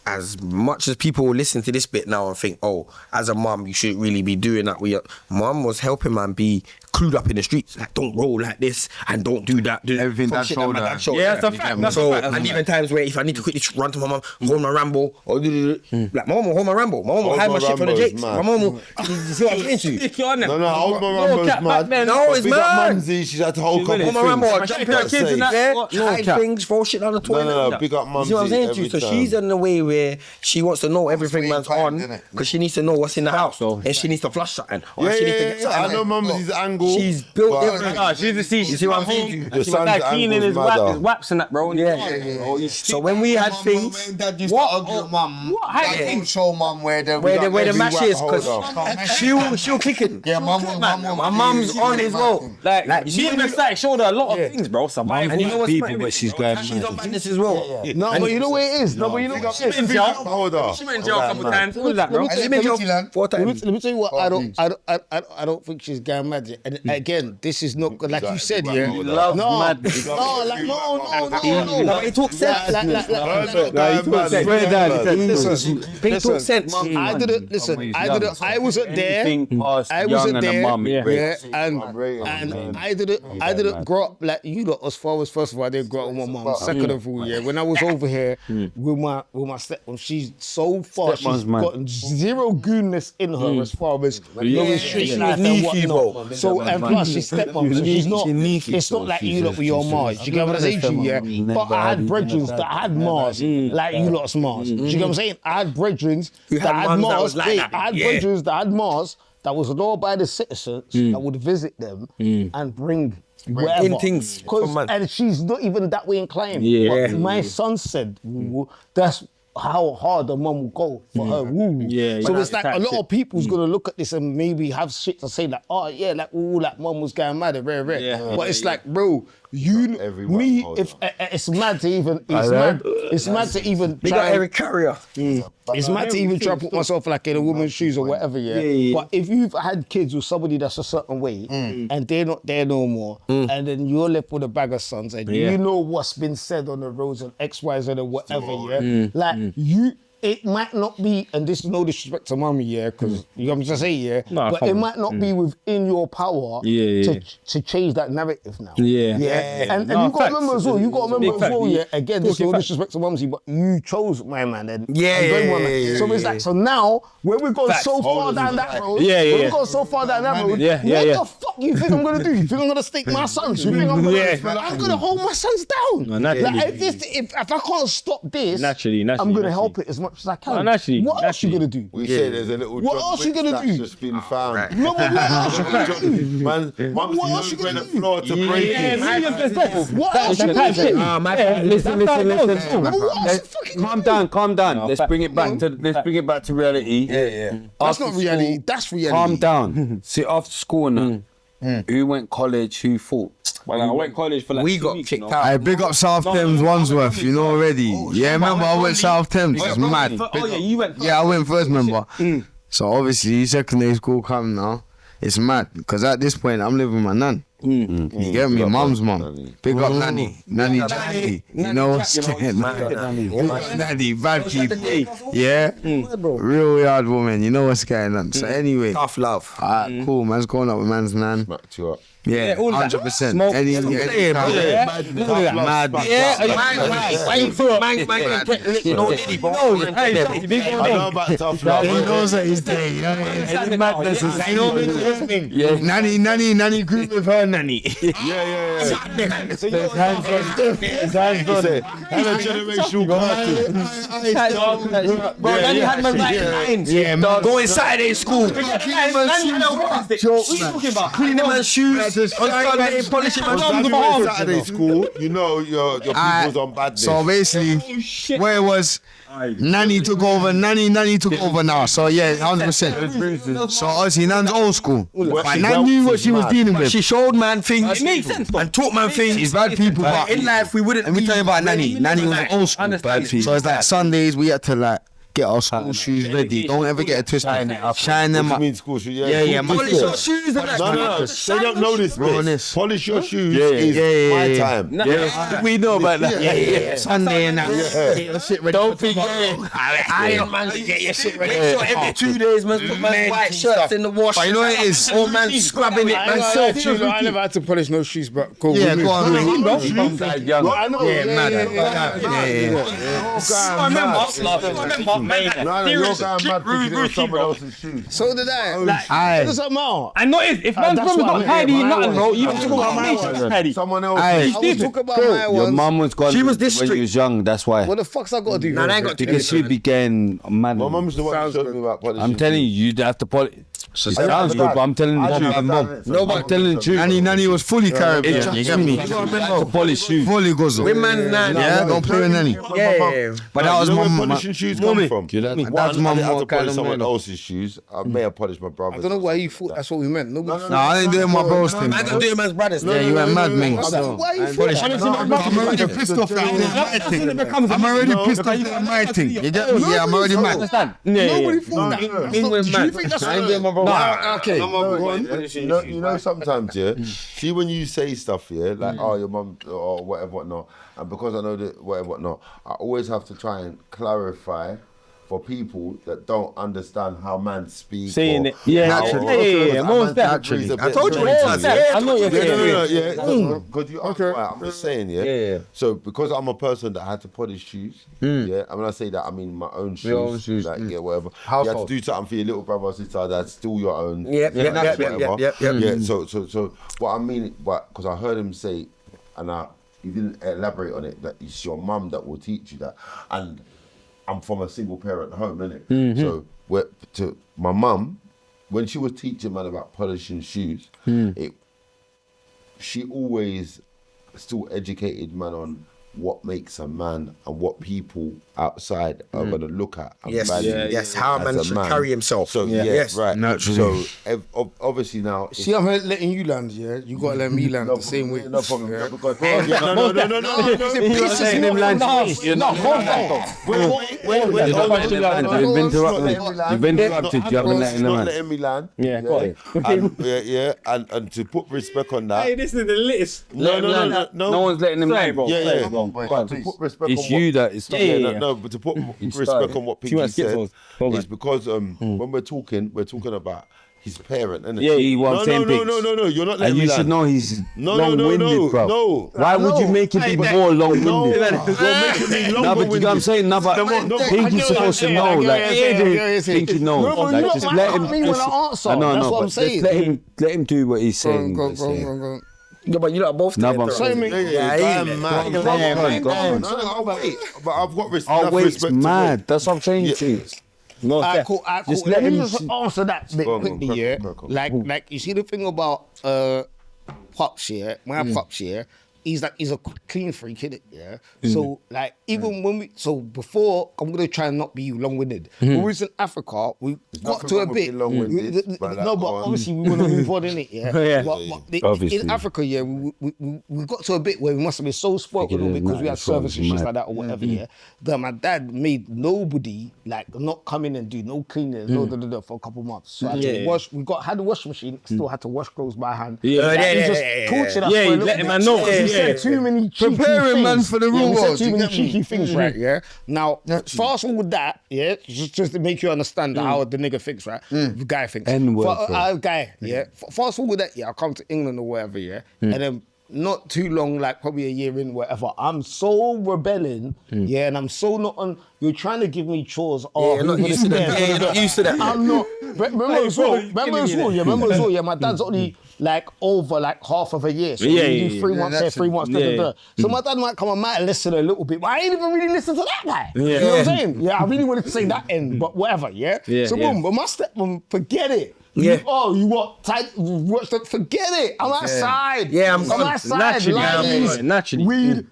as much as people will listen to this bit now and think, oh, as a mum, you shouldn't really be doing that. Mum was helping man be clued up in the streets. Like, don't roll like this and don't do that. Everything that showed her. Yeah, that's a fact. That's So, a fact. and even times where if I need to quickly run to my mum, hold my Rambo, or like my mum will hold my Rambo. My mum will hide my shit from the Jakes. My mum will, you see what I'm saying to you? Stick you on them. No, hold my Rambo's mad. No, it's Big up mad. Mumsy, she's had to hold couple Hold my things. Rambo, My jump shit in for her the kids and that. yeah, What? No hide cap. things, throw shit down the toilet. No, big up You see what I'm Mumsy saying to you? every So time. she's in a way where she wants to know everything man's on innit? because she needs to know what's in the house and she needs to flush something or she needs to get something. I know Mumsy's angle. She's built but- different. Nah, she's the see. You see what I'm saying to you? Your son's Like cleaning his angle's madder. waps and that, bro. Yeah. So when we had things, Dad used What? to argue with mum. What? How Dad you don't show mum where the where the match whack is, because holder. she'll kick it. Yeah, mum. My mum's on as well. Like, you see she when in the side showed her a lot of things, bro. And you know what's people, funny? but she's going She's on mad. madness as well. No, but you know what it is. No, but you know what it is. in jail. Holder. She went in jail a couple times. What was that, bro? She's been in jail 4 times. Let me tell you what. I don't think she's going mad. And again, this is not good. Like you said, yeah. love no, madness. no, like no. It talks sense. Swear down. Listen, Pink talk sense. I didn't listen. I wasn't there. Anything past I young wasn't and a there. mum, it Yeah, rates. and I didn't grow up like you lot. As far as first of all, I didn't grow up with my mum. Second of all, yeah, when I was over here with my stepmom, she's so far. She's Stepmom's mad. got zero goonness in her as far as living street she life was and needy, whatnot. bro. So bro, and plus she's stepmom, so she's not. It's not like you lot with your Mars. You get what I'm saying to you, yeah? But I had brethren that had Mars, like you lot's Mars. Do you get what I'm saying? I had brethren that had Mars. I had brethren that had Mars that was law-abiding citizens that would visit them and bring whatever. In things. And she's not even that way inclined. Yeah. But my son said, that's how hard the mum will go for her woo. Yeah, so it's like a lot of people's gonna look at this and maybe have shit to say like, oh yeah, like ooh, like mum was going mad, rare. But it's like, bro, it's mad to even, it's mad to even. They got Eric Carrier. It's mad to even try to put myself like in a woman's shoes or whatever, yeah. But if you've had kids with somebody that's a certain way and they're not there no more, and then you're left with a bag of sons and you know what's been said on the roads and X, Y, Z or whatever, like it might not be, and this is no disrespect to mummy, because you know what I'm just saying, but it might not be within your power to change that narrative now. And you got to remember as well, again, this is no disrespect to mumsy, but you chose my man. And so it's like, so now, when we've gone so far down that road, what the fuck you think I'm going to do? You think I'm going to stake my sons? You think I'm going to hold my sons down? Like, if I can't stop this, I'm going to help it as much as I can. What else you gonna do? We say there's a little what else you gonna do? Just been found. No, but what else you gonna do? Man, what else you gonna do? The floor to break it. What else you gonna do? Listen. Calm down. Let's bring it back to reality. That's not reality. That's reality. Calm down. See, after school now, who went college? Who fought? Well, I went college for like we 2 got weeks, kicked you know? out. I big up South Thames Wandsworth, you know already. Yeah, remember I went South Thames, it's mad. Oh yeah, you went. Yeah, I went first, remember. So obviously secondary school come now. It's mad because at this point I'm living with my nan. You get me? Mum's mum. Big up Nanny. Nanny. You know what's going on? Nanny, bad people. Yeah? Real hard woman. You know what's going on. So anyway. Tough love. Alright, cool. Man's going up with man's nan. Smacked you up. Yeah, 100%. Mad. Why you feel man no diddy, bro. I know about tough love. He knows that he's there, you know. Madness is, you know, Nanny grew with her nanny. Yeah. So it's hands on. And a generational party. Bro, Nanny had my lines. Yeah, man. Going Saturday school. Cleaning man's shoes. On Sunday, polishing my Saturday school, you know your people's on bad days. So basically, where it was, Nanny took over now. So yeah, 100%. So obviously, Nan's old school. But Nan knew what she was dealing with. She showed man things. It makes sense, and taught man things. She's bad people, but in life we wouldn't. Let me tell you about Nanny. Nanny was old school. Bad people. So it's like Sundays we had to like get our school shoes ready. Don't ever get a twist. Shine them up. You mean school shoes? Yeah. Polish your shoes and that. No. They don't know this, bro. Polish your shoes is my time. We know about that. Yeah. Sunday and that. Get your shit ready. Don't forget. Iron man, get your shit ready. Make sure every 2 days, man, put man's white shirts in the wash. But you know what it is? All man scrubbing it, man. I never had to polish no shoes, but go. Yeah, go on. I know. So did I. Like, does that matter? I know if man's brother's not tidy, nothing, bro. You have to go on my tidy. Someone else. I talk about my ones. Your mum was gone. She was when district. you was young. That's why. What the fuck's I got to do? Nah, I ain't got to Because she began mad. My mum's the one who showed me about polishing. I'm telling you, you'd have to polish. Sounds good, but I'm telling the truth. No, but I'm telling the truth. Nanny was fully Caribbean. You get me? To polish shoes. Fully guzzle. With man's nan. Yeah, don't play with Nanny. Yeah. But that was where my polishing shoes come from. That's I my had to more kind polish of someone man. else's shoes. I may have polished my brother's. I don't know why you thought that's what we meant. No, I ain't doing my bros thing. I can do it man's brothers. Yeah, you went mad, man. Why you thought I'm already pissed off that I'm already pissed off that my thing. You get me? Yeah, I'm already mad. Nobody thought that. Do you think that's I ain't doing my brother. Okay. You know, sometimes, see when you say stuff, like, oh, your mum or whatever, whatnot, and because I know that whatever, whatnot, I always have to try and clarify for people that don't understand how man speak. Saying or it. Yeah, how- naturally. Yeah, most naturally. definitely. I told you what it was. I know you're Yeah. Because you asked why, I'm just saying, yeah. So because I'm a person that had to polish shoes, yeah, and when I say that, I mean my own shoes. Your own shoes. Like, yeah, whatever. Household. You have to do something for your little brother or sister that's still your own. Yep. Yeah, so what I mean, because I heard him say, and he didn't elaborate on it, that it's your mum that will teach you that. And I'm from a single parent home, innit? So to my mum, when she was teaching man about polishing shoes, she always still educated man on what makes a man and what people outside are gonna look at and value. How a man should carry himself. So right. Naturally. So obviously now. See, I'm letting you land, yeah? You gotta let me land the same way. No problem. Yeah? Because No. You've interrupted. You haven't let him not land. letting me land. Yeah, got it. And to put respect on that. Hey, this is the latest. No one's letting him land. bro. Yeah. Go on. To put respect It's on you what, that is. No, but to put respect on what Pinky said is because when we're talking about his parent, innit? Yeah, he was saying no, you're not letting And me you land. should know he's long-winded, bro. No. Why would you make it be more long-winded? You're making me No, but you know what I'm saying? No, but Pinky's supposed to know. Like, Pinky knows. Like, just let him. That's what I'm saying. Just let him do what he's saying. Go. Yeah, but you lot both. No, but Same But I've got respect. Oh, wait, it's mad. That's what I'm saying to you. No, Cool. Just Let let me him. just answer that bit quickly, yeah. Like you see the thing about Pops, yeah. My Pops, yeah. He's a clean freak, innit? Yeah. So like even when before I'm gonna try and not be long-winded. When we was in Africa, we got to a bit. But obviously we want to move on, innit? Yeah. But in Africa, yeah, we got to a bit where we must have been so spoiled a little bit because we had service and shit like that or whatever. Yeah. That my dad made nobody like not come in and do no cleaning, for a couple months. So I had to wash. We had a washing machine. Still had to wash clothes by hand. He just tortured us for a little bit. He said too many cheeky Preparing man for the real world. Too many cheeky things, right? Yeah. Now, fast forward that, yeah, just to make you understand how the nigga thinks, right? The guy thinks. Guy, yeah. Fast forward that, yeah. I come to England or wherever, yeah, and then not too long, like probably a year in, whatever. I'm so rebelling, yeah, and I'm so not on. You're trying to give me chores. You're not used to that. You're not used to that. I'm not. Remember as well. Yeah, my dad's only like over like half of a year. So we do 3 months there, 3 months. So my dad might come and might listen a little bit, but I ain't even really listen to that guy. You know what I'm saying? Yeah, I really wanted to say that end, but whatever. Yeah. So boom, but my stepmom, forget it. Yeah. You what? Forget it. I'm outside. Yeah, I'm outside. Naturally. Weed.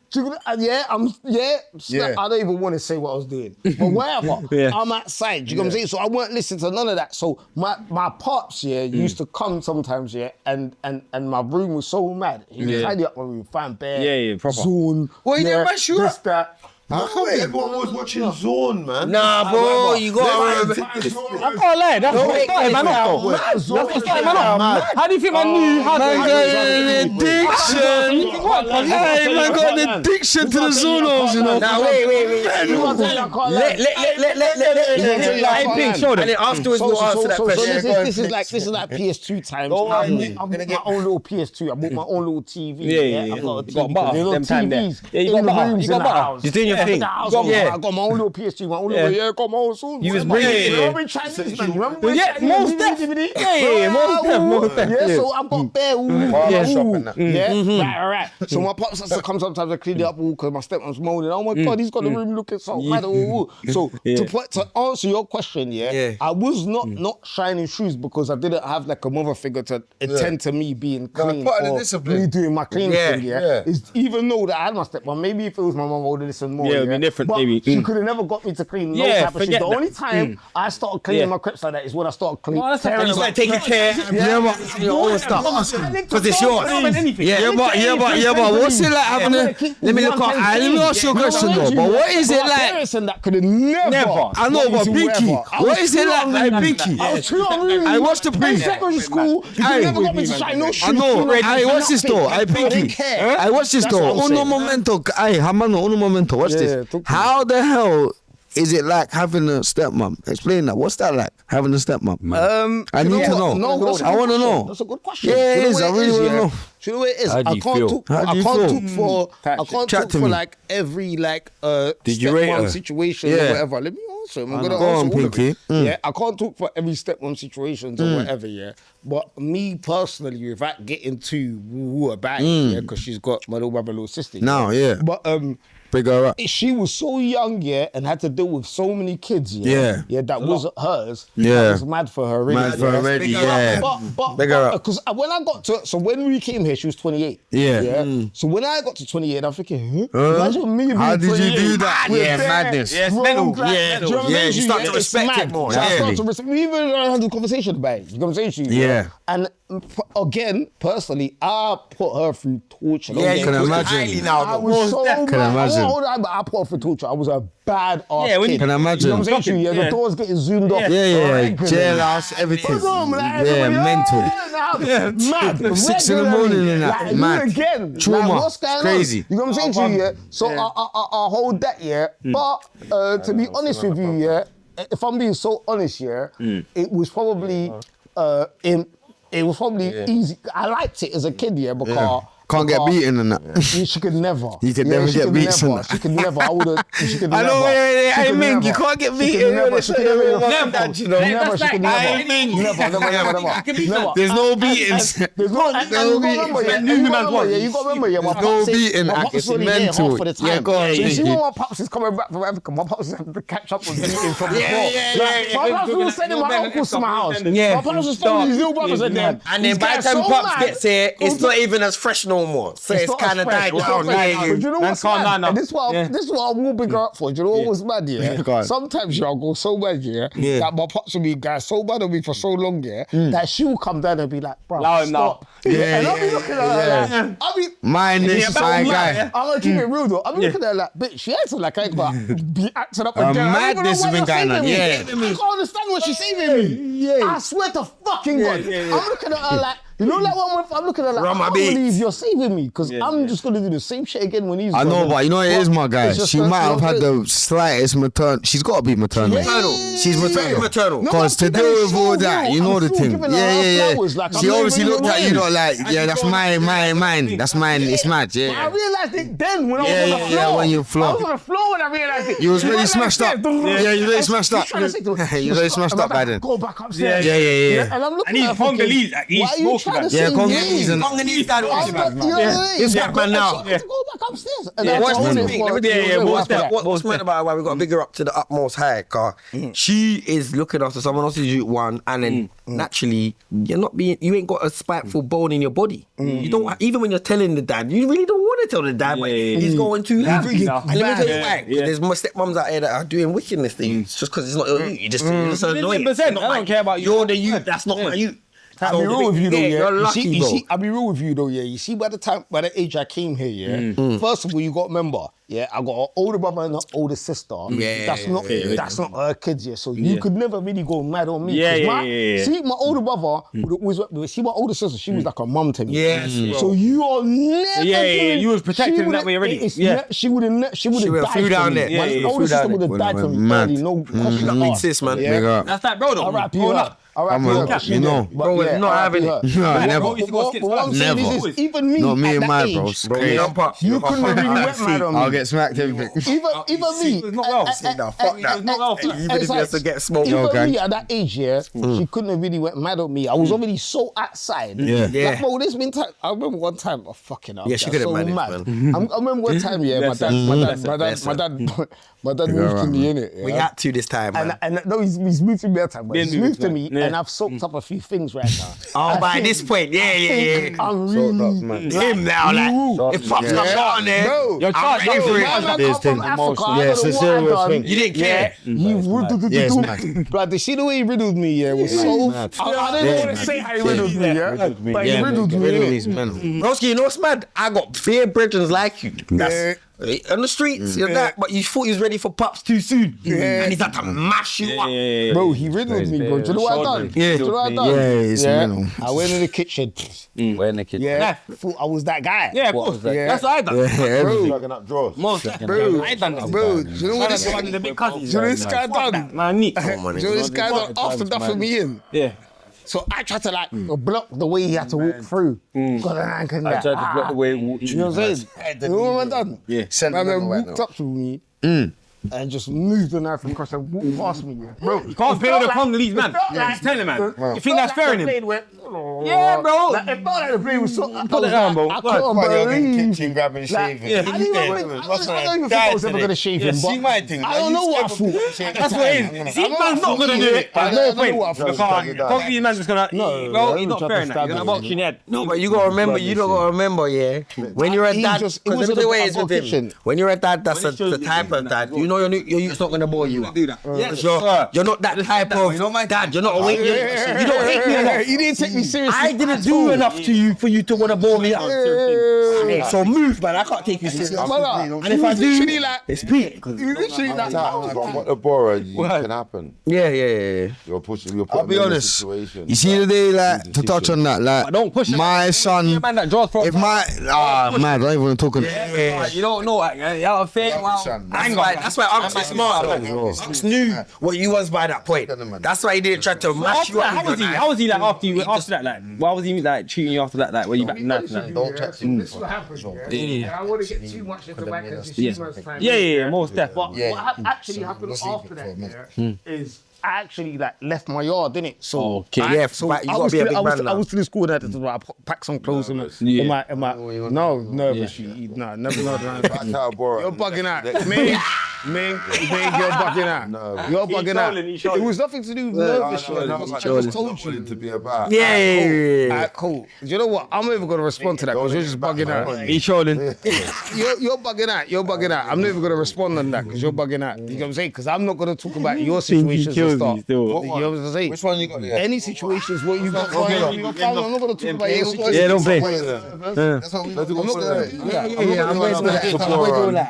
I don't even want to say what I was doing, but whatever. I'm outside. You know what I'm saying? So I weren't listening to none of that. So my pops used to come sometimes and my room was so mad. He would tidy up my room, find bear, proper zone. Well, you didn't mess you up. This, that. How come everyone was watching Zorn, man? Nah, bro, you got to I can't lie, that's what started man up. That's what started man up. How do you think man knew how to addiction. Hey, man got an addiction to the Zonos, you know. Now wait. Let Pink show them. And then afterwards we'll answer that question. This is like PS2 times. I bought my own little PS2. I bought my own little TV. Yeah. I got a You got butter, them time there. Yeah, you got butter. You got butter. You're doing your thing. I got my own little PS2, my own little, got my own soul. You was bringing Remember Chinese, man? Remember most DVD? most Yeah, so I've got bare right. So my pops has to come sometimes and clean it up because my stepmom's moaning. Oh my God, he's got the room looking so mad. So to answer your question, I was not shining shoes because I didn't have like a mother figure to attend to me being clean or me doing my clean thing. It's, even though that I had my stepmom, maybe if it was my mom, I would have listened more. Yeah, it'd be different, but maybe. she could have never got me to clean no type of shit. The only time I started cleaning my crepes like that is when I started cleaning. You start taking care. Your own stuff. Because it's yours. Yeah, but what's it like having a... Let me ask you a question though. But what is it like... Parents and that could have never... I know, but Pinky, what is it like? Pinky, I watched the Pinky. In secondary school, you never got me to shine no shoes. I know. I watch this though. Pinky. I watch this though. Uno momento. Watch this. How the hell is it like having a stepmom? Explain that. What's that like? Having a stepmom? I need to know. No, I want to know. That's a good question. Yeah, it is. I really want to know. Do you know what it is? How do you feel? I can't talk for like every like Did you rate her? stepmom situation or whatever. Let me answer. I'm gonna Go on, answer all of Pinky. it. Yeah, I can't talk for every stepmom situations or whatever. Yeah, but me personally, without getting too woo about it, yeah, because she's got my little brother, little sister. Now, yeah. But Big her up. she was so young, yeah, and had to deal with so many kids, yeah, that wasn't hers. Yeah. That was mad for her, really. Mad for her already, yeah. But Big her up. because when I got to, so when we came here, she was 28. Yeah. So when I got to 28, I'm thinking, imagine me being How did you 28. do that? With Yeah, bare madness. Yeah, it's grown mental. black- Yeah, do you know what I mean? you start to It's respect mad. it more. So I Yeah. start to respect. We even had a conversation about it. You know what I'm saying to you? Yeah. And again, personally, I put her through torture. Yeah, you Can put it imagine. highly now. I was so mad. Can imagine. I put her through torture. I was a bad ass Yeah, when kid. you- Can imagine. You know what I'm saying to you? Yeah, the doors getting zoomed off. Yeah. Jailhouse, everything. Yeah, mental. Mad. 6 in the morning and that. Like, Mad. you again. Trauma. Like, what's going Crazy. on? You know what I'm saying to you? Yeah. So I hold that, yeah. But to be honest with you, yeah, if I'm being so honest, yeah, it was probably easy. I liked it as a kid, yeah, because Can't get beaten and that. she could never. You could never she get could beat, never. son. She could never. I would have. She could I never. know, She I could mean, never. you can't get She beaten. could never. She could never. Never. She could never. She could never. Never. There's no beatings. There's no. And you got to remember, yeah. My No pops is- beating. my pops It's is only here mental. half of the time. Yeah, go on. So you see Pinky. when my pops is coming back from Africa, my pops is having to catch up with beating from before. yeah. My pops was sending my uncles to my house. Yeah. My pops was telling his little brothers and them. And then by the time Pops gets here, it's not even as fresh no more. So it's not kind of as fresh, died it's down. not fresh. Yeah, But you know what's calm mad? down now. And this is what I will big her up for. Do you know what was mad, yeah? Go on. Sometimes I'll go so mad, yeah, that my pops will be guys so bad on me for so long, yeah, that she will come down and be like, bro, Allow him now. stop. And I'll be looking at her like, I mean, Mind this, my guy. I'm gonna keep it real though. I'm looking at her like, bitch, she acting like I ain't about be acting up and down. madness has been going on, yeah. I can't understand what she's saving me. I swear to fucking God. I'm looking at her like, you know, like when I'm looking at her like, I can't believe you're saving me because I'm just gonna do the same shit again when he's. I know, but you know what it is, my guy. It's just She that, might you have know, had the slightest maternal. She's got to be maternal. She's maternal. No, Because to I'm deal with all so that, real. you know I'm the still thing. giving her Yeah. flowers, like, She I'm not obviously even looked at you lying. lot like, yeah, that's mine. That's mine. It's mad, I yeah. realised it then when I was on the floor. Yeah, when you floor. I was on the floor when I realised it. You was really Like smashed up. this. Yeah, you really smashed up. He's trying to say to her, You really smashed up by then. Go back upstairs. Yeah. And I'm looking And he's at her thinking, Congolese, like, he's why are you smoking trying to that. say Yeah, Congolese and Congolese dad was You know what I mean? He's back man now. She had to go back upstairs. And Yeah, I what's told the her thing? for- What's mad about why we got to big her up to the utmost high? Car she is looking after someone else's youth one, and then naturally you ain't got a spiteful bone in your body. You don't even when you're telling the dad, you really don't want to tell the dad, but he's going to. And let me tell you why. There's more stepmoms out here that are doing wickedness things just because it's not your youth. You just annoying. 100%. I don't care about you. You're the youth. That's not my youth. I'll be real with you though, yeah. You're lucky, you see, bro. I'll be real with you though, yeah. You see, by the age I came here, yeah. First of all, you got to remember, yeah, I got an older brother and an older sister. That's not her kids, yeah. So you could never really go mad on me. See, my older brother would always. See, my older sister, she was like a mum to me. Yes, So you are never. You was protected in that way already. She would have died flew down for me. there. My older sister would have died for me. Mad. No question Big asked. sis, man. Nigga. That's that, bro. Though. I'll wrap you up. You know. Bro, we're not having it. Never. What I'm saying Never. is, even me Not me at and that my age, bros. you couldn't have really wet mad on me. I'll get smacked everything. Even me. not well. Fuck that. Even if you have to get smoked. Even me at that age, yeah, she couldn't have really went mad on me. I was already so outside. Yeah. Like, bro, there's been time. I remember one time, fucking hell. Yeah, she couldn't so manage, mad. man. I remember one time, yeah, my dad moved to me, innit? We had to this time, man. And no, he's moved to me that time, but he's moved to me, and I've soaked up a few things right now. Oh, by this point, yeah. I'm really Him now, like, if Pops comes down there, Bro, You're charged up for it. Come from Africa. Yeah, it's a serious thing. You didn't care. But the shit the way he riddled me, yeah, was so. I didn't want to say how he riddled me, yeah, but he riddled me. Broski, you know what's mad? I got bare brethren like you. On the streets, you're that, but you thought he was ready for pops too soon. And he's had to mash you up. Bro, he riddled me, bro. Do you know what I done? Yeah. Do you know what I done? it's mental. I went in the kitchen. Where in the kitchen? Yeah, thought I was that guy. Yeah, of course. Yeah. That's what I done. Bro, Plugging up drawers. bro, I ain't done that. bro, do you know what this guy The big cousins. Do you know this guy done? Man, neat. Do you know this guy done after duffing me in? Yeah. So I tried to like block the way he had to walk through. God, I couldn't. I tried to block the way. You know what I'm saying? You know what I done? Yeah. My man walked up to me and just moved the knife across and walked past me. Bro, You can't pay all the Congolese, man. Just tell him, man. You think that's fair in him? Yeah, bro. Like, it felt like the blade was so. Put it down, bro. I couldn't believe. Kitchen grabbing, shaving. Yeah. I don't even think I was ever gonna shave him. See But my thing. I don't know what I thought. That's what it is. See, man's not gonna do it. There's no point. Congolese man's just gonna. Bro, he's not fair in that. He's gonna box you in the head. No, but you gotta remember, you don't gotta remember, yeah. When you're a dad, it because wasn't the way about it's with him. When you're a dad, that's the type of dad. You know your youth's not gonna bore you. Do that. Yes, you're not that type of dad. You're not waiting. You don't hate me enough. You didn't take me seriously. I didn't do enough to you for you to want to bore me out. So move, man. I can't take you seriously. And if I do, it's peak. You literally like. What a borrower can happen. Yeah. You're pushing. I'll be honest. You see the day, like, to touch on that, like, Don't push him. my son. Man, that draws from. If my man, I don't even want to talk on. You don't know. You have a fake. That's why Unks is smart. Unks knew what you was by that point. That's why he didn't try to mash you up. How was he like after that? Like, why was he like treating you after that? Like, were you back in that? This is what happened. Yeah. I want to get too much into that because Yeah, most But definitely. what actually happened after that is I actually like left my yard, didn't it? So Okay, yeah, so but you I gotta was be a to big the- I was man I now. was to the school that I packed some clothes in my no nervous. No, never. You're bugging out, man. You're bugging out. You're bugging out. It was nothing to do with nervous. I just told you to be about. Yeah. Alright, cool. You know what? I'm not even gonna respond to that because you're just bugging out. He's trolling. You're bugging out. You're bugging out. I'm not even gonna respond on that because you're bugging out. You know what I'm saying? Because I'm not gonna talk about your situations and stuff. You know what I'm saying? Which one you got there? Any situations what you got going on, I'm not gonna talk about your situations. Yeah, don't play. That's what we got.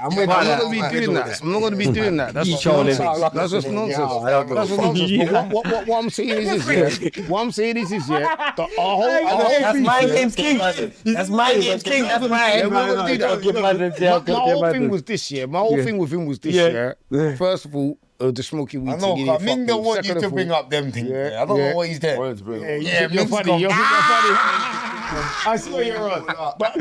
I'm not gonna be doing that. I'm not gonna be doing that. That's just nonsense. That's just nonsense. That's just nonsense. But what I'm saying is this, yeah. What I'm saying is this, yeah. The whole That's beef, my yeah. game's king. That's my game's king. That's my Yeah, we're not gonna do that. My whole thing was this, yeah. My whole thing with him was this, yeah. First of all, the smoky weed. I know, thing, Ming don't want you to bring up them things. I don't know what he's there. Yeah, you're funny. You're funny. I swear you're on. But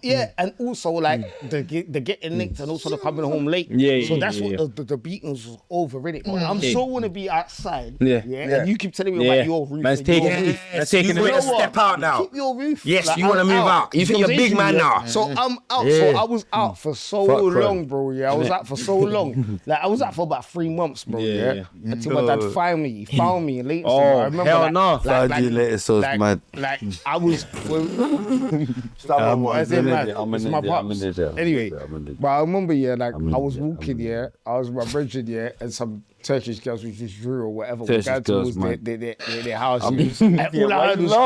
yeah, and also like the getting nicked and also the coming home late. So that's what the beatings was over, innit? I'm so wanna be outside. And you keep telling me about your roof. Man's taking a step out now. Keep your roof. Yes, Like, you want to I'm move out. out. You think you're a big man now. So I'm out. So I was out for so long, bro. Yeah, I was out for so long. Like I was out for about 3 months, bro. Yeah. Until my dad found me. He found me later. Oh, I remember, hell no. Found you later, so it's mad. Like I was. It's my pops. Anyway, but I remember, yeah, like I was walking, yeah, I was with my brethren, yeah, and some Turkish girls with this drill or whatever. Turkish girls, was their house. And all I heard was that's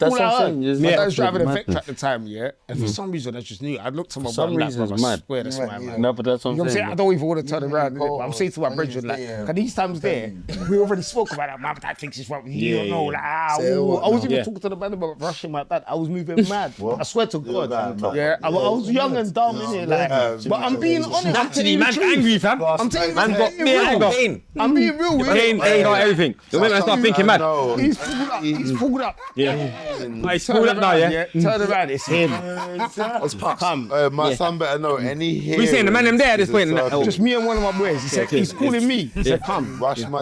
all I heard. My dad was driving a Vectra at the time, yeah, and for some reason I just knew. I looked to my brother, like, bro, I swear that's my man. No, but that's what You know I'm what I'm saying? saying. I don't even want to turn around. But I'm saying to my brethren, like, cause these times there, we already spoke about that. My dad thinks it's right. You don't know, like, I was even talking to the man about rushing my dad. I was moving mad. I swear to God. Yeah, I was young and dumb, innit? Like, but I'm being honest. Naturally, man's angry, fam. I'm telling you, Man got me anger. I'm being real with Pain, not everything. The women start thinking mad. He's pulled up. He's pulled up. He's pulled up now, yeah? Turn around, it's him. Come. My son better know any here. We saying the man them there at this point. Just me and one of my boys. He said, he's calling me. He said, come.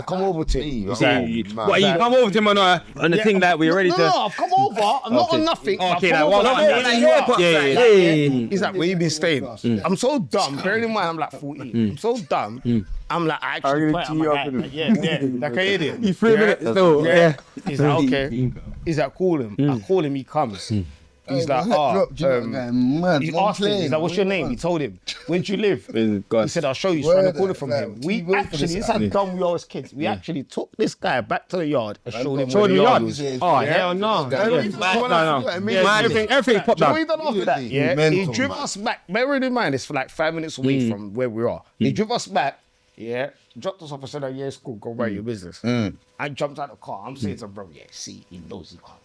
Come over to him. What, you come over to him on the thing that we already No, I've come over. I'm not on nothing. Okay, I've come like, over, yeah. He's like, where you been staying? I'm so dumb. Bearing in mind, I'm like 14. I'm so dumb. I'm like, I actually quit. I'm like, yeah, like an idiot. He's 3 minutes still. Yeah. He's like, okay. He's like, call him. I call him, he comes. He's like, he asked him, he's like, what's your name? He told him, where do you live? He said, I'll show you. He's around the corner from him. We actually, this is how dumb we are as kids. We actually took this guy back to the yard and showed him where the yard was. Oh, hell no. Everything popped down. What he done after that? Yeah, he drove us back. Bearing in mind, it's for like 5 minutes away from where we are. He drove us back. Yeah, dropped us off and said, yeah, it's cool, go about your business. I jumped out of the car. I'm saying to him, bro, see, he knows he can't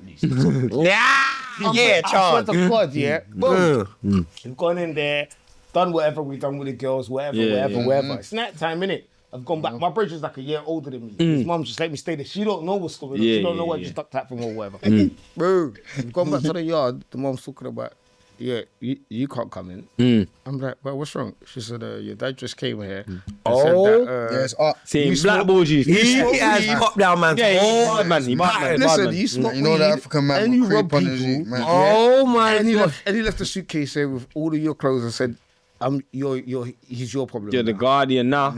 lose. I swear to God, boom. We've gone in there, done whatever we've done with the girls, whatever. It's night time, innit? I've gone back. My brother is like a year older than me. His mum just let me stay there. She don't know what's going on. She don't know what just ducked out from or whatever. Bro, we've gone back to the yard. The mum's talking about, you can't come in. I'm like, but what's wrong? She said, your dad just came here. Said that, seeing black bulges. He has pop down, man. Bad man. Listen, you smoke You know the African man and you will rob creep on his people. man. Oh my And God. he left the suitcase there with all of your clothes and said, he's your problem. You're the guardian now.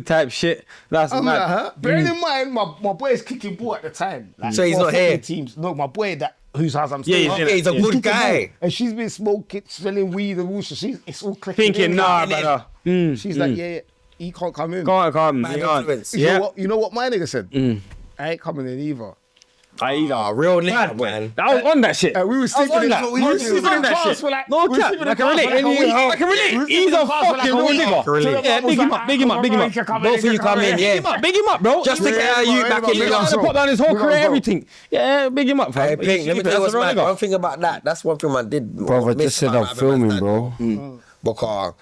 Type shit. That's I'm mad. like, huh? Bearing in mind, my boy is kicking ball at the time. Like, So he's not here? Teams. No, my boy whose house I'm staying. He's a good guy. And she's been smoking, smelling weed and all. So it's all clicking. Thinking, nah, brother. She's like, he can't come in. Can't. You know what my nigga said? I ain't coming in either. Real nigga, man. I was on that shit. We were sleeping in that. We were sleeping in that shit. No cap. I can relate. I can relate. He's a fucking real nigga. Yeah, big him up. Both of you come in, Big him up, bro. Just to get you back in the the to put down his whole career, everything. Yeah, big him up. Hey, Pink, let me tell you what's mad. One thing about that, that's one thing I did. Bro, I just said I'm filming, bro. Because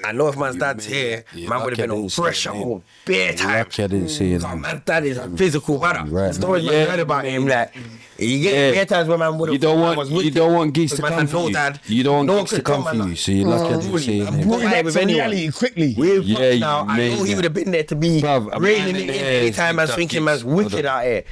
I know if man's dad's here, man would have been on pressure all bare time. Lucky I didn't see it. Man's dad is a physical brother. The stories man heard about him, like, you get bare times where man would have. You don't want geese to come for you. You don't want geese to come for you, so you're lucky I didn't see it. Brought back to reality quickly. Now, I know he would have been there to be raining it anytime man's thinking man's wicked out here.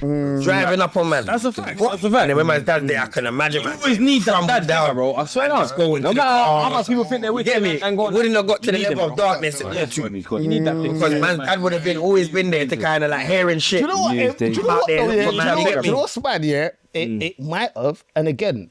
Driving up on man. That's a fact. And then when man's dad's there, I can imagine man. You always need that dad down, bro. I swear down. No matter how much people think they're wicked, wouldn't have got to the level of darkness. You need that thing. Because man's dad would have always been there to kind of like hearing shit. Do you know what? Do you know what's bad? Yeah, it might have. And again,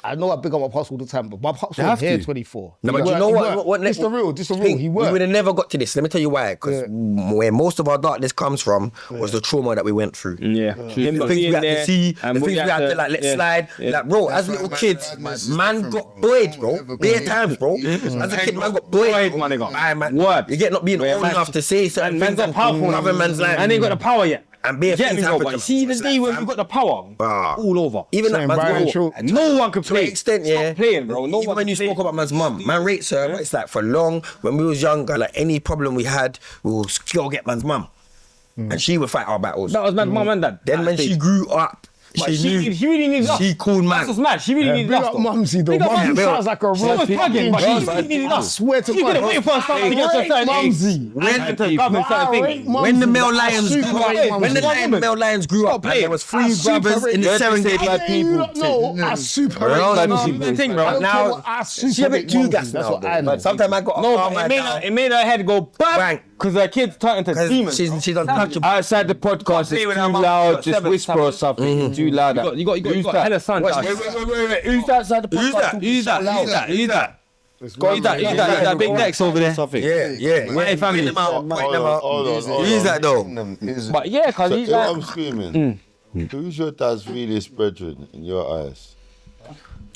I know I big up my pops all the time, but my pops was here 24. No, but you know what? This the real. He worked. We would have never got to this. Let me tell you why. Because where most of our darkness comes from was the trauma that we went through. Yeah. The things we had to see, the things we had to like let slide. Like, bro, as little kids, man got bullied, bro. Bare times, bro. As a kid, man got bullied. Man, word. You get not being old enough to say certain things. Man's powerful. Other man's like, and ain't got the power yet. And bare things happen. But see, the day when we got the power, all over. Even that man's true. And no one could to play. an extent, yeah. Stop playing, bro. No Even one when you spoke about man's mum, man rates her. It's like for long, when we was younger, like any problem we had, we will go get man's mum. And she would fight our battles. That was man's mum and dad. Then when she grew up, she really needs us. She called man. That's what's mad. She really needs us. Big up Mumsy though. Mumsy sounds like a real She was plugging, but she really needed I us. swear to She God. couldn't wait for us to get to a certain age. When the male lions grew up, when the male lions grew up, there was 3 brothers in the Serengeti people. No, I super thing, bro. Now she a bit too gas now. But sometimes I got it made her head go bang because her kids turned into demons. She's untouchable. Outside the podcast, it's too loud. Just whisper or something. Too loud. You got hella sun. Wait. Who's outside the podcast? Who's that? That big Dex over there. Yeah. My family. Who's that though? But yeah, cause he's like. I'm screaming. Who's your dad's realest brethren in your eyes?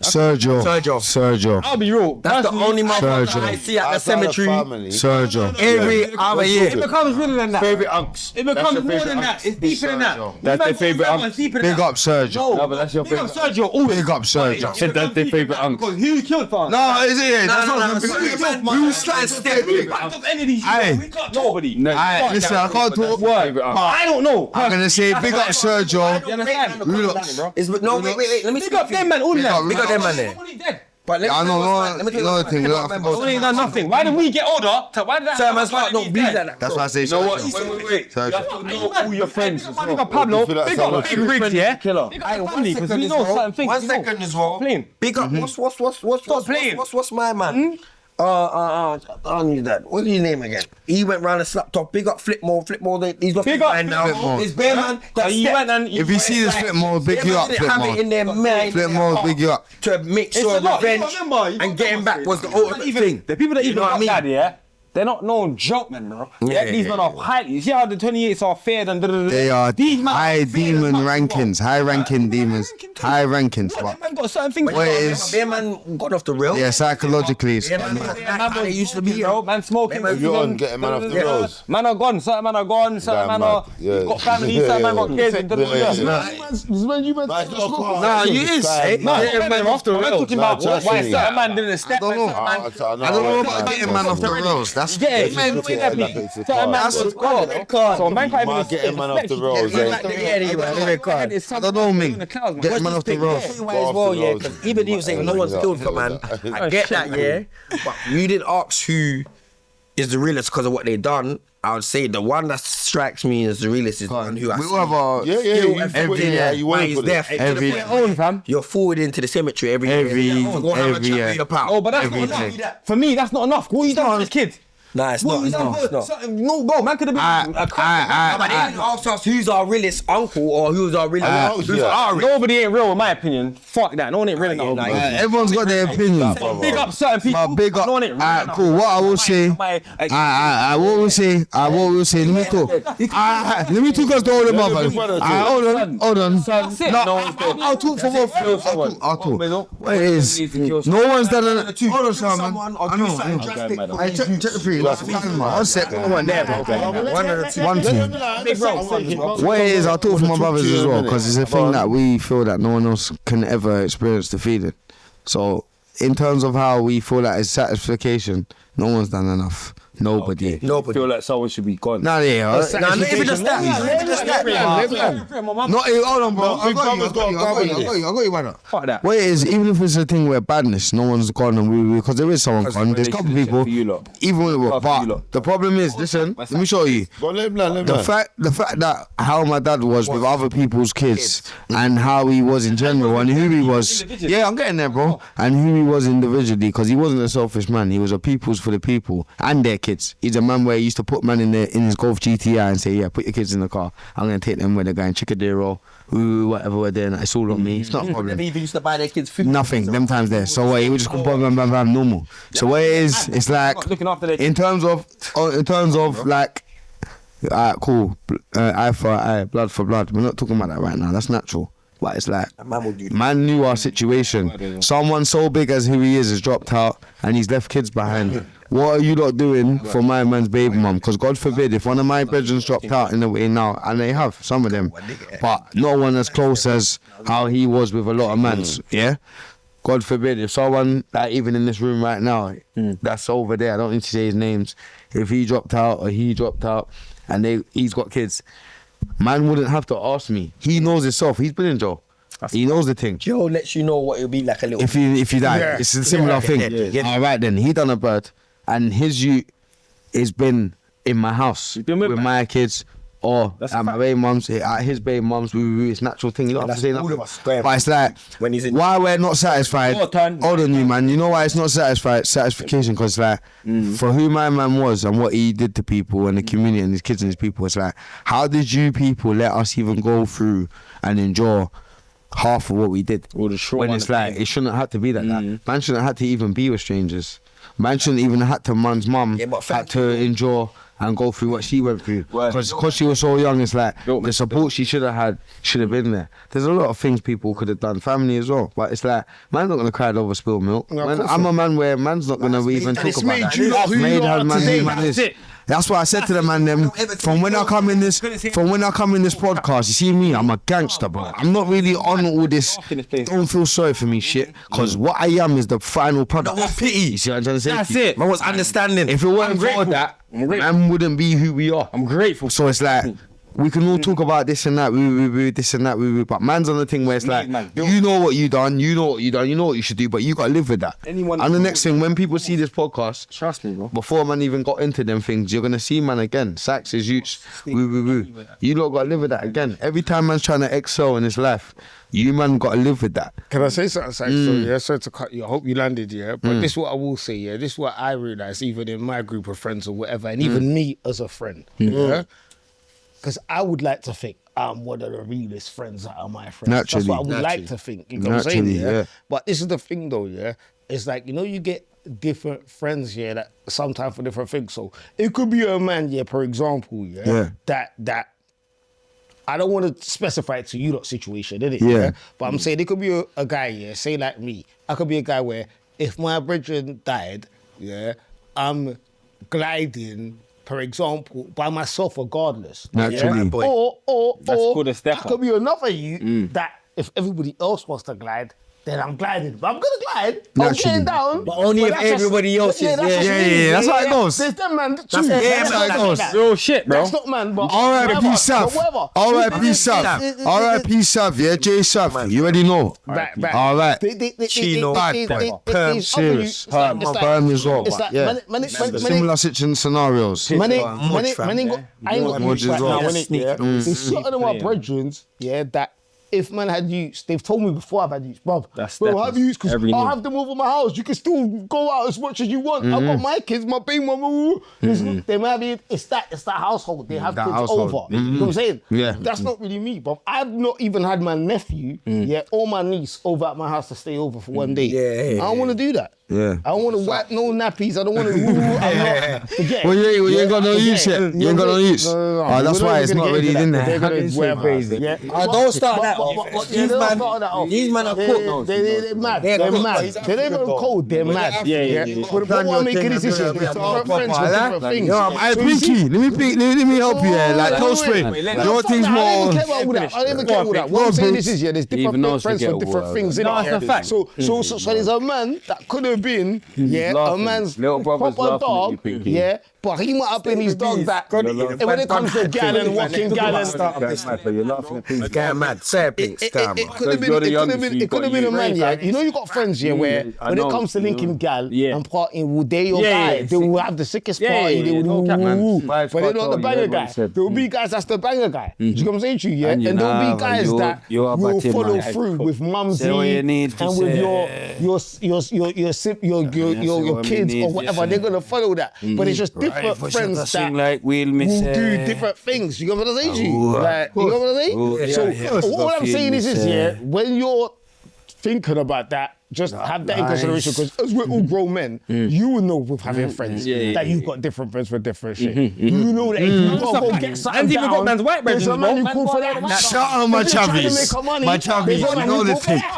Sergio. I'll be real. That's the only motherfucker I see at the cemetery. Sergio. Every other year. It becomes more than that. Favorite unks. It becomes more than that. It's deeper than that. That's their favorite unks. Big up Sergio. No, but that's your Big up favorite. Sergio. Always. Big up Sergio. That's their favorite unks. Because he killed for us. No, is it? No. Who's trying to step in? Back up any of these. Aye. We got nobody. Listen, I can't talk. I don't know. I'm gonna say big up Sergio. You understand? No, wait. Let me Big up them man. All of them. Big up them man there. But let me tell you another thing. Only done nothing. Why did we get older? Why did that? Sir, man's heart don't bleed like that. That's why I say. You know what? Wait. You have to know all your friends as Big well. up Pablo. Big Big up Big Briggs, yeah. Killer. Big up family because we know certain things. 1 second as well. Playing. Big up. What's my man? I don't need that. What's his name again? He went round and slapped off. Big up Flipmore. He's not Big up now. It's bare man. If you see this Flipmore, big you up, Have it in their mind. Flipmore, big you up. To make sure revenge and getting back was the ultimate thing. The people that even know what I got that, yeah, they're not no joke, man, bro. Yeah, these men are highly. You see how the 28s are fair and they are high demon rankings, high ranking demons, high rankings. But man got certain things. what it is, Bare man got off the rail. yeah, psychologically, it's It used to be, bro. Man smoking. You're on getting man off the roads. Man are gone. Certain man are gone. Certain man are got families. Certain man got kids. Nah, you is. Man off the rails. Talking about why certain man didn't step. I don't know about getting man off the rails. That's So man can't even getting man off the roads. I don't know me. Get man off the road. As well, yeah. Because even you saying no one's killed for man. I get that, yeah. But you didn't ask who is the realest because of what they done. I would say the one that strikes me as the realest is the one who I We all have our you want to put it. every you're forward into the cemetery every year. Oh, but that's not enough. For me, that's not enough. What you done for this kid? Nah, it's not. No, bro, man could have been. But they didn't ask us who's our realest uncle or who's our realest. Nobody ain't real, in my opinion. Fuck that. No one ain't real. Everyone's got their opinion. Big up certain people. Big up. No one ain't real. Cool. What I will say. I will say. Let me talk. Let me talk us to all the mothers. Hold on. I'll talk for both. I'll talk. What it is? No one's done a. Hold on, Simon. I know. I check the free. One sec. One there, One team. What it is? I'll talk for my brothers as well because it's a thing that we feel that no one else can ever experience the feeling. So, in terms of how we feel that it's satisfaction, no one's done enough. Nobody. I feel like someone should be gone. Nah, yeah. Not even just that. Hold on, bro. I got you, brother. Fuck that. What it is, even if it's a thing where badness, no one's gone and because there is someone gone. There's a couple of people. Even when it was, but the problem is, listen, let me show you. The fact that how my dad was with other people's kids and how he was in general and who he was. Yeah, I'm getting there, bro. And who he was individually, because he wasn't a selfish man. He was a people's for the people and their kids. He's a man where he used to put man in his Golf GTI and say, yeah, put your kids in the car. I'm going to take them where they're going Chicadero, whatever we're doing. It's all on me. It's not a problem. They even used to buy their kids food. Nothing, them times there. So he would just go bam, normal. So what it is, it's like, in terms of like, alright, cool, eye for eye, blood for blood. We're not talking about that right now. That's natural. But it's like, man knew our situation. Someone so big as who he is has dropped out and he's left kids behind. What are you lot doing for my man's baby mum? Because God forbid, if one of my brethren dropped out in the way now, and they have, some of them, but no one as close as how he was with a lot of mans, yeah? God forbid, if someone, like even in this room right now, that's over there, I don't need to say his names, if he dropped out or he dropped out and he's got kids, man wouldn't have to ask me. He knows himself. He's been in jail. He knows the thing. Joe lets you know what it'll be like a little. If you die, it's a similar thing. All right then, he done a bird, and his youth has been in my house with my kids, or at my baby mum's, at his baby mum's. It's a natural thing. You don't have to say nothing. But it's like when he's in why we're not satisfied. Hold on, you man. You know why it's not satisfaction? Because like for who my man was and what he did to people and the community and his kids and his people, it's like, how did you people let us even go through and endure half of what we did? When it's like, it shouldn't have to be like that. Man shouldn't have to even be with strangers. Man shouldn't even have to, man's mum had to endure and go through what she went through. Because she was so young, it's like, the support she should have had should have been there. There's a lot of things people could have done, family as well. But it's like, man's not going to cry over spilled milk. I'm a man where man's not going to even talk about that. It's made how man is. That's why I said to the man them, from when I come in this podcast, you see me, I'm a gangster, bro. I'm not really on all this don't feel sorry for me shit, because what I am is the final product. I want pity. You see what I'm trying to say? That's it. Man was understanding. If it weren't for that, man wouldn't be who we are. I'm grateful. So it's like, we can all talk about this and that, this and that, but man's on the thing where it's like, you know what you done, you know what you should do, but you gotta live with that. And the next thing, when people see this podcast, trust me, bro. Before man even got into them things, you're gonna see man again. Sykes is you lot gotta live with that again. Every time man's trying to excel in his life, you man gotta live with that. Can I say something, Sykes? So, yeah, sorry to cut you. I hope you landed, yeah. But this is what I will say, yeah. This is what I realise, even in my group of friends or whatever, and even me as a friend, yeah. Because I would like to think I'm one of the realest friends that are my friends. Naturally. That's what I would like to think. You know what I'm saying? Yeah? But this is the thing though, yeah. It's like, you know, you get different friends, yeah, that sometimes for different things. So it could be a man, yeah, for example, that I don't want to specify it to you lot situation, innit? Yeah. But I'm saying it could be a guy, yeah, say like me. I could be a guy where if my brethren died, yeah, I'm gliding, for example, by myself regardless. Naturally. Yeah? Or called a stepper. that could be another you that if everybody else wants to glide, then I'm gliding. But I'm gonna glide. I'm getting down. But only if everybody else is. That's how it goes. There's them man. That's how it goes. Real shit, bro. That's not man, but R.I.P. Sav. R.I.P. Sav. R.I.P. Sav. Yeah, J Sav. You already know. Right. All right. Chino, Perm, serious. Perm as well. Yeah. Similar scenarios. I ain't got use right now, innit? There's certain of my brethren, yeah, that if man had use, they've told me before I've had use, bro, have use, because I'll have them over my house. You can still go out as much as you want. I've got my kids, my baby mama. They might be, it's that household. They have kids over. You know what I'm saying? Yeah. That's not really me, but I've not even had my nephew, or my niece over at my house to stay over for one day. I don't want to do that. Yeah. I don't want to wipe no nappies. I don't want to forget. Well, you ain't got no use yet. You ain't got no use. No. That's why it's not really in there. They're crazy. Yeah. Don't start that off. These men are cooked. They're mad. They're mad. They're not even cold. They're mad. Yeah. But what I'm making is this: different friends with different things. Yo, Pinky, let me help you here. Like Toast Spring. Your thing's more. I don't even care all that. What I'm saying is, yeah, there's different friends for different things. No, that's a fact. So there's a man that could have been, a man's proper dog, but he might have been his dog that, and when it comes to gal and walking gal and stuff, it's getting mad. Say it, Pinks. It could have been a man, yeah. You know you got friends, yeah, where when it comes to linking gal and partying, will they or die? They will have the sickest party, they will but they're not the banger guy. There will be guys that's the banger guy. Do you know what I'm saying to you, yeah? And there will be guys that will follow through with mumsy and with your kids or whatever. They're gonna follow that. But it's just different friends that will do different things. You know what I'm saying to you? Like, you know what I'm saying? So what I'm saying is, when you're thinking about that, just have that in consideration, because as we're all grown men, you will know with having friends that you've got different friends for different shit. You know that if you gotta go get something and even got man's white bread. There's a man you call for that. Shout out my chubbies. My chubbies, you know the thing. I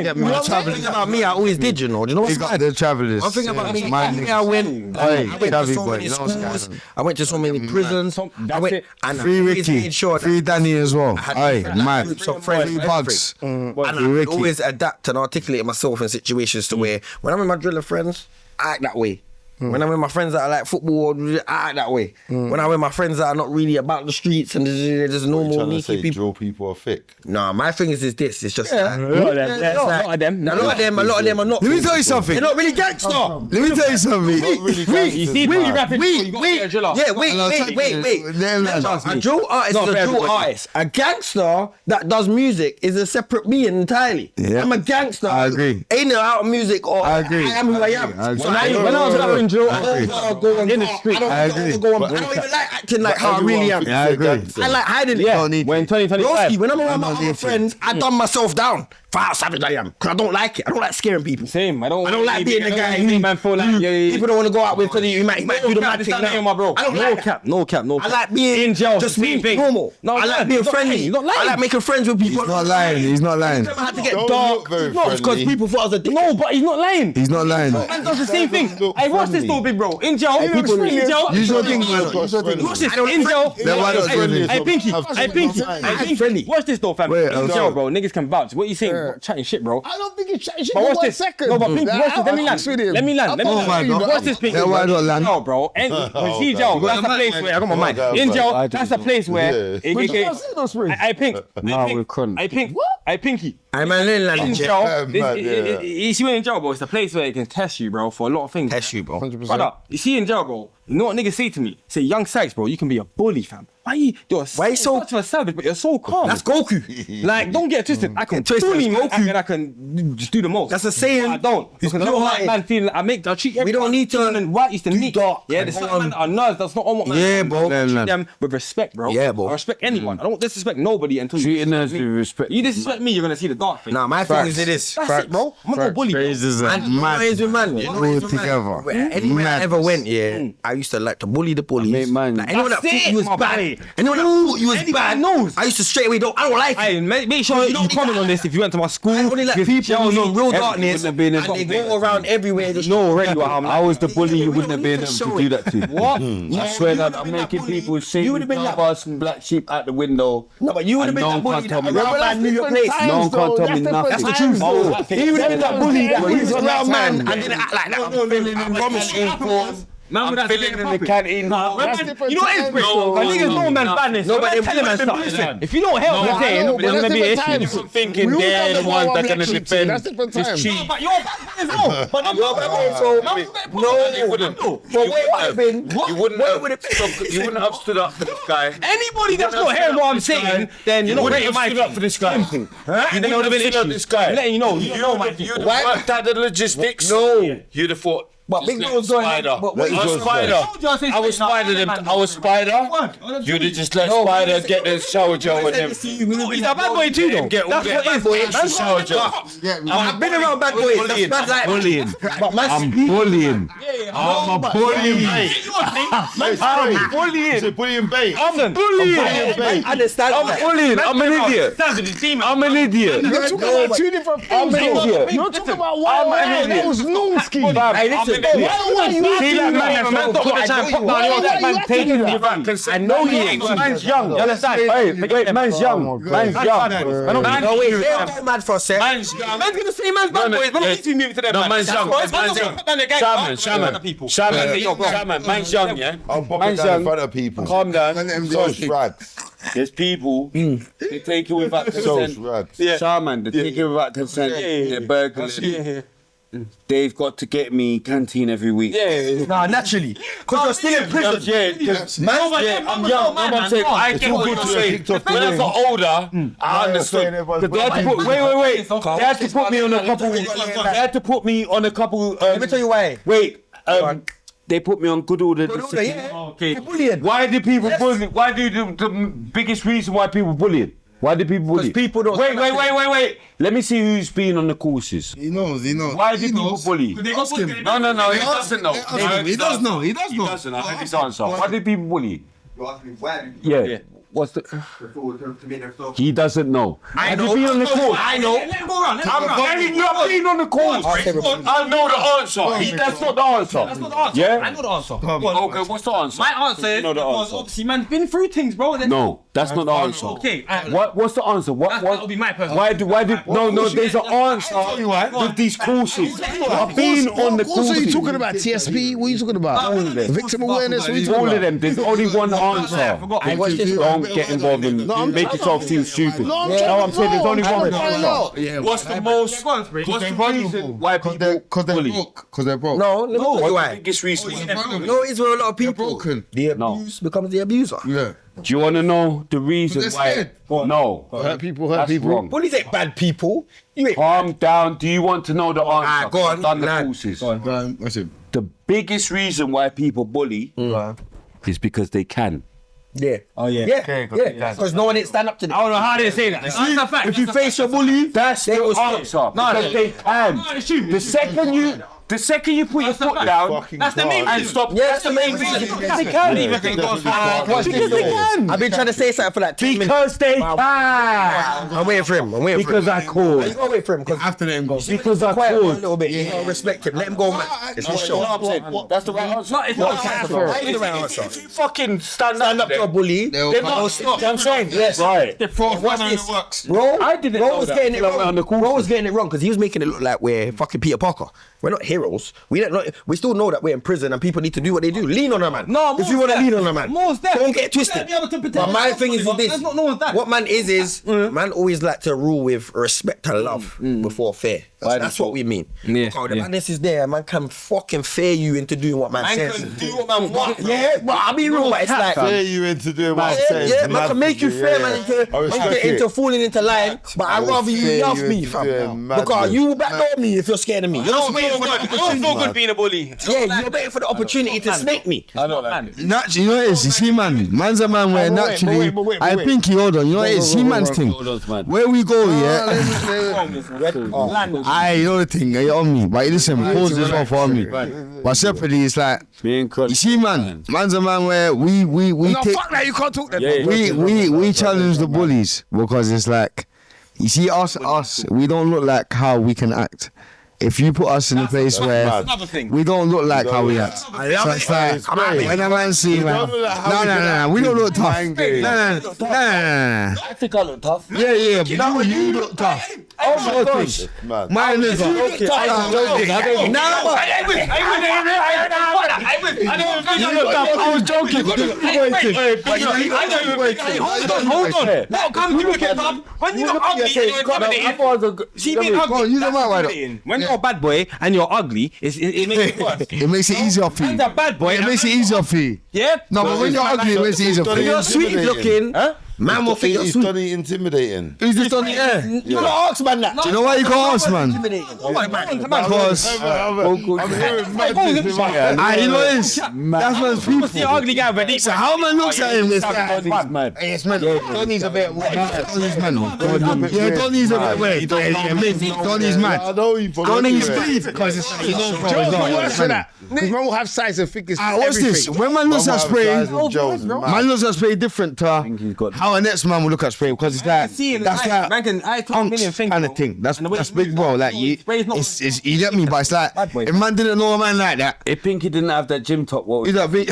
got my travellers. About me, I always did, you know. You know what's got the travellers. One thing about me, I went to so many schools. I went to so many prisons. I went and free Ricky, free Danny as well. Aye, man. Free Bugs. And I always adapt and articulate myself in situations to where when I'm with my driller friends, I act that way. When I'm with my friends that are like football, I act that way. When I'm with my friends that are not really about the streets and they're just normal sneaky people. Drill people are thick. Nah, my thing is this. It's just a lot of them. A lot of them are not. Let me tell you something. They're not really gangster. Let me tell you something. You see, rapping. Wait. A drill artist is a drill artist. A gangster that does music is a separate being entirely. I'm a gangster. I agree. Ain't out of music or I agree. I am who I am. When I was rapping drill, I go in the street. I agree. I don't even like acting like how I really am. I agree. I like hiding it. When 2025. When I'm around my other friends, I dumb myself down for how savage I am. Because I don't like it. I don't like scaring people. Same. I don't like being the guy who people don't want to go out with because you might do the mad thing now. I don't like that. No cap. I like being in jail. Just being normal. I like being friendly. I like making friends with people. He's not lying. I had to get dark. Not because people thought I was a dick. No, but he's not lying. He's not lying. Man does the same thing. Hey, watch this though, big bro. In jail, people in jail. Use your thing, man. Watch this. In jail. Hey, Pinky. Watch this though, fam. In jail, bro. Niggas can vouch. What you saying? chatting shit, bro. I don't think he's chatting shit But for watch 1 this. second. No, but Pinky, watch this. Let me land. Watch this, Pinky. why not land? No, bro. And when she jail, that's a place where I got my mind. In jail, that's a place where I Pink. Nah, we're crying. I Pink. What? I Pinky. I'm a little In jail, you see when in jail, bro, it's a place where it can test you, bro, for a lot of things. Test you, bro. 100%. Brother, you see in jail, bro, you know what niggas say to me? Say, young Sykes, bro, you can be a bully, fam. Why you so much of a savage, but you're so calm? That's Goku. Like, don't get it twisted. I can bully Goku and I can just do the most. That's a saying. But I don't. Because I don't like man feeling, I treat everyone. We don't need to and white used to neat. dark. Yeah, the certain man that are nerds, that's not on what man. Yeah, bro. Treat them with respect, bro. Yeah, bro. I respect anyone. I don't disrespect nobody until Treating you us with respect. You disrespect me, you're gonna see the dark thing. Nah, my thing is this. That's it, bro. I'm not no bully. Man, always with man. All together. Anywhere I ever went, I used to like to bully the bullies. Man. Like, anyone that thought you was bad, anyone that thought you was bad, knows. I used to straight away I don't like it. Make sure you comment on this if you went to my school. I only let people who know real darkness and been they go around everywhere. Just No, already what I was the bully, you wouldn't have been able to do that to. What? I swear that I'm making people see You would have been that bus and black sheep out the window. No, but you would have been that bully that around man knew your place. No one can't tell me nothing. That's the truth. He would have been that bully that was around man and didn't act like that. I'm feeling in rubbish for. I'm feeling in the canteen. You know what it is, bro? Niggas know man's badness. Nobody tell him man stuff. If you don't help him saying, there's gonna be an issue. I'm thinking they're the ones that are gonna defend. That's different times. But you're bad no. But I'm not bad so no, you wouldn't. But what have been? You wouldn't have stood up for this guy. Anybody that's not hearing what I'm saying, then you're not rating my stood up for this guy. You wouldn't have been stood up this guy. I'm letting you know. You know my people. You'd have worked out the logistics. No. You'd have thought. But Big Bro was going. I was Spider. You'd have just let Spider get the shower gel with him. He's a bad boy too, though. Get all the shower gel. I've been around bad boys. Bullying. I'm bullying. I'm a bully. I'm bullying. It's a bullying bait. I'm bullying. Understand? I'm bullying. I'm an idiot. I'm an idiot. You're talking about two different things. I'm an idiot. You're talking about why that was Noomski. Hey, listen. See that man, man's not gonna try and pop down your that man taking you without consent. I know he ain't. Man's young. You understand? Wait, man's young. Man's young. No, wait, they're mad for a sec. Man's young. Man's gonna say man's bad boys. We're not need to move to them. No, man's young. Man's young. Shaman. Man's young, yeah? I'm popping down in front of people. Calm down. So rags. There's people, they take it without consent. Shaman, they take it without consent. They're burglars. They've got to get me canteen every week. Nah, naturally. Because you're still in prison. I'm young. I get what you're saying. When I got older, I understood. They had to put, wait. They had to put me on a couple. They had to put me on a couple. Let me tell you why. Wait. They put me on good order. Okay. Why do people bully? Why do the biggest reason why people bully? Why do people bully? Because people don't. Wait. Let me see who's been on the courses. He knows. Why do people bully? Ask him. No, he doesn't know. He does know. He doesn't. I heard his answer. Why do people bully? Yeah. What's the? He doesn't know. I know. Have you been on the course? I know. Let him go around. I'm telling you, I've been on the course. I know the answer. That's not the answer. That's not the answer. Yeah? I know the answer. Okay, what's the answer? My answer is know the because answer. obviously man's been through things, bro. No, that's not the answer. Okay. What's the answer? That'll be my person. Why do no, there's an answer with these courses. I've been on the Also, courses. you talking about TSP? What are you talking about? All of them. Victim awareness? What are you talking All about? of them. There's only one answer. Don't get involved in make yourself feel stupid. No, I'm saying there's only one answer. Yeah, What's the reason why people bully? Because they're broke. No, let me tell you What's the why. biggest reason? No, it's where a lot of people. Broken. The abuse becomes the abuser. Yeah. Do you want to know the reason They're why? scared. No. Hurt people. That's wrong. Bullies ain't bad people. You ain't. Calm down. Do you want to know the answer? Go on. I've done the Nah. courses. That's it. The biggest reason why people bully is because they can. Yeah. Oh yeah. Yeah. Because no one didn't stand up to them. I don't know how they say that. That's a fact. If you face a bully, that's the answer. No, Because they can. it's true. The second you The second you put your foot down, that's the main and thing. stop. Yeah, that's the main reason. They can. Watch this though. I've been trying to say something for like 2 minutes. Because they can. I'm waiting for him. Because I called. You gotta wait for him. After them go. Because I Quiet a called. little bit. You gotta respect him. Let him go, man. It's his show. That's the right answer. It's not the right answer. If you fucking stand up to a bully, they're not stop. I'm saying, yes, right. Watch this. Bro, I didn't Bro know was that. getting it wrong. Bro was getting it wrong because he was making it look like we're fucking Peter Parker. We're not heroes. We still know that we're in prison and people need to do what they do. Lean on a man. No, if you want to lean on a man, most don't get it twisted. But my thing is this. That's not no one's that. What man is man always like to rule with respect and love before fear. That's what we mean. Oh, the madness is there. Man can fucking fear you into doing what man says. Man can do what man wants. Yeah, but I mean real, but it's like Fear you into doing what I'm saying. yeah, man can make you fear, man, into falling into line. But I'd rather you love me, fam. Because you backdoor me if you're scared of me. You're not waiting for the opportunity. Feel good being a bully. Yeah, you're waiting for the opportunity to snake me. I know that. Naturally, you know what it is? You see, man's a man where naturally. I think he hold on. You know what it is? See, man's thing. Where we go, yeah. You know the thing. You're on me. But listen, pause this off on me. But separately, it's like. You see, man's a man where we No, take. fuck that. You can't talk that. We challenge the bullies because it's like, you see us, we don't look like how we can act. If you put us in a place where we don't look like how we act. So it's like, when a man see, man, no, we don't look tough. No. I think I look tough. Yeah, but you look tough. Oh my gosh. Mine is I was joking. Hold on. What comes to it, man? When you're ugly and you're intimidating. See, being ugly. When you're a bad boy and you're ugly, it makes it worse. It makes it easier for you. When you're a bad boy, It makes it easier for you. yeah. No, but when you're ugly, it makes it easier for If you. you're sweet looking, man will think you're He's sweet. done it intimidating. He's just on the air. You gotta ask man that. Do you know why you can't ask, man? Because I'm hearing madness. you know what it is? That's man's people. See an ugly guy, but So how man looks at him, this guy. Man. It's man. Donnie's a bit. Donnie's man. Yeah, Donnie's a bit. Wait, Donnie's mad. I know you. Donnie's bleed because it's like, Worse than that. Because man will have size and figures. what's this? When man looks at spray, man looks at spray different to how a next man will look at spray because it's like that's like man can I talk a million things kind of thing. That's big, bro. Like you get me, but it's like if man didn't know a man like that, If Pinky didn't have that gym top, what he's would like big.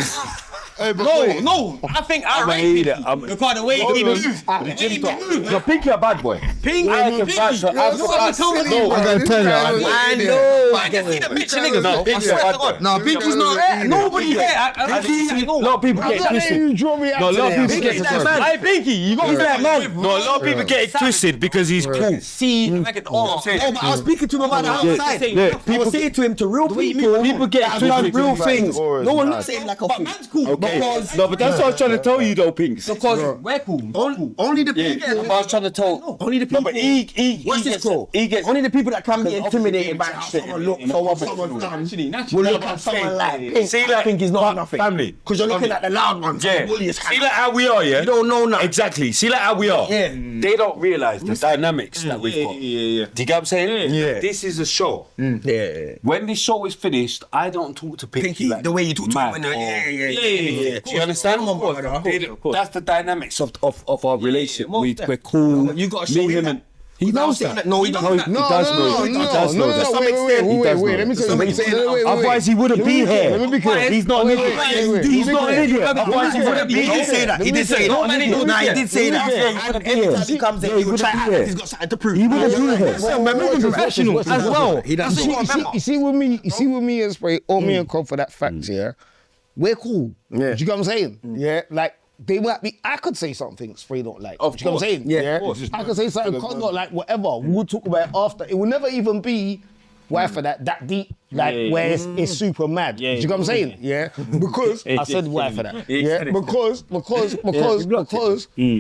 No, I think I rate him. Because the way he moves. No, Pinky a bad boy. Pinky, I can bash her. I'm gonna tell you. I know. I can see the picture niggas. No, Pinky a bad boy. No, Pinky's not. Nobody there. A lot of people get it twisted. No, a lot of people get it twisted. Hey, Pinky, you got to be that man. No, a lot of people get it twisted because he's cool. See, make it all. But I was speaking to him about the outside. Yeah, I was saying to him, to real people, People get it twisted. real things. No one looks at him like a fool. Man's cool. Because No, but that's what I was trying to tell you though, Pinks. Because we're cool. only the Yeah, people. I was trying to tell. Only the people. But he What's this, gets, bro? he gets. Only the people that can be intimidated by how someone looks or what someone's done will look at someone like See, like, think he's not nothing. family. Because you're looking at the loud ones. Yeah. The bullies. See like how we are, yeah? You don't know nothing. Exactly. See like how we are. Yeah. They don't realise the dynamics that we've got. Yeah. Do you get what I'm saying? Yeah. This is a show. Yeah. When this show is finished, I don't talk to Pinky Pinky, like the way you talk to mad him. or- Yeah. Do you understand? Come on, brother. That's the dynamics of our relationship. We're cool. You gotta show Me, him him, that. and He knows that. No, he doesn't. he does know. He does know that. Wait, let me tell you. Otherwise, he wouldn't be here. Let me be clear. He's not an idiot. He's not an idiot. Otherwise, he wouldn't be He here. did say that. He did say that. Nah, he did say that. Yeah. Every time he comes in, he would try to act like he's got something to prove. He wouldn't be here. We're moving professional as well. You see with me and Spray, or me and Cobb for that fact, yeah, we're cool. Yeah. Do you get what I'm saying? Yeah, like they might be. I could say something Spray don't like. Of Do you get what I'm saying? Yeah. I could say something Cobb not like. Whatever. We'll talk about it after. It will never even be. Why for that deep, like where it's super mad. Do you get what I'm saying? Yeah, because I said why for that. Yeah,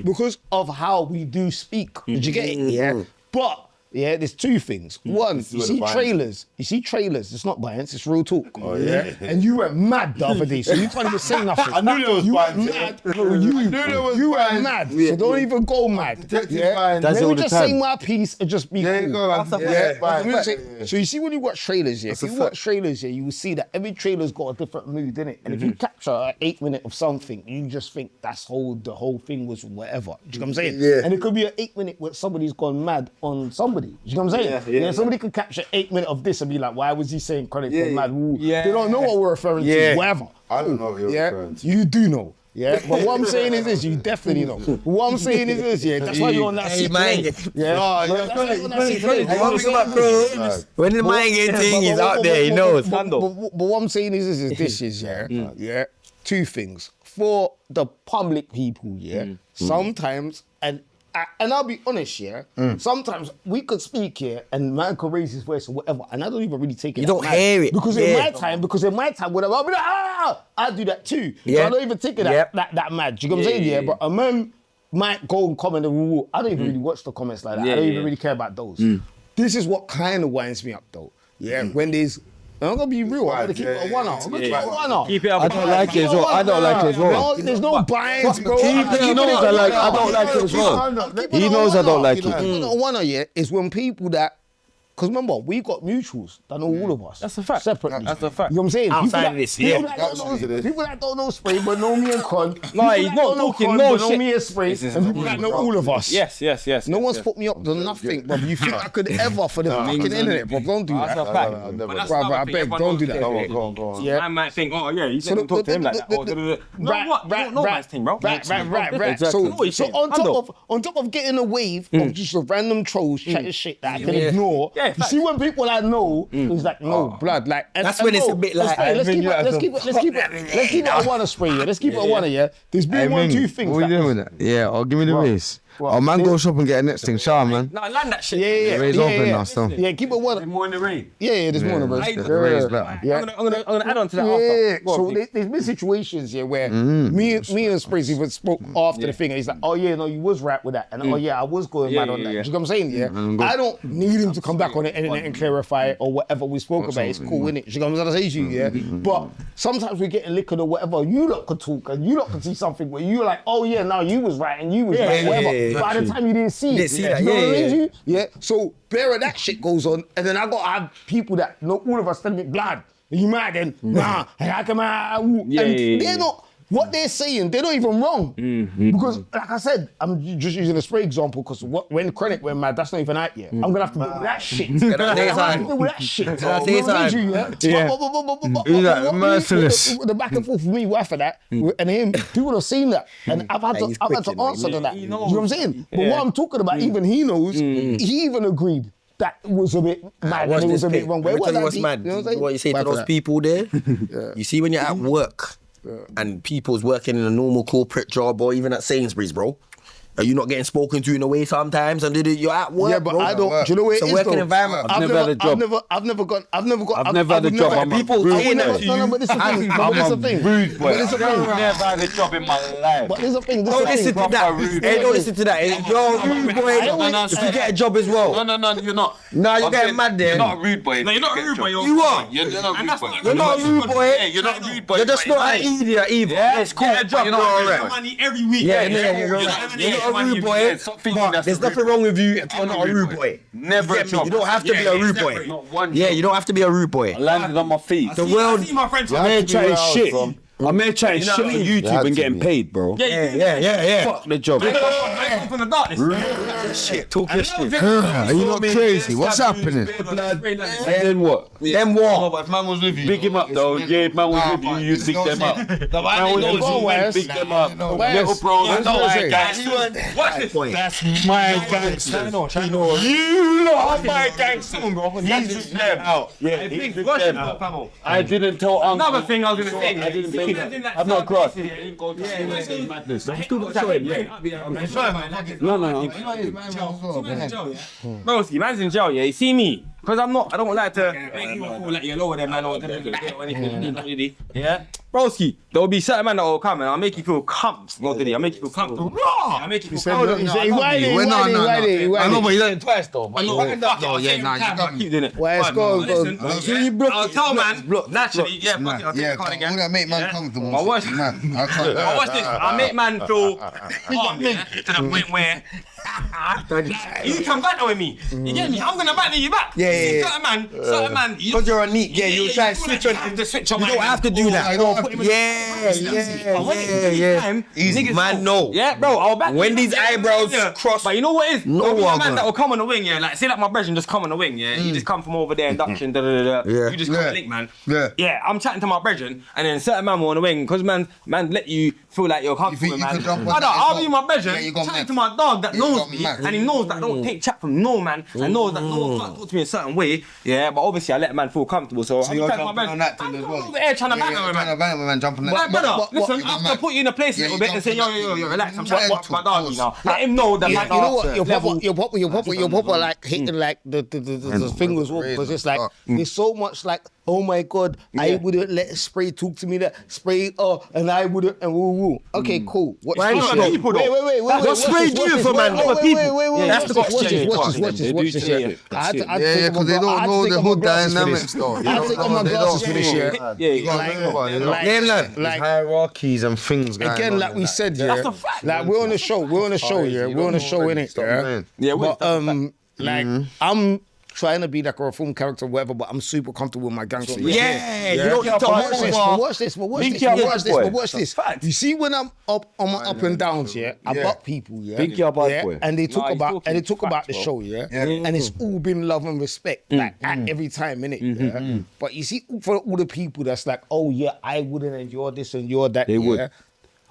because of how we do speak. Did you get it? Yeah, but Yeah, there's two things. One, you see trailers. It's not bias, it's real talk. Oh, yeah. And you went mad the other day, so you can't even say nothing. I knew there was bias. Mad. No, you were mad, so don't even go mad. Yeah? Let me just say my piece and just be cool. So you see when you watch trailers, if you watch trailers, you will see that every trailer's got a different mood, innit? And if you capture an 8 minute of something, you just think the whole thing was whatever. Do you know what I'm saying? Yeah. And it could be an 8 minute where somebody's gone mad on somebody. Do you know what I'm saying? Yeah. Somebody could capture 8 minutes of this and be like, why was he saying chronic for mad? They don't know what we're referring to, whatever. I don't know what you're referring to. You do know. Yeah, but what I'm saying is this, you definitely know. What I'm saying is this, that's why you're on that seat today. When the mind game thing is out there, he knows. But what I'm saying is this, two things. For the public people, sometimes, and I'll be honest, sometimes we could speak here and man could raise his voice or whatever, and I don't even really take it. You don't hear it. Because in my time, whatever, I'll be like, I do that too. So I don't even take it that mad. Do you know what I'm saying? Yeah, but a man might go and comment and I don't even really watch the comments like that. I don't even really care about those. This is what kind of winds me up though. Yeah, when there's I'm gonna be real. I'm gonna keep it a one-off. I'm gonna keep it a one-off. Keep it up. I don't like it as well. I don't like it as well. No, there's no binds, bro. He knows I don't like it as well. He knows I don't like it. The one-off is when people that. Because remember, we got mutuals that know all of us. That's a fact. Separately. That's a fact. You know what I'm saying? Outside of this, people that don't know Spray but know me and Con. No, he's not talking no shit. Know me and Spray and people that know all of us. Yes. No one's put me up to nothing, bro. You think I could ever for the fucking internet, bro? Don't do that. That's a fact. Bro, I beg, don't do that. Go on. I might think, you said don't talk to him like that. Right. So on top of getting a wave of just random trolls chatting shit that I can ignore, you see when people I know is like blood, like that's when it's a bit like let's keep it a one spray, let's keep it a one, There's been 1, 2 things. What are you doing with that? Yeah, or give me the race. Oh man, go shop and get a next thing, shower man. No, land that shit. Yeah. The race open now, still. Yeah, keep it one. There's more in the rain. Yeah, there's more in the rain. The race better. Yeah, I'm gonna add on to that after. So there's been situations where me and Sprays even spoke after the thing, and he's like, "Oh yeah, no, you was right with that," and "Oh yeah, I was going mad on that." You know what I'm saying? Yeah, I don't need him to come back on the internet and clarify it or whatever we spoke about. It's cool, innit? You know what I'm saying to you? Yeah, but sometimes we're getting liquored or whatever. You lot could talk and you lot could see something where you're like, "Oh yeah, no, you was right and you was right." Whatever. By the time you didn't see it. You know what I mean? Yeah. So bare of that shit goes on, and then I gotta have people that know all of us telling me, blood, you mad then? Nah, how come and they're not. What they're saying, they're not even wrong. Because, like I said, I'm just using a Spray example because when Chronic went mad, that's not even out yet. I'm gonna have to deal with that shit. I'm gonna have to deal with that shit. Merciless. The back and forth with me after that, and him, people have seen that, and I've had to answer to that. You know what I'm saying? But what I'm talking about, even he knows. He even agreed. That was a bit mad and it was a bit wrong. What's mad? What you say to those people there? You see when you're at work, and people's working in a normal corporate job or even at Sainsbury's, bro. Are you not getting spoken to in a way sometimes? And you're at work, yeah, but bro. I don't. Do you know where it is? It's a working environment. I've never had a job. I've never had a job. People saying that. No, but this is the thing. Rude boy. I've never had a job in my life. But there's a thing. Don't listen to that. Hey, don't listen to that. You're a rude boy. If you get a job as well. No, you're not. No, you're getting mad there. You're not a rude boy. No, you're not a rude boy. You are. You're not a rude boy. You're not a rude boy. You're not a rude boy. You're just not an idiot either. Yeah, it's cool. Get a job. You're not money every week. Yeah, you're not a rude boy. But there's nothing wrong with you if you're not a rude boy. Never a job. You don't have to be a rude boy. Yeah, you don't have to be a rude boy. I landed on my feet. The world. I'm here chatting shit. I'm here chatting shit on YouTube and getting paid, bro. Yeah. Fuck the job. From the darkness. Shit, talk your shit. Are you not crazy? What's happening? And then what? Then what? No, but if man was with you. Big him up though. Yeah, if man was with you, you big them up. Man was big them up. Little bro, that's my gangster. Watch this. That's my gangster. You lot are my gangster. He's with them out. Yeah, he's with them. I didn't tell Uncle. Another thing I was gonna say. I didn't think that. I'm not cross. Madness. I'm still not showing. No. Broski, man's in jail, yeah. You see me because I'm not. I don't like to make you feel like you're lower than man or anything. Yeah, broski. There will be certain man that will come and I'll make you feel comfortable. I'll make you feel comfortable. I make you feel comfortable. I know, but you done it twice though. I know. Keep doing it. I'll tell man. Look, naturally, yeah. I'll take the card again. I'm gonna make man comfortable. But watch this. I make man feel calm, yeah, to the point where you can battle with me. You get me? I'm gonna battle you back. Yeah. Certain man. Because you're a neat, you try to switch on. The switch on. You don't have to do that. Yeah. Easy, man. No. Yeah, bro. I'll back when these eyebrows cross. But you know what it is? No one. Man that will come on the wing, yeah. Like say like my brethren just come on the wing, yeah. He just come from over there, induction, Yeah. You just come link, man. Yeah. I'm chatting to my brethren, and then certain man will on the wing, because man let you feel like you're comfortable, man. I'll be my brethren, chatting to my dog that knows me, and he knows that I don't take chat from no man, and knows that no one can't talk to me a certain way. Yeah, but obviously I let a man feel comfortable. So I'm you're chatting to my jumping on that thing as well. I'm over there trying to battle with man. Jumping on But brother, listen, I have to put you in a place a little bit and say, yo, relax. I'm trying to watch my doggy now. Let him know that man. You know what? Your papa like hitting like the fingers up, because it's like there's so much like, oh my God, I wouldn't let Spray talk to me that Spray, and I wouldn't, and woo. Okay, cool. Why not people though? Wait. What Spray do for man? Other people. That's the question. Watch this. Yeah, because they don't know the hood dynamics though. I had to take off my glasses for this year. Yeah, you gotta think about it. Like hierarchies and things. Again, like we said, yeah. That's a fact. Like we're on the show, yeah. We're on the show, innit? Yeah. But like I'm trying to be like a reform character, whatever, but I'm super comfortable with my gangster. Yeah. You don't need to watch this. You see when I'm up on my up and downs, yeah, I buck people, yeah. Think you're a bad boy. And they talk about the show, yeah. And it's all been love and respect, like at every time, innit? But you see, for all the people that's like, oh yeah, I wouldn't, and you're this and you're that. They would.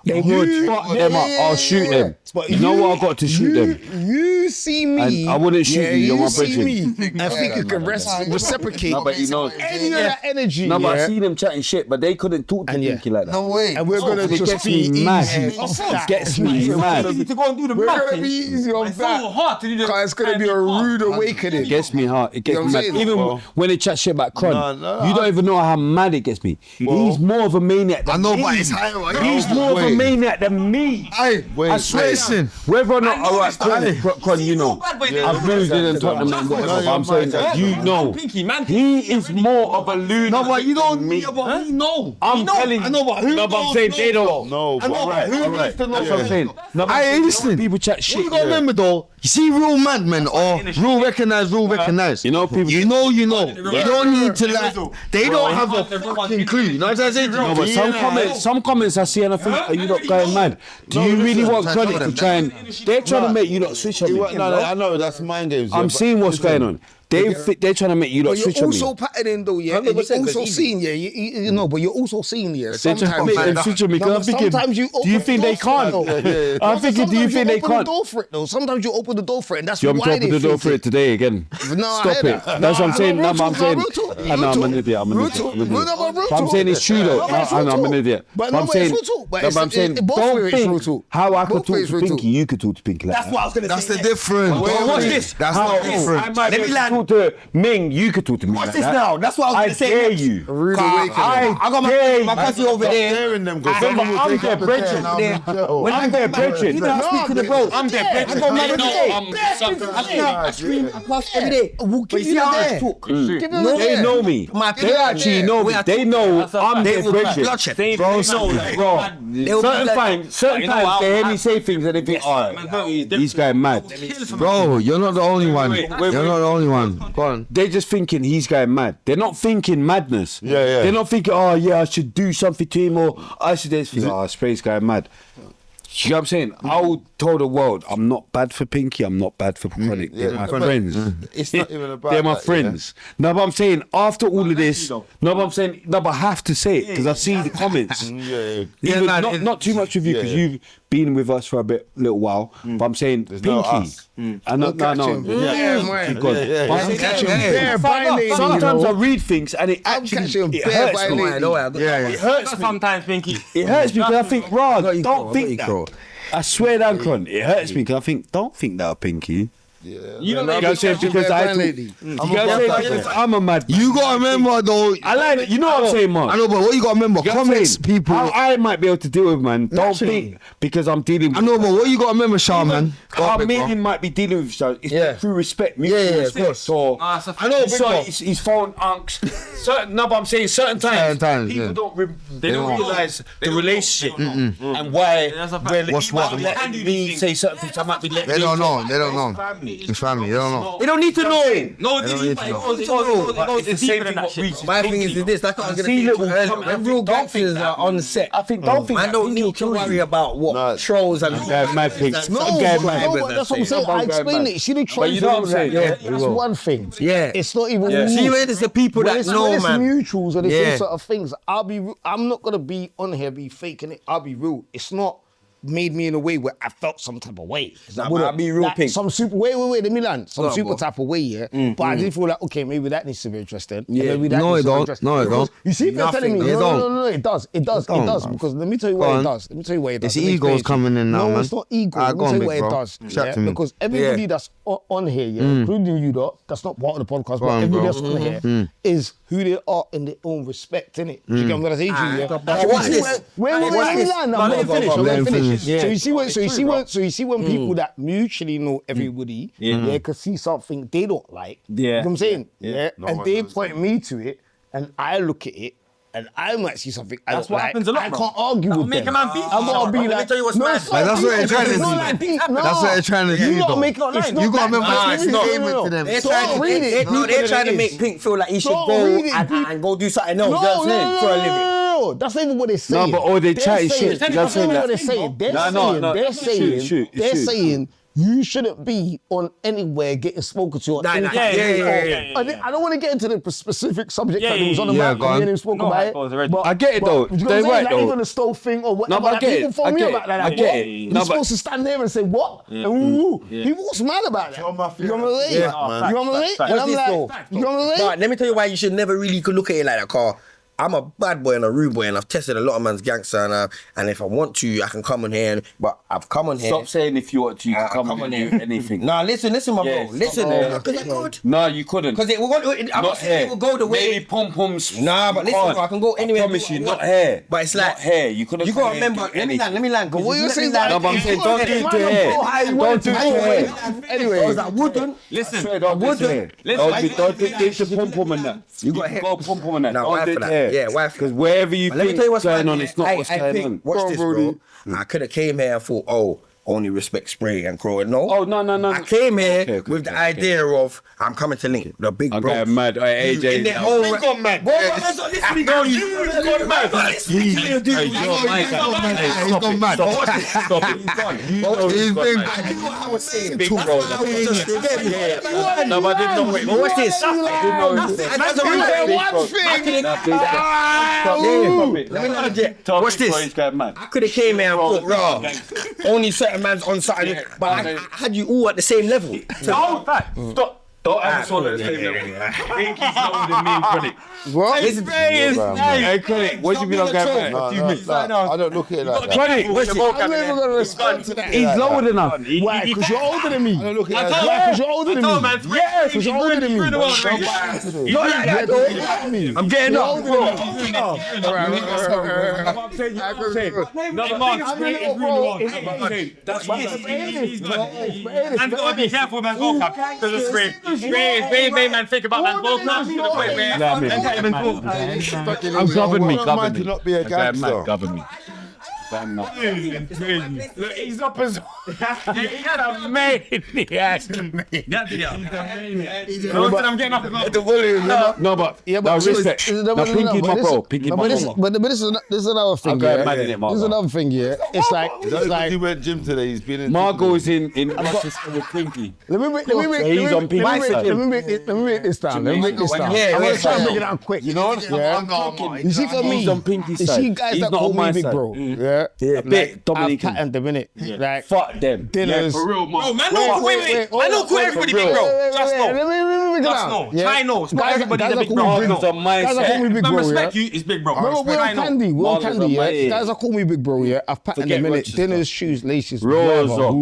They would fuck them up. I'll shoot them. But you know what I got to shoot them. You see me. And I wouldn't shoot you. You're my see me and think you can reciprocate any of that energy. No, but I see them chatting shit, but they couldn't talk to Pinky like that. No way. And we're gonna just be mad. It gets me mad. To go and do the we're gonna be easy on it's that. so hard to do the. It's gonna be a rude awakening. It gets me hard. It gets me mad. Even when they chat shit about Cron, you don't even know how mad it gets me. He's more of a maniac than me. I know, but it's higher. He's more of a maniac than me. I swear, listen. Whether or not, alright, Cron, you know, I've moved in and Tottenham and whatever, but I'm saying that you know, he is more of a loon. No, but you don't. Me. But he know. I'm telling you. I know, but who? No, but I'm saying they don't. No, I know, but who needs to know? That's what I'm saying. No, but listen. People chat shit. You gotta remember though. You see, real madmen or rule recognize. You know, people. You know. You don't need to like. They don't have a fucking clue. You know what I'm saying? No, but some comments I see and I think, are you not going mad? Do you really want credit to try and? They're trying to make you not switch on me. No, I know that's mind games. I'm seeing what's going on. They're trying to make you lot switch on me. You're also patterning though, yeah. And you're also seeing, yeah. You know, but you're also seeing, yeah. They're trying to make them switch on me. Sometimes you. Do you think they can't? I'm thinking, do you think they can't? Door for it though. Sometimes you open the door for it, and that's why they think. You open the door for it today again. Stop it. That's what I'm saying. No, I'm saying. I'm an idiot. I'm saying it's true though. I'm an idiot. But I'm saying. Don't think how I could talk to Pinky, you could talk to Pinky like that. That's what I was gonna say. That's the difference. Watch this. That's the difference. Let me talk to Ming, you could talk to me. What's this now? That's what I was gonna say. I dare you. I got my cousin over there. I'm their brethren. When I'm their brethren. I'm their brethren. I go mad every day. I scream across every day. We'll give you that. They know me. They actually know me. They know I'm their brethren. Bro, certain times they hear me say things and they think, alright, these guys mad. Bro, you're not the only one. You're not the only one. Go on. They're just thinking he's going mad. They're not thinking madness. Yeah. They're not thinking, oh yeah, I should do something to him, or I should just think, oh, Spray's going mad. You know what I'm saying? I'll tell the world I'm not bad for Pinky, I'm not bad for Chronic. They're my friends. It's not even about They're my friends. No, but I'm saying after all of this, but I have to say it because I see the comments. Not too much of you because you've been with us for a little while. But I'm saying Pinky. Sometimes I read things and it actually hurts me. It hurts me sometimes, Pinky. It hurts me because I think, don't think that. I swear down, Cron, it hurts me because I think, don't think that, Pinky. You know what I'm saying? Because I'm a mad. You gotta remember though. I like it. You know what I'm saying, man. I know, but what you gotta remember, comments, people. How I might be able to deal with, man. Don't think because I'm dealing with. I know, but what you gotta remember, Shaw, man. How meaning might be dealing with each other. It's through respect. Of course. So I know, so his phone unks. No, but I'm saying certain times people don't realise the relationship and why. What's what? Let me say certain things. I might be letting. They don't know. It's family. They don't know. They don't need to know. No, It's the same thing. My thing is this. That's what I was gonna say earlier. When real gangsters are on set, I think man don't need to worry about what trolls and mad things. No, that's what I'm saying. I explained it. See the trolls. You know what I'm saying? That's one thing. Yeah, it's not even. See where there's the people that know, man. It's mutuals or the same sort of things. I'm not gonna be on here be faking it. I'll be real. It's not made me in a way where I felt some type of way. I'll be real pink. Some super, wait, let me land. Some super type of way, yeah. But I did feel like, okay, maybe that needs to be interesting. Yeah. Maybe that No, it don't. You see, if you're telling me, no, it does. Because let me tell you what it does. It's egos coming in now, man. No, it's not ego. Let me tell you what it does. Because everybody that's on here, including you, that's not part of the podcast, but everybody that's on here is who they are in their own respect, innit? Do you get what I'm saying to you? Wait, let me land. I'm not finished. So you see when people that mutually know everybody, can see something they don't like. You know what I'm saying? And they point me to it, and I look at it, and I might see something I don't like. Happens a lot, I can't argue with them. Make a man beat. I'm gonna be like, let me tell you what's mad. That's what they're trying to do. That's what they're trying to do. You gotta make it. You gotta remember my statement to them. They're trying to make Pink feel like he should go and go do something else. For a living. No, that's not even what they're saying. No, but all they chatting shit. That's not what they're saying. They're saying you shouldn't be on anywhere getting spoken to. I don't want to get into the specific subject that was on the mic and getting spoken about it. I get it though. They're right though. Even the stove thing or whatever. No, but I get it. I get it. You're supposed to stand there and say what? People was mad about that. You know what I'm saying? And I'm like, you know what I'm saying? Let me tell you why you should never really look at it like that, Carl. I'm a bad boy and a rude boy, and I've tested a lot of man's gangster, and if I want to, I can come on here. But I've come on here. Stop saying if you want to, you can come on here. Anything. Nah, listen, my bro. Listen, because I could. No, you couldn't. Because it will go the way. Maybe pom poms. Nah, but listen, bro, I can go anywhere. I promise you, not here. But it's like not here. You couldn't. You gotta remember. Let me land. But what you're saying, no, but I'm saying don't do it to here. Don't do it to here. Anyway, I wouldn't. Listen, I wouldn't. Don't do it to pom pom and that. You got to go pom pom and that. Don't do it here. Yeah, why? Because wherever you think what's going on, it's not what's going on. Watch this, bro. I could have came here and thought, only respect Spray and Crow. No. Oh, no. I came here with the idea of I'm coming to link the big bro. I'm mad. AJ. In their whole gone mad. You've gone mad. He's gone mad. Stop it. He's been I was saying. Big bro. No, but I didn't know it. What's this? What's this? I could have came here and thought, raw. Only certain man's on something, but I had you all at the same level. No, fact. Stop. Don't ever swallow the same level. Pinky's not with me in credit. What? His face is nice. Hey, credit. What do you mean I'm going back? I don't look at it like that. Credit. I'm never going to respond to that. He's lower than us. Why? Because you're older than me. I don't look at it Why? like Because you're older than me. Yeah, because you're older than me. Not like that, though. I'm getting up. That's what I'm gotta be careful, man. Because it's Spray is very man think about man's vocab to the point where I'm govern me. To not be a gangster. Govern me. Look, he's up as he's a maniac. I'm getting up the volume. No, but respect. No, Pinky's my bro. Pinky's my bro. But this is another thing. This is another thing. Yeah, it's like he went gym today. He's been in. Margot is in Rochester with Pinky. Let me make this down. I'm gonna try and make it out quick. You know? Yeah. You see, for me, he's on Pinky's side. You see guys that call me big bro. Yeah. A bit Dominican. I've patterned them, innit? Like, fuck them. Dinners. For real, man. Oh, man, no, wait. I don't call everybody big bro. Just know. Try know. Not everybody's a big bro. Guys that call me big bro. Man, respect you is big bro. Remember, we're on candy, yeah? Guys that call me big bro, yeah? I've patterned them, innit? Dinners, shoes, laces, whatever.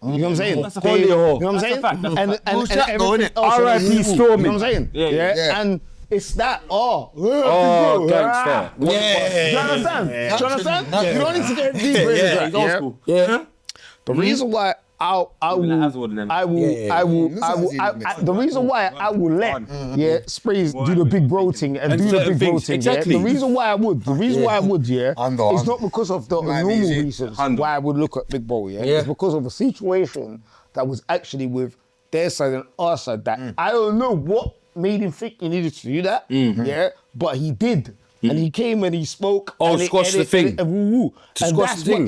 You know what I'm saying? That's a They- fact. you know what I'm That's a saying? fact. That's a And fact. everything else. R.I.P. You know Stormy. what I'm saying? Yeah. And it's that, Oh, gangster. gangster. Do you understand? Do you understand? You don't need to get deep into that. He's old school. The reason why the reason why I will let Sprays do the big bro thing and do the certain big bro things, thing. exactly. The reason why I would, it's not because of the normal reasons why I would look at big bro. It's because of a situation that was actually with their side and our side that I don't know what made him think he needed to do that. But he did. And he came and he spoke. Oh, and squash the thing. And squash the thing.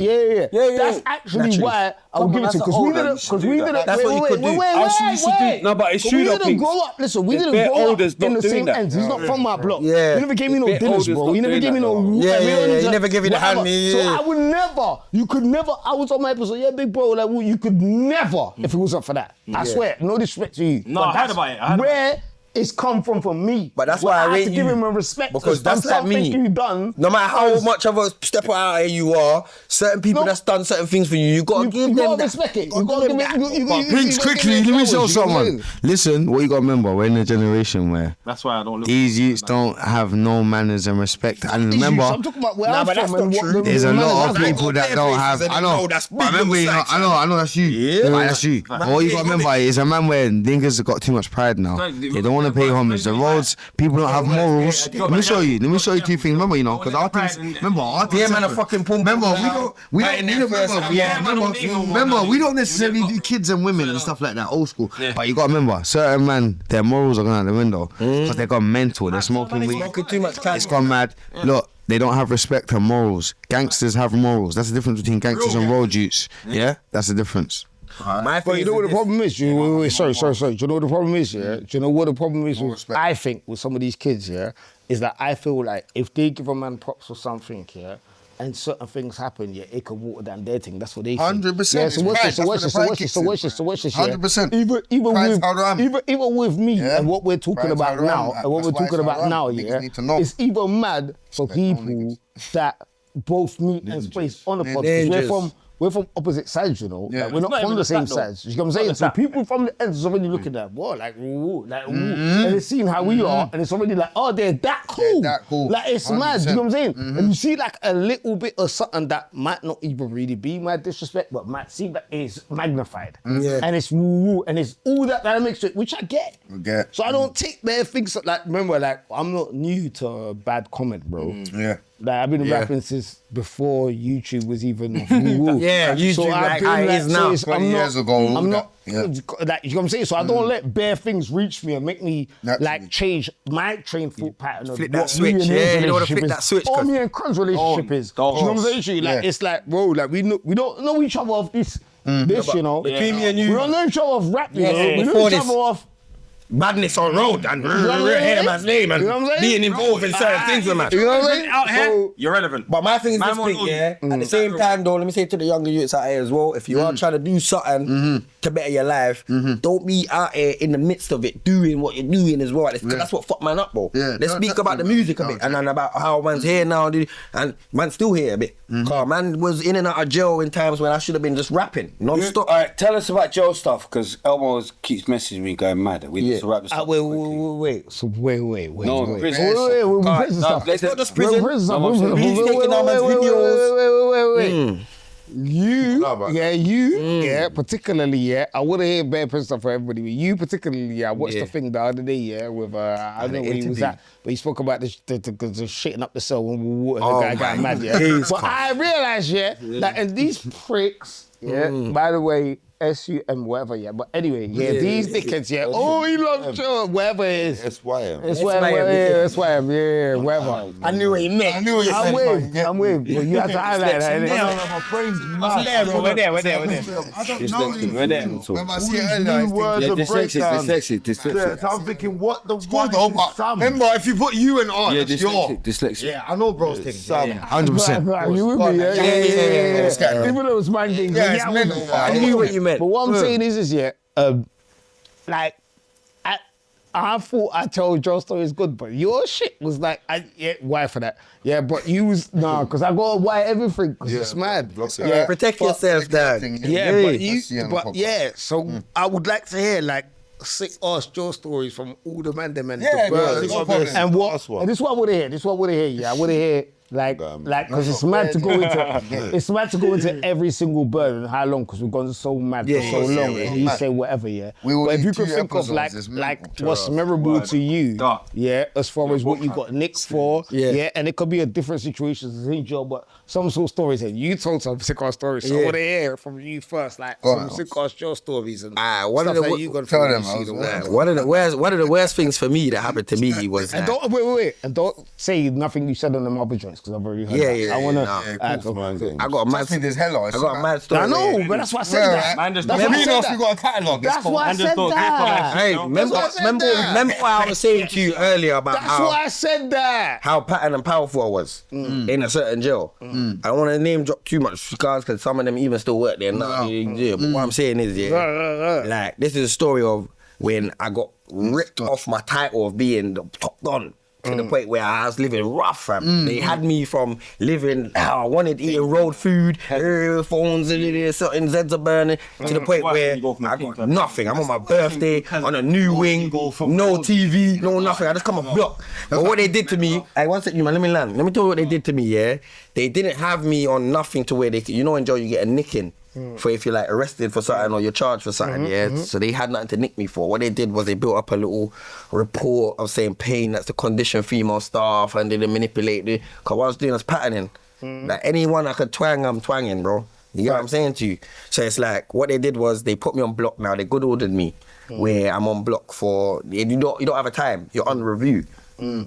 That's actually why I would give it to because we didn't. That's what you could do. Wait. No, but it's true We though, didn't Pinks. grow up. Listen, we There's didn't bare grow up olders in not the doing same that. ends. He's not from my block. Yeah. He never gave me no Bare dinners, olders bro. not He never doing gave me that, no. though. He never gave you the hand, So I would never. You could never. I was on my episode. Big bro. Like you could never if it wasn't for that. I swear. No disrespect to you. No, I heard about it. Where it's come from me. But that's why I have rate to give you. him a respect Because that's like me. You done. No matter how much of a stepper out here you are, certain people that's done certain things for you, you gotta give them that. Respect it. You gotta give it. But Prince, quickly, let me show someone. Listen, what you gotta remember, we're in a generation where That's why I don't look. these youths don't have no manners and respect. And remember, I'm talking about where I'm from and what there's a lot of Like, people that don't have. I know. that's But remember, I know that's you. Yeah, that's you. But what you gotta remember is a man where niggas have got too much pride now. They don't want to pay homage. The roads, people don't have morals. Let me show you two things. Remember, because artists. Remember, artists. Yeah, man, a fucking pump. Remember, we don't necessarily do kids and women and stuff like that, old school. But you gotta remember, certain man, their morals are going out the window because they got mental. They're smoking weed. Too much. It's gone mad. Look, they don't have respect and morals. Gangsters have morals. That's the difference between gangsters and road youths. Yeah, that's the difference. But you know what the problem is? Sorry. Do you know what the problem is? Yeah. Do you know what the problem is? I think with some of these kids, is that I feel like if they give a man props or something, and certain things happen, it could water down their thing. That's what they think. 100%. Yeah, so watch this. 100%. Even with me and what we're talking about now, it's even mad for people that both meet and space on the pod. We're from opposite sides, you know. Like, we're not from the same sides. You know what I'm saying? So people from the ends is already looking at, and they're seeing how we are, and it's already like, oh, they're that cool. Like, it's 100%. Mad. You know what I'm saying? And you see like a little bit of something that might not even really be my disrespect, but might seem that it's magnified. And it's and it's all that dynamics to it, which I get. So I don't take their things like, remember, like, I'm not new to a bad comment, bro. Like, I've been rapping since before YouTube was even YouTube so like how it is now. 20 years ago. I'm not like, you know what I'm saying? So I don't let bare things reach me and make me like change my train thought pattern of flip what that switch. me and his Yeah, you know what to relationship flip is, that switch. or me and Crun's relationship is. Do you know what I'm saying? Like, it's like, bro, like we don't know each other off this, you know. Between me and you, we don't know each other off rap, you know. We know before each other off badness on road and hear man's name and being involved in certain things with man. You know what I'm saying? Out here, you're relevant. But my thing is this thing, at the same time though, let me say to the younger youths out here as well, if you are trying to do something to better your life, don't be out here in the midst of it doing what you're doing as well. That's what fuck man up, bro. Let's speak about the music a bit and then about how man's here now and man's still here a bit. Cause man was in and out of jail in times when I should have been just rapping non-stop. Alright, tell us about jail stuff, because Elmo keeps messaging me going mad. We need to wrap this up. Wait. So wait. No, Prison stuff. Let's not just prison. He's taking our man's videos. You, particularly, I would have heard bad prison stuff for everybody, but you particularly, I watched the thing the other day, with, I don't know where he was at, but he spoke about the shitting up the cell when the guy got mad, But I realized, that in these pricks, by the way, SUM, whatever, but anyway, these dickheads, oh, he loves Joe, whatever it is. SYM, whatever. I knew what he meant. I'm with. Well, you have to highlight that. We're there. I don't know these. Remember, I see it earlier. I'm thinking, what the fuck? Remember, if you put you and on, it's your. Dyslexia. Yeah, I know bro's thing. 100%. You with me? Yeah. Even though it's my thing. I knew what you meant. But what I'm saying is, like, I thought I told your story is good, but your shit was like, why for that? Yeah, but you was, because I got to why everything, because it's mad. Yeah, protect yourself, Dad. So I would like to hear, like, sick ass Joe stories from all the man them and the no birds. problem. And this is what I want to hear. Yeah, I want to hear like, because it's mad to go into every single bird and how long, because we've gone so mad for so long. And you say whatever, but if you could think of like what's memorable to you, as far as what you got nicked for, and it could be a different situation as Joe, but some sort of stories. And you told some sick ass stories, so I want to hear from you first, like some sick ass Joe stories and one of the you got tell them. One of the worst things for me that happened to me was and wait, and don't say nothing you said on them other joints, because I've already heard that. I want to. I got a mad. There's hella. I got a mad story. I know, but that's why I said that. That's why I said that. You got a catalogue. That's why I said that. Hey, remember what I was saying to you earlier about why I said that. How pattern and powerful I was in a certain jail. I don't want to name drop too much because some of them even still work there now. But what I'm saying is, like, this is a story of when I got ripped off my title of being the top don. To the point where I was living rough, fam. They had me from living how I wanted, eating road food, phones, certain Zeds are burning, to the point where I got nothing. I'm on my birthday, on a new wing, no TV, no nothing. I just come a block. But what they did to me, one second, man, let me land. Let me tell you what they did to me, They didn't have me on nothing to where they could, in jail you get a nicking. For if you're like arrested for something or you're charged for something, So they had nothing to nick me for. What they did was they built up a little report of saying pain, that's the condition female staff, and they manipulate it. Cause what I was doing was patterning. Like anyone I could twang, I'm twanging, bro. You get what I'm saying to you? So it's like, what they did was they put me on block now. They good ordered me where I'm on block for, you don't have a time, you're on review.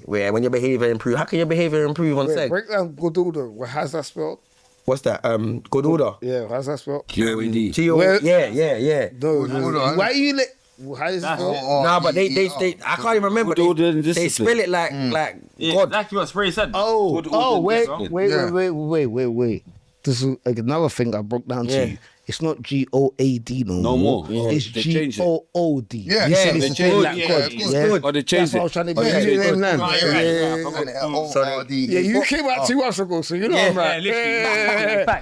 Where when your behavior improve, how can your behavior improve on sex? Break down good order. How's that spelled? What's that? Good order. Yeah, how's that spelled? G-O-E-D. Yeah. No, why you let? How is it spelled? Nah, but they I can't even remember. They spell it like God. Exactly what Spray said. Wait. This is like another thing I broke down to you. It's not G-O-A-D no more. It's G-O-O-D. Yeah, they changed that code. Or they changed it. That's what I was trying to get. Yeah, you came out 2 months ago, so you know I'm right.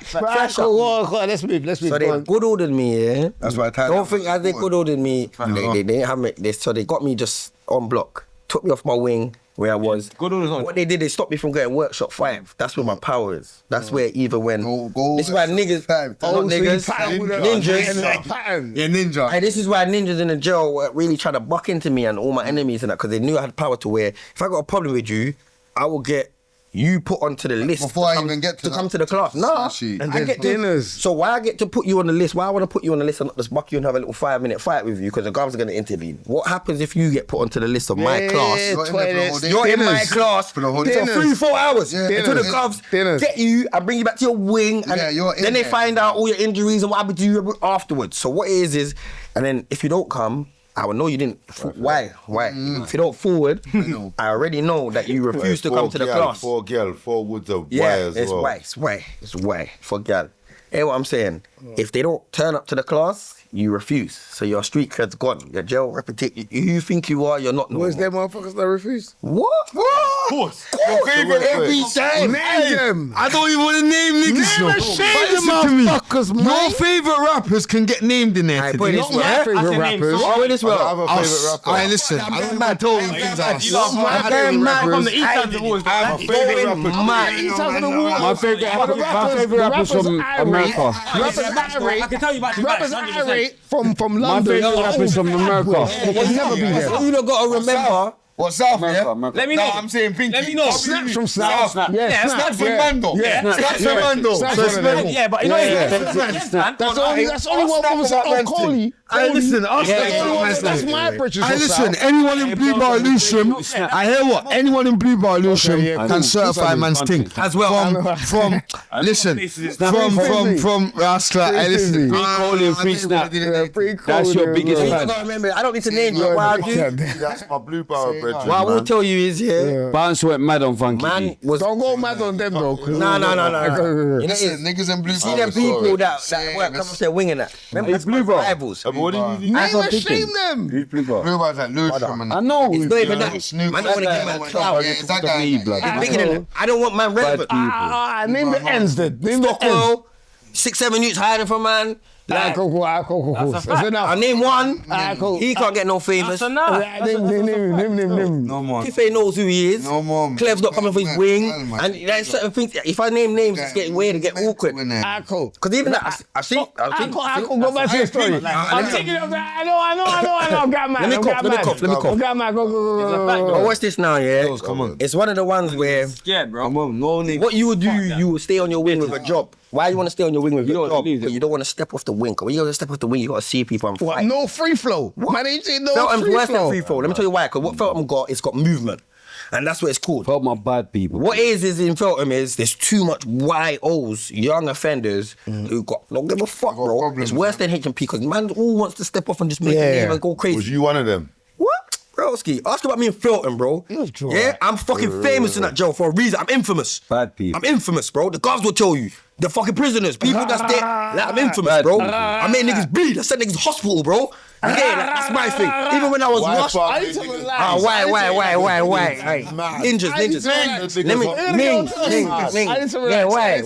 Let's move. So they good ordered me, That's why I don't think as they good ordered me, they didn't have me. So they got me just on block, took me off my wing. Where I was, what they did, they stopped me from getting workshop 5. That's where my power is. That's where either when this is why niggas, ninjas. Yeah, ninja. And this is why ninjas in the jail were really trying to buck into me and all my enemies and that, because they knew I had power to where if I got a problem with you, I will get you put onto the list before I even get to come to the class. No, and I get dinners. So why I get to put you on the list? Why I want to put you on the list and not just buck you and have a little 5-minute fight with you because the guards are going to intervene? What happens if you get put onto the list of my class? You're in my class for 3-4 hours until the guards get you and bring you back to your wing, and then they find out all your injuries and what happened to you afterwards. So what it is, and then if you don't come, I would know you didn't. Why? If you don't forward, I already know that you refuse to come to the class. 4 woods of why as well. It's why. For girl. Hear what I'm saying? If they don't turn up to the class, you refuse. So your street cred's gone. Your jail reputation. You think you are, you're not. Was there motherfuckers that refused? What? Of course. Your favorite every time. Name them. I don't even want to name niggas. Motherfuckers, your favorite rappers can get named in there. Not my favorite rappers. I have a favorite rapper. Alright, listen. I don't mind telling things out. My favorite rappers from America. I can tell you about the rappers from London. My favorite rappers from America. We'll never be there. You don't got to remember. What, South, America. Let me know. No, I'm saying Pinky. Let me know. Snaps from South. Yeah, Snaps from Mando. Snaps from Mando. Yeah, but you know that's only one from Coley. Listen, that's my bridges. Listen, anyone in Blue Bar Lucian, I hear what? Anyone in Blue Bar Lucian can certify man's thing. As well, from Rascal. Listen, Free Coley and Free Snap. That's your biggest fan. Remember, I don't need to name you. That's my Blue Bar brethren, What I will man. tell you is, Bounce went mad on Funky. man was. Don't go mad on them though. No. You know, Listen, niggas and blue. see them people that work come off their winging that. Remember, that's my rivals. What did you do? Name and shame them. Who's Blue Bar? Blue bars like Luther, man. I know. It's not even that. Snoop. Man, I want to get man clout. Yeah, it's that guy. It's bigger than that. I don't want man relevant. Name the ends then. Name the ends. Stockwell, 6-7 youths hiding from man. Like, Cool. I Enough. name one. Cool. He can't get no famous. Name. No more. Tiffany knows who he is. No more. Clev's not coming off his wing. Man. And there's certain things. If I name names, it's getting weird and get awkward. Cool. Because even that, I've seen. Go back to your story. I'm taking it up. I know. Got man. Let me cough. Got man. Go. But what's this now, yeah? Come on. It's one of the ones where Scared, bro. what you would do, you would stay on your wing with a job. Why you want to stay on your wing with your job? Because you don't want to step off the wing. Because when you want to step off the wing, you got to see people and What? fight. No free flow. Man, ain't saying no Felton's free worse than flow. free flow. Let me tell you why. Because what Felton got, it's got movement. And that's what it's called. Felt my bad people. What is in Feltham is there's too much YOs, young offenders, who don't give a fuck, bro. problems, It's worse than HMP because man all wants to step off and just make a name and go crazy. Was you one of them? What? Broski, ask about me in Feltham, bro. Yeah, I'm fucking famous in that jail for a reason. I'm infamous. Bad people. I'm infamous, bro. The guards will tell you. The fucking prisoners, people that's there, like I'm infamous, bro. I made niggas bleed. I sent niggas to hospital, bro. Yeah, like, that's my thing. Even when I was rushed. Why? Ninjas. Let me. Yeah, why?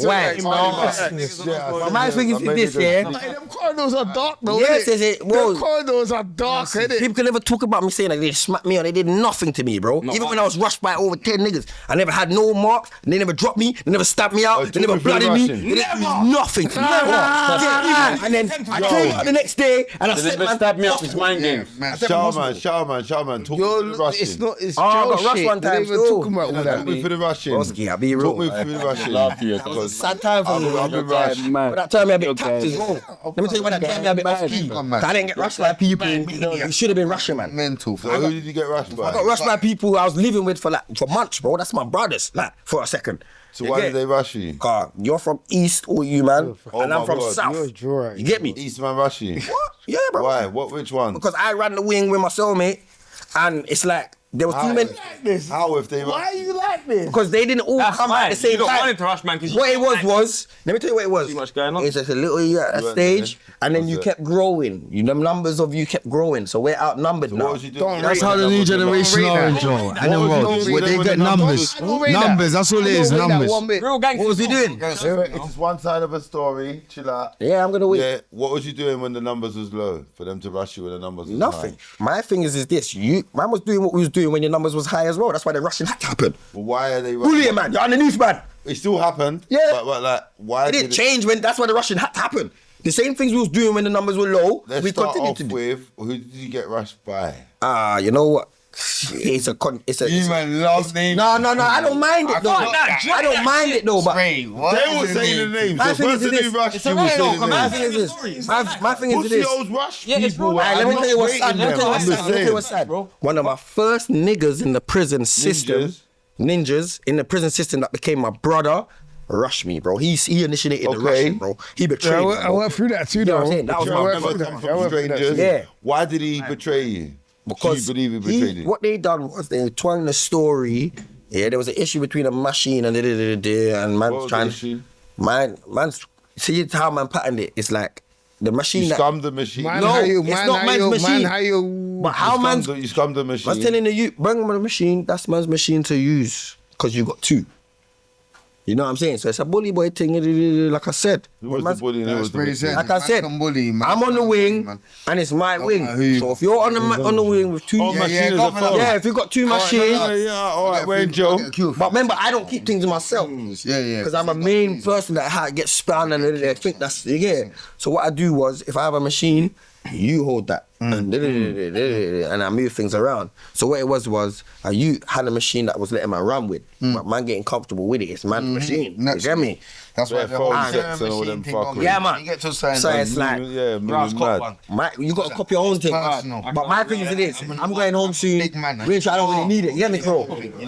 My thing is this, yeah. Them corridors are dark, though. Yes, is it? Them corridors are dark, innit? People can never talk about me saying like they smacked me or they did nothing to me, bro. Even when I was rushed by over 10 niggas, I never had no marks. They never dropped me. They never stabbed me out. They never blooded me. They didn't do nothing to me. And then I came out the next day and I said, man, stab me up. It's mind games. Showman. Talk me through the rushing. It's not. It's I jail got rushed shit. one time. They even talking about all Talk that. me through the rushing. Broski, I'll be real. Talk me through the rushing. That was a sad time for me. I've been rushed. But that turned me a bit tapped as well. Let me tell you why that turned me a bit off key. I didn't get rushed by people. You should have been rushing, man. Mental. So who did you get rushed by? I got rushed by people I was living with for months, bro. That's my brothers. Like for a second. So why did they rush you? God, you're from East, all you man, and I'm from God. South. You get me? Eastman rush you? What? Yeah, bro. Why? Which one? Because I ran the wing with my cellmate, and it's like there was too many. How if they Why are you like this? Because they didn't all come at the same You time. wanted to rush, man. What it was, let me tell you what it was. Too much going on. It's just a little a stage, and then you kept growing. The numbers of you kept growing, so we're outnumbered now. What was you doing? That's how the new generation are in Joe. And then what? They get numbers. Numbers, that's all it is, numbers. Real gang. What was he doing? It's one side of a story. Chill out. Yeah, I'm gonna win. Yeah. What was you doing when the numbers was low? For them to rush you when the numbers was Nothing. high? My thing is this: man was doing what we was doing when your numbers was high as well. That's why the rushing had to happen. But why are they rushing? Bullying, man. You're underneath, man. It still happened. Yeah. But like, why It didn't change when. That's why the rushing had to happen. The same things we was doing when the numbers were low. Let's we start continued off to do. with who did you get rushed by? You know what? It's a. You man love name. No. I don't mind it though. I don't mind it though. But They won't say the names. My The thing is person this. who rushed It's you a will right say though, the my names. thing is this. My thing is Pussy this. hoes rush Yeah, it's people. real. Alright, let me I'm tell you not what's sad. rating Let me them. tell you I'm what's just sad. Let me tell you what's saying. sad. One of my first niggas in the prison system, ninjas in the prison system that became my brother, rushed me, bro. He initiated the rushing, bro. He betrayed me. I went through that too, You know what though. I'm saying? That was I my went brother. through that. I went through that Strangers. too. Yeah. Why did he betray you? Because Do you believe he betrayed you? what they done was they twanged the story. Yeah, there was an issue between a machine and and What man's was trying. the issue? Man's see how man patterned it. It's like the machine. You that, scummed the machine. Man, No, how you, it's man, not how man's you, machine. Man, how you? but how man's You scummed the machine. man's telling you bring the machine. That's man's machine to use because you got two. You know what I'm saying? So it's a bully boy thing, like I said. Who was the bully and who was the victim? Like I said, I'm on the wing and it's my wing. So if you're on the wing with two, if you got two machines, Alright, when Joe. but remember, I don't keep things to myself. Because I'm a main person that gets spun and I think that's So what I do was, if I have a machine, you hold that and I move things around. So what it was you had a machine that was letting man run with, but man getting comfortable with it. It's man's machine. You get me? That's why the whole sets and all them fuckers. Yeah, man. You get to So it's like, Yeah, moving mad. you got to copy your own thing. Personal. But my thing is this: I'm going home soon. Big man. Which I don't really need it. You get me, bro?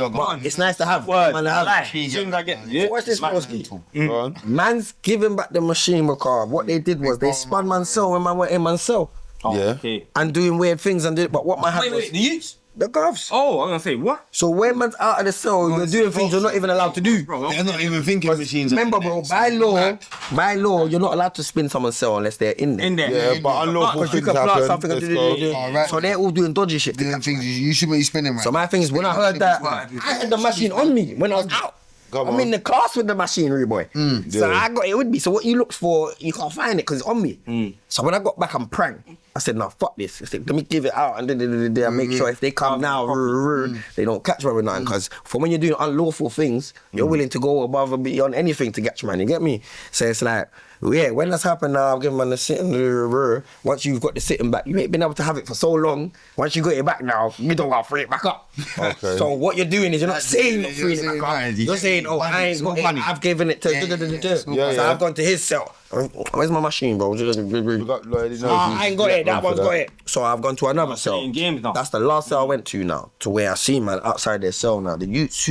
But it's nice to have. Man, to have. As soon as I get So what's this, Broski? Go on. Man's giving back the machine because what they did was they spun man's cell when man went in man's cell Yeah. Okay. and doing weird things and did. But what man had was The youths? The govs. Oh, I'm gonna say what? So when man's out of the cell, you're doing things you're not even allowed to do. They're not even thinking machines. Remember, bro, by law, you're not allowed to spin someone's cell unless they're in there. Yeah, but unlawful Because you things can plant happen. something and Let's do. go. Alright. So they're all doing dodgy shit. Doing things you should be spinning, right? So my thing is, when I heard that, I had the machine on me when I was out. I'm in the class with the machinery, boy. So I got it with me. So what you look for, you can't find it because it's on me. So when I got back, I'm pranked. I said, no, fuck this. I said, let me give it out and then make sure if they come now, they don't catch me with nothing. Because for when you're doing unlawful things, you're willing to go above and beyond anything to catch man. You get me? So it's like, yeah, when that's happened now, I'm giving man the sitting. Once you've got the sitting back, you ain't been able to have it for so long. Once you got it back now, you don't want to free it back up. Okay. So what you're doing is you're not saying not freeing it back up. You're saying, oh, I ain't got it. I've given it to. So I've gone to his cell. Where's my machine, bro? I ain't got it. That one's got it. So I've gone to another cell. That's the last cell I went to now. To where I see man outside their cell now. The youths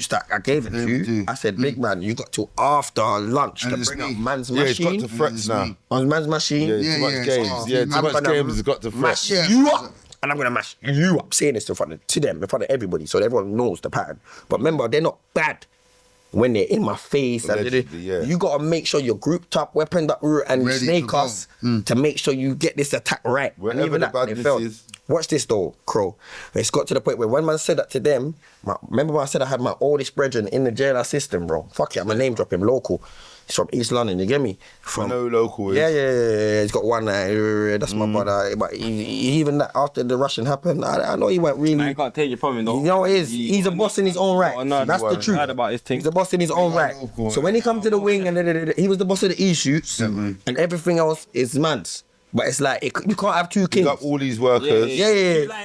that I gave it to, I said, big man, you got till after lunch to bring up man's machine. Yeah, it's got to threats now. On man's machine. Yeah, too much games. Yeah, too much games has got to threats. Mash you up. And I'm going to mash you up. Saying this to them, in front of everybody, so everyone knows the pattern. But remember, they're not bad when they're in my face. You got to make sure you're grouped up, weaponed up, and you snake us to make sure you get this attack right. Wherever and even the that, they badness failed. is. Watch this though, Crow. It's got to the point where when man said that to them, remember when I said I had my oldest brethren in the jailer system, bro? Fuck it, I'm a name drop him, local. He's from East London, you get me? I know who local is. Yeah. He's got one, that's my brother. But even that, after the Russian happened, I know he went really... I can't take your problem though. You know what it is? He's a boss in his own right. No, that's the truth. About his thing. He's a boss in his own right. So when he comes to the wing, and he was the boss of the E-shoots, and everything else is man's. But it's like, you can't have two kings. You got all these workers. Yeah.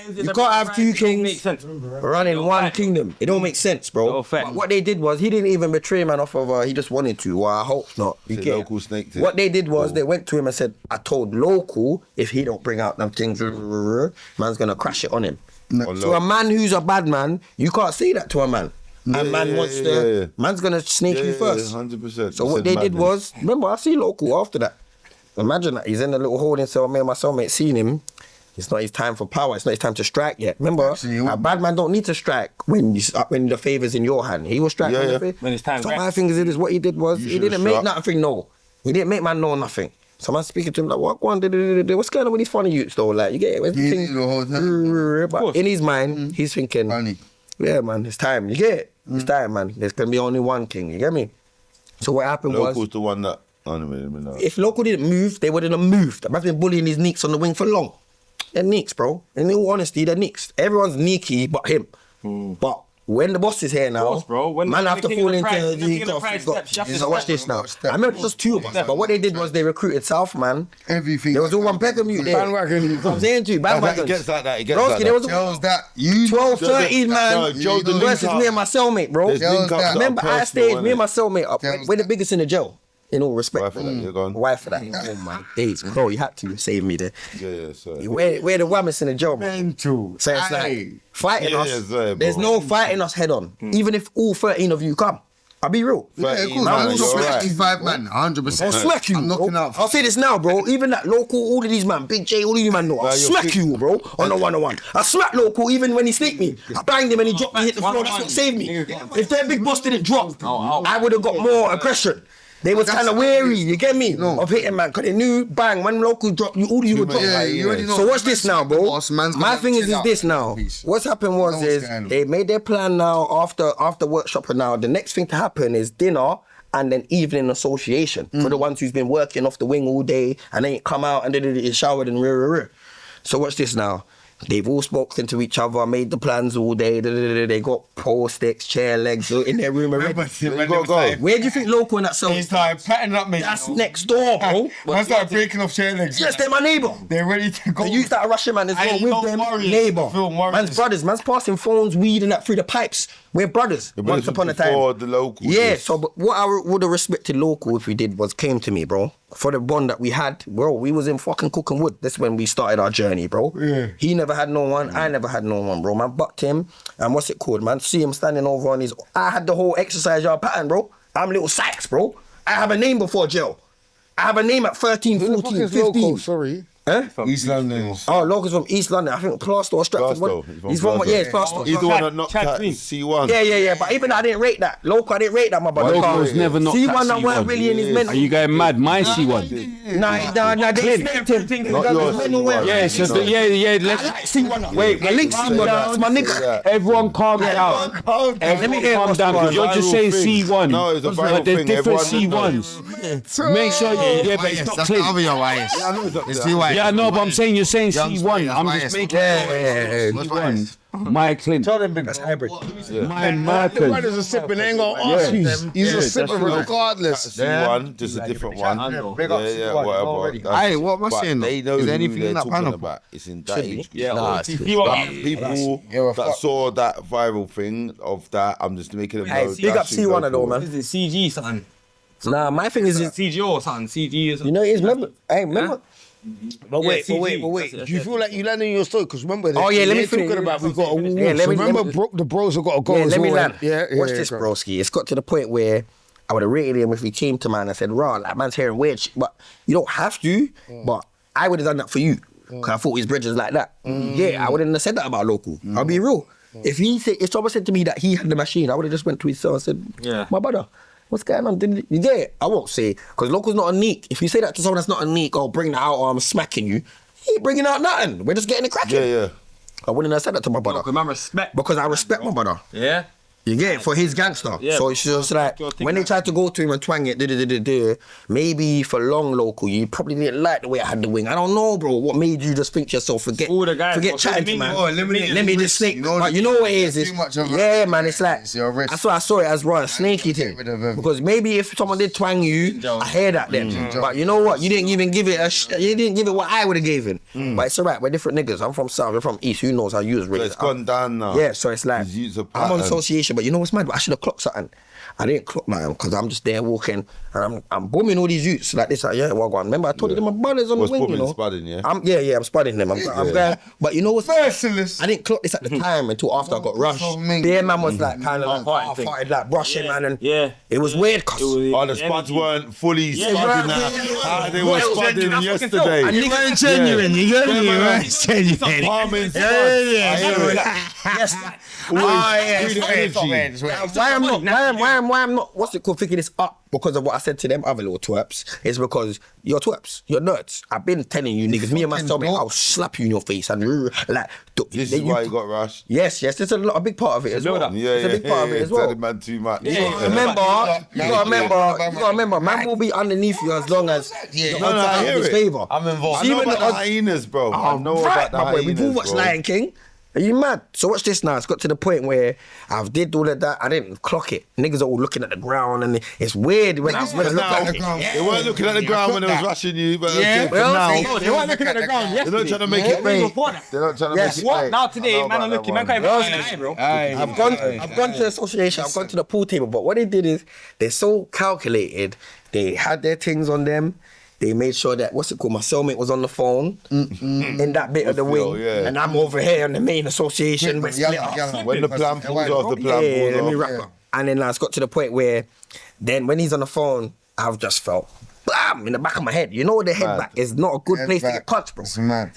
You can't have two kings running one kingdom. It don't make sense, bro. But what they did was, he didn't even betray man off of, he just wanted to. Well, I hope not. Local snake tip. What they did was, they went to him and said, I told local, if he don't bring out them things, man's gonna crash it on him. So a man who's a bad man, you can't say that to a man. And man wants to, man's gonna snake you first. 100%. So what they did was, remember, I see local after that. Imagine that, he's in the little holding cell, me and my cellmate seen him. It's not his time for power, it's not his time to strike yet. Remember, a bad man don't need to strike when the favor's in your hand. He will strike when it's time. So my thing is, what he did was, he didn't make nothing know. He didn't make man know nothing. So I'm speaking to him like, what's going on with these funny youths though? Like, you get it? Where's the thing? But in his mind, he's thinking, yeah man, it's time. You get it? It's time, man. There's gonna be only one king, you get me? So what happened Local's the one that... If local didn't move, they wouldn't have moved. I've been bullying his nicks on the wing for long. They're nicks, bro. In all honesty, they're nicks. Everyone's sneaky but him. But when the boss is here now, man have to fall into... Watch this now. I remember just two of us, but what they did was they recruited South, man. Everything. There was all one Peckermute there. Bandwagon. I'm saying to you, bandwagon. It gets like that, it gets like that. There was 12, 13, man. Versus me and my cellmate, bro. Remember, I stayed, me and my cellmate up. We're the biggest in the jail. In all respect. Why for that? You're gone. Why for that? Oh my days. Bro, you had to save me there. Yeah, sorry. We're the whammers in the job. Mental. So it's like, fighting us. There's no fighting us head on. Even if all 13 of you come. I'll be real. Yeah, of course. I will smack you 5 man, 100%. I'll smack you. I'm knocking out. I'll say this now, bro. Even that local, all of these man, Big J, all of you man know. I'll smack you, bro, on the 1-on-1. I smack local even when he snaked me. I banged him and he dropped me, hit the floor. That's what saved me. If their big boss didn't drop, I would have got more aggression. They was kind of wary, you get me, of hitting man, because they knew, bang, when local drop, all of you would drop. You already know. So watch this now, bro. My thing is this now. What's happened was they made their plan now after workshop, and now the next thing to happen is dinner and then evening association for the ones who's been working off the wing all day and ain't come out and they showered and So watch this now. They've all spoken to each other, made the plans all day. They got pole sticks, chair legs in their room already. Where do you think local in that cell? He's like patting up me. That's next door, bro. Man started breaking off chair legs. Yes, they're my neighbour. They're ready to go. The youth that are rushing, man, as well with them. Neighbour. Man's brothers. Man's passing phones, weed and that through the pipes. We're brothers. Once upon a time. The local. Yeah, so but what I would have respected local if we did was came to me, bro. For the bond that we had, bro, we was in fucking cooking wood. That's when we started our journey, bro. Yeah. He never had no one, I never had no one, bro. Man bucked him, and what's it called, man? See him standing over on his... I had the whole exercise yard pattern, bro. I'm little Sykes, bro. I have a name before jail. I have a name at 13, 14, 15. Local, sorry. East London. Oh, Locals from East London. I think Plaster or Stratford. He's from it's Plaster. He's the one that knocked out C1. Yeah. But even I didn't rate that. Local, I didn't rate that, my brother. Locals never knocked C1 that that weren't C1. really in his mental. Are you going mad? My C1. Nah, they snapped him. Not yours. Yeah, it's just yeah. Let's C1. wait. My link C1. That's my nigga. Everyone calm down. Everyone calm down because you're just saying C1. No, it's a viral but there's thing. different Everyone C1s. Make sure you but it's not clean. Yeah, no, but I'm saying you're saying C1. I'm just making C1. My Clint. Tell them big that's hybrid. My Martin. The brothers are sipping, they ain't gonna ask you. He's a sipper regardless. C1, just a different one. Yeah, whatever. Hey, what am I saying? They know Is who anything they're in that talking pineapple? about. It's in that age group. Nah, People that saw that viral thing of that, I'm just making them know. Big up C1 though, man. Is it CG something? Nah, my thing is CG or something. CG is. you know, it's remember. Hey, remember. But wait. CG. Do you feel like you landing your story? Because remember, Oh, yeah, let me they're finish. talking about we got a Yeah, let me- remember, let me- the bros have got to go Yeah, as let me well. land. Yeah, Watch this, go. broski. It's got to the point where I would have rated him if he came to man and said, "Raw, that man's hearing weird shit." But you don't have to. But I would have done that for you because I thought his bridges like that. Yeah, I wouldn't have said that about Local. I'll be real. If someone said to me that he had the machine, I would have just went to his cell and said, "My brother, what's going on?" Yeah, I won't say because Local's not a neek. If you say that to someone that's not a neek, "Oh, bring that out," or "I'm smacking you," he ain't bringing out nothing. We're just getting it cracking. Yeah. I wouldn't have said that to my brother. Because I respect my brother. Yeah. You get it? For his gangster. Yeah. So it's just like, when they tried to go to him and twang it, maybe for long Local, you probably didn't like the way I had the wing. I don't know, bro. What made you just think to yourself, forget chatting to man. Let me just snake. But you know what it is? Yeah, man, it's like, that's why I saw it as raw, a snaky thing. Because maybe if someone did twang you, I hear that then. But you know what? You didn't even give it you didn't give it what I would have given. But it's alright, we're different niggas. I'm from South, you're from East. Who knows how you was raised? It's gone down now. Yeah, so it's like, I'm on association, but you know what's mad? I should have clocked something. I didn't clock nothing because I'm just there walking and I'm booming all these youths like this. Like, yeah, well, go on. Remember, I told you my brothers on the wing, you know. Spudding, yeah? I'm spudding them. I'm going. But you know what's merciless? I didn't clock this at the time until after I got rushed. Their man was like kind of half-hearted, like brushing, man, and it was weird because the spuds weren't fully spudding now. They were spudding yesterday. And you weren't genuine, you got me, right? Genuine. Palming spuds. Yes. Why I'm not, what's it called, picking this up because of what I said to them other little twerps is because you're twerps, you're nerds. I've been telling you niggas, me and my cellmate, I'll slap you in your face and like. This is why you got rushed. Yes, there's a big part of it as well. It's a big part of it as well. Tell the man too much. You gotta remember, man will be underneath you as long as you're I hear his it. favour. I'm involved. I know about the hyenas, bro. I know about the hyenas, we've all watched bro. Lion King. Are you mad? So watch this now. It's got to the point where I've did all of that. I didn't clock it. Niggas are all looking at the ground and it's weird when I look at the ground. They weren't looking at the ground when they was rushing you, but now they weren't looking at the ground. They're not trying to make it rain. They're not trying to make it rain. Now today, man, I'm looking. Man, can't even lie, bro. I've gone to the association. I've gone to the pool table. But what they did is they're so calculated. They had their things on them. They made sure that, what's it called, my cellmate was on the phone in that bit of the wing. And I'm over here in the main association. When the plan pulls off, the plan let me pulls wrap off. up. And then it's got to the point where then when he's on the phone, I've just felt bam in the back of my head. You know the head back is not a good place to get punched, bro.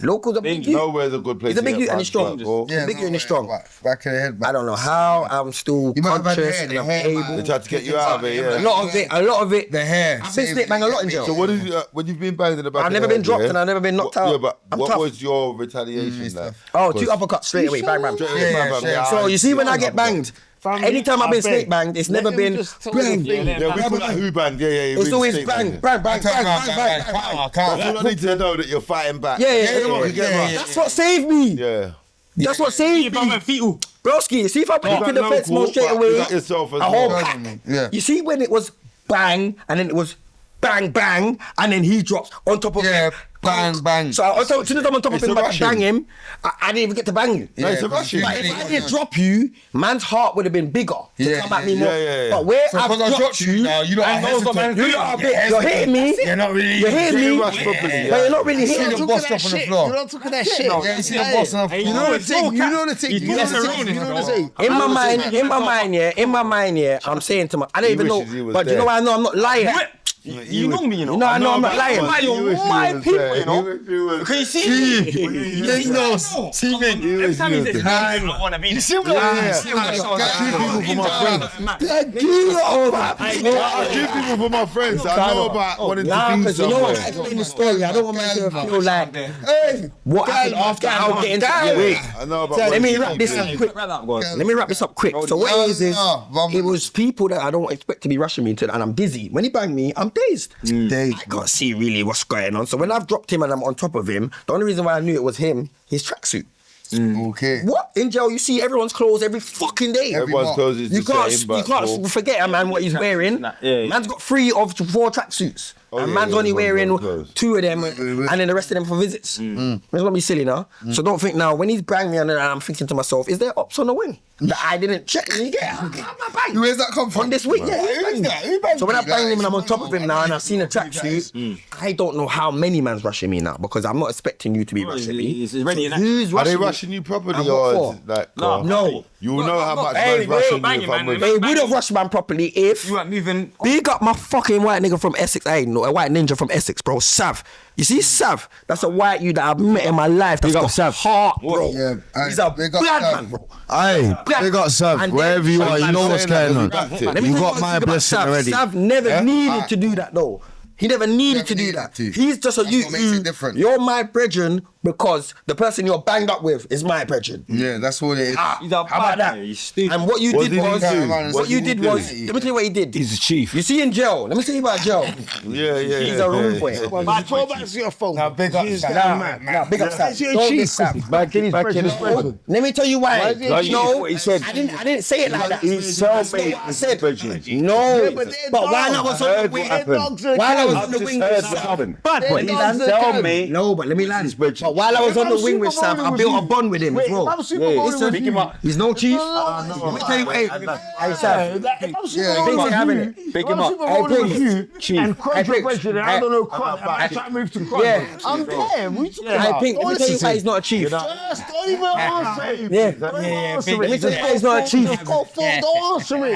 Locals are big. Nowhere's a good place. He's a big to youth get and he's strong. punched, Big youth and he's strong. Back of the head. I don't know how I'm still conscious and I'm able. They tried to get you out of it, yeah. A lot of it. The hair. I've been snake banged a lot in jail. So what is when you've been banged in the back? I've never been dropped and I've never been knocked out. Yeah, but I'm what tough. was your retaliation like? Oh, 2 uppercuts straight away, bang, bang. So you see when I get banged, anytime I've been snake banged, it's never been bang. Yeah, we call that who bang. Yeah. It's always bang, bang, bang, bang, bang. That's all I need to know that you're fighting back. Yeah. That's what saved me. Yeah. That's what saved me. Broski, see if I put in the fence more straight away. You got yourself as A whole well. pack. You see when it was bang and then it was bang, bang, and then he drops on top of bang, bang. So as soon as I'm on top of him, I bang him. I didn't even get to bang you. No, it's a rushing. But if I didn't drop you, man's heart would have been bigger to come at me more. But where I've dropped you, you're hitting me. You're not really. You're hitting me, but you're not really hitting the boss drop on the floor. You're not talking that shit. You see the boss on the floor. You know the thing. In my mind, I'm saying to my, I don't even know, but you know why I know I'm not lying. You know me, you know. No, I know I'm not lying. Man, you're my people, you know. Can you see me? Every time he says, I want to be there. people for my friends. I give people for my friends. I know about wanting to be because you know what? somewhere. I explain the story. I don't want man to feel like, hey, what happened after I'll get into I know about let me wanting wrap to this be up quick. Let me wrap this up quick. So what it is it was people that I don't expect to be rushing me into, and I'm dizzy. When he banged me, I'm dazed. I can't see really what's going on. So when I've dropped him and I'm on top of him, the only reason why I knew it was him, his tracksuit. Okay. What? In jail, you see everyone's clothes every fucking day. Everyone's clothes is You the can't, same, but you can't forget a man what he's wearing. Man's got 3 of 4 tracksuits. And man's only wearing 2 of them and then the rest of them for visits. It's gonna be silly now. So don't think now, when he's banging me and I'm thinking to myself, is there ops on the wing? That I didn't check. And you get Where's that come from? this week, yeah. Who's that? Who banged So when I you? bang him and I'm on top of him now and I've seen a tracksuit, I don't know how many man's rushing me now because I'm not expecting you to be rushing me. It's ready in that. Who's Are they rushing me? rushing you properly And what or for? like? No. You will know how much Hey, man's rushing bang you it, if I'm man. with. They would have rushed man properly if You weren't moving. big up my fucking white nigga from Essex. I know a white ninja from Essex, bro. Sav. You see Sav? That's a white you that I've met in my life. That's got Sav. heart, bro. Yeah, He's a big up bad Sav. man, bro. Aye, big up Sav. And Wherever then- you are, you know what's going on. Let me You tell you got one my thing about blessing Sav. already. Sav never needed to do that though. He never needed to do that. He's just a That's you. what makes it different. You're my brethren because the person you're banged up with is my brethren. Yeah, that's what it is. He's a How about bad that? man. He's stupid. And what you What did did he was, do? what What you did he did do? was, let me tell you what he did. He's the chief. You see in jail, let me tell you about jail. Yeah. He's a rude boy. But throw back to your phone. Now, big up He's Sav. that man. Nah, big up Sav. That's your Don't chief. diss Sav. Back in his President. Let me tell you why. Why is he a chief? No, What he said. I didn't say it like that. His That's not cellmate what I is said. brethren. No, but they're but while I dogs. was on the wing, while I was on the wing with Sav, Bad boy. let me land. Cellmate. No, but let me land. But while I was on the wing with Sav, I built a bond with him as well. Listen, he's no chief. Let me tell you, hey, Sav, Big him up. Chief. And crush your president. I don't know. I try to move to crunch. Yeah. I'm there. We talking I about. think, let me tell you why he's not a chief. Just don't even answer it. Yeah. Don't answer it. Let me tell you why he's not a chief. Don't answer it.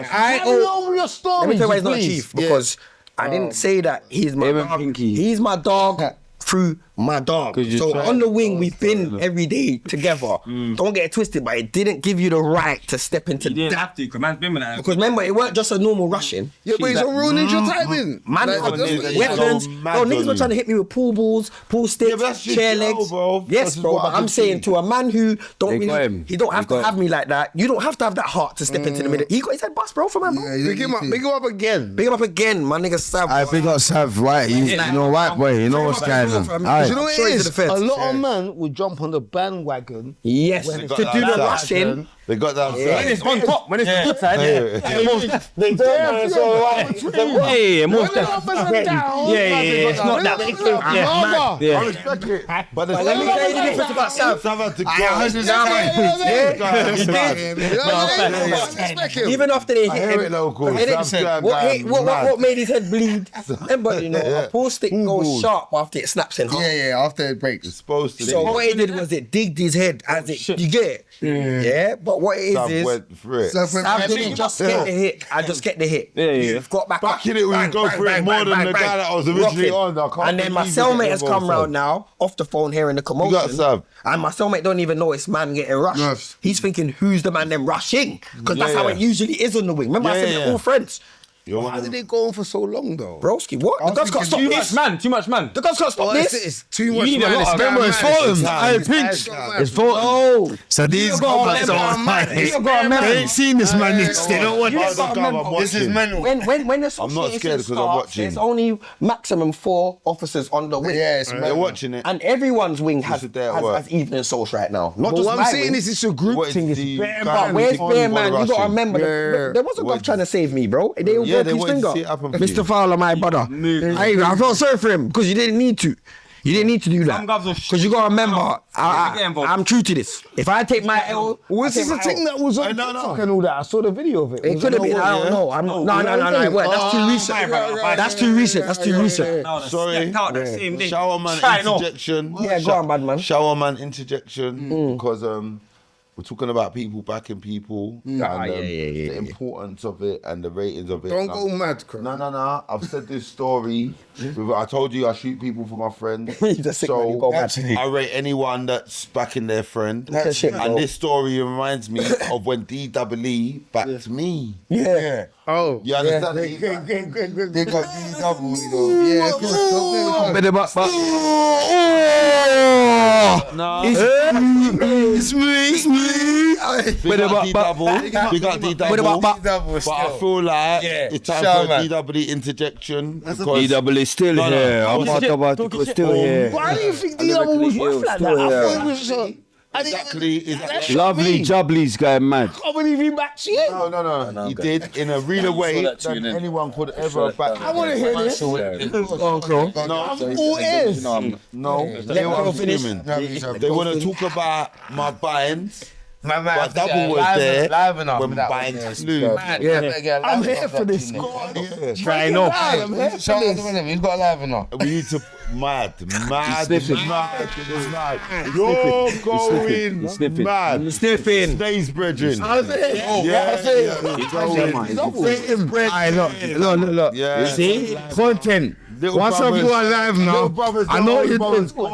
Carry on with your story. Let me tell you why he's not a please. chief because I didn't say that he's my dog. He's my dog through my dog. So on the wing, we've been every day together. Don't get it twisted, but it didn't give you the right to step into You didn't that. have to, because man's been with that. Because remember, it weren't just a normal rushing. Yeah, but it's a real ninja timing. Man, Like, that's what it is. weapons. Bro, niggas were trying to hit me with pool balls, pool sticks, but that's just chair jail, legs. bro. Yes, This is bro, what but I I'm can saying see. to a man who don't They really, got him. he don't have They to got have me like that. You don't have to have that heart to step into the middle. He got his head bust, bro, for man, bro. Yeah, Big him up. Big him up again. Big him up again, my nigga Sav. I big up Sav, white. You know, white boy. You know what's going on. Aye. You know what Sorry it to is? the feds. A lot of men would jump on the bandwagon. Yes, When to it's do got the that rushing. They got that. When it's on top, when it's the good side, They turn it's all right. yeah, more Women up and down. it's not that. I respect it. But Let me tell you the difference about Sav. Sav had to go. Even after they I hit hear him, it local. I didn't- Sav's going what, down what mad. made his head bleed? Remember, you know, a pool stick goes sharp after it snaps in half. Yeah, after it breaks. It's supposed to So be. what it did was it digged his head as it, you get it? Yeah, but what it Sav is went through it. Sav didn't just get the hit, I just get the hit. You've got back up. in it when you go through it more than the guy that was originally on. I can't And then my believe you cellmate get has involved, come Sav. round now, off the phone hearing the commotion. got Sav. And my cellmate don't even know it's man getting rushed. Yes. He's thinking, who's the man them rushing? Because that's how it usually is on the wing. Remember I said they're all friends. Why did they go on for so long though? Broski, what? The guns can't stop this. Too much man. The guns can't stop this. It's too much. You need a lot of Remember, it's Fulham. I think it's Fulham. So these guys they ain't seen this man. They don't want This is mental. When the I'm not scared because I'm starts, watching. there's only maximum 4 officers on the wing. Yeah, it's They're mental. watching it. And everyone's wing has a day at work. evening source right now. Not But just what my I'm saying wing. is it's a group What is thing. It's the bare guy- But man. where's Only Bear one Man? You gotta rushing. remember, there was a guy trying to save me, bro. They all broke they his wanted to finger. see it happen for Mr. you. Fowler, my brother. I felt sorry for him because you didn't need to. You didn't need to do that. Some guys will Because you gotta remember, get involved. I'm true to this. If I take my L, Was this a thing that was on TikTok and all that? I saw the video of it. it could have been. I don't know. I'm not. No. It weren't. That's too recent. That's too recent. That's too recent. Sorry. Shower man Try, no. interjection. Yeah, go on, bad man. Shower man interjection because We're talking about people backing people and the importance of it and the ratings of it. Don't go mad, Chris. No. I've said this story. I told you I shoot people for my friends. So I rate anyone that's backing their friend. And this story reminds me of when DWE backed me. Yeah. Oh. You understand? They got double, you know. Yeah, of course. No. It's me. Big up D-Double. But I feel like it's time for a DWE interjection. DWE is still here. I'm not about to go still here. Why do you think D-Double was rough like that? I thought it was Exactly. Lovely jubblies going mad. I can't believe he backed you. No. He did in a realer way than anyone could ever back. I want to hear this. No, I'm all ears. No, they were screaming. They want to talk about my binds. But Double was there when binds flew. I'm here for this. Trying off. He's got liven up. We need to mad. You're going mad. Sniffing. Stays brethren. Look. Yeah. See? Content. Once I go live now, I know you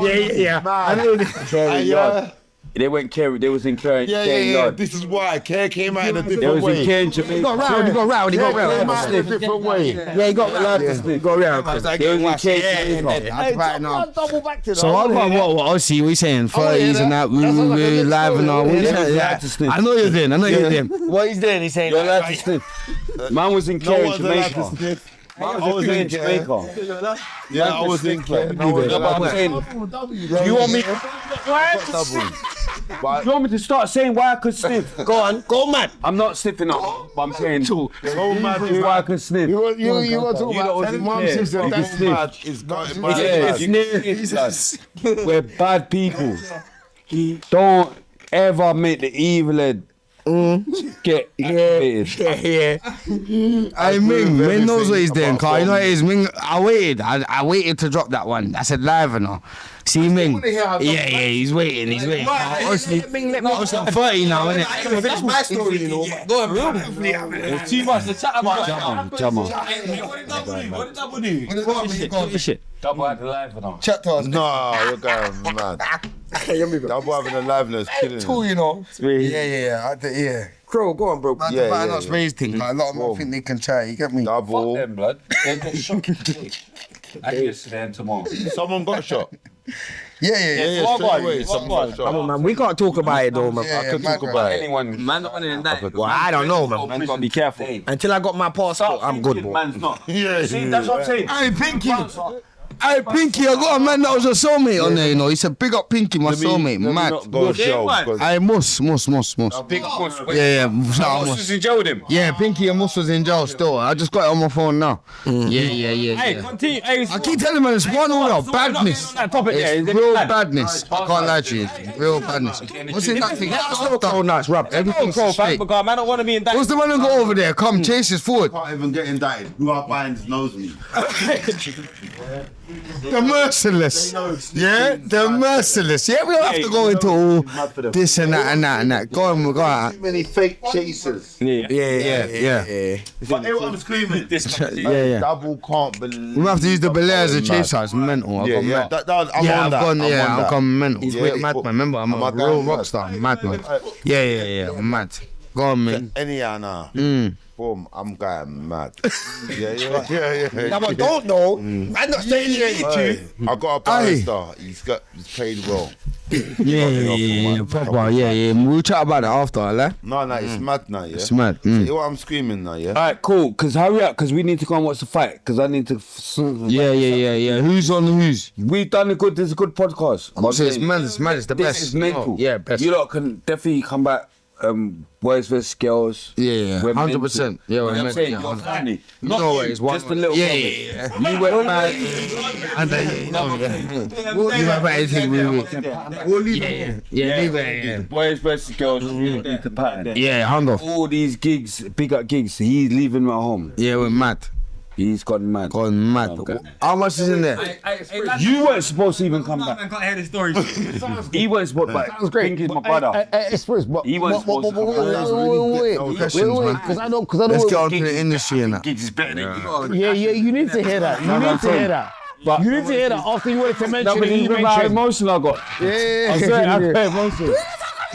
did. Yeah. I know you. They went Kerry. They was in Kerry. Yeah. This is why Kerry came out in a different way. They was in Kerry in Jamaica. He got round. Came out in a different way. Yeah, he got round. He got round. They was in Kerry. Double back to So what? Obviously, we saying 30s and that. We live and all. I know you're doing. What he's doing, he's saying. You're allowed to sniff. Man was in Kerry, Jamaica. I was in Jamaica. Yeah, I was in Kerry. You want me? But You want me to start saying why I could sniff? Go on, go mad. I'm not sniffing up, but I'm saying so mad is why I could sniff. You want to talk about mum, sister, That's mad. It's mad. We're bad people. Don't ever make the evil head get activated. I Ming knows what he's doing, Carl. You know what it is, Ming. I waited to drop that one. I said live and all. See Ming? Yeah, he's waiting. Honestly, I'm 30 now, innit? That's my story, you know. Go on, bro. There's too much to chat about. Jam on. What did Double do? Double had the live and all. Chat to us. No, you're going mad. Double having a liveness killing Two, you know. Yeah. Crow, go on, bro. That's the not raised thing. Like, a lot of them think they can chat. You get me? Double. Fuck them, blood. They get shot. I can see them tomorrow. Someone got shot. Yeah. Straight away, someone got shot. Come on, man. We can't talk about it, though, man. I could talk about it. Anyone. Man, not in that. Well, I don't know, man. Man, gotta be careful. Until I got my passport, I'm good, bro. Man's not. Yeah. See, that's what I'm saying. Hey, Pinky. Hey, Pinky, I got a man that was a soulmate on there, you know. He said, big up Pinky, my soulmate. Mad. I must. Big up Mus. Yeah. Mus was in jail with him. Yeah, Pinky and Mus was in jail still. I just got it on my phone now. Yeah. Hey, continue. I keep telling man, it's one all out. Badness. It's real badness. I can't lie to you. Real badness. What's it that thing? Oh, nice, rap. Everything's straight. Because man, I don't want to be indicted. What's the one who go over there? Come, chase us forward. Can't even get indicted. Who are binds knows me. The merciless. Yeah, the merciless. Yeah, we don't have to go into all this and that. Go on. Too many fake chasers. Yeah. But I'm screaming. Yeah. Double can't believe. We have to use the belay as a chaser. It's mental. I'm gone mental. Yeah, Mad man. Remember, I'm a real rock star. I'm mad man. Yeah. I'm mad. Go on, man. Anyhow now. Boom, I'm going mad. Yeah. Now, I don't know. I'm not saying you. I got a barrister. He's paid well. Yeah. Proper. Yeah. We'll chat about it after, like. No, it's mad now, yeah? It's mad. You hear what I'm screaming now, yeah? Alright, cool. Because hurry up, because we need to go and watch the fight. Because I need to. Yeah. Who's on who's? We've done this is a good podcast. It's mad. It's the best. This is mental. Yeah, best. You lot can definitely come back. Boys versus girls. Yeah. 100%. Yeah, what I'm saying. You're family. Not no, you, it's one. just a little Yeah. You went mad. And we'll leave about anything. We'll leave it. Yeah, leave it. Boys versus girls. You need to pattern. Yeah, hand off. All these gigs, big up gigs. He's leaving them at home. Yeah, we're mad. He's gone mad. Gone mad. How much is in there? You weren't supposed to even come back. I can't hear the story. He weren't supposed to. Sounds great. Pink is my brother. Express, but He wasn't supposed to. wait, because I don't. Let's get on to the industry and that. Gigs is better than Yeah, you need to hear that. You need to hear that. But You need to hear that after you wanted to mention no, but it. you You remember how mentioned. emotional I got. Yeah. I swear, I got emotional.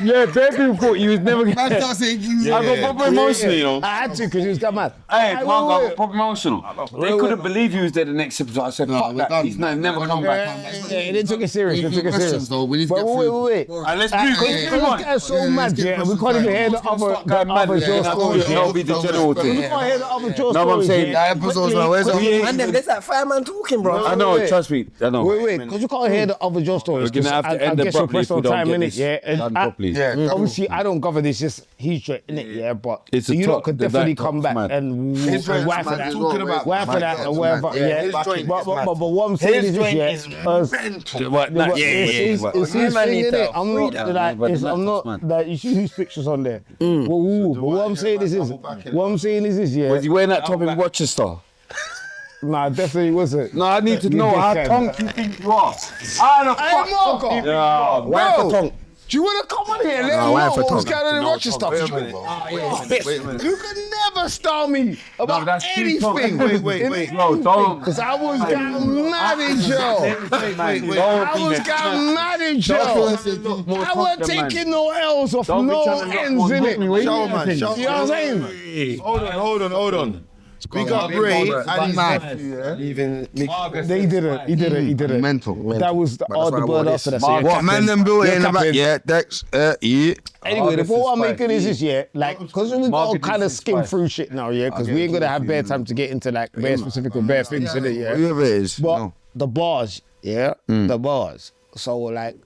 Yeah, bare people thought you was never gonna. Man start saying you. I got proper emotional, you know. I had to because he was that mad. Hey, Hey, man, I wait. got proper emotional. They couldn't believe you was there the next episode. I said, fuck that. He's never come back. Yeah, they took it serious. They took it serious. Though. We need to get Wait. Let's do it. This guy's so mad, yeah, and we can't even hear the other Joe stories. That'll be the general We thing. can't hear the other Joe No, but I'm stories. saying yeah. that episode's like, where's the And then there's that fireman talking, bro. I know, trust me. I know. Wait, because you can't hear the other Joe stories. We're gonna have to end I guess you're abruptly pressed if we on don't time, get innit? this Yeah, and done properly. Yeah, obviously I don't cover this, just he's straight in it, yeah. But It's a you top- lot could the definitely that come top's back mad. and His joint's why for mad that, as well, why for that, and whatever. Yeah, his joint but is mad. what I'm saying is this, yeah. It's his thing, innit? I'm not like, but the I'm laptop's not like, you see whose pictures on there. But what I'm saying is this, yeah. Was he wearing that top in Rochester? Nah, definitely wasn't. No, I need to know how tonk you think you are. How the Hey, Marco! Yeah, Why for tongue? Do you want to come on here and let me know what's going on in Rochester? You can never start me about anything. Wait. No, don't. Because I was getting mad in jail. I was getting mad in jail. I wasn't taking no L's off no ends in it. You know what I'm saying? Hold on. Big up Ray and mad. Even He didn't. Mental. That was the bird after that. So yeah, What captain. man them built Yeah, in the back? captain. Yeah, Dex. Yeah. Anyway, the this point is I'm fine. making is this, yeah, like, because we got to Marketing kind of is skim fine. through shit now, yeah, because we ain't going to have bare time to get into, like, bare specific or bare things in it, yeah. Whoever it is. But No. the bars, yeah, the bars. So, like,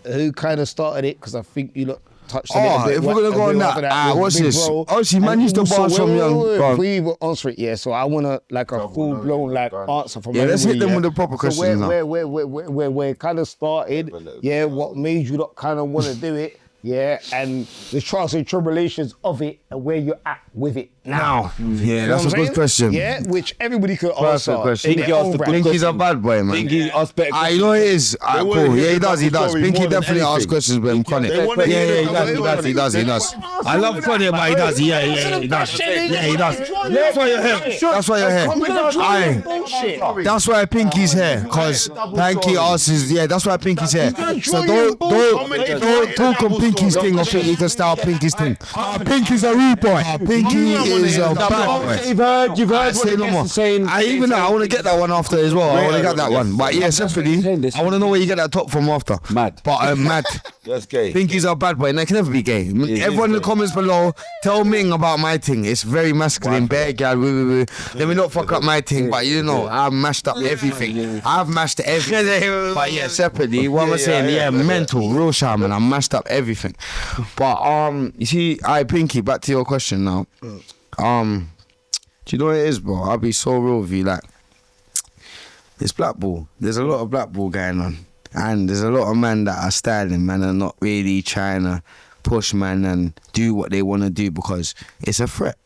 who kind of started it? Because I think you look touched on it a bit. If we're gonna go on that, what's this? Obviously, man used to bars from young. Go on. We were answer it, yeah. So I want to like a full blown like answer from Yeah, let's hit everybody, them with the proper questions now. Where it kind of started, yeah. What made you not kind of want to do it, yeah, and the trials and tribulations of it and where you're at with it now. Yeah, that's a good question. Yeah, which everybody could Perfect answer. question. in their own right. Think he's a bad boy, man. Think he asked better You know what it is? Cool. Yeah, he does. Pinky definitely asks questions, but I'm Connie. Yeah, he does. I love Connie, but he does. Yeah, he does. Yeah, he does. That's why you're here. That's why you're here. That's why Pinky's here, cause Pinky asks. Yeah, that's why Pinky's here. So don't talk on Pinky's thing or think you can style Pinky's thing. Pinky's a rude boy. Pinky is a bad boy. You've heard what the guest is saying. I want to get that one after as well. I want to get that one. But yeah, separately, I want to know where you get that top from after. Mad. But mad. That's gay. Pinky's a bad boy, and they can never be gay. Everyone in the comments below, tell Ming about my thing. It's very masculine, bare gal. Let me not fuck up my thing, but you know, I've mashed up everything. I've mashed everything. But yeah, separately, what am I saying? Yeah, mental, real shaman. I mashed up everything. But you see, Pinky, back to your question now. Do you know what it is, bro? I'll be so real with you. Like, it's blackball. There's a lot of blackball going on. And there's a lot of men that are styling, man, and not really trying to push, man, and do what they want to do because it's a threat.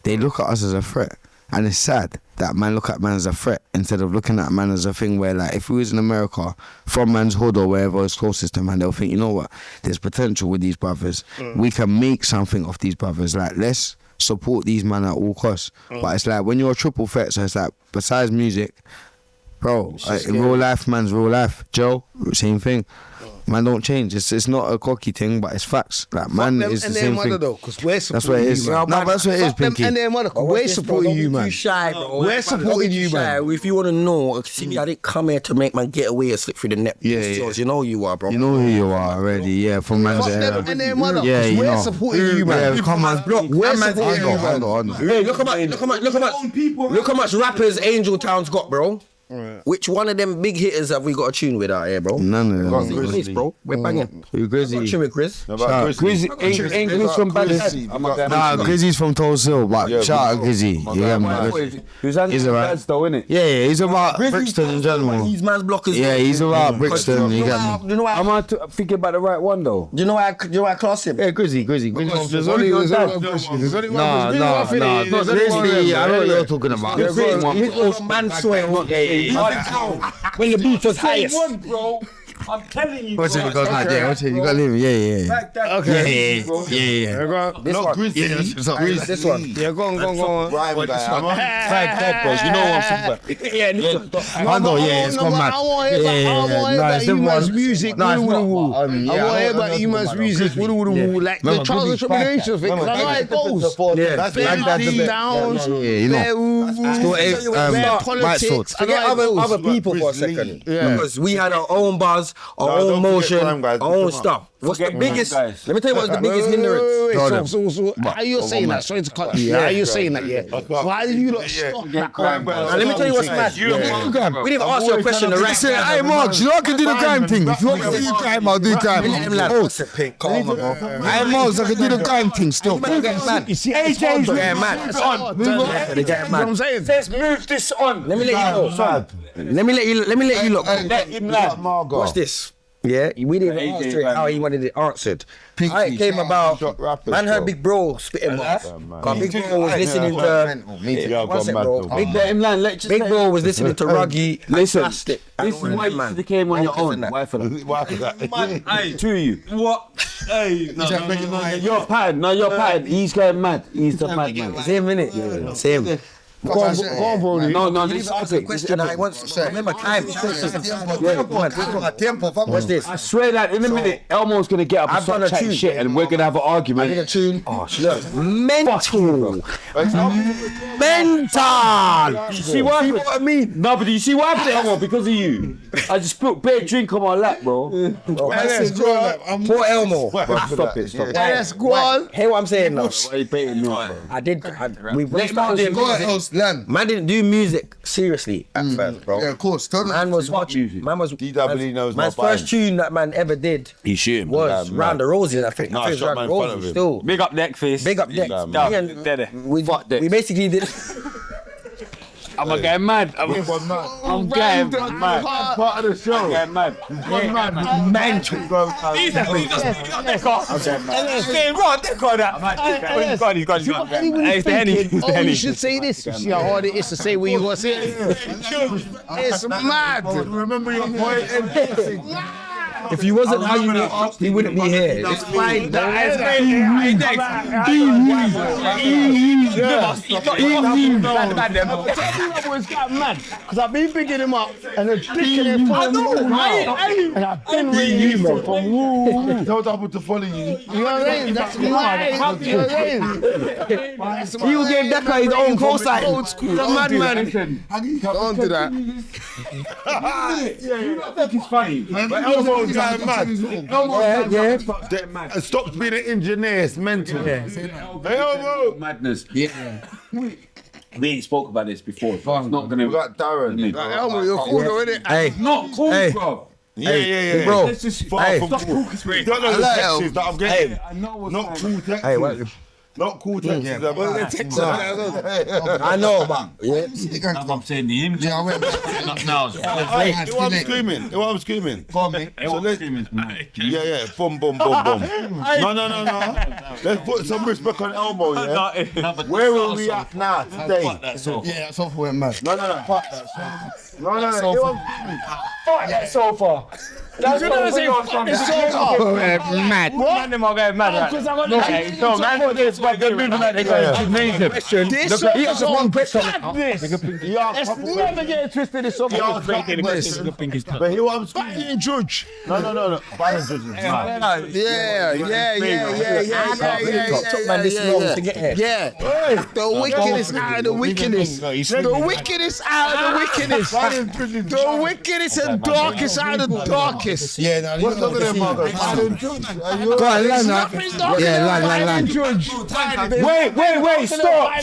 They look at us as a threat. And it's sad that man look at man as a threat instead of looking at man as a thing where, like, if we was in America, from man's hood or wherever is closest to man, they'll think, you know what, there's potential with these brothers. We can make something of these brothers. Like, let's support these men at all costs. But it's like, when you're a triple threat, so it's like, besides music, bro, in real life, man's real life. Joe, same thing. Man don't change. It's not a cocky thing, but it's facts. Like, man is the same thing. Because we're That's what it is. No, that's what it is, Pinky. And then mother, we're supporting you, man. Too shy, bro. We're supporting you, man. If you want to know, see, I didn't come here to make man get away or slip through the net. Yeah. You know who you are, bro. You know who you are already, yeah, from man's era. And then mother, Yeah, you we're know. supporting you, man. Yeah, come on, block. We're supporting you, man. Hey, look how much rappers Angel Town's got, bro. Which one of them big hitters have we got a tune with out here, bro? None of them. Grizzlies, bro. We're banging. Who Grizzly? Got a tune with Grizz. Grizzly ain't Grizz from Baghdad. Nah, Grizzly's from Tulsa Hill, but shout out Grizzly. Yeah, man. He's alright. though, innit? Yeah, he's about Brixton in general. He's man's blockers. Yeah, he's about Brixton. You get me? You know why? I'm not thinking about the right one though. You know why I class him? Yeah, Grizzly. There's only one Grizzly. Nah, not Grizzly. I know what you're talking about. Man soil. When the beat was highest. Bro, I'm telling you. What's it? It goes like that. What's it? You got to leave it. Yeah. Okay. Yeah. Not Grizzly. This one. Yeah, go on. Rhyme guy. Bro, you know what I'm talking about. I know, it's gone mad. I want to hear about Eman's music. I want to hear about Eman's music. Like the Trials and Tribulations thing. I know how it goes. Yeah, Downs. you know. Forget other people for a second. Because we had our own buzz, our own motion, our own stuff. What's the biggest? Let me tell you what's the biggest hindrance. So how you saying that? Sorry to cut you. How you saying that? Yeah. Why did you not stop that? Let me tell you what's mad. We didn't even ask you a question. Listen, hey Mark, you know I can do the grime thing. If you want me to do grime, I'll do grime. Hey Mark, I can do the grime thing still. You see, AJ's getting mad. They're getting mad. Let's move this on. Let me let you know. Let me let you look. Let him land. Watch this. Yeah, we didn't even answer it how he wanted it answered. How it came about, man heard Big Bro spitting off. Big Bro was listening to... Big Bro was listening to Ruggy and Plastic. This is why you came on your own. Why for that? Hey, two of you. What? Hey, your pattern. No, your pattern. He's going mad. He's the mad man. Same minute. Same. Go on, bro. No, this is a question. I want to remember time. What's this? I swear that in a minute, Elmo's gonna get up and start chatting shit, and we're gonna have an argument. I did a tune. Oh, shit. Mental. You see what I mean? No, but you see what happened, Elmo? Because of you, I just put bare drink on my lap, bro. Poor Elmo. Stop it. Let's go on. Hear what I'm saying now? Why are you baiting me up, bro? I did. We started doing music. Man didn't do music seriously at first, bro. Yeah, of course. Man was DW knows man's first tune that man ever did. He shooting was Round the Roses, I think. No, I shot man in front of him. Still. Big up Neckface. Big up Neck. We basically did. I'm getting mad. I'm getting mad. Part of the show. I'm getting mad. Mental. He's got Deco. He's got that. It's the Henny. Oh, you should say this. You see how hard it is to say what you want to say? It's mad. Remember your point and If you wasn't how you look, he wouldn't be here. It's fine. Because I've been picking him up and then picking him from Woo now. And I've been ringing you from Woo. Tell Double to follow you. You know what I mean? That's right. You know what I mean? He will give Deca his own cosign. Old school. The madman. Don't do that. I think it's funny. But Elmo's going mad. Yeah. Stop being an engineer. It's mental. Hey, Elmo. Madness. Yeah. We ain't spoke about this before. It's not gonna. We got Darren. Elmo, you're cool already. Hey. Not cool, bro. Yeah. Bro. Let's just Hey. don't know the texts that I'm getting. Not cool texts. Hey, what? Not cool texts. I know, man. Yeah. I'm saying the image. What I'm screaming. Go on, mate. So let's, yeah. Boom. No. Let's put some respect on Elmo, yeah? Where are we at now today? Yeah, that's all went mad. No. Fuck that sofa. That's what I'm saying. Mad. Man, them are going mad. No, man, this but they're moving like they go. This is one question. Let's never get it twisted. This song. But here what I'm screaming. Judge. No. Biden Judge is mad. Yeah. The wickedest out of the wickedest. The wickedest out of the wickedest. The wickedest and darkest out of the darkest. Yeah, no, What's up with them, mother? Go on, land that. Yeah, land. Wait, stop.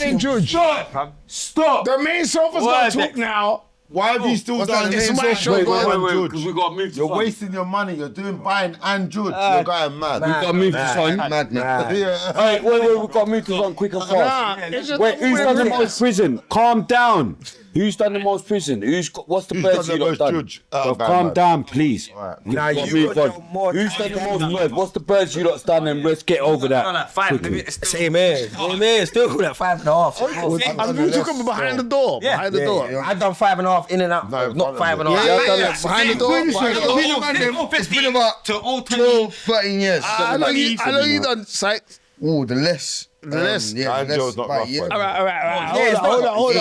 Stop. The main sofa's got to talk now. Why have you still done It's my show, Wait, Judge? because we got to move to You're Son. wasting your money. You're doing buying and Judge. You're going mad. We got to move to Son. Yeah. Hey, wait, we got to move to Son quick and fast. Wait, who's done the most prison? Calm down. Who's done the most prison? What's the birds done you the lot done? most judge? Bro, Okay, calm man. down, please. Now Got to you move got on. more Who's done the most birds? What's the birds you lot's done? And let's get over that. Like 5 minutes. Same here. Still cool at 5.5. I'm talking behind the door. Behind the door. I've done 5.5 in and out. Not 5.5. Yeah. Behind the door. Behind the door. It's been about to all 12, 13 years. I know you done, Sykes. Oh, the less. The less. Yeah, the Joe's less. not rough, All right. Yeah, Hold hold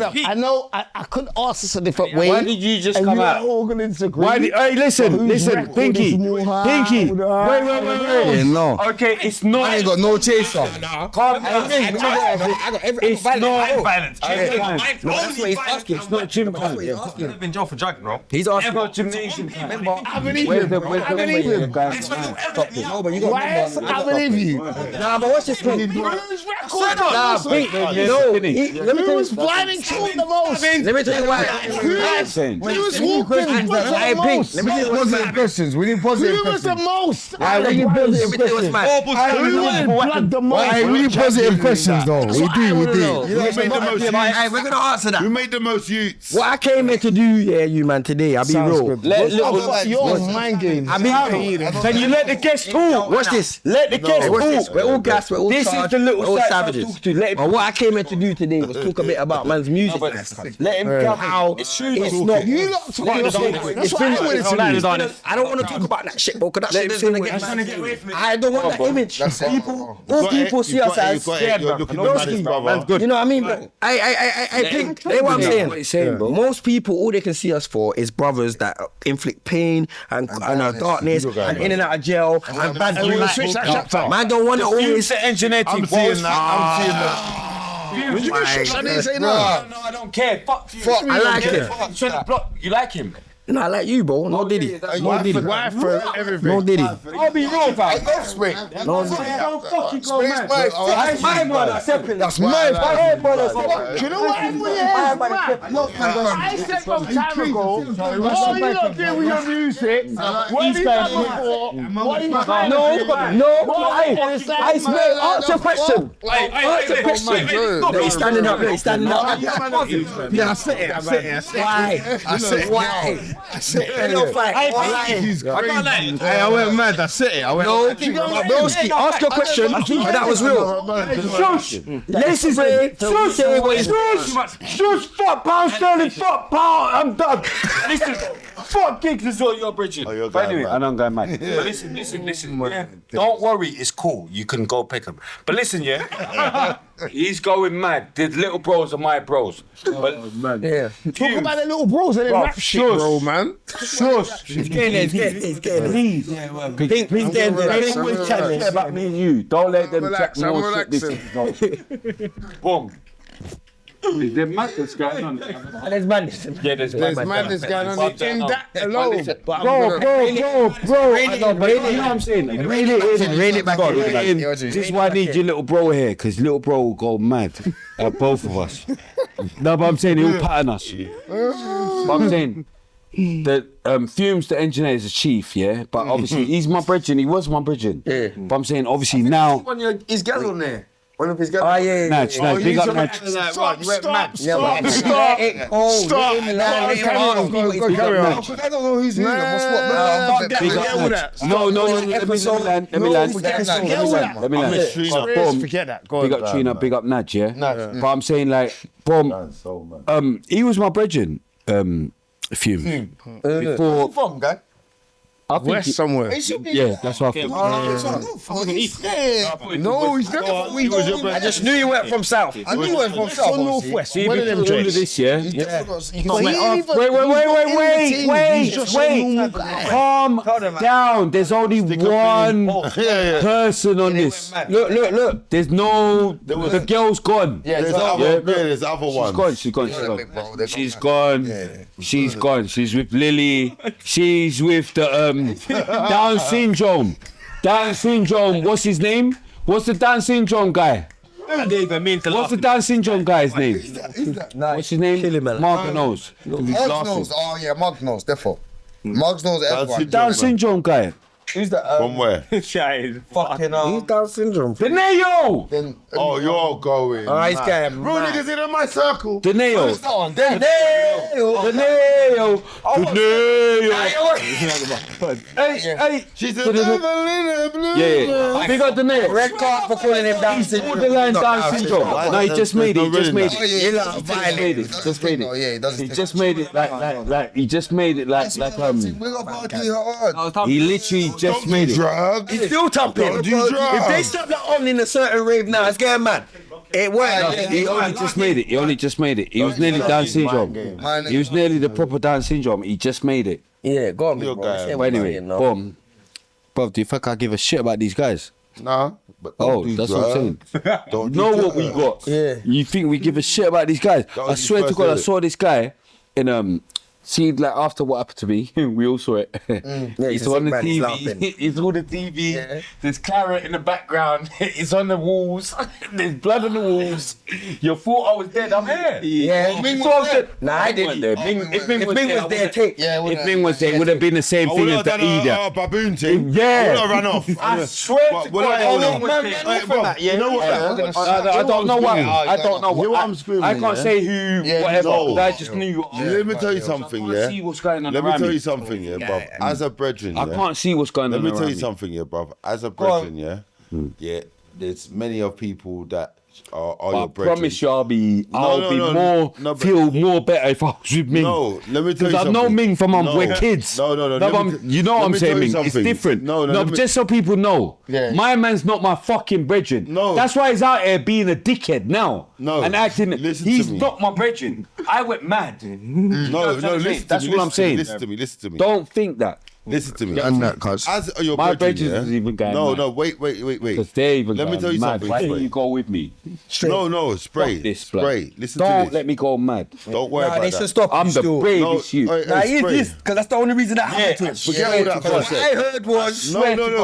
on. I know I couldn't ask this a different way. Why did you just and come you out? all gonna disagree. Hey, listen, Pinky. Wait. Yeah, no. Okay, it's not. I ain't got no chaser. Calm down. It's not. violence. That's what he's asking. It's not gym time. I've been in jail for drugging, bro. He's asking. It's not gymnasium time. I believe Where's him. the I believe him. No, but you got Wes, I believe you. Nah, but what's this thing? Nah, Pink. No, let me tell Who you. was blinding Sean the most? Let me tell you why. Who was walking the most? Let me tell you what's Positive questions. We need positive Who was the questions. most? Let me tell you what's mad. Who was the most? Hey, we need positive questions though. We do. Who made the most Hey, we're gonna answer that. Who made the most youths? What I came here to do, you man, today, I'll be real. Your mind games. I mean, Can you let the guests talk? watch this. Let the guests Watch this. talk. We're all gas, we're all This is charged, the little we're all side savages. I'm talking to. Let him- But what I came here to do today was talk a bit about man's music. Let him go. How It's true. it's not. You lot talking about that's what I wanted to do. I don't want to talk about that shit, bro, because that shit is gonna get me. I don't want that image. All people see us as scared, bro. You know what I mean, bro? I think that's what I'm saying. Most people, all they can see us for is brothers that inflict pain and darkness and in and out of jail and bad switch that chapter. man don't want to always. I'm seeing that. Would you I didn't say no. No, I don't care. Fuck you. I like him. You like him? No, I like you, bro. No Diddy. No Diddy. Why for everything? No Diddy. I'll be real, fam. No Diddy. Don't fucking go mad. That's my brother. That's my Do you know what I said from time ago, all you lot did with your music, what you done before, what you done I swear, answer a question. Answer a question. No, he's standing up. He's standing up. Yeah, I said it. Why? I said Why? I said it. No fight. He's crazy. Hey, I went mad. I said it. I went. No, broski, ask your question. And that was real. Shush. Listen, shush. Fuck pound sterling. Fuck pound. I'm done. Listen. Fuck gigs as well. You're bridging. you're But going anyway, mad. and I'm going mad. But listen. Yeah. Don't worry. It's cool. You can go pick him. But listen, yeah. He's going mad. The little bros are my bros. But Yeah. Talk about the little bros and then rap shit, bro, man. shush. He's getting there. He's getting there. Please. Please get in there. They always chat this about me and you. Don't let them Relax, chat I'm more shit. This relaxing. is boom. Is there madness going on? There's madness. Yeah, there's There's madness going on in that alone. But Bro. You know what I'm saying? Reel it in. Reel it back in. This is why I need your little bro here, because little bro will go mad at both of us. No, but I'm saying he'll pattern us. But I'm saying that Fumes, the engineer, is a chief, yeah? But obviously he's my bridging. He was my bridging. Yeah. But I'm saying obviously now. His gal on there. One of his guys. Oh, yeah. Natch, big up Natch. Stop. Carry on. I don't know who's who. Big up Natch. No, let me land. Forget that. Big up Trina, big up Natch, yeah? But I'm saying like, boom, he was my bridging, Fumes. Before, from, guy? I think West somewhere. yeah, that's what I think. No, he's not. I just knew you went from south. I knew he went from south. Northwest. See, One of them before all of joints. this, yeah? Wait. Calm down. There's only one person on this. Look. There's no. The girl's gone. There's other ones. She's gone. She's with Lily. She's with the Down syndrome. What's his name? What's the Down syndrome guy? I didn't even mean to laugh. What's the Down syndrome guy's name? What's his name? Kill him, man. Mark knows. Mugs knows. Oh yeah, Mugs knows. Therefore, Mugs knows everyone. Down syndrome guy. Who's that? From where? Shite. Fucking Who's Down syndrome? Deneo! Oh, you're going. Oh, he's getting Bro, mad. niggas in my circle. Deneo. Deneo. Hey. She's the devil in the blue. Yeah. Big up Deneo. Red card for calling him Down syndrome. Borderline Down syndrome. No, he just made it. He just made Oh it. yeah, He violated. Just made it. Yeah, he does. He just made it like he just made it like We got party hard. he literally just made it. Drugs. He's still thumping. Don't do drugs. If they stop that on in a certain rave now, it's getting mad. It worked. He only just made it. He only just made it. He was nearly Down syndrome. He was nearly the proper Down syndrome. He just made it. Yeah, go on, big Your bro. guy. Say But what anyway, you're saying now. boom. Bro, do you think I give a shit about these guys? Nah. But Oh, that's what I'm saying. Don't You know what we got? Yeah. You think we give a shit about these guys? That I was swear his to first God, I lyric. saw this guy in See, like after what happened to me, we all saw it. Yeah, He's he's a on the sick man, he's TV. laughing. He's on the TV. Yeah. There's claret in the background. It's on the walls. There's blood on the walls. You thought I was dead. I'm here. Yeah. Ming was dead. Nah, I Ming didn't. wasn't there. If Ming If was Ming there, was there, take. if Ming was there, it would have been the same thing as the Eda. baboon thing. Yeah. I would have ran off. I swear But to will I God, hold on? Hey, bro, you know what? I don't know why. I don't know Hear what why. I'm screaming, I can't yeah? say who, whatever. no. But I just knew. Let me tell you something, I can't yeah. see what's going on Let me around tell me. you something, yeah, bruv. As a brethren, I yeah. can't see what's going Let on me around tell you me. something, yeah, bruv. As a brethren, yeah, yeah. There's many of people that are I your brethren. promise you, I'll be no, but- feel more better if I was with Ming. No, let me tell you Because I something. know Ming from No. we're kids. No. No, let but me you know what let I'm me saying, tell you Ming. It's something. different. No, but just so people know, Yeah. my man's not my fucking brethren. No. That's why he's out here being a dickhead now. No. And acting. Listen to He's me. not my brethren. I went mad. No, listen to me. That's what I'm saying. Listen to me. Listen to me. Don't think that. Listen to me. And that, cuz. As your My brethren, brethren is even going No, mad. no, wait. Because they even Let me going tell you mad. something. Why Spray. don't you go with me? No, spray. Fuck this, blood. Spray. Listen to Don't this. let me go mad. Don't worry Nah, about they that. should stop. I'm you the still. bravest you. Hey, Nah, he is spray. this, because that's the only reason that happened to him. Forget all that for a What sec. I heard was No.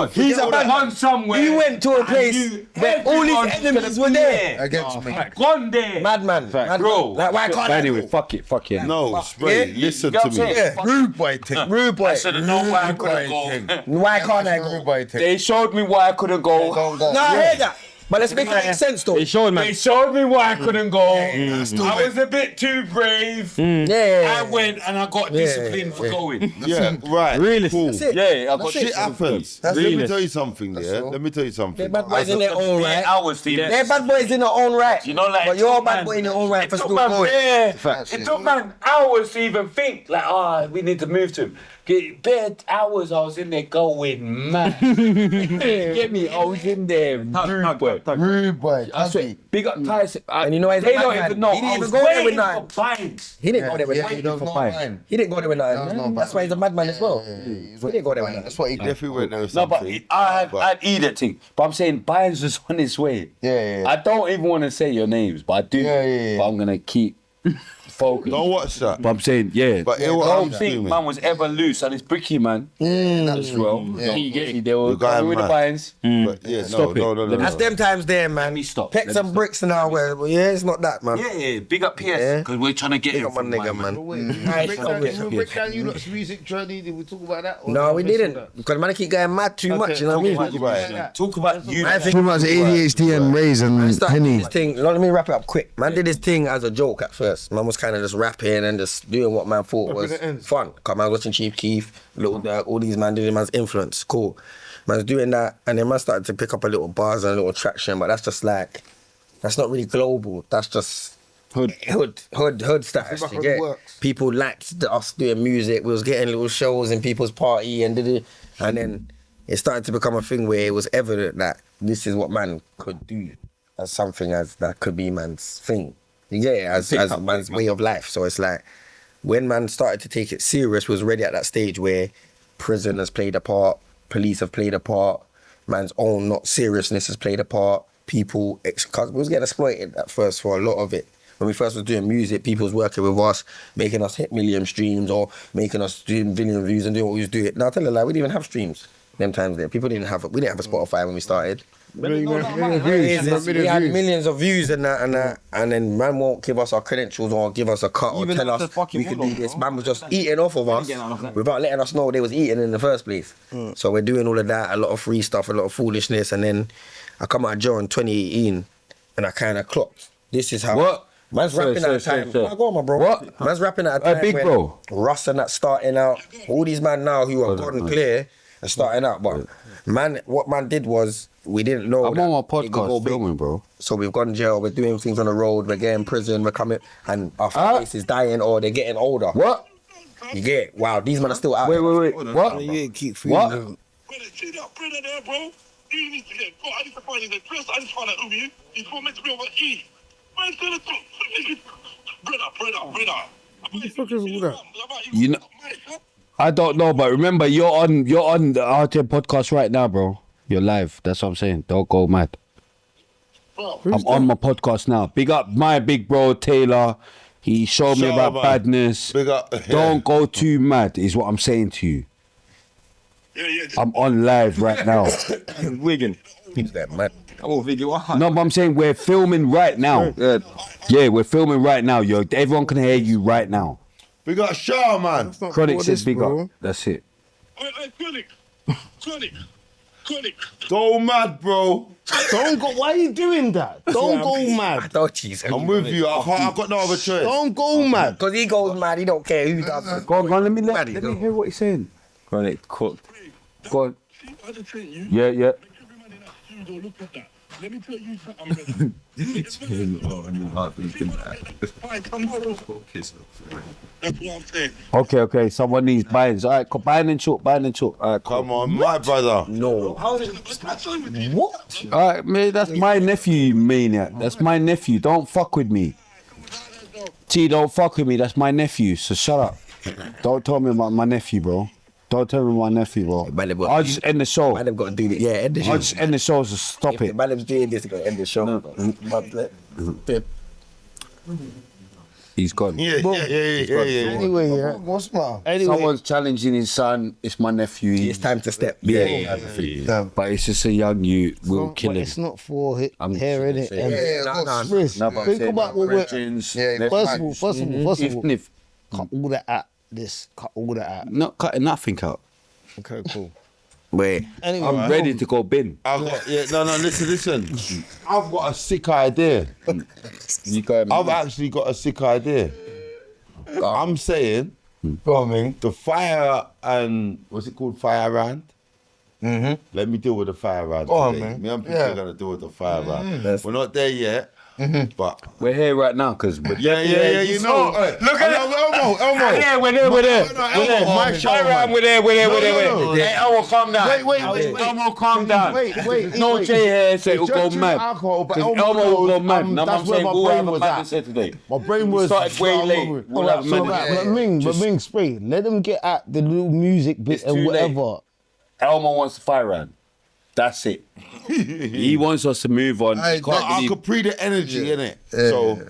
he's forget a all bad that. man somewhere. He went to a place where all his enemies were there. Against me. Gone there. Madman. Bro. Like, why can't But anyway, fuck it. No, spray. Yeah. Listen You know to what I'm me. saying? Yeah, rude boy thing. Rude boy. I should have known why I couldn't go. Why can't I go? They showed me why I couldn't go. Don't go. No, I heard that. But let's make it make sense though. They showed, man. They showed me why I couldn't go. I was a bit too brave. Yeah. I went and I got disciplined for going. Yeah, right. Really? Cool. That's it. Yeah, I got Shit happens. Let me Realist. tell you something, yeah. Let me tell you something. They're bad boys in their own right. hours, Steve. They're bad boys in their own right. You know, like, but you're a it took bad man- boy in your own right for It took still man going. It took man hours to even think, like, we need to move to him. Bed hours I was in there going mad. Get me? I was in there, rude boy. Rude boy. I swear, big up Tyson. And you know why he's a they bad don't man? even know. He didn't I even was go there with waiting nine. for fines. He didn't go there with Yeah, nothing. he does for not fine. mind. He didn't go there with nothing. no That's why he's a madman as well. He didn't go there with That's nothing. what he did. If we went there with No, but something. I had either thing. But I'm saying Bynes was on his way. Yeah. I don't even want to say your names, but I do. Yeah. But I'm gonna keep focused. Don't watch that. But I'm saying, yeah. But I what don't I'm think screaming. man was ever loose, and it's Bricky man as well. They were The guy going with the mad. Bynes. But yeah, Stop it. no. That's them times there, man. Let me stop. Peck some bricks now, where yeah, it's not that, man. Yeah, big up PS Yeah. because we're trying to get Big him up my from nigga, my man. Break down you lot's music journey. Did we talk about that? or No, we miss all didn't. that? Because man, keep getting mad too much, you know what I mean? Right. Talk about you. I think Too much ADHD and Rays and started Henny. this thing. Let me wrap it up quick. Man did this thing as a joke at first. Man was kind of just rapping and just doing what man thought was fun. Cause man was watching Chief Keef, Little Dirk, all these man did man's influence. Cool. Man's doing that, and then man started to pick up a little bars and a little traction. But that's just like, that's not really global. That's just hood status. You get it? People liked us doing music. We was getting little shows in people's party and then it started to become a thing where it was evident that this is what man could do as something as that could be man's thing. You get it? As man's way of life. So it's like when man started to take it serious, we was already at that stage where prison has played a part, police have played a part, man's own not seriousness has played a part. People, cause we was getting exploited at first for a lot of it. When we first was doing music, people was working with us, making us hit million streams or making us doing million views and doing what we was doing. Now I tell you, like, we didn't even have streams them times there. We didn't have a Spotify when we started. We had millions of views and that, and then man won't give us our credentials or give us a cut or tell us we can do this. Man was just eating off of us without letting us know they was eating in the first place. So we're doing all of that, a lot of free stuff, a lot of foolishness, and then I come out of jail in 2018 and I kind of clocked. This is how. What? Man's rapping at a time. Go on, my bro. What? Man's rapping at a time. Big bro. Russ and that starting out. All these man now who are gone clear are starting out. But man, what man did was we didn't know. I'm on my podcast filming, bro. So we've gone jail. We're doing things on the road. We're getting prison. We're coming, and our face is dying or they're getting older. What? You get it? Wow, these men are still out. Wait. What? You keep What? Brother, see that brother there, bro? You need to get. I need to find his address. I just found out over you. He's not meant to be over E. Man's gonna talk. Brother. What the fuck is all that? You know, I don't know, but remember, you're on the RTM podcast right now, bro. You're live. That's what I'm saying. Don't go mad. I'm on my podcast now. Big up my big bro Taylor. He showed me about badness. Big up. Don't go too mad, is what I'm saying to you. Yeah. I'm on live right now. Wigan. He's that mad. Oh, video. No, but I'm saying we're filming right now. Yeah, we're filming right now. Everyone can hear you right now. We got Shaw, man. Chronic says big up. That's it. Chronic. Go mad, bro. Don't go. Why are you doing that? Don't go mad. I'm with you. I've got no other choice. Don't go mad. Because he goes mad. He don't care who does it. Go on, let me hear what he's saying. Chronic cooked. Go on. Yeah. Let me tell you something. That's what I'm saying. Okay. Someone needs buy-ins. All right, buying and short. All right, come on, my brother. No. What? All right, man, that's my nephew, you maniac. That's my nephew. Don't fuck with me. Don't fuck with me. That's my nephew. So shut up. Don't tell me about my nephew, bro. Don't tell me my nephew, bro. I'll just end the show. Man, they've got to do it. Yeah, end the show. I'll just end the show, so stop it. Madam's doing this, they've got to end the show. He's gone. Yeah. Anyway, yeah. What's that? Anyway, Someone's challenging his son. It's my nephew. It's time to step. Yeah. But it's just a young youth. We'll kill him. It's not for here, innit? No, Think about what we're. First of all, If cut all that out. Cut all that out. not cutting nothing out. Okay, cool. Wait. Anyway, I'm ready to go bin. Listen. I've got a sick idea. I've actually got a sick idea. I'm saying, the fire and what's it called? Fire round. Let me deal with the fire round today. Me and people are gonna deal with the fire round. We're not there yet. But we're here right now because you know. Look at Elmo. Yeah, we're there. My Fire round, we're there. Hey, Elmo, calm down. Wait. Elmo, calm down. Wait. No J here, so it'll go mad. Alcohol, but Elmo will go mad. No, that's I'm where saying my we'll brain have a was madness at. here today. My brain We was started way late. We'll have a madness. But Ming, spray. Let them get at the little music bit and whatever. Elmo wants the fire round. That's it. He wants us to move on. I could pre the energy, innit? So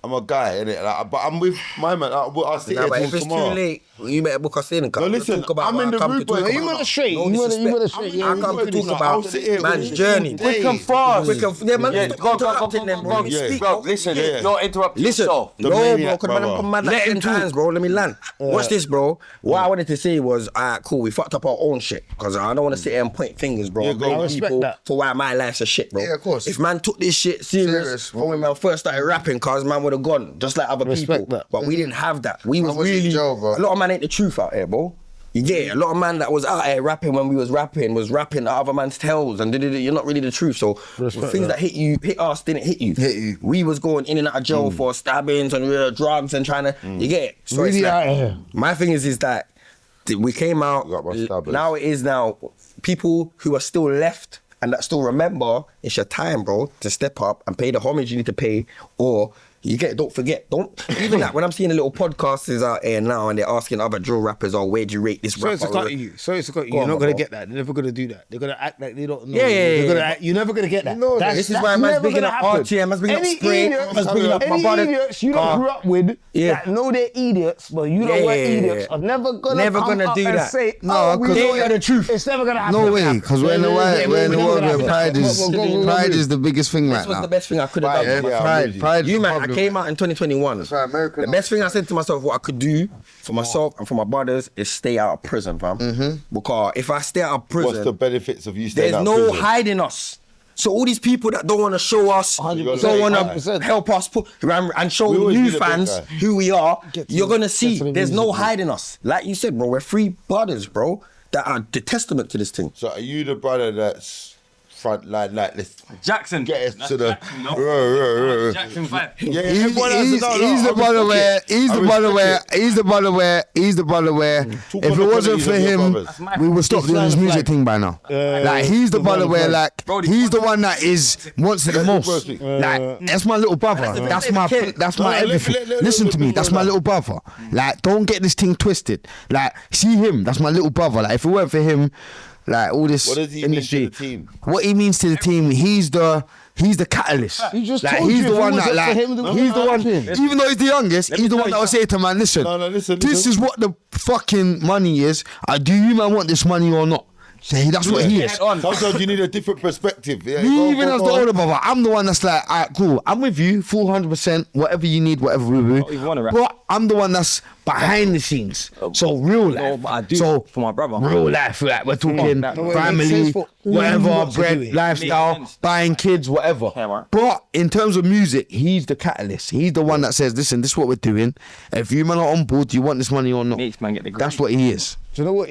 I'm a guy, innit? Like, but I'm with my man. I'll sit here till if it's tomorrow. too late, you better book us in. No, listen, I'm in the room, boy. You want to straight. You want to straight. I come to talk about man's journey. Quick and fast. Yeah, man. Stop interrupting them, bro. Bro, listen, you're interrupting yourself. No, bro, because man, I'm come mad like 10 times, bro. Let me land. Watch this, bro. What I wanted to say was, cool, we fucked up our own shit. Because I don't want to sit here and point fingers, bro. I respect that. For why my life's a shit, bro. Yeah, of course. If man took this shit serious from when I first started rapping, cause man would have gone, just like other people. That. But we didn't have that. We was really, jail, bro. a lot of man ain't the truth out here, bro. You get it? A lot of man that was out here rapping when we was rapping the other man's tails and you're not really the truth. So things that hit us didn't hit you. We was going in and out of jail for stabbings and drugs and trying to, you get it? So really like, out here. my thing is that we came out, now it is now, people who are still left and that still remember, it's your time, bro, to step up and pay the homage you need to pay, or Don't forget. Even that when I'm seeing the little podcasters out here now and they're asking other drill rappers, oh, where do you rate this rapper? Sorry to cut you. You're not gonna get that. They're never gonna do that. They're gonna act like they don't know. Yeah. You're never gonna get that. This is why man's bringing up RTM, man's bringing up Spray, man's bringing up my brother. Idiots you don't grew up with that know they're idiots, but you know what idiots are never gonna do that. And say, no, because they are the truth. It's never gonna happen. No way, because we're in the world where pride is the biggest thing right now. This was the best thing I could have done. Pride. You man, I came out in 2021. The best thing I said to myself, what I could do for myself and for my brothers is stay out of prison, fam. Because if I stay out of prison, what's the benefits of you staying out of prison? prison? There's no hiding us. So all these people that don't want to show us, don't want to help us and show new fans who we are, you're going to see there's no hiding us. Like you said, bro, we're three brothers, bro, that are the testament to this thing. So are you the brother that's front line like this? Jackson. Get us to the... Jackson 5. He's the brother where if it wasn't for him, we would stop doing this music thing by now. Like he's the brother where he's the one that wants it the most. Like that's my little brother. That's my everything. Listen to me, that's my little brother. Like don't get this thing twisted. Like see him, that's my little brother. Like if it weren't for him, like all this industry, what he means to the team, he's the catalyst. He just like told he's you the one if it that was up to him, he's the one. Even though he's the youngest, he's the one that will say to man, listen, this is what the fucking money is. Do you man want this money or not? Say that's what he is. Sometimes you need a different perspective. Yeah, even as the older brother, I'm the one that's like, alright, cool. I'm with you, full 100%. Whatever you need, whatever we do. But I'm the one that's behind the scenes. So real life. No, but I do for my brother. Real life, like we're talking family, whatever, bread, lifestyle, buying kids, whatever. But in terms of music, he's the catalyst. He's the one that says, listen, this is what we're doing. If you man are on board, do you want this money or not? That's what he is. Do you know what?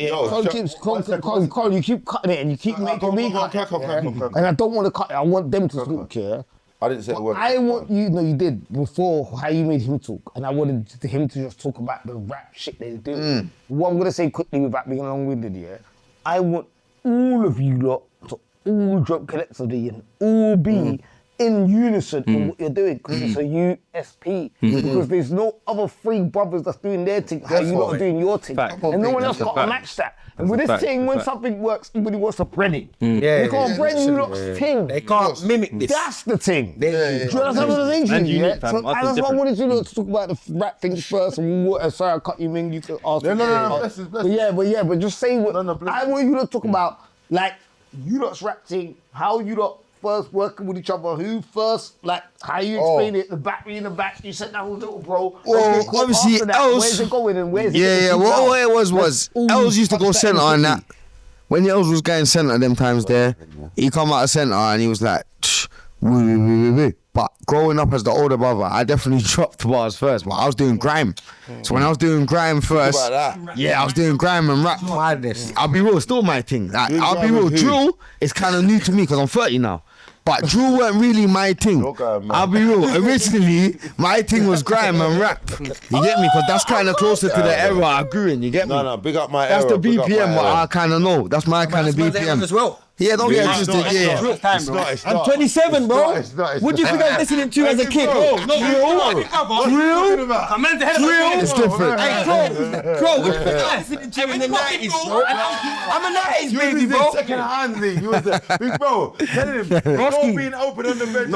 Carl, you keep cutting it and you keep making me cut it. And I don't want to cut it. I want them to talk, yeah? I didn't say a word. I want you did before how you made him talk. And I wanted him to just talk about the rap shit they're doing. What I'm going to say quickly without being long-winded, yeah? I want all of you lot to all drop collectively and all be in unison in what you're doing, because it's a USP. Because there's no other three brothers that's doing their thing, how you lot are doing your thing. And no one else got to match that. And with this thing, when something works, everybody wants to brand it. They can't brand you lot's thing. They can't mimic this. That's the thing. Do you understand what I'm saying? Yeah? So that's why I wanted you lot to talk about the rap things first. And sorry, I cut you, Ming. You can ask. No. But just say what. I want you to talk about, like, you lot's rap thing, how you lot first working with each other, who first, like, how you explain it, the battery in the back, you said that was little bro. Well, obviously, where's it going and where's it going? Yeah, what it was, Els used to go centre on that. When Els was going centre them times there, he come out of centre and he was like, woo. But growing up as the older brother, I definitely dropped bars first, but I was doing grime. So when I was doing grime first, I was doing grime and rap. I'll be real, it's still my thing. Like, I'll be real, drill is kind of new to me because I'm 30 now. But drill weren't really my thing. I'll be real. Originally, my thing was grime and rap. You get me? Because that's kind of closer to the era I grew in. You get me? No, big up my era. That's the BPM what I kind of know. That's my kind of BPM as well. Yeah, don't get twisted. Yeah, I'm 27, bro. What do you think I was listening to as a kid? Real. It's different. Hey, bro, what do you think I was listening to in the 90s, bro? I'm a 90s baby, bro. Second hand thing. You was there. Big bro, tell him, don't being open on the bench.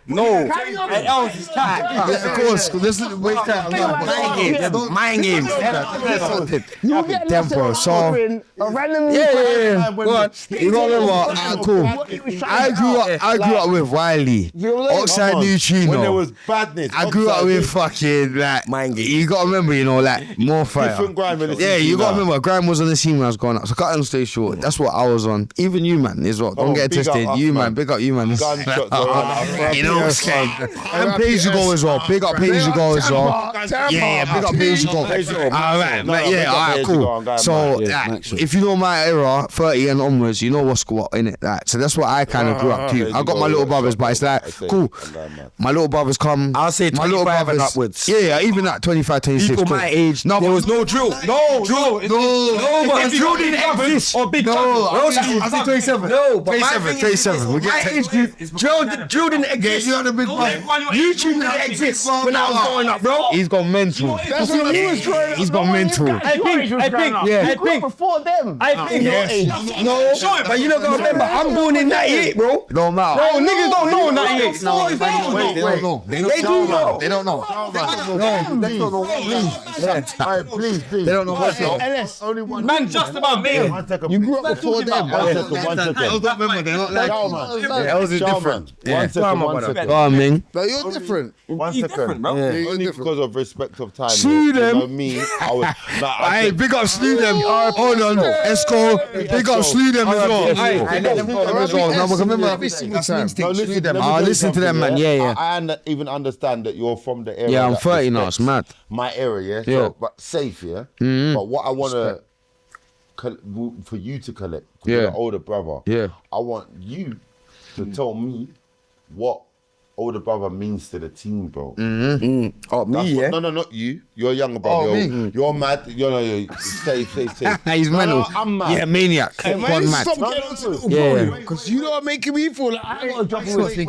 No. Hey, Els is tight. Of course, this is waste time. Mind games. You get tempo, so a random Go on. You got remember? Cool. I grew up with Wiley, Oxide Neutrino. When there was badness. I grew up with fucking like. You got to remember, like more fire. Different grime. Yeah, you got to remember, grime was on the scene when I was growing up. So cut and stay short. That's what I was on. Even you, man, as well. Don't get twisted. You, man. Big up you, man. You know what's saying? And Page You Go as well. Big up Page You Go as well. Yeah, big up Page You Go. Alright, yeah, alright, cool. So if you know my era. older, 30 and onwards, you know what's what in it. Like, so that's what I kind of grew up to. I got my little brothers, but it's like cool. My little brothers come. I'll say 25 and upwards. Yeah, even at 25, 26. People my age, there was no drill. No, But drill didn't exist. Or big I say 27. No, but 27. We my get age group, drill didn't exist. you on the big one. YouTube didn't exist when I was growing up, bro. He's gone mental. That's what he was trying. He's gone mental. I think before them. No, but you don't gotta remember, I'm born in 98, bro. No matter. Bro, niggas don't know 98. Wait, they don't know. They do know. They don't know. Please. They don't know what's up. LS. Only one. Man, just about me. You grew up before them. One second. Remember, they're not like Ells is different. One second. Go on, man. No, you're different. 1 second. different, bro. Only because of respect of time. Sue them. You know me, I was. Hey, big up, slew them. Hold on. Esco, big up, slew them as well. No, but remember, listen to them, man. Yeah. I even understand that you're from the area. Yeah, I'm 30 now. It's mad. My area, Yeah. so, but safe, yeah. But what I want to for you to collect, because you're the older brother. Yeah. I want you to tell me what older brother means to the team, bro. Oh, me, yeah? No, not you. You're younger brother. You're mad. You're safe. He's mental. I'm mad. Yeah, maniac. Hey, man, Mad. stop getting on to little bro, because you know what making me feel like I gotta drop away.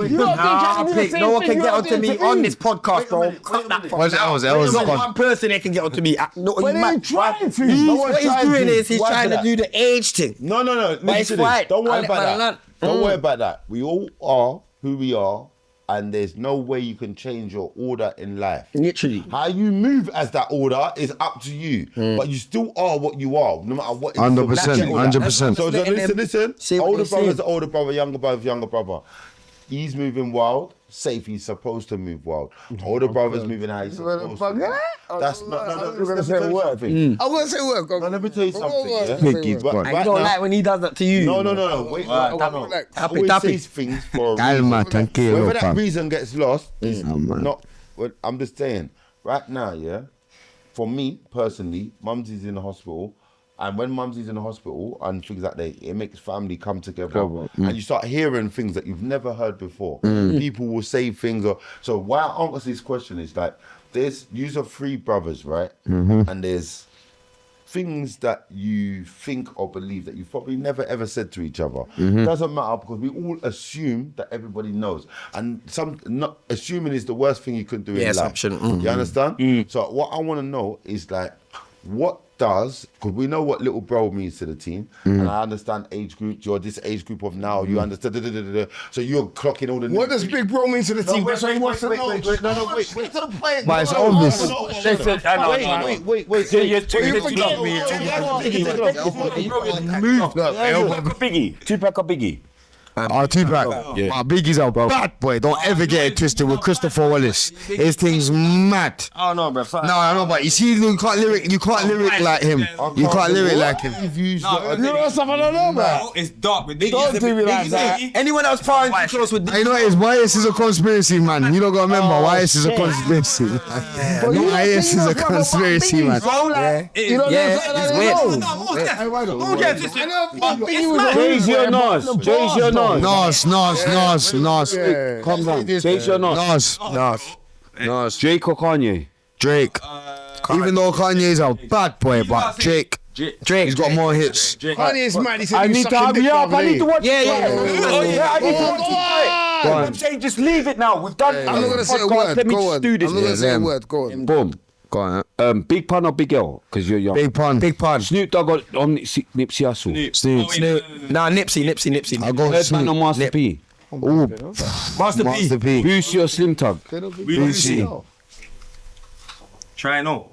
No one can get onto me on this podcast, bro. Cut that from There's not one person that can get onto me. But they ain't trying to. What he's doing is he's trying to do the age thing. No. But it's right. Don't worry I'll about let that. Don't worry about that. We all are who we are, and there's no way you can change your order in life. Literally. How you move as that order is up to you, but you still are what you are, no matter what. 100%. So listen. Say what Older they brother's say. the older brother, younger brother. He's moving wild. Safe, he's supposed to move wild. Older brother's moving how he's supposed to. That's not. You're gonna say a word. I'm gonna say a word. No, let me tell you something. Yeah? And you don't like when he does that to you. No. Wait. Always says things for a reason. Whether that reason gets lost is not. Well, I'm just saying. Right now, yeah. For me personally, Mumsy's in the hospital. And when Mumsy's in the hospital and things like that, it makes family come together. And you start hearing things that you've never heard before. People will say things. So why I answer this question is like, you're 3 brothers, right? And there's things that you think or believe that you've probably never ever said to each other. Doesn't matter, because we all assume that everybody knows. And not assuming is the worst thing you can do in life. Assumption. You understand? So what I want to know is like, because we know what little bro means to the team, and I understand age group. You're this age group of now. You understand. So you're clocking all the. What does big bro mean to the team? Wait. But it's obvious. Wait. Two-pack or Biggie? Tupac. Biggie's out, bro. Bad boy. Don't ever get it twisted with Christopher Wallace. His thing's mad. Oh no, bro. No, I know, but you see, you can't lyric like him. You can't lyric like him. You know stuff I don't know, bro. It's dark with Biggie. Don't do me like that. Anyone else trying too close with I know it is. YS is a conspiracy, man. You don't gotta remember. YS is a conspiracy. YS is a conspiracy, man. You don't know. Jay-Z or Nas? Jay-Z or Nas? Nas. Calm down. Jay-Z or Nas? Nas. Drake or Kanye? Drake. Even though Kanye's a bad boy, but Drake, he's got more hits. Kanye's mad. He said I need to hurry up. I need to watch. Yeah. I need to watch it. I'm saying just leave it now. We've done. I'm not gonna say a word. Let me Go just on. do this. I'm not gonna say a word. Go on. Boom. Go on. Big Pun or Big L? Because you're young. Big Pun. Snoop Dogg on Nipsey Hussle. Snoop. Nah, Nipsey. I'll go Birdman or Snoop. Master P? Ooh. Master P. Boosie or Slim Tug? Boosie. Try no.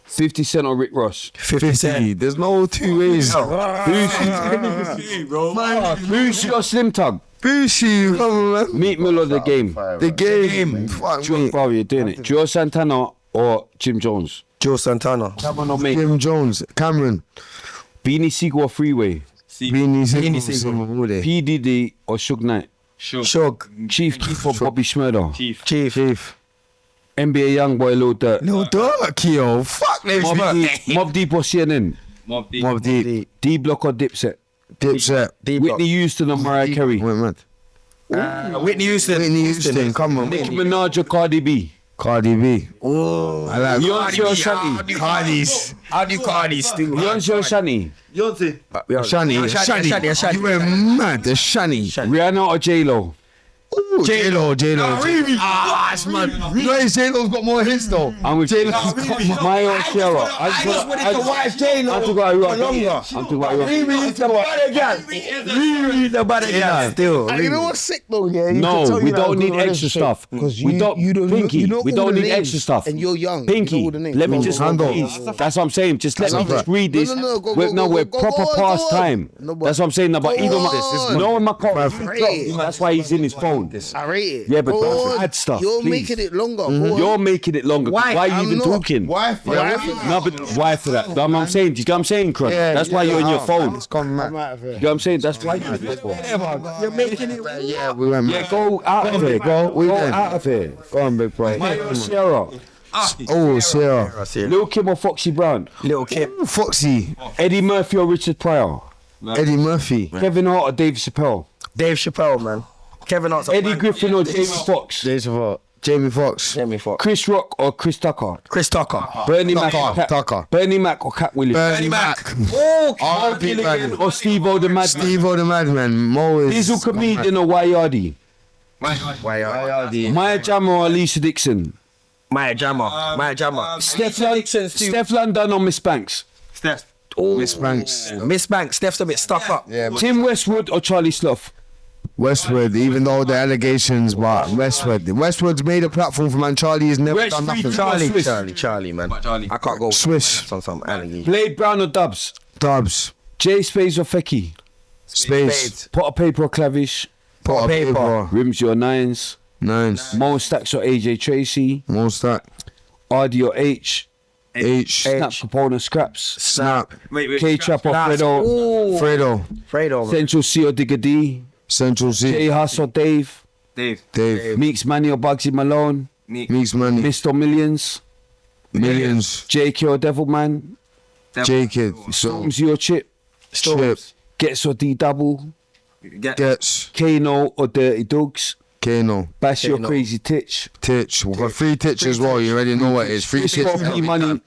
50 Cent or Rick Ross? 50 Cent. There's no two ways. Boosie or Slim Tug? Boosie. Come on, man. Meat Mill or The Game? The Game. Fuck me. Bro, you're doing it. Joe Santana or Jim Jones? Joe Santana. Cameron or Mate? Jim Jones. Cameron. Beanie Siegel or Freeway? Beanie Siegel. P. Diddy or Suge Knight? Shug. Chief Keef or Bobby Schmurder? Chief. NBA Youngboy Lil Durk? Lil Durk, yo. Fuck this, man. Mobb Deep or CNN? Mobb Deep. Mobb Deep. D Block or Dipset? Dipset. Whitney Houston or Mariah Carey? Wait, man. Whitney Houston. Come on. Nicki Minaj or Cardi B? Cardi B. Oh, I like Beyonce or Shani? Cardi's. How do you Cardi still? Beyonce or Shani? Shani. You were mad. The Shani. Rihanna or J-Lo? J-Lo. Really? That's mad. You know J-Lo's got more hits though. I'm with J-Lo. Maya or Ciara? I'm talking about the better girl. Still. You know what's sick though? Yeah. No, we don't need extra stuff. We don't. Pinky, we don't need extra stuff. And you're young. Pinky, let me just. That's what I'm saying. Just let me just read this. We're proper past time. That's what I'm saying. But even my car. That's why he's in his phone. I rate it. Yeah, but don't add stuff. You're please. making it longer. You're making it longer. Why are you even talking? Why for that? No, but why for that? That's what I'm saying. Do you get what I'm saying, Crud? That's why you're on your phone. It's gone mad. You know what I'm saying? That's why you're making it. Yeah, we went mad. Yeah, go out of here. Go out of here. Go on, big bro. Maya Ciara. Oh, Sarah. Lil Kim or Foxy Brown? Lil Kim. Foxy. Eddie Murphy or Richard Pryor? Eddie Murphy. Kevin Hart or Dave Chappelle? Dave Chappelle, man. Kevin Hart's Eddie Griffin or Jamie Foxx? Jamie Foxx. Chris Rock or Chris Tucker? Chris Tucker. Bernie Mac or Cat Williams? Bernie Mac. Oh, Mark Gilligan or Steve-O the Madman? Steve-O the Madman. Mo is... Diesel Comedian or Wayardi? Wayardi. Maya Jama or Alicia Dixon? Maya Jama. Steph London or Miss Banks? Steph. Miss Banks. Miss Banks. Steph's a bit stuck up. Yeah, Tim Westwood or Charlie Sloth? Westwood, even though the allegations, but Westwood's made a platform for man. Charlie has never done nothing. Charlie, man. I can't go Swiss. on some allegations. Blade Brown or Dubs? Dubs. Jay Spades or Fecky? Spades. Potter Paper or Clavish? Potter Paper. Rims or Nines? Mo Stacks or AJ Tracy? Mo Stack. RD or H? Snap Capone or Scraps? Snap. K-Trap or Fredo. Central C or Digger D? Central C. J Huss or Dave? Dave. Meeks Manny or Bugsy Malone? Meeks Manny. Mr. Millions? JK or Devilman? JK. Stormzy or Chip? Gets or D Double? Gets. Kano or Dirty Dogs? Kano. Bash or Crazy Titch? Titch. We've got 3 Titch as well. You already know what it is. 3 Titch. Money.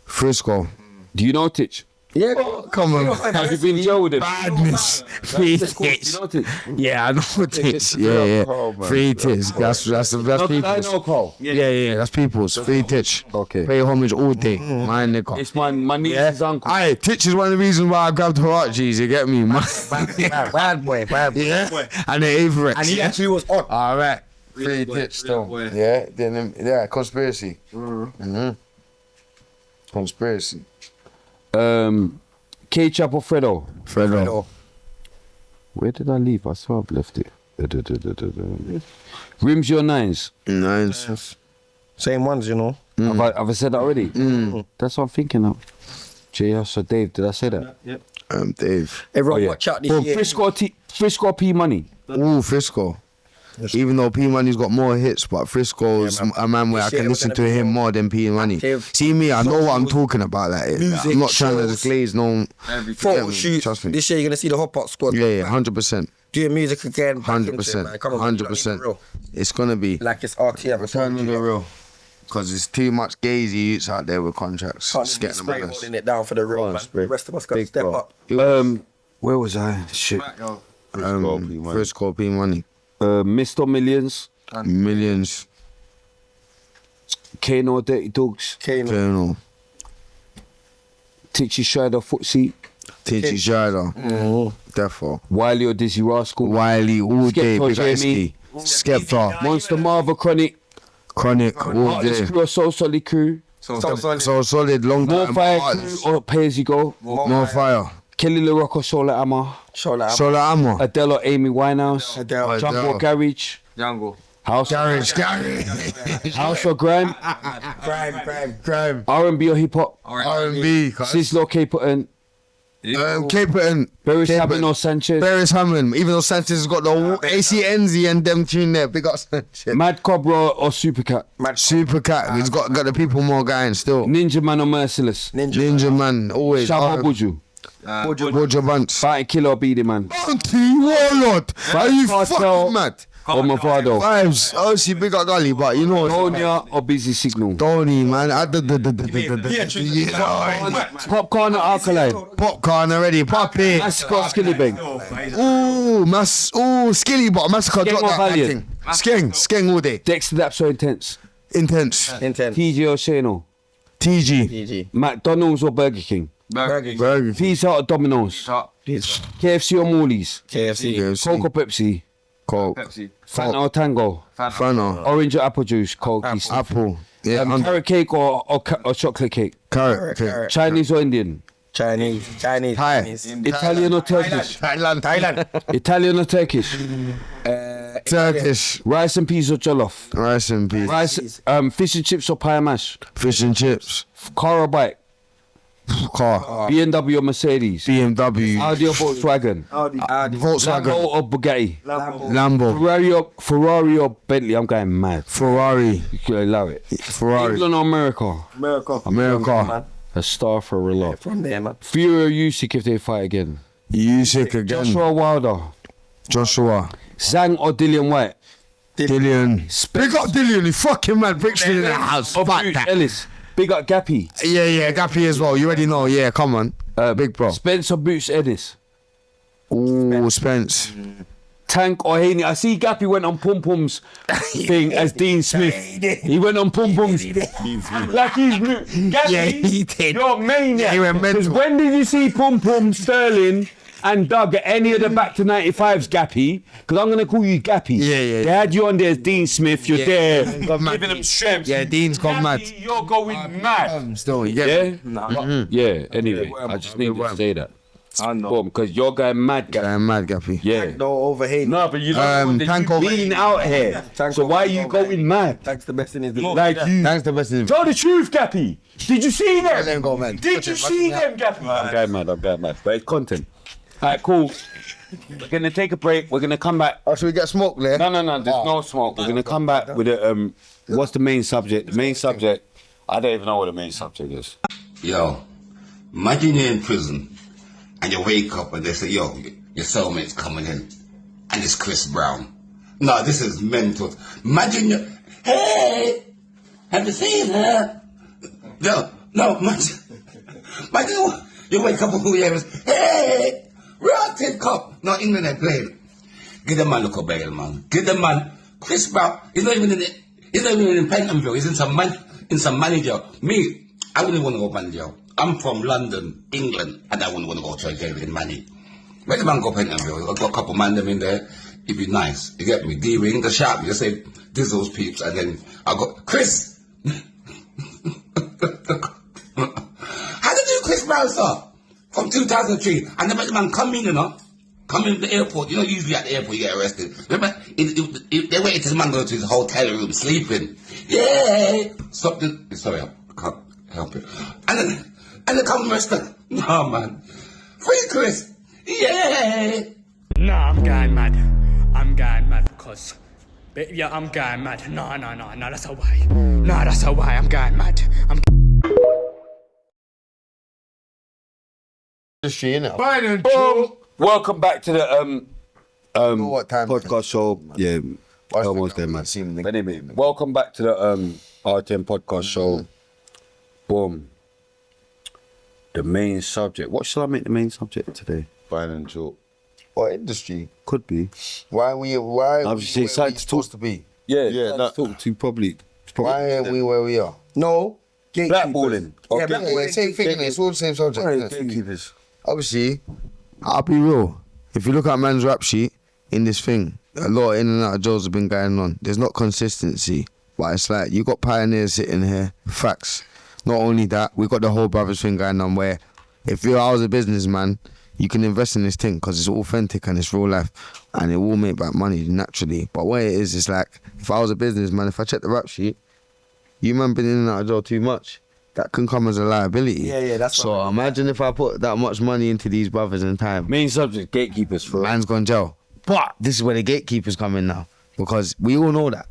Frisco. Do you know Titch? Yeah, come on. Have you been jailed with him? Badness. 3 Titch. You know Titch? Yeah, I know Titch. Yeah. 3 Titch. That's people's. Yeah. That's people's. 3 Titch. Okay. Pay homage all day. My nigga. It's my niece's uncle. Aye, Titch is one of the reasons why I grabbed Harachi's. You get me? Bad boy. Yeah. And the Averett. And he actually was on. All right. 3 Titch still. Yeah. Conspiracy. Conspiracy. K-Trap or Fredo. Where did I leave? I saw I've left it. Rims your Nines? Same ones, you know. Have I said that already? That's what I'm thinking of. J.S. or Dave, did I say that? Yep. Dave. Everyone watch out this year. Frisco or P Money? Ooh, Frisco. Even though P Money's got more hits, but Frisco's a man where I can listen to him more than P Money. See me, I know what I'm talking about. Like, I'm not trying to glaze no photo shoot. Trust me. This year you're gonna see the Hot Pot squad. Yeah, 100%. Doing music again. 100%. 100%. It's gonna be like it's RTM. Return to the real. Because there's too much gazy youths out there with contracts. Can't just get them holding it down for the real, man. The rest of us got to step up. Where was I? Shit. Frisco P Money. Mr. Millions. Millions. Kano or Dirty Dogs. Kano. Titchy Strider Footsie. Titchy Strider. Defo. Wiley or Dizzy Rascal. Wiley all day. Big Ice Skepta. Monster Marva Chronic. All day. Crew or So Solid Crew. So solid. Long time. More Fire Crew or Pay As You Go. More Fire. Kelly LaRock or Shola Amma. Shola Amma. Adele or Amy Winehouse. Jump or Garage. Jungle. House. Garage. House or Grime. Grime. R&B or Hip Hop. R&B. Sizzler or K-Puttin. Caperton. Beres Hammond or Sanchez? Beres Hammond. Even though Sanchez has got the ACNZ and them tune there. Big up Sanchez. Mad Cobra or Supercat? Supercat. He's got the people more going still. Ninja Man or Merciless? Ninja Man. Always. Shabo Buju? Bojo Bunce. Fighting Killer or Beady Man? Bounty Warlord. Are you fucking mad? Or Mavado? Vibes. Obviously big up Dolly, but you know. Donia or Busy Signal? Donny, man. Popcorn or Alkaline? Popcorn already. Poppy. Massacre or Skilly Bang? Skilly, but Massacre Skeng dropped or that Valiant? thing. Skeng all day. Dexter Daps or Intense? Intense. TG or Shano? TG. McDonald's or Burger King? Burger King. Pizza or Domino's? KFC or Morley's? KFC. Coke or Pepsi? Coke. Fanta or Tango? Fanta. Orange or apple juice? Coke. Apple. Yeah. Carrot cake or chocolate cake? Carrot cake. Chinese or Indian? Chinese. Italian or Turkish? Thailand. Italian or Turkish? Turkish. Rice and peas or jollof? Rice and peas. Fish and chips or pie and mash? Fish and chips. Car or bike? Car. BMW or Mercedes? BMW. Audi or Volkswagen? Volkswagen. Lambo or Bugatti? Lambo. Ferrari or Bentley? I'm going mad. Ferrari. You can allow it. Ferrari. England or America? America. A star for a lot. From there, man. Fury or Usyk if they fight again? Usyk again. Joshua Wilder? Joshua. Zhang or Dillian White? Dillian. Big up Dillian. You fucking mad. Brixton in the house. Or Fuck Bruce that. Ellis? Big up Gappy. Yeah, Gappy as well. You already know. Yeah, come on. Big bro. Spence or Boots Ennis? Ooh, Spence. Tank or Haney? I see Gappy went on Pum Pum's thing as Dean Smith. He went on Pum Pum's. Like he's blue. Gappy, Yeah, he did. You're maniac. He went mental. Because when did you see Pum Pum, Sterling and Doug at any of the back to 95s, Gappy? Because I'm going to call you Gappy. Yeah. They had you on there as Dean Smith. You're there. Gone mad. Giving them strength. Yeah, Dean's gone mad. You're going mad. Still, Yeah? Yeah, anyway. I just needed to say that. I know. Because you're going mad, Gappy. I'm mad, Gappy. Yeah. No overhead. No, but you know Tank you've been out here. So why are you going mad? Thanks the best in his Like you. Thanks the best. Tell the truth, Gappy. Did you see them? Let him go, man. Did you see them, Gappy? I'm going mad. But it's content. Alright, cool. We're gonna take a break. We're gonna come back. Oh, should we get smoke there? No. There's no smoke. We're gonna come back with a what's the main subject? The main subject. I don't even know what the main subject is. Yo, imagine you're in prison and you wake up and they say, yo, your cellmate's coming in and it's Chris Brown. No, this is mental. Imagine you, hey, have you seen her? No, imagine you wake up and who you hear is, hey, rotted cop. No, England they playing. Give the man look a bail, man. Give the man, Chris Brown, he's not even in Pentonville, he's in some manager. Me, I wouldn't want to go manager. I'm from London, England, and I wouldn't want to go to a jail in money. Where the man go Pentonville? I've got a couple man them in there. It'd be nice. You get me? D-Ring, the sharp, you say, Dizzle's peeps, and then I got, Chris! How did you Chris Brown, sir? From 2003. And the man come in, come in the airport. You know, usually at the airport you get arrested. Remember, they waited till the man go to his hotel room sleeping. Yeah! Stop the, sorry, I can't help it. And then come arrested. No, man. Free Chris! Yeah! No, I'm going mad. I'm going mad because... Yeah, I'm going mad. No, that's a way. No, that's a way. I'm going mad. Welcome back to the what time podcast show. Yeah, almost there, man. But anyway, welcome back to the RTM podcast show. Boom. The main subject. What shall I make the main subject today? Financial. What industry? Could be. Why I'm just saying something supposed to be? Yeah, talk to probably. Why aren't we where we are? No. Blackballing. Yeah, blackballing. Same thing, innit? It's all the same subject. Gatekeepers. Obviously, I'll be real. If you look at man's rap sheet in this thing, a lot of in and out of jails have been going on. There's not consistency, but it's like you got pioneers sitting here. Facts. Not only that, we got the whole brothers thing going on where if I was a businessman, you can invest in this thing because it's authentic and it's real life and it will make back money naturally. But what it is, it's like if I was a businessman, if I check the rap sheet, you man been in and out of jail too much. that can come as a liability. Yeah, that's so. Imagine if I put that much money into these brothers in time. Main subject, gatekeepers. For man's gone jail. But this is where the gatekeepers come in now, because we all know that.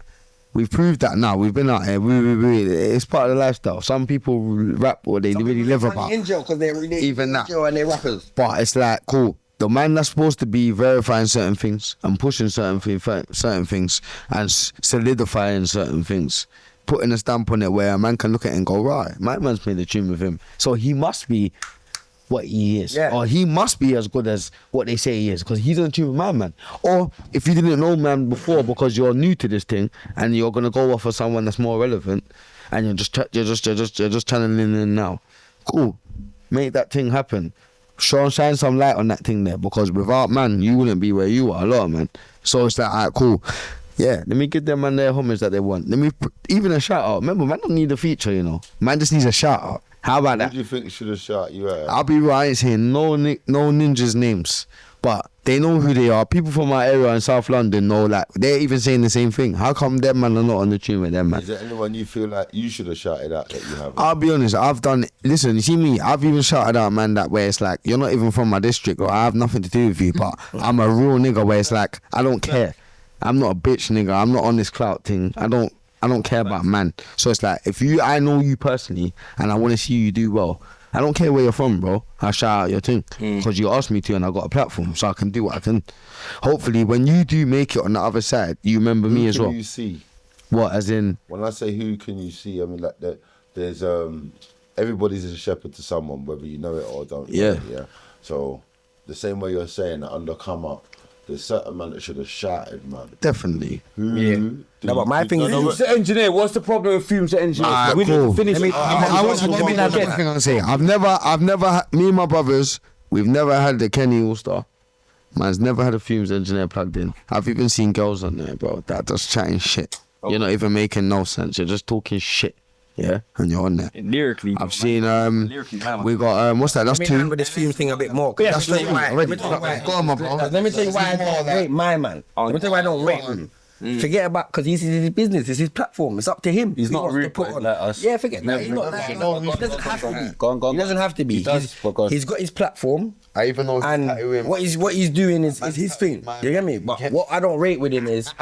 We've proved that now. We've been out here. It's part of the lifestyle. Some people rap or they really live about. In jail because they're really even that. And they're rappers. But it's like cool. The man that's supposed to be verifying certain things and pushing certain things and solidifying certain things, putting a stamp on it where a man can look at it and go, right, my man's made a tune with him, so he must be what he is, or he must be as good as what they say he is, because he's on tune with my man. Or if you didn't know man before because you're new to this thing and you're gonna go off of someone that's more relevant and you're just channeling in now, cool, make that thing happen. Shine some light on that thing there, because without man you wouldn't be where you are, a lot, man. So it's like, alright, cool. Yeah, let me give them man their homage that they want. Let me even a shout out. Remember, man don't need a feature, you know. Man just needs a shout out. How about that? Who do you think should have shout you out? I'll be right, I ain't saying no ninjas' names, but they know who they are. People from my area in South London know, like, they're even saying the same thing. How come them man are not on the tune with them man? Is there anyone you feel like you should have shouted out that you haven't? I'll be honest, listen, you see me, I've even shouted out man that where it's like, you're not even from my district or I have nothing to do with you, but I'm a real nigga where it's like, I don't care. I'm not a bitch nigga, I'm not on this clout thing. I don't care about man. So it's like, I know you personally and I want to see you do well, I don't care where you're from, bro. I shout out your thing because you asked me to and I got a platform, so I can do what I can. Hopefully when you do make it on the other side, you remember me as well. Who can you see? What, as in? When I say who can you see, I mean like there's everybody's a shepherd to someone, whether you know it or don't. Yeah. Know it, yeah. So the same way you're saying that under come up, there's certain man that should have shouted, man. Definitely. Who? No, but my thing is, Fumes the engineer. What's the problem with Fumes the engineer? We cool. didn't finish. Let me say, I've never, me and my brothers, we've never had the Kenny All-Star. Man's never had a Fumes engineer plugged in. I've even seen girls on there, bro, that just chatting shit. Okay. You're not even making no sense. You're just talking shit. Yeah, and you're on there. Lyrically, I've seen we got what's that? That's let me two. handle this Fumes thing a bit more. Yeah, that's why. Let me tell you why. Go on, my bro. Let me tell you why I don't rate my man. Let me tell you why I don't rate him. Forget about, because this is his business, it's his platform, it's up to him. He's not rude like us. Yeah, forget that. He's not like, he doesn't have to be. Go on. He doesn't have to be. He's got his platform. I even know, and what he's doing is his thing. You get me? But what I don't rate with him is,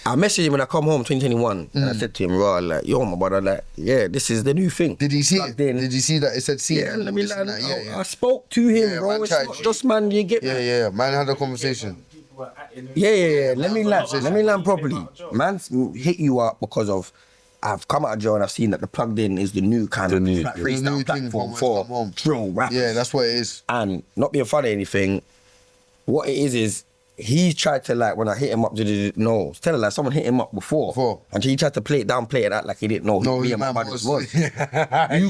I messaged him when I come home 2021 and I said to him, raw, like, yo, my brother, like, yeah, this is the new thing. Did he see it? Did you see that it said see? Yeah, let me learn. I spoke to him, bro. It's not just man, you get me? Yeah, man had a conversation. Yeah. Let me learn properly. Man hit you up because of, I've come out of jail and I've seen that the plugged in is the new kind of freestyle platform for drill rappers. Yeah, that's what it is. And not being funny or anything, what it is he tried to, like, when I hit him up, no, tell her like someone hit him up before. And he tried to play it down, play it out like he didn't know who me and my brothers was. You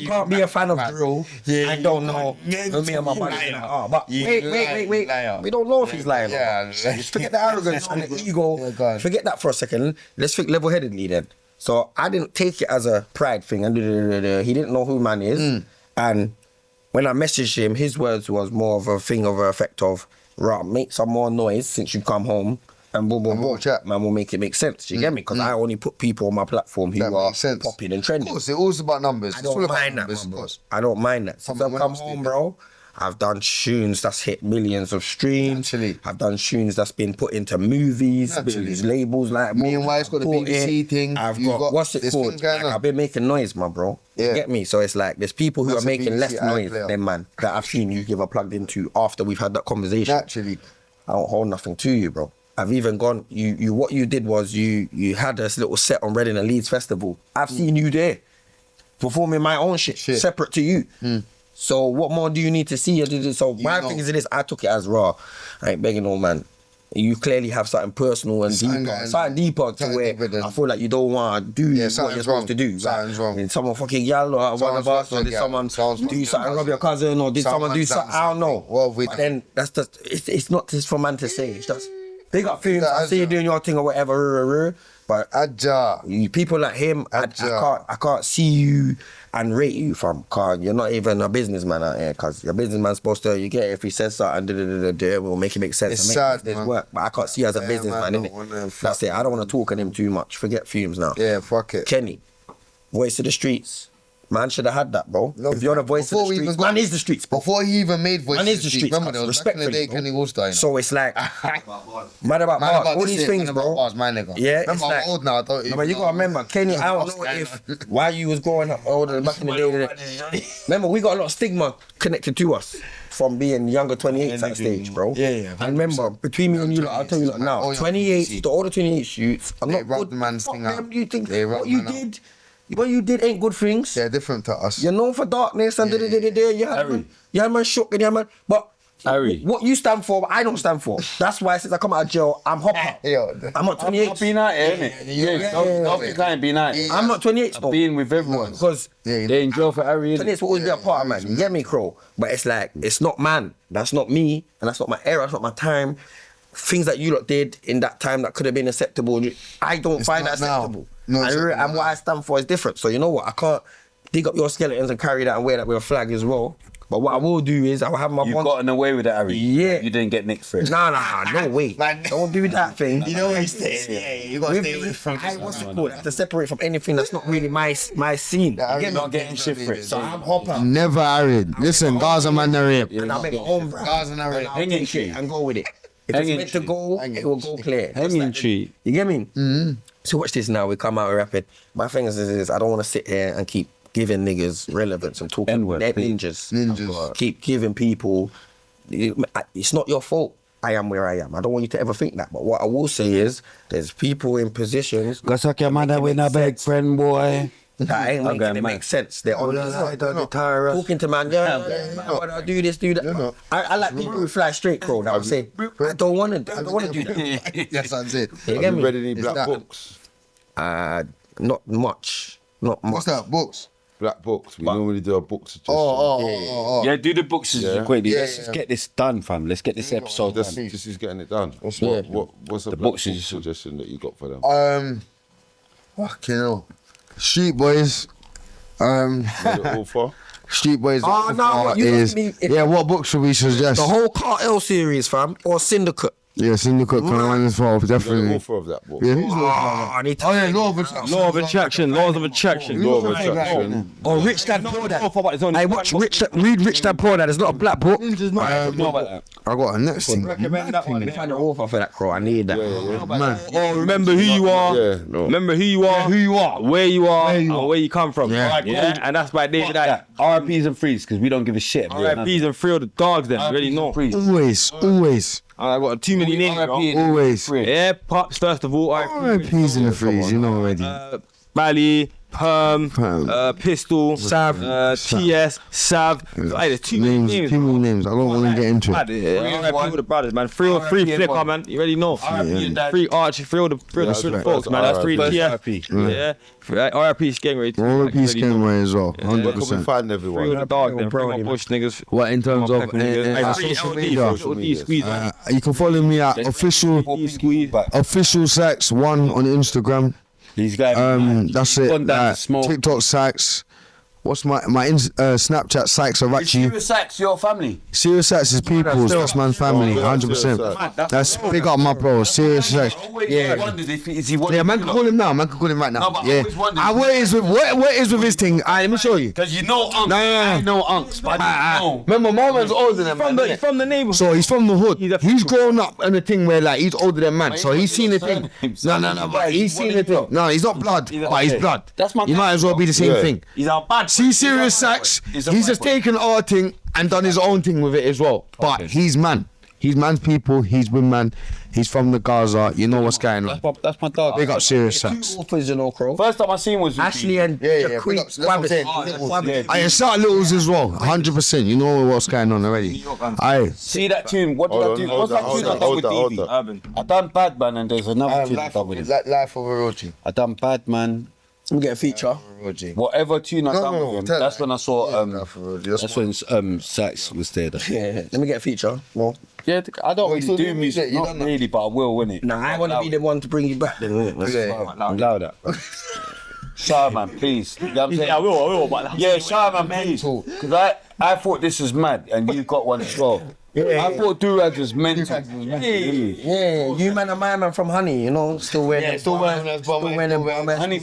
can't be a fan of drill and don't know who me and my brothers are. But wait. We don't know if he's lying. Just forget the arrogance and the ego. Forget that for a second. Let's think level-headedly then. So I didn't take it as a pride thing. And he didn't know who man is. And when I messaged him, his words was more of a thing of an effect of, right, make some more noise since you come home and boom, man, will make it make sense. You get me? Because I only put people on my platform who are popping and trending. Of course, it's all about numbers. I don't mind that, bro. I don't mind that. Since I've come home, bro, I've done tunes that's hit millions of streams. I've done tunes that's been put into movies, these labels like me and Wife's got the BBC thing. I've got what's it called? Like, I've been making noise, my bro. You get me? So it's like there's people who are making less noise than man that I've seen you give a plugged into after we've had that conversation. Naturally, I don't hold nothing to you, bro. I've even gone. You what you did was you had this little set on Reading and Leeds Festival. I've seen you there performing my own shit. Separate to you. So what more do you need to see? So my thing is this, I took it as raw. I ain't begging no man. You clearly have something personal and something deeper to where I feel like you don't want to do what you're supposed to do. Something's wrong. Did someone fucking yell or one of us, or did someone do something, rob your cousin, or did someone do something? I don't know. But then that's just, it's not just for man to say. It's just, big up Fumes, I see you doing your thing or whatever. But people like him, I can't see you and rate you from, cause you're not even a businessman out here, cause your businessman's supposed to, you get it, if he says something, we'll make it make sense. It's and sad, this man. work. But I can't see you as a businessman, innit? That's it, I don't want to talk on him too much. Forget Fumes now. Yeah, fuck it. Kenny, voice of the streets. Man should have had that, bro. If you're the voice of the streets, man is the streets, bro. Before he even made voice Man is the streets. remember there was back in the day Kenny All-Star, you know? So it's like, mad about bars, all these things, bro. Bars, my nigga. Yeah, remember, it's I'm like, old now. I don't no, but you gotta remember, Kenny, I don't know if while you was growing up older back in the day. Remember, we got a lot of stigma connected to us from being younger 28s at stage, bro. Yeah. And remember, between me and you, I'll tell you now, 28s, the older 28 youths, I'm not good. man's thing out. You think what you did ain't good things. They're different to us. You're known for darkness and you had man shook and you had man, but what you stand for, I don't stand for. That's why since I come out of jail, I'm hopper. I'm not 28. I've been out here, innit? Don't think I ain't been out here. I'm not 28. I've been with everyone. Because they in jail for Harry, innit? 28 will always be a part of man. You get me, Crow? But it's like, it's not man. That's not me. And that's not my era. That's not my time. Things that you lot did in that time that could have been acceptable, I don't find that acceptable. And what I stand for is different. So you know what? I can't dig up your skeletons and carry that and wear that with a flag as well. But what I will do is I will have my You've gotten away with it, Harry. Yeah. You didn't get nicked for it. Nah, no way. Man, don't do that thing. You know what he's saying? Yeah, you gotta stay away from what's it called? I have to separate from anything that's not really my scene. You're not getting shit for it. So I'm hopper. Never Arid. Listen, Gaza man, they're rape. And I'll make my own brand. Gaza and rape. Hanging tree and go with it. If it's meant to go, it will go clear. Hanging tree. You get me? So watch this now. We come out rapping. My thing is I don't want to sit here and keep giving niggas relevance and talking. They're ninjas. Keep giving people. It's not your fault. I am where I am. I don't want you to ever think that. But what I will say is, there's people in positions. Go suck your mother with a big friend, boy. That ain't making it make sense. They're on talking to man, I do this, do that. I like people who fly straight, bro. That would say, I don't want to do that. Yes, that's it. You get Have me? you read any black books? Not much. What's that? Books? Black books. We normally do a book suggestion. Yeah, do the books quickly. Let's just get this done, fam. Let's get this episode done. This is getting it done. What's the book suggestion that you got for them? Fucking hell. Street Boys. All for? Street Boys. Yeah, what book should we suggest? The whole Cartel series, fam, or Syndicate. Yeah, Syndicate kind of one as well, definitely. The author of that book. Yeah, who's the author? I need to Law of Attraction. Laws of Attraction. Law of Attraction. Or Rich Dad Poor Dad. I watch read Rich Dad Poor Dad. It's not a black book. I got a next thing. Recommend that one. Find the author for that, Crow. I need that. Man. Oh, remember who you are. Remember who you are. Where you are. And where you come from. Yeah. And that's by David I. RIPs and frees, because we don't give a shit. RIPs and free of the dogs then. You already know. Always. I got too many names, bro. Always. Yeah, Pops, first of all. RIPs in the freeze, you know already. Bally, Perm, Pistol, Sav, TS, Sav. There's too many names. Too many names. I don't want to get into it. RIP all the brothers, man. Free Flicker, man. You already know. Free Archie, free all the folks, man. That's free TS. Yeah. RIP Skengray. RIP Skengray as well. Where can we 100%. find Free all everyone? the dog, then. Free my bush niggas. What in terms of social media? You can follow me at official Sx3 on Instagram. These guys. That's it. TikTok Sykes. What's my Snapchat Sykes Serious Sykes, your family. Serious Sykes is people's. That's man's family. 100%. That's big up my bro. Serious Sykes. Yeah. Man can call him now. Man can call him right now. Yeah. What is with his thing? Let me show you. Because you know Unks. I know Unks, but I don't know. Remember, my man's older than man. From the neighborhood. So he's from the hood. He's grown up in a thing where like he's older than man. So he's seen the thing. No. But he's seen the thing. No, he's not blood, but he's blood. You might as well be the same thing. He's our bad. See, Serious Sykes, he's just taken our thing and done his own thing with it as well. But he's man. He's man's people. He's with man. He's from the Gaza. You know what's going on. That's my dog. Big up Serious Sykes. First time I seen was Ashley and Queen. I start littles as well. 100%. You know what's going on already. See that tune? What did I do? What's that tune I done with Davey? I done Bad Man and there's another tune I done with him. Life of a Rochi. I done Bad Man. We get a feature. Whatever tune I done with him, that's when I saw. That's when Sykes was there. Yeah, let me get a feature. Well, yeah, I don't really do music, not really, but I will, innit? Nah, I want to be the one to bring you back then, innit? Allow that, bro. Shaman, please. You know what I'm saying? I will, but yeah, Shaman, please. Because I thought this was mad, and you got one as well. Yeah, I thought Durag was mental. Yeah, you man and my man from Honey, you know, still wearing them. Honey,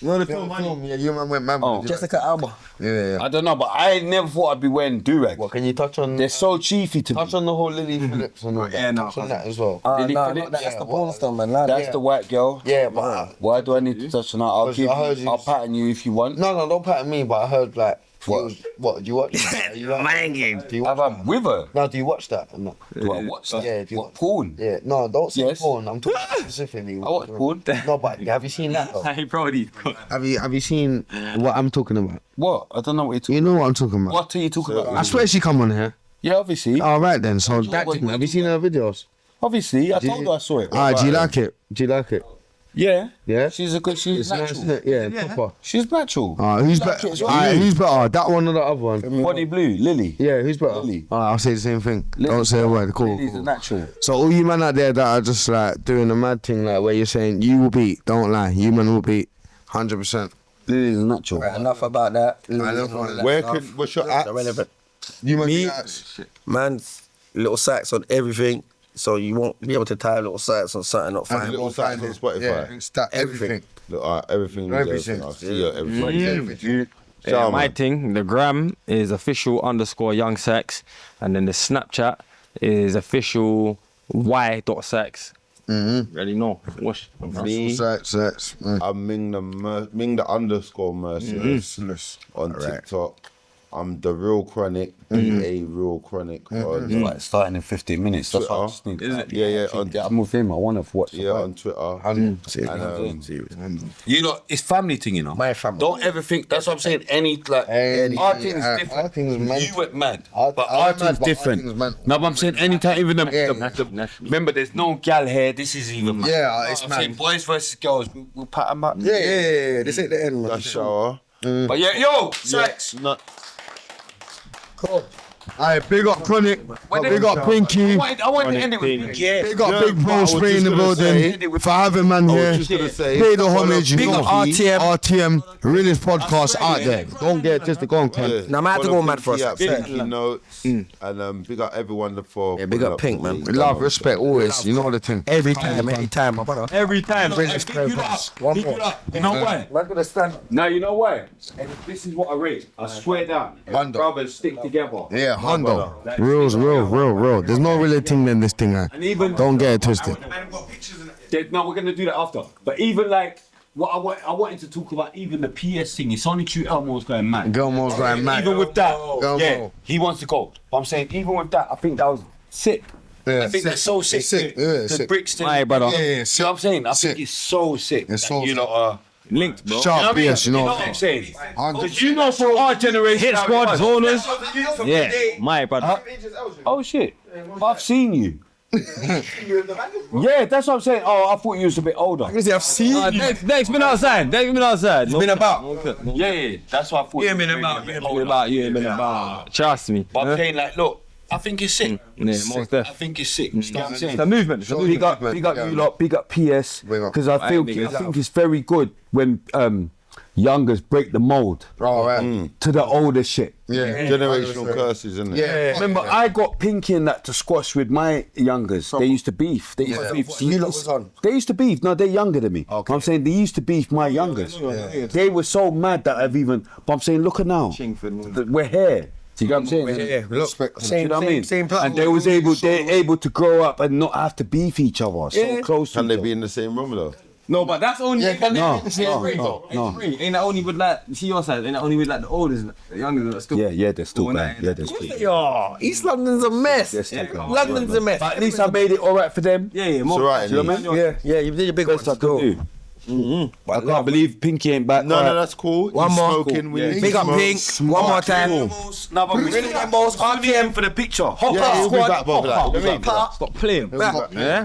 No, the film. Yeah, you man went mad. Oh. Jessica Alba. Yeah. I don't know, but I never thought I'd be wearing do-rag. What can you touch on? They're so chiefy to me. Touch on the whole Lily Phillips and all that. Yeah, no, touch on that as well. Lily No, Phillips? that's the porn star, man. Like, That's the white girl. Yeah, but Why do I need to touch on that? I'll pattern you if you want. no, don't pattern me. But I heard like, what do you watch? Do you Have I with her? No, do you watch that? Or not? Do I watch that? Yeah, do you What, porn? Yeah, no, don't say Yes. porn. I'm talking specifically. I watch porn. No, but have you seen that? Though? Hey, Brody. Have you seen what I'm talking about? What? I don't know what you're talking You know what I'm talking about? What are you talking about? I swear she come on here. Yeah, obviously. All right then. So that thing, have you seen her videos? Obviously, I told her I saw it. Alright, do you like it? Do you like it? Yeah. Yeah. She's It's nice, natural. isn't it? Yeah, proper. She's natural. Who's Like better? it as well. Alright, who's better? That one or the other one? Body blue, Lily. Yeah, who's better? Lily. Alright, I'll say the same thing. Lily. Don't say a word. Cool. Lily's a natural. So all you man out there that are just like doing a mad thing, like where you're saying you will beat, don't lie, you man will beat, 100%. Lily's a natural. Right, enough about that. What's your at? Irrelevant. You man, Me, man's little sites on everything, so you won't be able to tie little sites on something not And fine. little sites on Spotify. everything. Look, everything. Everything. I see everything. Yeah, my thing, the gram is official _young sex, and then the Snapchat is official y.sex. Really know. Watch. Sex. I'm Ming the underscore merciless on TikTok. I'm the real chronic, a real chronic on Like starting in 15 minutes. That's what I just need. Twitter. Yeah. I'm with him. I want to watch. Yeah, on Twitter. You know, it's family thing, you know. My family. Don't ever think. That's what I'm saying. Our thing is different. Our thing's mental. You went mad, Our but our mad, thing's but our different. thing's mental. No, but I'm saying anytime, even remember, there's no gal here. This is even mad. Yeah, it's I'm saying mad. boys versus girls. We'll pat them up. Yeah. This ain't the end, man. That's shower. But yeah, yo, sex. Alright, big up Chronic, big up Pinky, I wanted to end it with Pinky. Yeah. big up Big Bro Spray in the building for having man here. Pay the homage, Big up RTM, realest podcast out there. Don't get just to go on, Con. Now, I had to go mad for a sec. Pinky notes and big up everyone for. Yeah, big up Pink, man. Love, respect, always. You know the thing. Every time, my brother. Every time. Realest podcast. One more. You know why? Man, gonna stand. No, you know why? And this is what I rate. I swear down. Hondo. Brothers stick together. Yeah, Hondo. Real. There's no really thing than this thing, And even Don't get it twisted. No, we're gonna do that after. But even like what I wanted to talk about, even the PS thing. It's only true Elmo's going mad. Gilmore's going mad. Even with that, Gilmore. yeah, he wants to go. But I'm saying, even with that, I think that was sick. Yeah. I think that's so sick. It's sick. Yeah, it's The sick. Brixton. Aye, brother. Yeah, See what I'm saying? I Sick. think it's so sick. It's so you sick. know, Linked, bro. Sharp, yes, you know. what I'm saying? 100. Because you know, for our generation, Hit how it squad, was. zoners. Yeah, my brother. Oh shit! I've seen you. Yeah, that's what I'm saying. Oh, I thought you was a bit older. I've seen you. Next been outside. Been about. Yeah, that's what I thought. You ain't been about. You ain't been about. Trust me. But I'm saying, like, look, I think it's sick. Yeah, most I definitely. think it's sick. You know what I'm saying? The movement. Big up you lot, big up PS, because I think it's very good when youngers break the mold to the older shit. Yeah, generational curses, isn't it? Yeah. Remember, I got Pinky and that to squash with my youngers. They used to beef. They used to beef. You lot was on. They used to beef. No, they're younger than me. I'm saying they used to beef my youngers. They were so mad that I've even. But I'm saying, look at now. We're here. Do you get what I'm saying? Yeah, look, Do you know what I mean? same platform. And they're able to grow up and not have to beef each other. So close to Can each they other. be in the same room though? No, but that's only. Yeah, can they No, be the same breed? no. Ain't that only with like, see your side, ain't that only with like the oldest, the youngest that still. Yeah, they're still bad. Yeah, they're still. Yo, East London's a mess. London's a mess. But at least I made it alright for them. Yeah, It's alright. Do you know what I mean? Yeah, you did your big one. Best I could do. I can't believe Pinky ain't back. No, that's cool. One He's more. smoking. We need Big up smoke. Pink. One more time. No, but we Really, them balls. RTM for the picture. Hop Yeah, he'll be squad. back, brother. Hop, He'll be back. Stop playing. Back. Yeah.